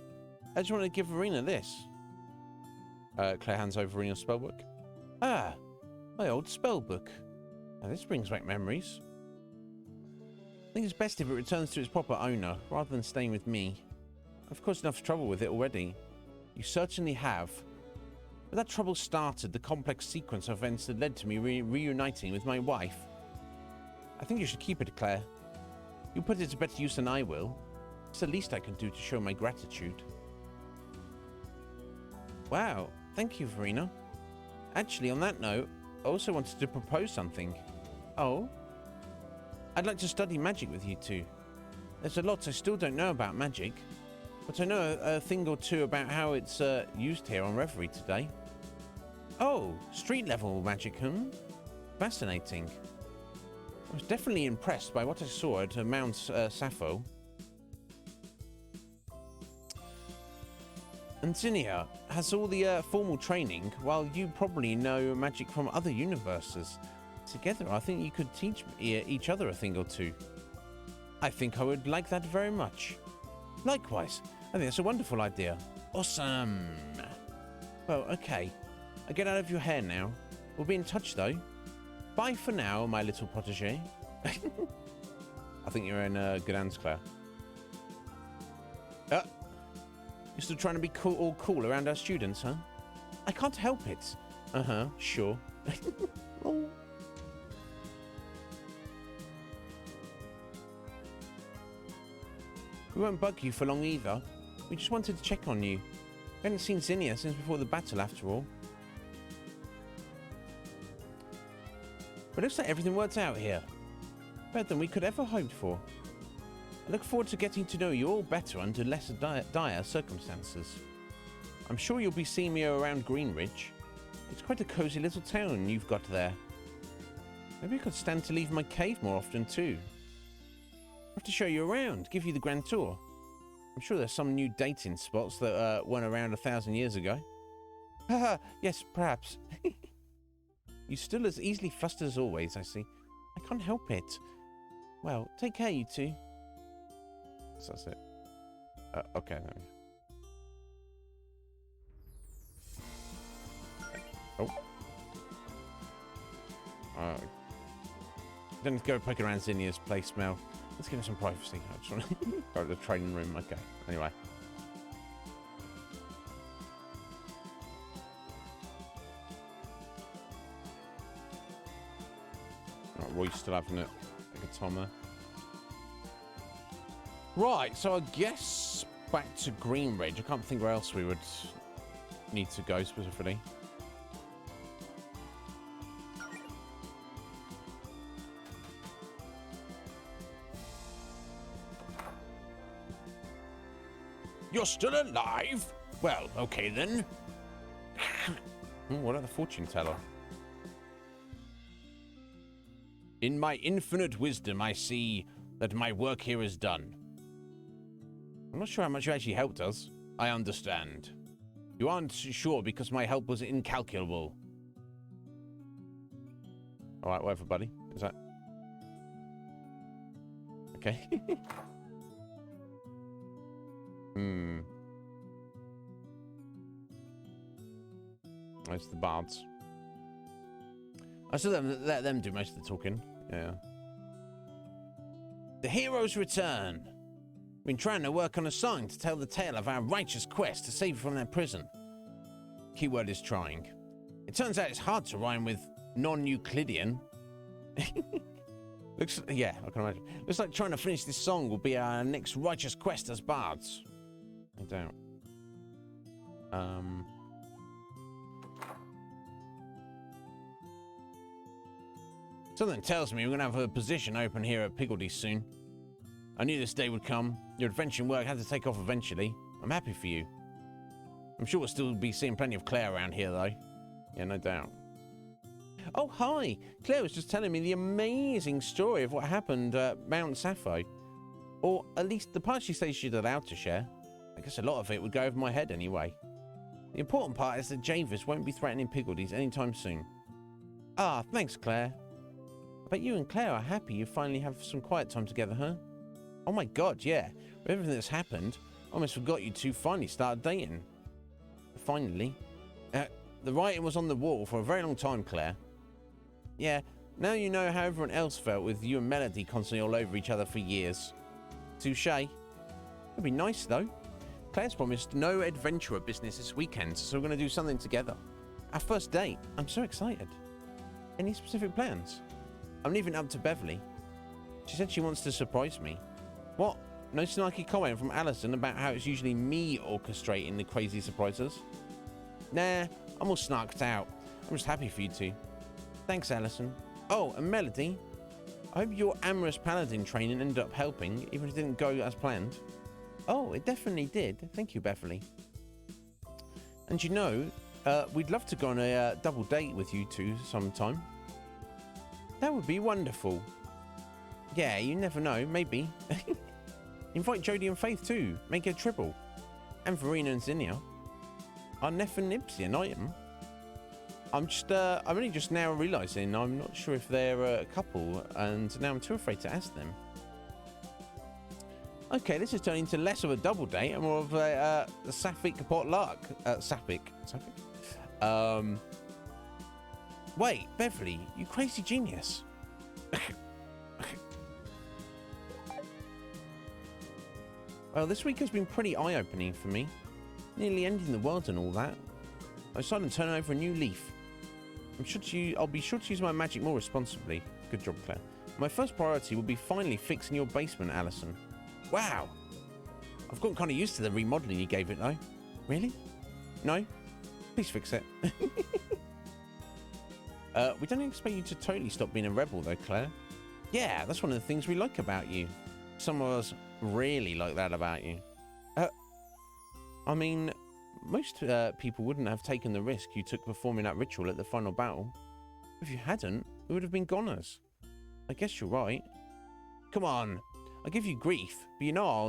I just wanted to give Verena this. Claire hands over Verena's spellbook. Ah, my old spellbook. Now this brings back memories. I think it's best if it returns to its proper owner, rather than staying with me. I've caused enough trouble with it already. You certainly have. But that trouble started the complex sequence of events that led to me reuniting with my wife. I think you should keep it, Claire. You'll put it to better use than I will. It's the least I can do to show my gratitude. Wow, thank you, Verena. Actually, on that note, I also wanted to propose something. Oh? I'd like to study magic with you two. There's a lot I still don't know about magic, but I know a thing or two about how it's used here on Reverie today. Oh, street-level magic, Fascinating. I was definitely impressed by what I saw at Mount Sappho. And Zinnia has all the formal training, while you probably know magic from other universes. Together, I think you could teach each other a thing or two. I think I would like that very much. Likewise, I think that's a wonderful idea. Awesome. Well, okay. I'll get out of your hair now. We'll be in touch, though. Bye for now, my little protege. I think you're in good hands, Claire. You're still trying to be all cool around our students, huh? I can't help it. Uh-huh, sure. Oh. We won't bug you for long either. We just wanted to check on you. We haven't seen Zinnia since before the battle, after all. But it looks like everything worked out here. Better than we could ever hoped for. I look forward to getting to know you all better under less dire circumstances. I'm sure you'll be seeing me around Greenridge. It's quite a cozy little town you've got there. Maybe I could stand to leave my cave more often too. I have to show you around, give you the grand tour. I'm sure there's some new dating spots that weren't around 1,000 years ago. Haha, yes, perhaps. You're still as easily flustered as always, I see. I can't help it. Well, take care, you two. So that's it. Okay. Oh. Then go poke around Zinnia's place, Mel. Let's give her some privacy. I just want to go to the training room. Okay. Anyway. Right, Roy's still having it. Like a Tommer. Right, so I guess back to Greenridge. I can't think where else we would need to go specifically. You're still alive? Well, okay then. What about the fortune teller? In my infinite wisdom, I see that my work here is done. I'm not sure how much you actually helped us. I understand. You aren't sure because my help was incalculable. All right, whatever, buddy. Is that... Okay. That's the bards. I still let them do most of the talking. Yeah. The heroes return. Been trying to work on a song to tell the tale of our righteous quest to save you from that prison. Keyword is trying. It turns out it's hard to rhyme with non-Euclidean. Yeah, I can imagine. Looks like trying to finish this song will be our next righteous quest as bards. I doubt. Something tells me we're gonna have a position open here at Piggledy soon. I knew this day would come. Your adventuring work had to take off eventually. I'm happy for you. I'm sure we'll still be seeing plenty of Claire around here, though. Yeah, no doubt. Oh, hi! Claire was just telling me the amazing story of what happened at Mount Sappho. Or at least the part she says she's allowed to share. I guess a lot of it would go over my head anyway. The important part is that Javis won't be threatening Piggledy's anytime soon. Ah, thanks, Claire. I bet you and Claire are happy you finally have some quiet time together, huh? Oh my god, yeah. With everything that's happened, I almost forgot you two finally started dating. Finally. The writing was on the wall for a very long time, Claire. Yeah, now you know how everyone else felt with you and Melody constantly all over each other for years. Touché. It'd be nice, though. Claire's promised no adventurer business this weekend, so we're going to do something together. Our first date. I'm so excited. Any specific plans? I'm leaving up to Beverly. She said she wants to surprise me. What? No snarky comment from Alison about how it's usually me orchestrating the crazy surprises? Nah, I'm all snarked out. I'm just happy for you two. Thanks, Alison. Oh, and Melody. I hope your amorous paladin training ended up helping, even if it didn't go as planned. Oh, it definitely did. Thank you, Beverly. And you know, we'd love to go on a double date with you two sometime. That would be wonderful. Yeah, you never know. Maybe. Invite Jodie and Faith too. Make it a triple. And Verena and Zinnia. Our Neff and Nipsey an item. I'm only just now realising I'm not sure if they're a couple, and now I'm too afraid to ask them. Okay, this is turning into less of a double date and more of a sapphic potluck. Sapphic. Wait, Beverly, you crazy genius. Well, this week has been pretty eye-opening for me. Nearly ending the world and all that. I decided to turn over a new leaf. I'll be sure to use my magic more responsibly. Good job, Claire. My first priority will be finally fixing your basement, Alison. Wow. I've gotten kind of used to the remodeling you gave it, though. Really? No? Please fix it. We don't expect you to totally stop being a rebel, though, Claire. Yeah, that's one of the things we like about you. Some of us really like that about you. I mean, most people wouldn't have taken the risk you took performing that ritual at the final battle. If you hadn't, we would have been goners. I guess you're right. Come on, I give you grief, but you know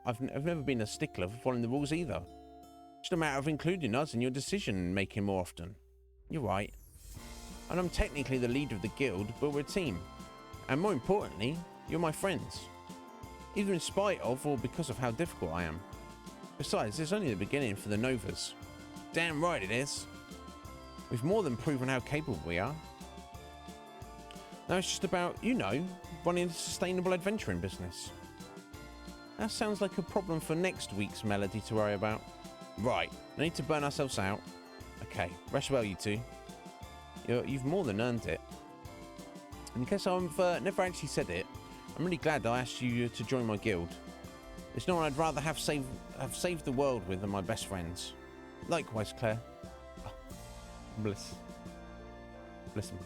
I've never been a stickler for following the rules either. It's just a matter of including us in your decision-making more often. You're right. And I'm technically the leader of the guild, but we're a team. And more importantly, you're my friends. Either in spite of or because of how difficult I am. Besides, it's only the beginning for the Novas. Damn right it is. We've more than proven how capable we are. Now it's just about, you know, running a sustainable adventuring business. That sounds like a problem for next week's Melody to worry about. Right, no need to burn ourselves out. Okay, rest well, you two. You've more than earned it. In case I've never actually said it, I'm really glad I asked you to join my guild. It's no one I'd rather have saved the world with than my best friends. Likewise, Claire. Oh, bless him.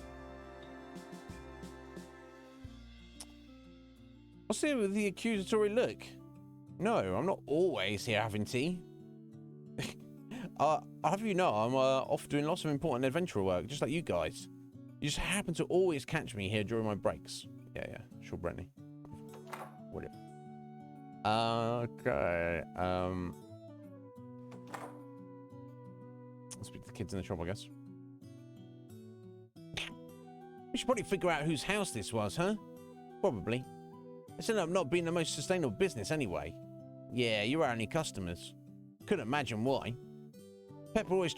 What's there with the accusatory look? No, I'm not always here having tea. I'll have you know, I'm off doing lots of important adventure work, just like you guys. You just happen to always catch me here during my breaks. Yeah, sure, Brittany. Whatever. Okay. I'll speak to the kids in the shop, I guess. We should probably figure out whose house this was, huh? Probably. It's ended up not being the most sustainable business anyway. Yeah, you're our only customers. Couldn't imagine why. Pepper also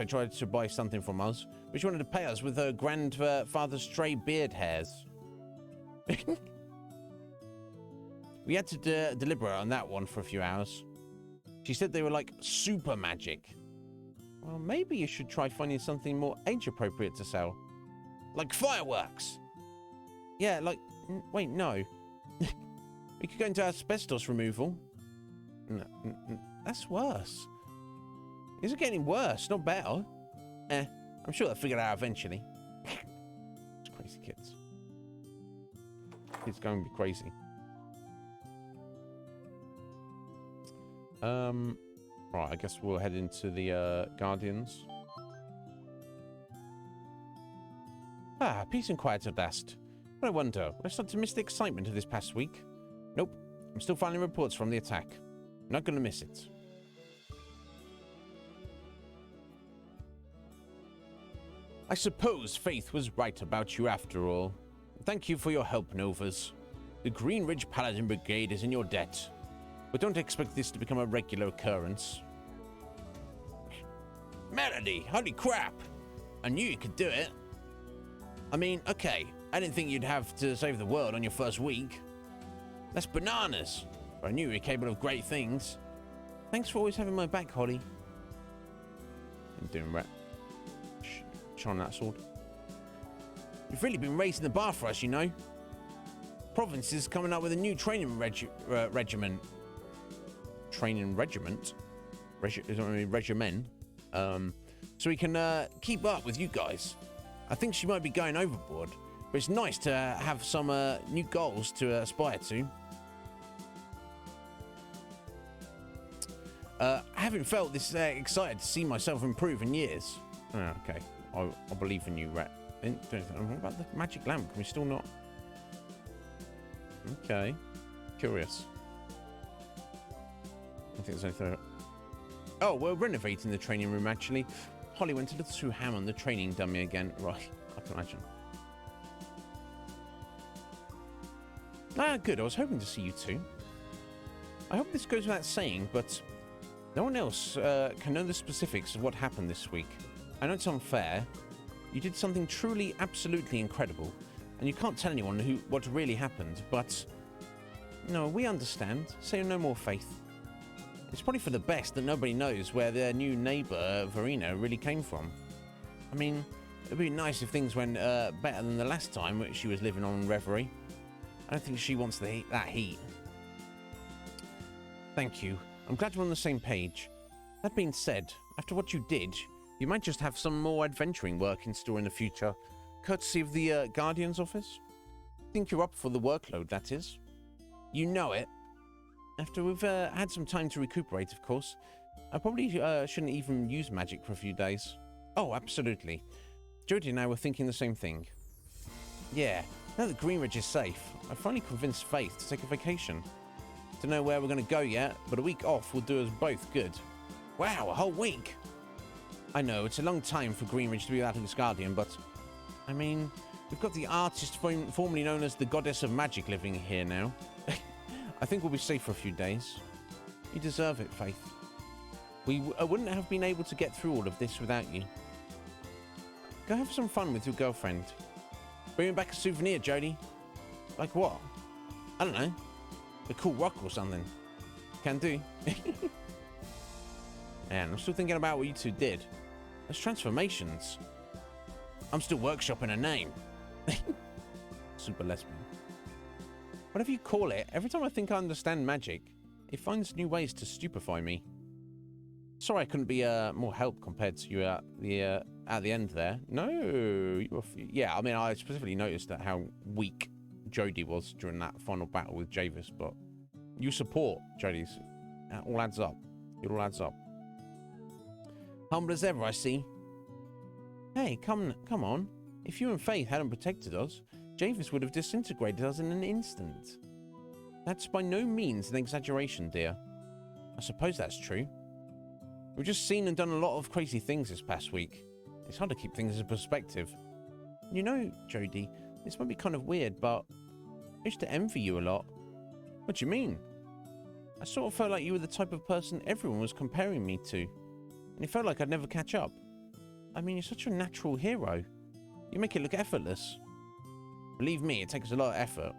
tried to buy something from us, but she wanted to pay us with her grandfather's stray beard hairs. We had to deliberate on that one for a few hours. She said they were like super magic. Well, maybe you should try finding something more age-appropriate to sell. Like fireworks! Yeah, like... Wait, no. We could go into asbestos removal. No, that's worse. Is it getting worse, not better? I'm sure they'll figure it out eventually. It's crazy kids. It's going to be crazy. Right, I guess we'll head into the Guardians. Peace and quiet at last. But I wonder, will I start to miss the excitement of this past week? Nope, I'm still filing reports from the attack. I'm not going to miss it. I suppose Faith was right about you after all. Thank you for your help, Novas. The Green Ridge Paladin Brigade is in your debt, but don't expect this to become a regular occurrence. Melody, holy crap! I knew you could do it. I mean, okay, I didn't think you'd have to save the world on your first week. That's bananas, but I knew you were capable of great things. Thanks for always having my back, Holly. I'm doing right. On that sword. You've really been raising the bar for us, you know. Province is coming up with a new training regiment. Training regiment? Regimen. So we can keep up with you guys. I think she might be going overboard, but it's nice to have some new goals to aspire to. I haven't felt this excited to see myself improve in years. Oh, okay. I believe in you, Rat. What about the magic lamp? Can we still not? Okay. Curious. I think there's anything. Oh, we're renovating the training room, actually. Holly went a little too ham on the training dummy again. Right, I can imagine. Good. I was hoping to see you two. I hope this goes without saying, but no one else can know the specifics of what happened this week. I know it's unfair. You did something truly, absolutely incredible, and you can't tell anyone what really happened, but... No, we understand. Say no more, Faith. It's probably for the best that nobody knows where their new neighbour, Verena, really came from. I mean, it'd be nice if things went better than the last time which she was living on Reverie. I don't think she wants that heat. Thank you. I'm glad we're on the same page. That being said, after what you did, you might just have some more adventuring work in store in the future, courtesy of the Guardian's office. Think you're up for the workload, that is. You know it. After we've had some time to recuperate, of course, I probably shouldn't even use magic for a few days. Oh, absolutely. Jody and I were thinking the same thing. Yeah, now that Greenridge is safe, I finally convinced Faith to take a vacation. Don't know where we're going to go yet, but a week off will do us both good. Wow, a whole week! I know, it's a long time for Greenridge to be without his guardian, but... I mean, we've got the artist formerly known as the Goddess of Magic living here now. I think we'll be safe for a few days. You deserve it, Faith. We wouldn't have been able to get through all of this without you. Go have some fun with your girlfriend. Bring back a souvenir, Jody. Like what? I don't know. A cool rock or something. Can do. Man, I'm still thinking about what you two did. Those transformations. I'm still workshopping a name. Super Lesbian. Whatever you call it, every time I think I understand magic, it finds new ways to stupefy me. Sorry I couldn't be more help compared to you at the end there. No, you were yeah, I mean, I specifically noticed that how weak Jody was during that final battle with Javis, but you support Jody's. It all adds up. It all adds up. Humble as ever, I see. Hey, come on. If you and Faith hadn't protected us, Javis would have disintegrated us in an instant. That's by no means an exaggeration, dear. I suppose that's true. We've just seen and done a lot of crazy things this past week. It's hard to keep things in perspective. You know, Jody, this might be kind of weird, but I used to envy you a lot. What do you mean? I sort of felt like you were the type of person everyone was comparing me to, and it felt like I'd never catch up. I mean, you're such a natural hero. You make it look effortless. Believe me, it takes a lot of effort.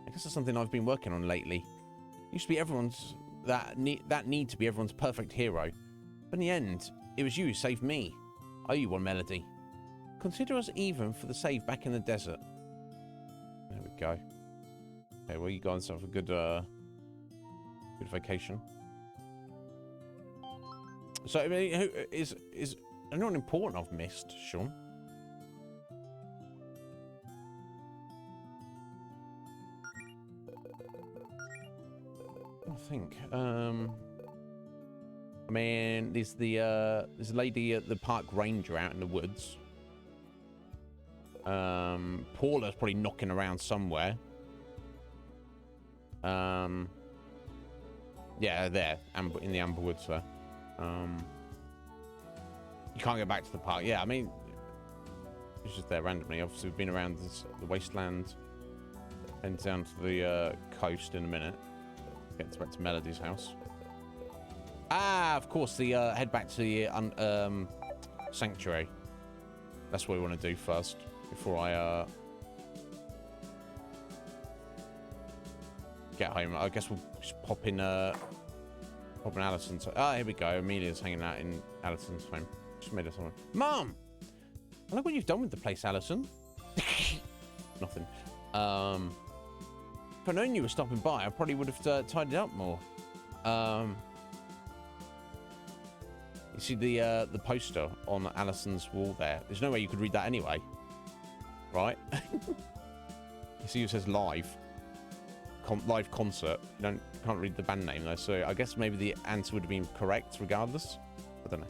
I guess that's something I've been working on lately. It used to be everyone's that need to be everyone's perfect hero. But in the end, it was you who saved me. I owe you one, Melody. Consider us even for the save back in the desert. There we go. Okay, well, you got yourself a good vacation. So, I mean, who is anyone important I've missed, Sean? I think. I mean, there's a lady at the park ranger out in the woods. Paula's probably knocking around somewhere. Yeah, there, in the amber woods there. You can't go back to the park. Yeah, I mean, it's just there randomly. Obviously, we've been around the wasteland and down to the coast in a minute. Get back to Melody's house. Ah, of course, head back to the sanctuary. That's what we want to do first before I get home. I guess we'll just pop in Alison's. Ah, here we go. Amelia's hanging out in Alison's home. Just made us something. Mom, I like what you've done with the place, Alison. Nothing. If I'd known you were stopping by, I probably would have tidied up more. You see the poster on Alison's wall there. There's no way you could read that anyway, right? You see it says live concert. You can't read the band name though, so I guess maybe the answer would have been correct regardless. I don't know.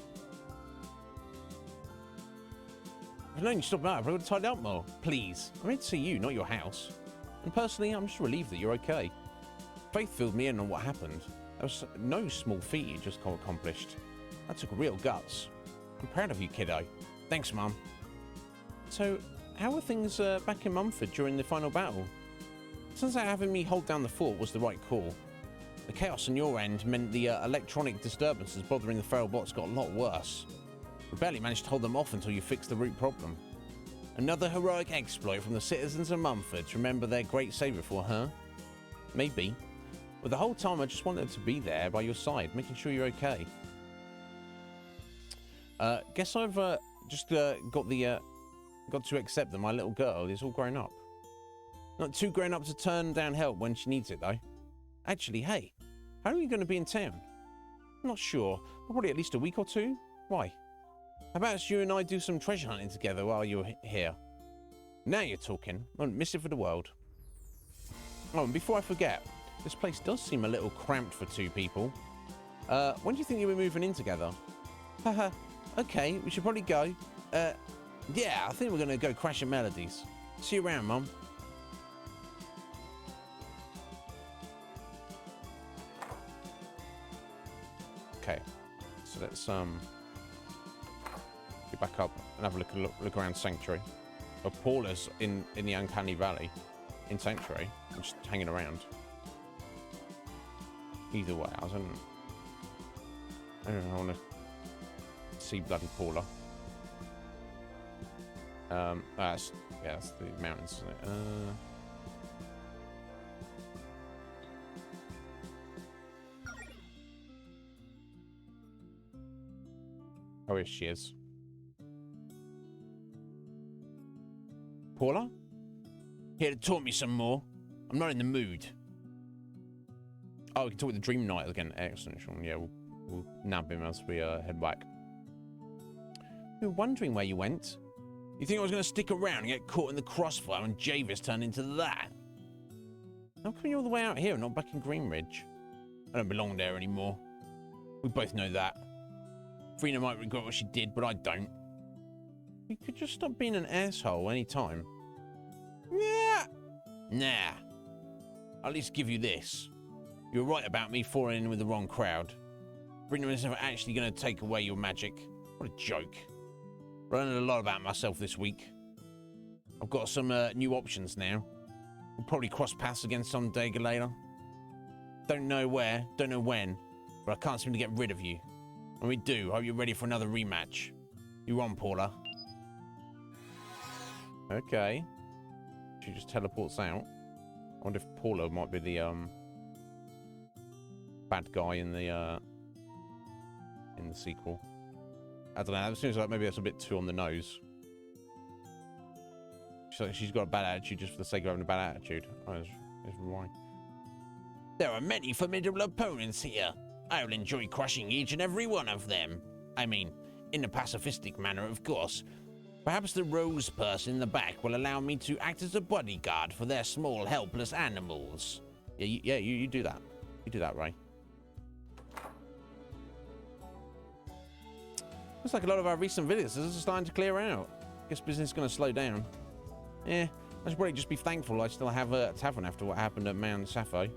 If I'd known you stopped by, I probably would have tidied up more. Please, I'm here to see you, not your house. And personally, I'm just relieved that you're okay. Faith filled me in on what happened. There was no small feat you just accomplished. That took real guts. I'm proud of you, kiddo. Thanks, Mum. So, how were things back in Mumford during the final battle? Turns out having me hold down the fort was the right call. The chaos on your end meant the electronic disturbances bothering the feral bots got a lot worse. We barely managed to hold them off until you fixed the root problem. Another heroic exploit from the citizens of Mumford to remember their great savior for, huh? Maybe. But the whole time I just wanted to be there by your side, making sure you're okay. Guess I've just got to accept that my little girl is all grown up. Not too grown up to turn down help when she needs it, though. Actually, hey, How are you going to be in town? I'm not sure. Probably at least a week or two. Why? How about you and I do some treasure hunting together while you're here? Now you're talking. I wouldn't miss it for the world. Oh, and before I forget, this place does seem a little cramped for two people. When do you think you'll be moving in together? Haha. Okay, we should probably go. Yeah, I think we're going to go crash at Melody's. See you around, Mum. Okay, so let's get back up and have a look around Sanctuary. But Paula's in the Uncanny Valley in Sanctuary, and just hanging around. Either way, I don't know. I want to see bloody Paula. That's the mountains, isn't it? Oh, here she is. Paula? Here to taunt me some more. I'm not in the mood. Oh, we can talk with the Dream Knight again. Excellent, Sean. Yeah, we'll nab him as we head back. We were wondering where you went. You think I was going to stick around and get caught in the crossfire when Javis turned into that? How come you're all the way out here and not back in Greenridge? I don't belong there anymore. We both know that. Frina might regret what she did, but I don't. You could just stop being an asshole any time. Yeah. Nah. I'll at least give you this. You were right about me falling in with the wrong crowd. Frina was never actually going to take away your magic. What a joke. I learned a lot about myself this week. I've got some new options now. We'll probably cross paths again someday later. Don't know where, don't know when, but I can't seem to get rid of you. When we do, I hope you're ready for another rematch. You on, Paula? Okay. She just teleports out. I wonder if Paula might be the bad guy in the sequel. I don't know. It seems like maybe that's a bit too on the nose. She's got a bad attitude just for the sake of having a bad attitude. Oh, that's right. There are many formidable opponents here. I will enjoy crushing each and every one of them. I mean, in a pacifistic manner, of course. Perhaps the rose person in the back will allow me to act as a bodyguard for their small, helpless animals. Yeah, you do that. You do that, Ray. Looks like a lot of our recent visitors are starting to clear out. Guess business is going to slow down. Yeah, I should probably just be thankful I still have a tavern after what happened at Mount Sappho.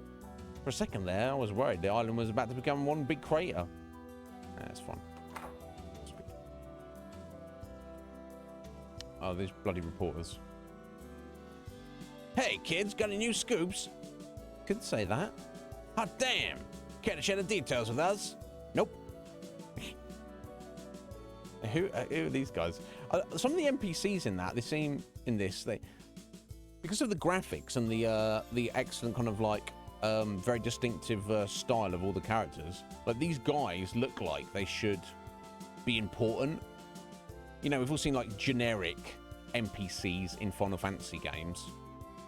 For a second there, I was worried the island was about to become one big crater. That's fine. Oh, these bloody reporters. Hey, kids, got any new scoops? Could say that. Hot damn! Care to share the details with us? Nope. Who are these guys? Some of the NPCs in that, they seem in this, because of the graphics and the excellent kind of like very distinctive style of all the characters, like these guys look like they should be important. You know, we've all seen like generic NPCs in Final Fantasy games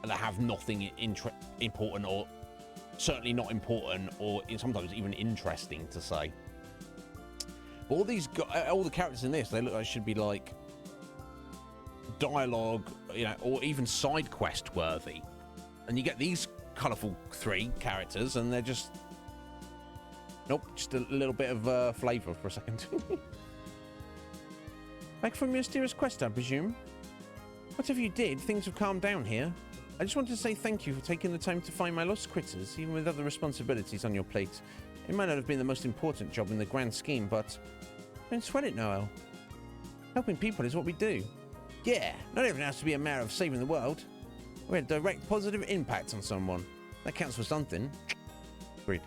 that have nothing important, or certainly not important, or sometimes even interesting to say. But all the characters in this, they look like should be like dialogue, you know, or even side quest worthy. And you get these colourful three characters, and they're just nope, just a little bit of flavour for a second. Back from your mysterious quest, I presume? Whatever you did, things have calmed down here. I just wanted to say thank you for taking the time to find my lost critters, even with other responsibilities on your plate. It might not have been the most important job in the grand scheme, but don't sweat it, Noel. Helping people is what we do. Yeah, not everything has to be a matter of saving the world. We had a direct positive impact on someone. That counts for something. Agreed.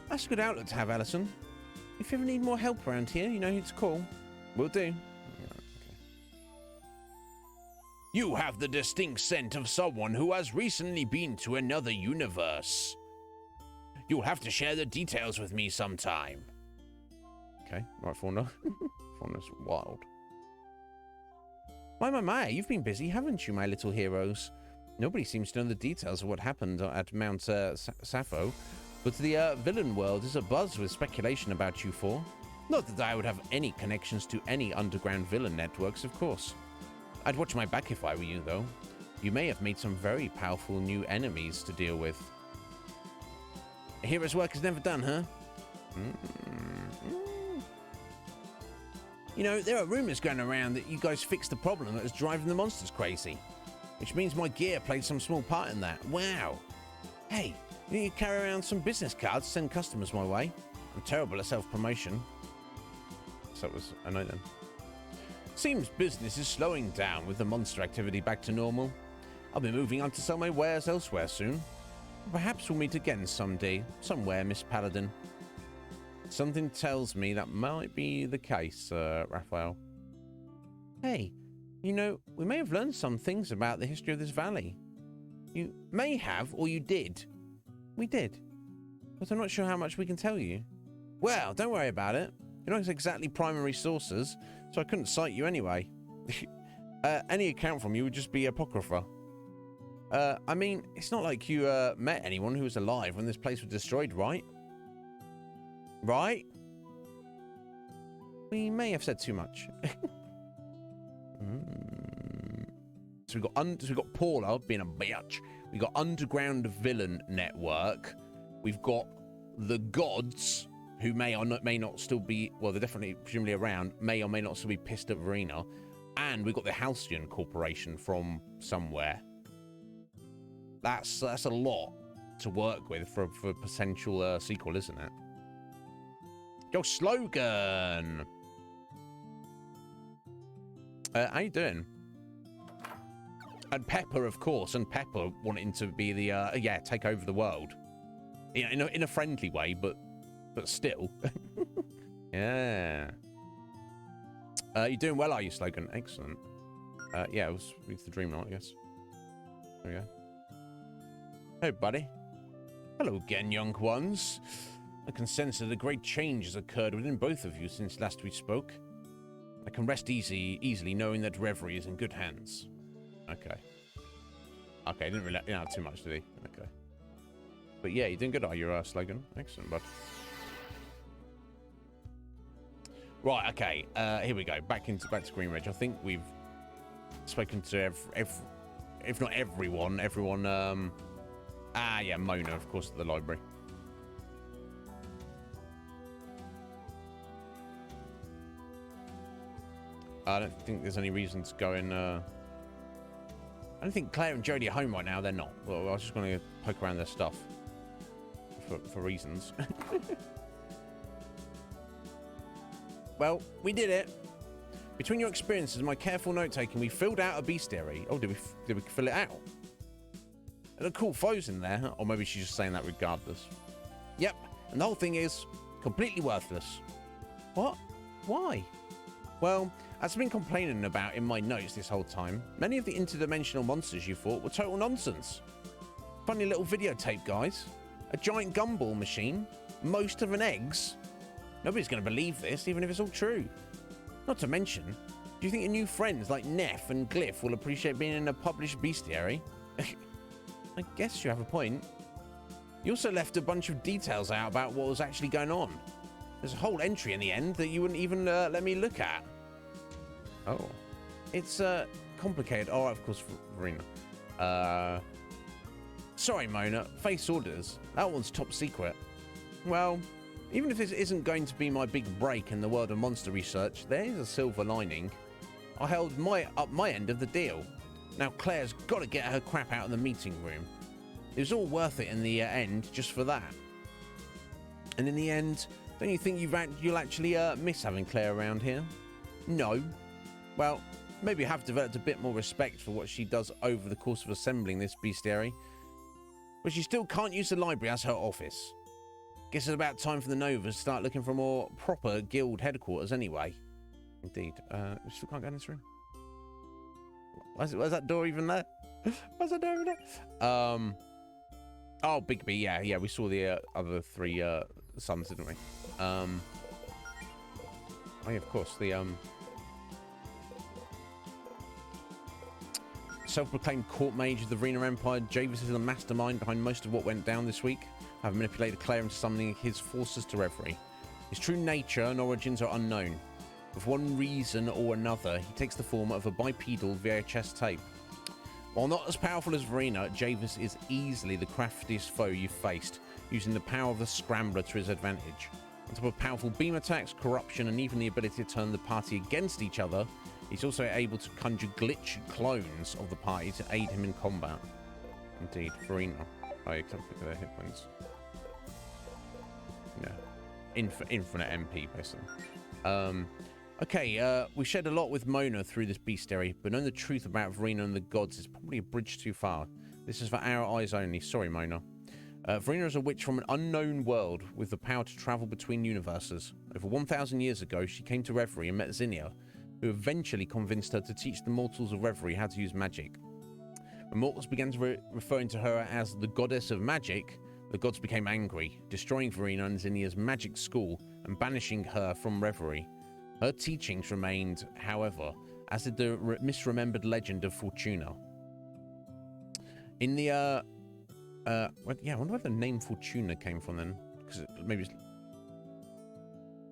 That's a good outlook to have, Alison. If you ever need more help around here, you know who to call. Will do. Yeah, okay. You have the distinct scent of someone who has recently been to another universe. You'll have to share the details with me sometime. Okay, right, Fauna. Fauna's wild. My, you've been busy, haven't you, my little heroes? Nobody seems to know the details of what happened at Mount Sappho. But the villain world is abuzz with speculation about you four. Not that I would have any connections to any underground villain networks, of course. I'd watch my back if I were you, though. You may have made some very powerful new enemies to deal with. A hero's work is never done, huh? You know, there are rumors going around that you guys fixed the problem that was driving the monsters crazy. Which means my gear played some small part in that. Wow. Hey, you carry around some business cards to send customers my way? I'm terrible at self-promotion. So that was a no then. Seems business is slowing down with the monster activity back to normal. I'll be moving on to sell my wares elsewhere soon. Perhaps we'll meet again someday, somewhere, Miss Paladin. Something tells me that might be the case, Raphael. Hey, you know, we may have learned some things about the history of this valley. You may have, or you did. We did. But I'm not sure how much we can tell you. Well, don't worry about it. You're not exactly primary sources, so I couldn't cite you anyway. Any account from you would just be apocrypha. I mean, it's not like you met anyone who was alive when this place was destroyed, right? Right? We may have said too much. So we got Paula being a bitch. We got Underground Villain Network. We've got the Gods, who may not still be, well, they're definitely presumably around, may or may not still be pissed at Verena. And we've got the Halcyon Corporation from somewhere. That's a lot to work with for a potential sequel, isn't it? Your slogan. How you doing? And Pepper, of course, and Pepper wanting to be the take over the world. Yeah, in a friendly way, but still. Yeah. You're doing well, are you, slogan? Excellent. Yeah, it's the dream night, I guess. There we go. Hey, buddy. Hello again, young ones. I can sense that a great change has occurred within both of you since last we spoke. I can rest easily knowing that Reverie is in good hands. Okay. Okay, didn't really have too much, did he? Okay. But yeah, you're doing good, are you, slogan? Excellent, bud. Right, okay. Here we go. Back to Green Ridge. I think we've spoken to if not everyone. Yeah, Mona, of course, at the library. I don't think there's any reason to go in. I don't think Claire and Jodie are home right now. They're not. Well, I was just going to poke around their stuff for reasons. Well, we did it. Between your experiences and my careful note-taking, we filled out a bestiary. Oh, did we fill it out? There are cool foes in there, huh? Or maybe she's just saying that regardless. Yep, and the whole thing is completely worthless. What? Why? Well, as I've been complaining about in my notes this whole time, many of the interdimensional monsters you fought were total nonsense. Funny little videotape, guys. A giant gumball machine. Most of an eggs. Nobody's going to believe this, even if it's all true. Not to mention, do you think your new friends like Neff and Glyph will appreciate being in a published bestiary? I guess you have a point. You also left a bunch of details out about what was actually going on. There's a whole entry in the end that you wouldn't even let me look at. Oh. It's complicated. Oh, of course, Verena. Sorry, Mona. Face orders. That one's top secret. Well, even if this isn't going to be my big break in the world of monster research, there is a silver lining. I held up my end of the deal. Now Claire's got to get her crap out of the meeting room. It was all worth it in the end, just for that. And in the end, don't you think you'll actually miss having Claire around here? No. Well, maybe I have developed a bit more respect for what she does over the course of assembling this bestiary. But she still can't use the library as her office. Guess it's about time for the Novas to start looking for more proper guild headquarters anyway. Indeed. We still can't go in this room. Why's that door even there? Why's that door even there? Oh, Bigby, yeah, we saw the other three sons, didn't we? Oh yeah, of course, the self-proclaimed court mage of the Verena Empire, Javis is the mastermind behind most of what went down this week. have manipulated Claire into summoning his forces to Reverie. His true nature and origins are unknown. For one reason or another, he takes the form of a bipedal VHS tape. While not as powerful as Verena, Javis is easily the craftiest foe you've faced, using the power of the Scrambler to his advantage. On top of powerful beam attacks, corruption, and even the ability to turn the party against each other, he's also able to conjure glitch clones of the party to aid him in combat. Indeed, Verena. Oh, you can look at their hit points. Yeah. Infinite MP, basically. Okay, we shared a lot with Mona through this bestiary, but knowing the truth about Verena and the gods is probably a bridge too far. This is for our eyes only. Sorry, Mona. Verena is a witch from an unknown world with the power to travel between universes. Over 1,000 years ago, she came to Reverie and met Zinnia, who eventually convinced her to teach the mortals of Reverie how to use magic. When mortals began referring to her as the goddess of magic, the gods became angry, destroying Verena and Zinnia's magic school and banishing her from Reverie. Her teachings remained, however, as did the misremembered legend of Fortuna. In the, yeah, I wonder where the name Fortuna came from then. Because maybe it's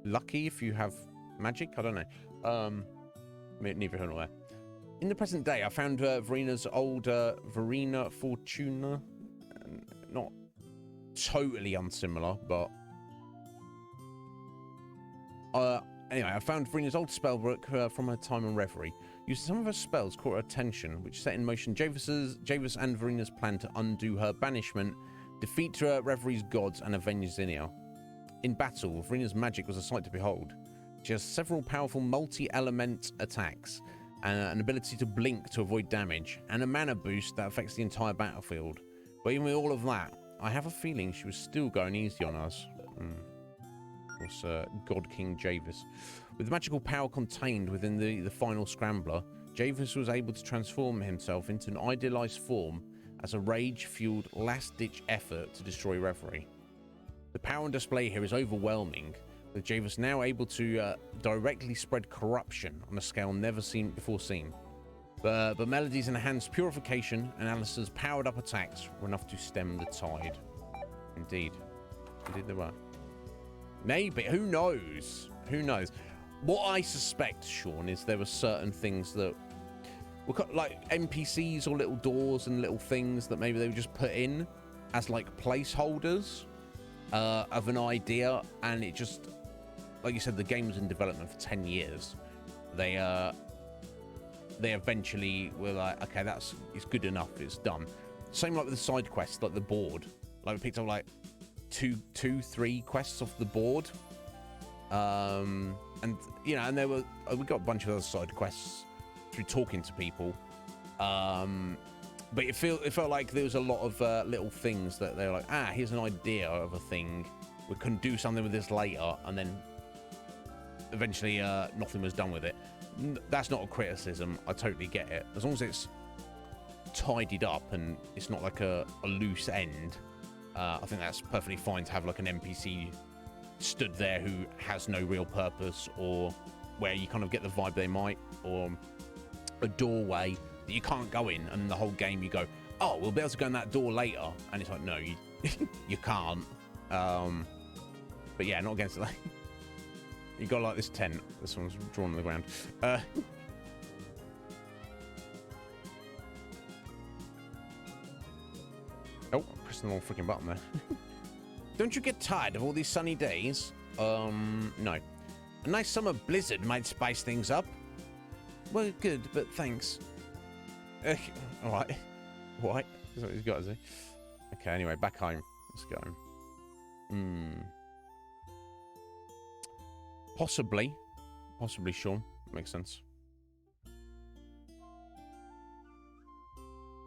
lucky if you have magic? I don't know. Neither here nor there. In the present day, I found Verena's old Verena Fortuna. Not totally unsimilar, but... Anyway, I found Verena's old spellbook from her time on Reverie. Using some of her spells caught her attention, which set in motion Javis and Verena's plan to undo her banishment, defeat Reverie's gods, and avenge Zinnia. In battle, Verena's magic was a sight to behold. She has several powerful multi-element attacks, and an ability to blink to avoid damage, and a mana boost that affects the entire battlefield. But even with all of that, I have a feeling she was still going easy on us. God King Javis. With the magical power contained within the final Scrambler, Javis was able to transform himself into an idealized form as a rage-fueled last-ditch effort to destroy Reverie. The power on display here is overwhelming, with Javis now able to directly spread corruption on a scale never before seen. But Melody's enhanced purification and Alistair's powered-up attacks were enough to stem the tide. Indeed. Indeed they were. Maybe. Who knows? Who knows? What I suspect, Sean, is there were certain things that were like NPCs or little doors and little things that maybe they would just put in as like placeholders of an idea, and it just, like you said, the game was in development for 10 years. They eventually were like, okay, it's good enough, it's done. Same like with the side quests, like the board. Like we picked up like three quests off the board, and you know, and there were we got a bunch of other side quests through talking to people, but it felt like there was a lot of little things that they were like, here's an idea of a thing, we can do something with this later, and then eventually nothing was done with it. That's not a criticism, I totally get it, as long as it's tidied up and it's not like a loose end. I think that's perfectly fine to have like an NPC stood there who has no real purpose, or where you kind of get the vibe they might, or a doorway that you can't go in, and the whole game you go, oh, we'll be able to go in that door later, and it's like, no, you can't. But yeah, not against it. You got like this tent. This one's drawn on the ground. Oh, I'm pressing the wrong freaking button there. Don't you get tired of all these sunny days? No. A nice summer blizzard might spice things up. Well, good, but thanks. All right. What? That's what he's got, is he? Okay, anyway, back home. Let's go. Possibly, Sean. Makes sense.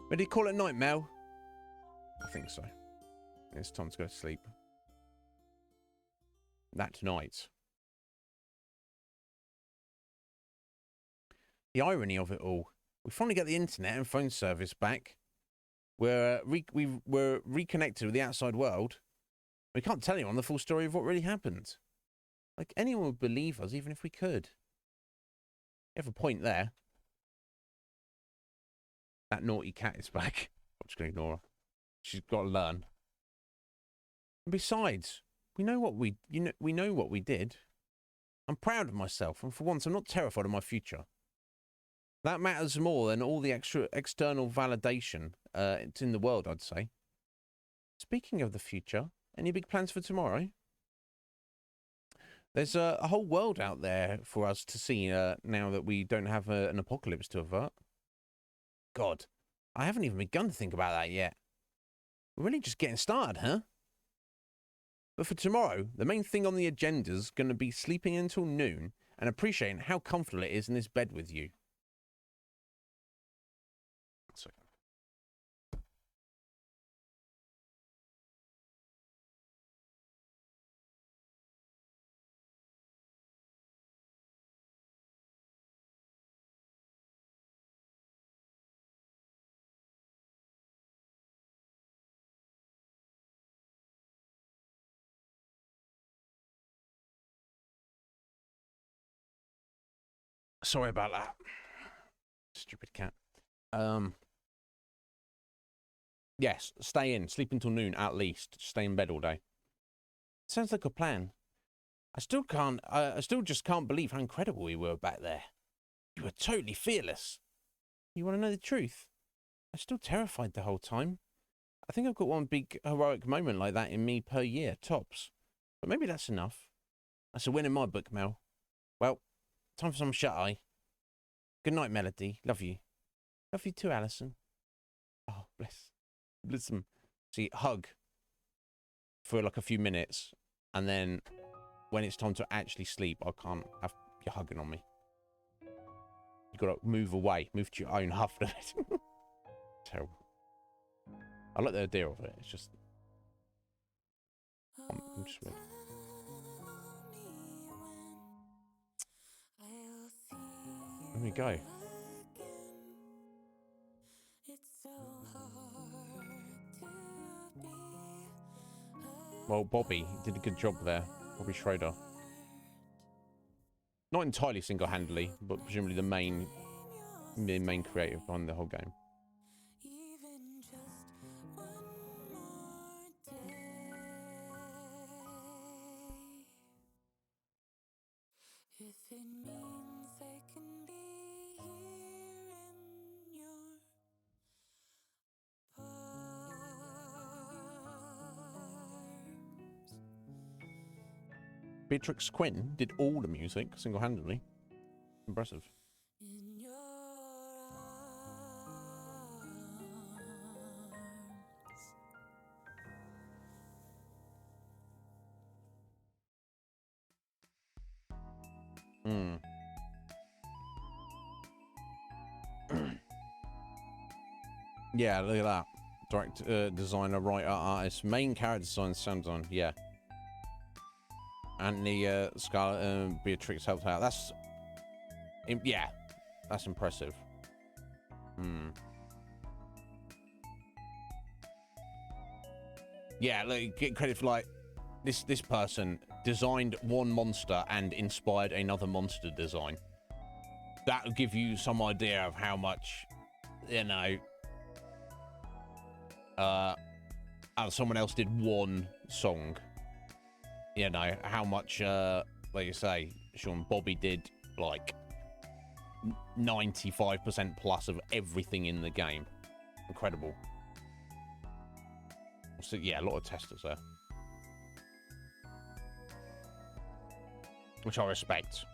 Ready to call it night, Mel? I think so. It's time to go to sleep. That night. The irony of it all. We finally get the internet and phone service back. We're reconnected with the outside world. We can't tell anyone the full story of what really happened. Like, anyone would believe us, even if we could. You have a point there. That naughty cat is back. I'm just going to ignore her. She's got to learn. And besides, we know what we know what we did. I'm proud of myself, and for once, I'm not terrified of my future. That matters more than all the extra external validation it's in the world, I'd say. Speaking of the future, any big plans for tomorrow? There's a whole world out there for us to see now that we don't have an apocalypse to avert. God, I haven't even begun to think about that yet. We're really just getting started, huh? But for tomorrow, the main thing on the agenda's going to be sleeping until noon and appreciating how comfortable it is in this bed with you. Sorry about that. Stupid cat. Yes, stay in. Sleep until noon at least. Stay in bed all day. Sounds like a plan. I still just can't believe how incredible we were back there. You were totally fearless. You want to know the truth? I was still terrified the whole time. I think I've got one big heroic moment like that in me per year, tops. But maybe that's enough. That's a win in my book, Mel. Well, time for some shut-eye. Good night, Melody. Love you. Love you too, Alison. Oh, bless. Bless them. See, hug for like a few minutes, and then when it's time to actually sleep, I can't have you hugging on me. You gotta move away. Move to your own huff of it. Terrible. I like the idea of it. It's just... I'm just weird. There we go. Well, Bobby did a good job there. Bobby Schroeder. Not entirely single-handedly, but presumably the main creative behind the whole game. If it means I can be here in your arms. Beatrix Quinn did all the music single-handedly. Impressive. In your arms. Yeah, look at that. Director, designer, writer, artist, main character design, sound design. Yeah. Anthony, Scarlett, and Beatrix helped out. That's... yeah. That's impressive. Yeah, look, get credit for, like, this person designed one monster and inspired another monster design. That'll give you some idea of how much, you know... someone else did one song. You know, how much, like you say, Sean, Bobby did, like, 95% plus of everything in the game. Incredible. So, yeah, a lot of testers there. Which I respect.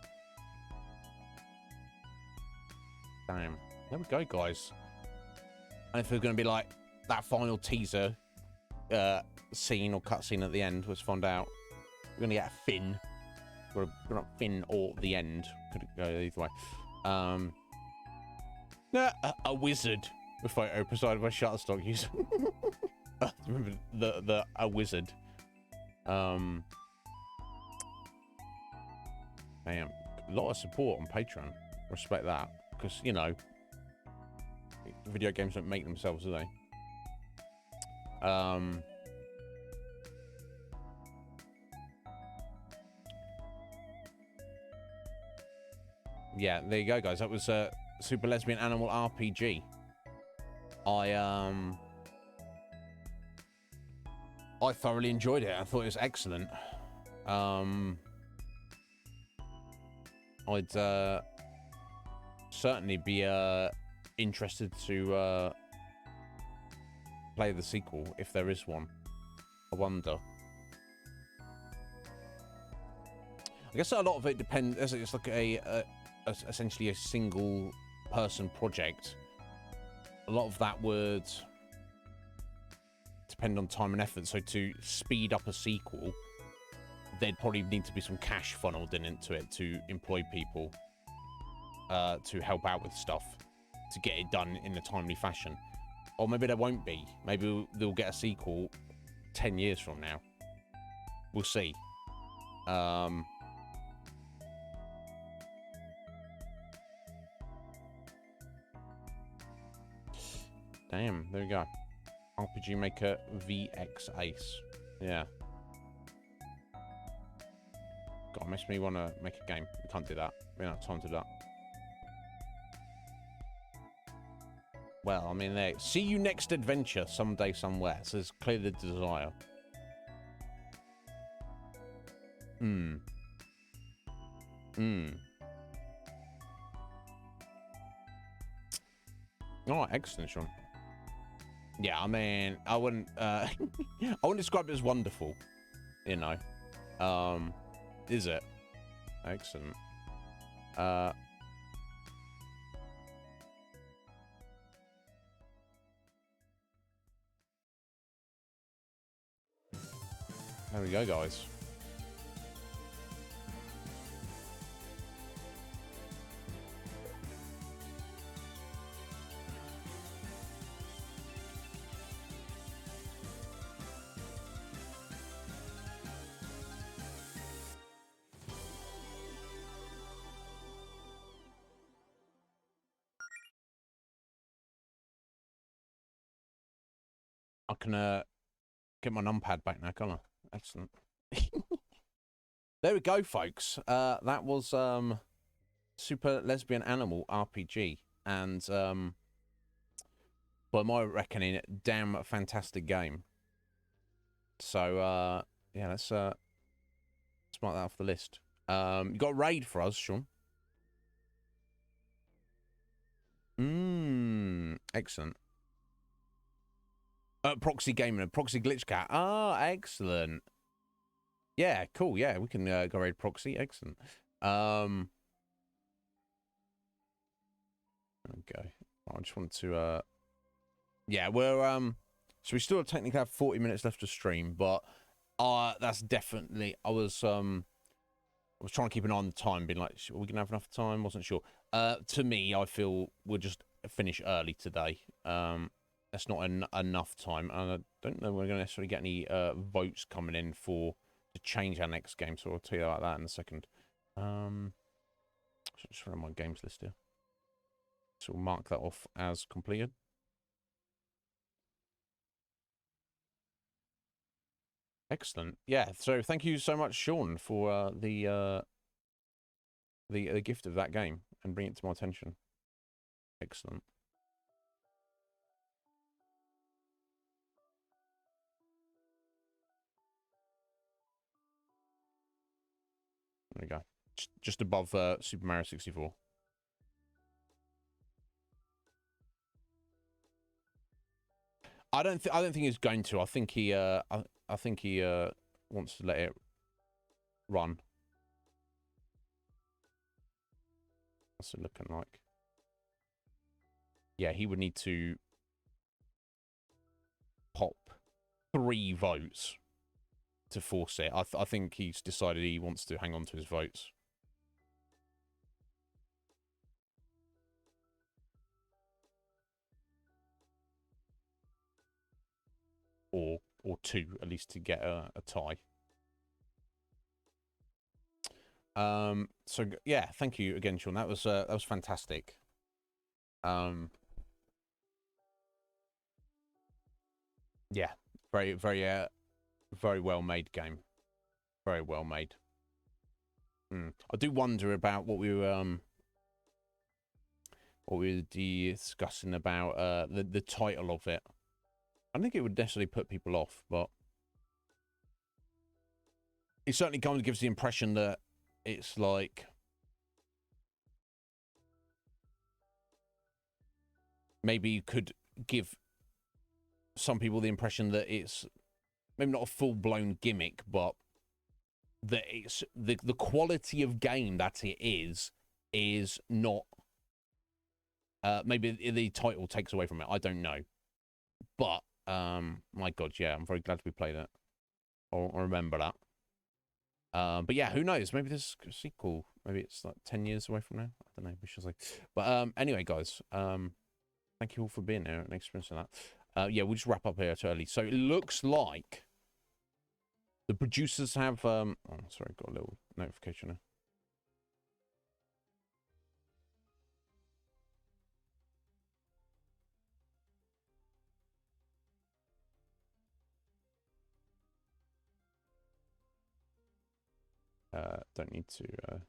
Damn. There we go, guys. And if we're going to be like that final teaser scene or cutscene at the end, let's find out. We're going to get a Finn. We're not Finn or the end. Could go either way. A wizard. The photo presided by Shutterstock user. Remember the a wizard. Damn. A lot of support on Patreon. Respect that. Because, you know, video games don't make themselves, do they? Yeah, there you go, guys. That was Super Lesbian Animal RPG. I thoroughly enjoyed it. I thought it was excellent. I'd certainly be interested to play the sequel if there is one. I wonder. I guess a lot of it depends. It's like essentially a single person project. A lot of that would depend on time and effort. So to speed up a sequel, there'd probably need to be some cash funneled into it to employ people to help out with stuff to get it done in a timely fashion. Or maybe there won't be. Maybe they'll get a sequel 10 years from now. We'll see. Damn, there we go. RPG Maker VX Ace. Yeah. God, makes me want to make a game. We can't do that. We don't have time to do that. Well, I mean, there. See you next adventure someday, somewhere. So there's clearly the desire. Oh, excellent, Sean. Yeah, I mean, I wouldn't I wouldn't describe it as wonderful, you know. Is it? Excellent. There we go, guys. I can get my numpad back now, can't I? Excellent. There we go, folks. That was Super Lesbian Animal RPG, and by my reckoning, damn fantastic game. So yeah, let's mark that off the list. You got a raid for us, Sean? Excellent. Proxy Gamer, Proxy Glitch Cat. Ah, excellent. Yeah, cool. Yeah, we can go raid Proxy. Excellent. Okay. I just wanted to yeah, we're so we still technically have 40 minutes left to stream, but that's definitely I was trying to keep an eye on the time, being like, are we gonna have enough time? Wasn't sure. To me, I feel we'll just finish early today. That's not enough time, and I don't know we're going to necessarily get any votes coming in to change our next game, so I'll tell you about that in a second. Just run my games list here. So we'll mark that off as completed. Excellent. Yeah, so thank you so much, Sean, for the gift of that game and bring it to my attention. Excellent. There we go. Just above Super Mario 64. I don't think he's going to. I think he I think he wants to let it run. What's it looking like? Yeah, he would need to pop 3 votes to force it. I think he's decided he wants to hang on to his votes. Or 2, at least, to get a tie. So yeah, thank you again, Sean. That was fantastic. Yeah, very well made game. Very well made. I do wonder about what we were discussing about the title of it. I think it would necessarily put people off, but it certainly kind of gives the impression that it's like maybe you could give some people the impression that it's maybe not a full-blown gimmick, but that it's the quality of game that it is not. Maybe the title takes away from it. I don't know, but my God, yeah, I'm very glad we played it. I'll remember that. But yeah, who knows? Maybe there's a sequel. Maybe it's like 10 years away from now. I don't know. We shall see. But anyway, guys, thank you all for being here and experiencing that. Yeah, we'll just wrap up here too early. So it looks like the producers have. Oh, sorry, got a little notification there. Don't need to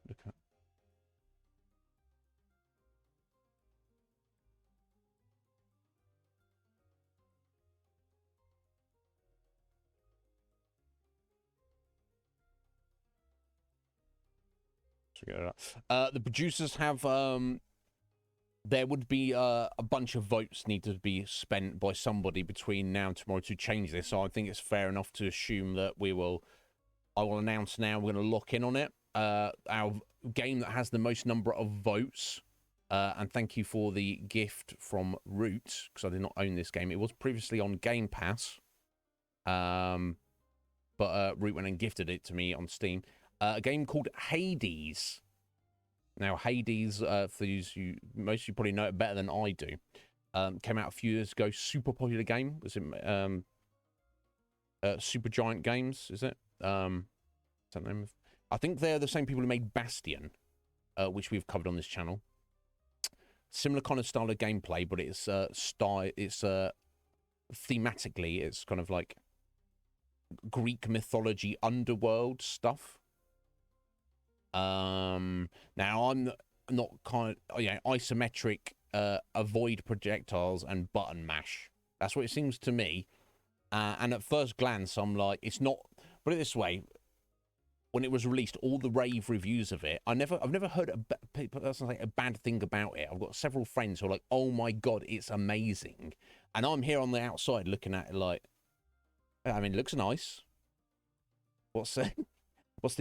look at. The producers have. There would be a bunch of votes need to be spent by somebody between now and tomorrow to change this. So I think it's fair enough to assume that we will. I will announce now we're going to lock in on it. Our game that has the most number of votes. And thank you for the gift from Root, because I did not own this game. It was previously on Game Pass. But Root went and gifted it to me on Steam. A game called Hades. Now, Hades, for those most of you probably know it better than I do. Came out a few years ago. Super popular game. Was it Super Giant Games, is it? Is that the name of? I think they're the same people who made Bastion, which we've covered on this channel. Similar kind of style of gameplay, but it's thematically, it's kind of like Greek mythology underworld stuff. Now I'm not kind of, isometric, avoid projectiles and button mash. That's what it seems to me. And at first glance, I'm like, it's not. Put it this way: when it was released, all the rave reviews of it, I've never heard a person say a bad thing about it. I've got several friends who are like, "Oh my God, it's amazing," and I'm here on the outside looking at it like, I mean, it looks nice. What's the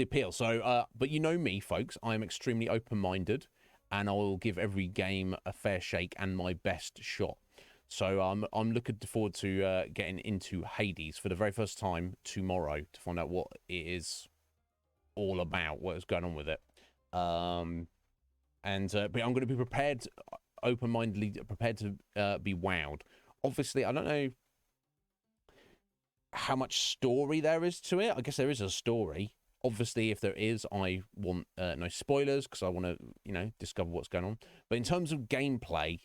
appeal? So, but you know me, folks. I am extremely open-minded, and I will give every game a fair shake and my best shot. So I'm looking forward to getting into Hades for the very first time tomorrow to find out what it is all about, what is going on with it. But I'm going to be prepared, open-mindedly prepared to be wowed. Obviously, I don't know how much story there is to it. I guess there is a story. Obviously, if there is, I want no spoilers because I want to, discover what's going on. But in terms of gameplay,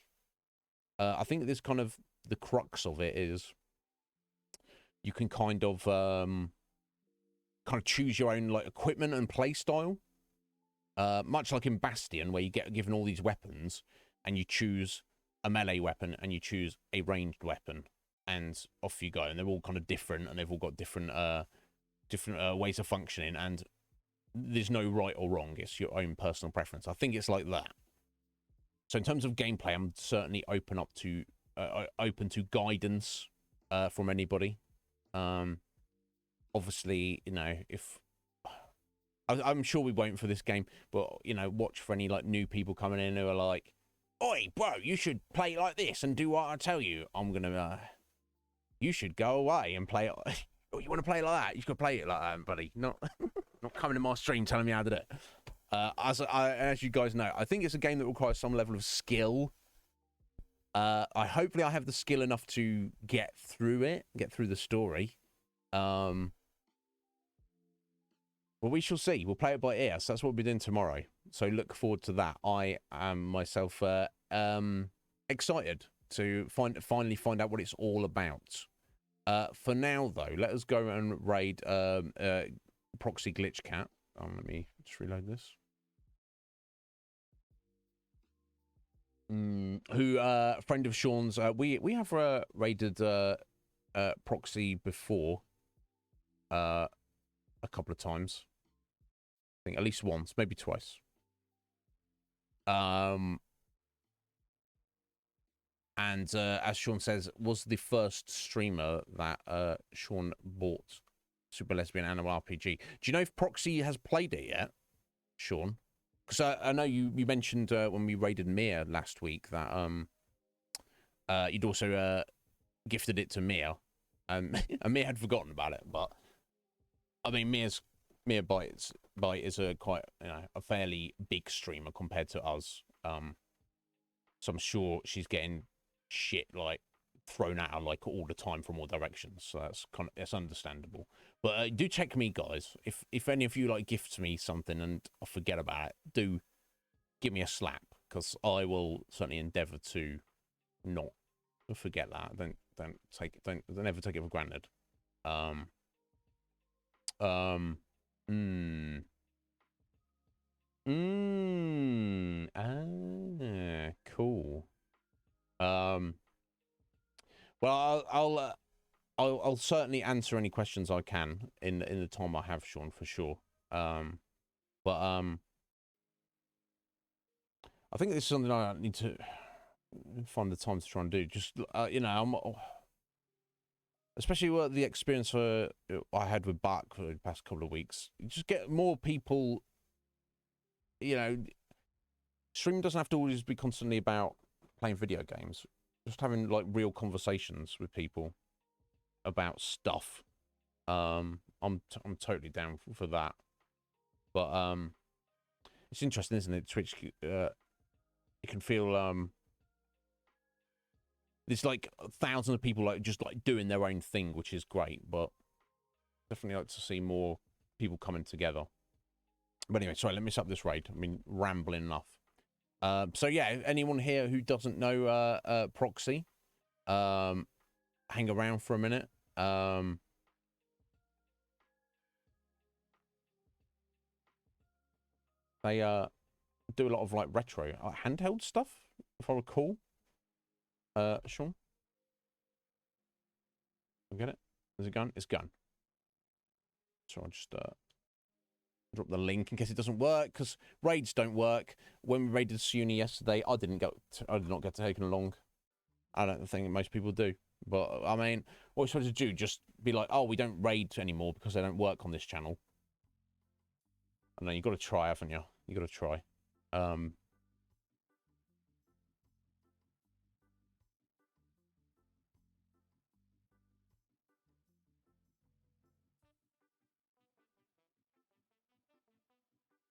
I think this kind of the crux of it is you can kind of choose your own like equipment and play style, much like in Bastion, where you get given all these weapons and you choose a melee weapon and you choose a ranged weapon, and off you go. And they're all kind of different, and they've all got different ways of functioning, and there's no right or wrong. It's your own personal preference. I think it's like that. So in terms of gameplay, I'm certainly open to guidance from anybody. Obviously, if I'm sure we won't for this game, but watch for any like new people coming in who are like, "Oi, bro, you should play like this and do what I tell you." I'm gonna, you should go away and play it. Oh, you want to play it like that? You should play it like that, buddy. Not coming to my stream telling me how to do it. As you guys know, I think it's a game that requires some level of skill. Hopefully I have the skill enough to get through it, get through the story. Well, we shall see. We'll play it by ear. So that's what we're doing tomorrow. So look forward to that. I am myself excited to finally find out what it's all about. For now, though, let us go and raid Proxy Glitch Cat. Let me just reload this. Who friend of Sean's? We have raided Proxy before. A a couple of times. I think at least once, maybe twice. And as Sean says, was the first streamer that Sean bought Super Lesbian Animal RPG. Do you know if Proxy has played it yet, Sean? Because I know you mentioned when we raided Mia last week that you'd also gifted it to Mia, and Mia had forgotten about it. But I mean, Mia Bite is a quite a fairly big streamer compared to us. So I'm sure she's getting shit like thrown at her like all the time from all directions. So that's understandable. But do check me, guys. If any of you like gift me something and I forget about it, do give me a slap, because I will certainly endeavour to not forget that. Don't ever take it for granted. Cool. Well, I'll certainly answer any questions I can in the time I have, Sean, for sure. I think this is something I need to find the time to try and do. Just I'm especially with the experience I had with Buck for the past couple of weeks. You just get more people. Stream doesn't have to always be constantly about playing video games. Just having like real conversations with people about stuff. I'm totally down for that. But it's interesting, isn't it? Twitch, it can feel there's like thousands of people like just like doing their own thing, which is great. But definitely like to see more people coming together. But anyway, sorry, let me set up this raid. I mean, rambling enough. So yeah, anyone here who doesn't know Proxy, hang around for a minute. They do a lot of like retro handheld stuff, if I recall. Sean, I get it. Is it gun? It's gun. So I'll just drop the link in case it doesn't work, because raids don't work. When we raided Suni yesterday, I did not get taken along. I don't think most people do. But I mean, what we're supposed to do, just be like, oh, we don't raid anymore because they don't work on this channel. I know, you got to try, haven't you? You got to try.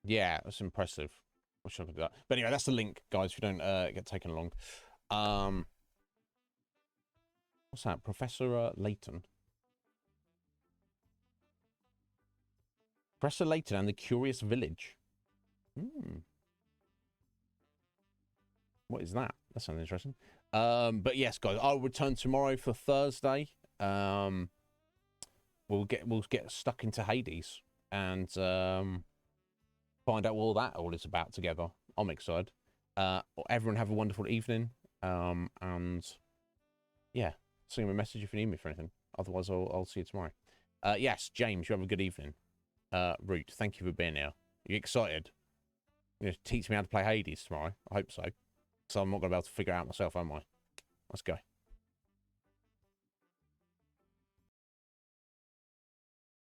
Yeah, that's impressive. Wish I could do that. But anyway, that's the link, guys, if you don't get taken along. What's that? Professor Layton. Professor Layton and the Curious Village. What is that? That sounds interesting. But yes, guys, I'll return tomorrow for Thursday. We'll get stuck into Hades and find out what all is about together. I'm excited. Everyone have a wonderful evening. And yeah, send me a message if you need me for anything. Otherwise, I'll see you tomorrow. Yes, James, you have a good evening. Root, thank you for being here. Are you excited? You're going to teach me how to play Hades tomorrow? I hope so. So I'm not going to be able to figure it out myself, am I? Let's go.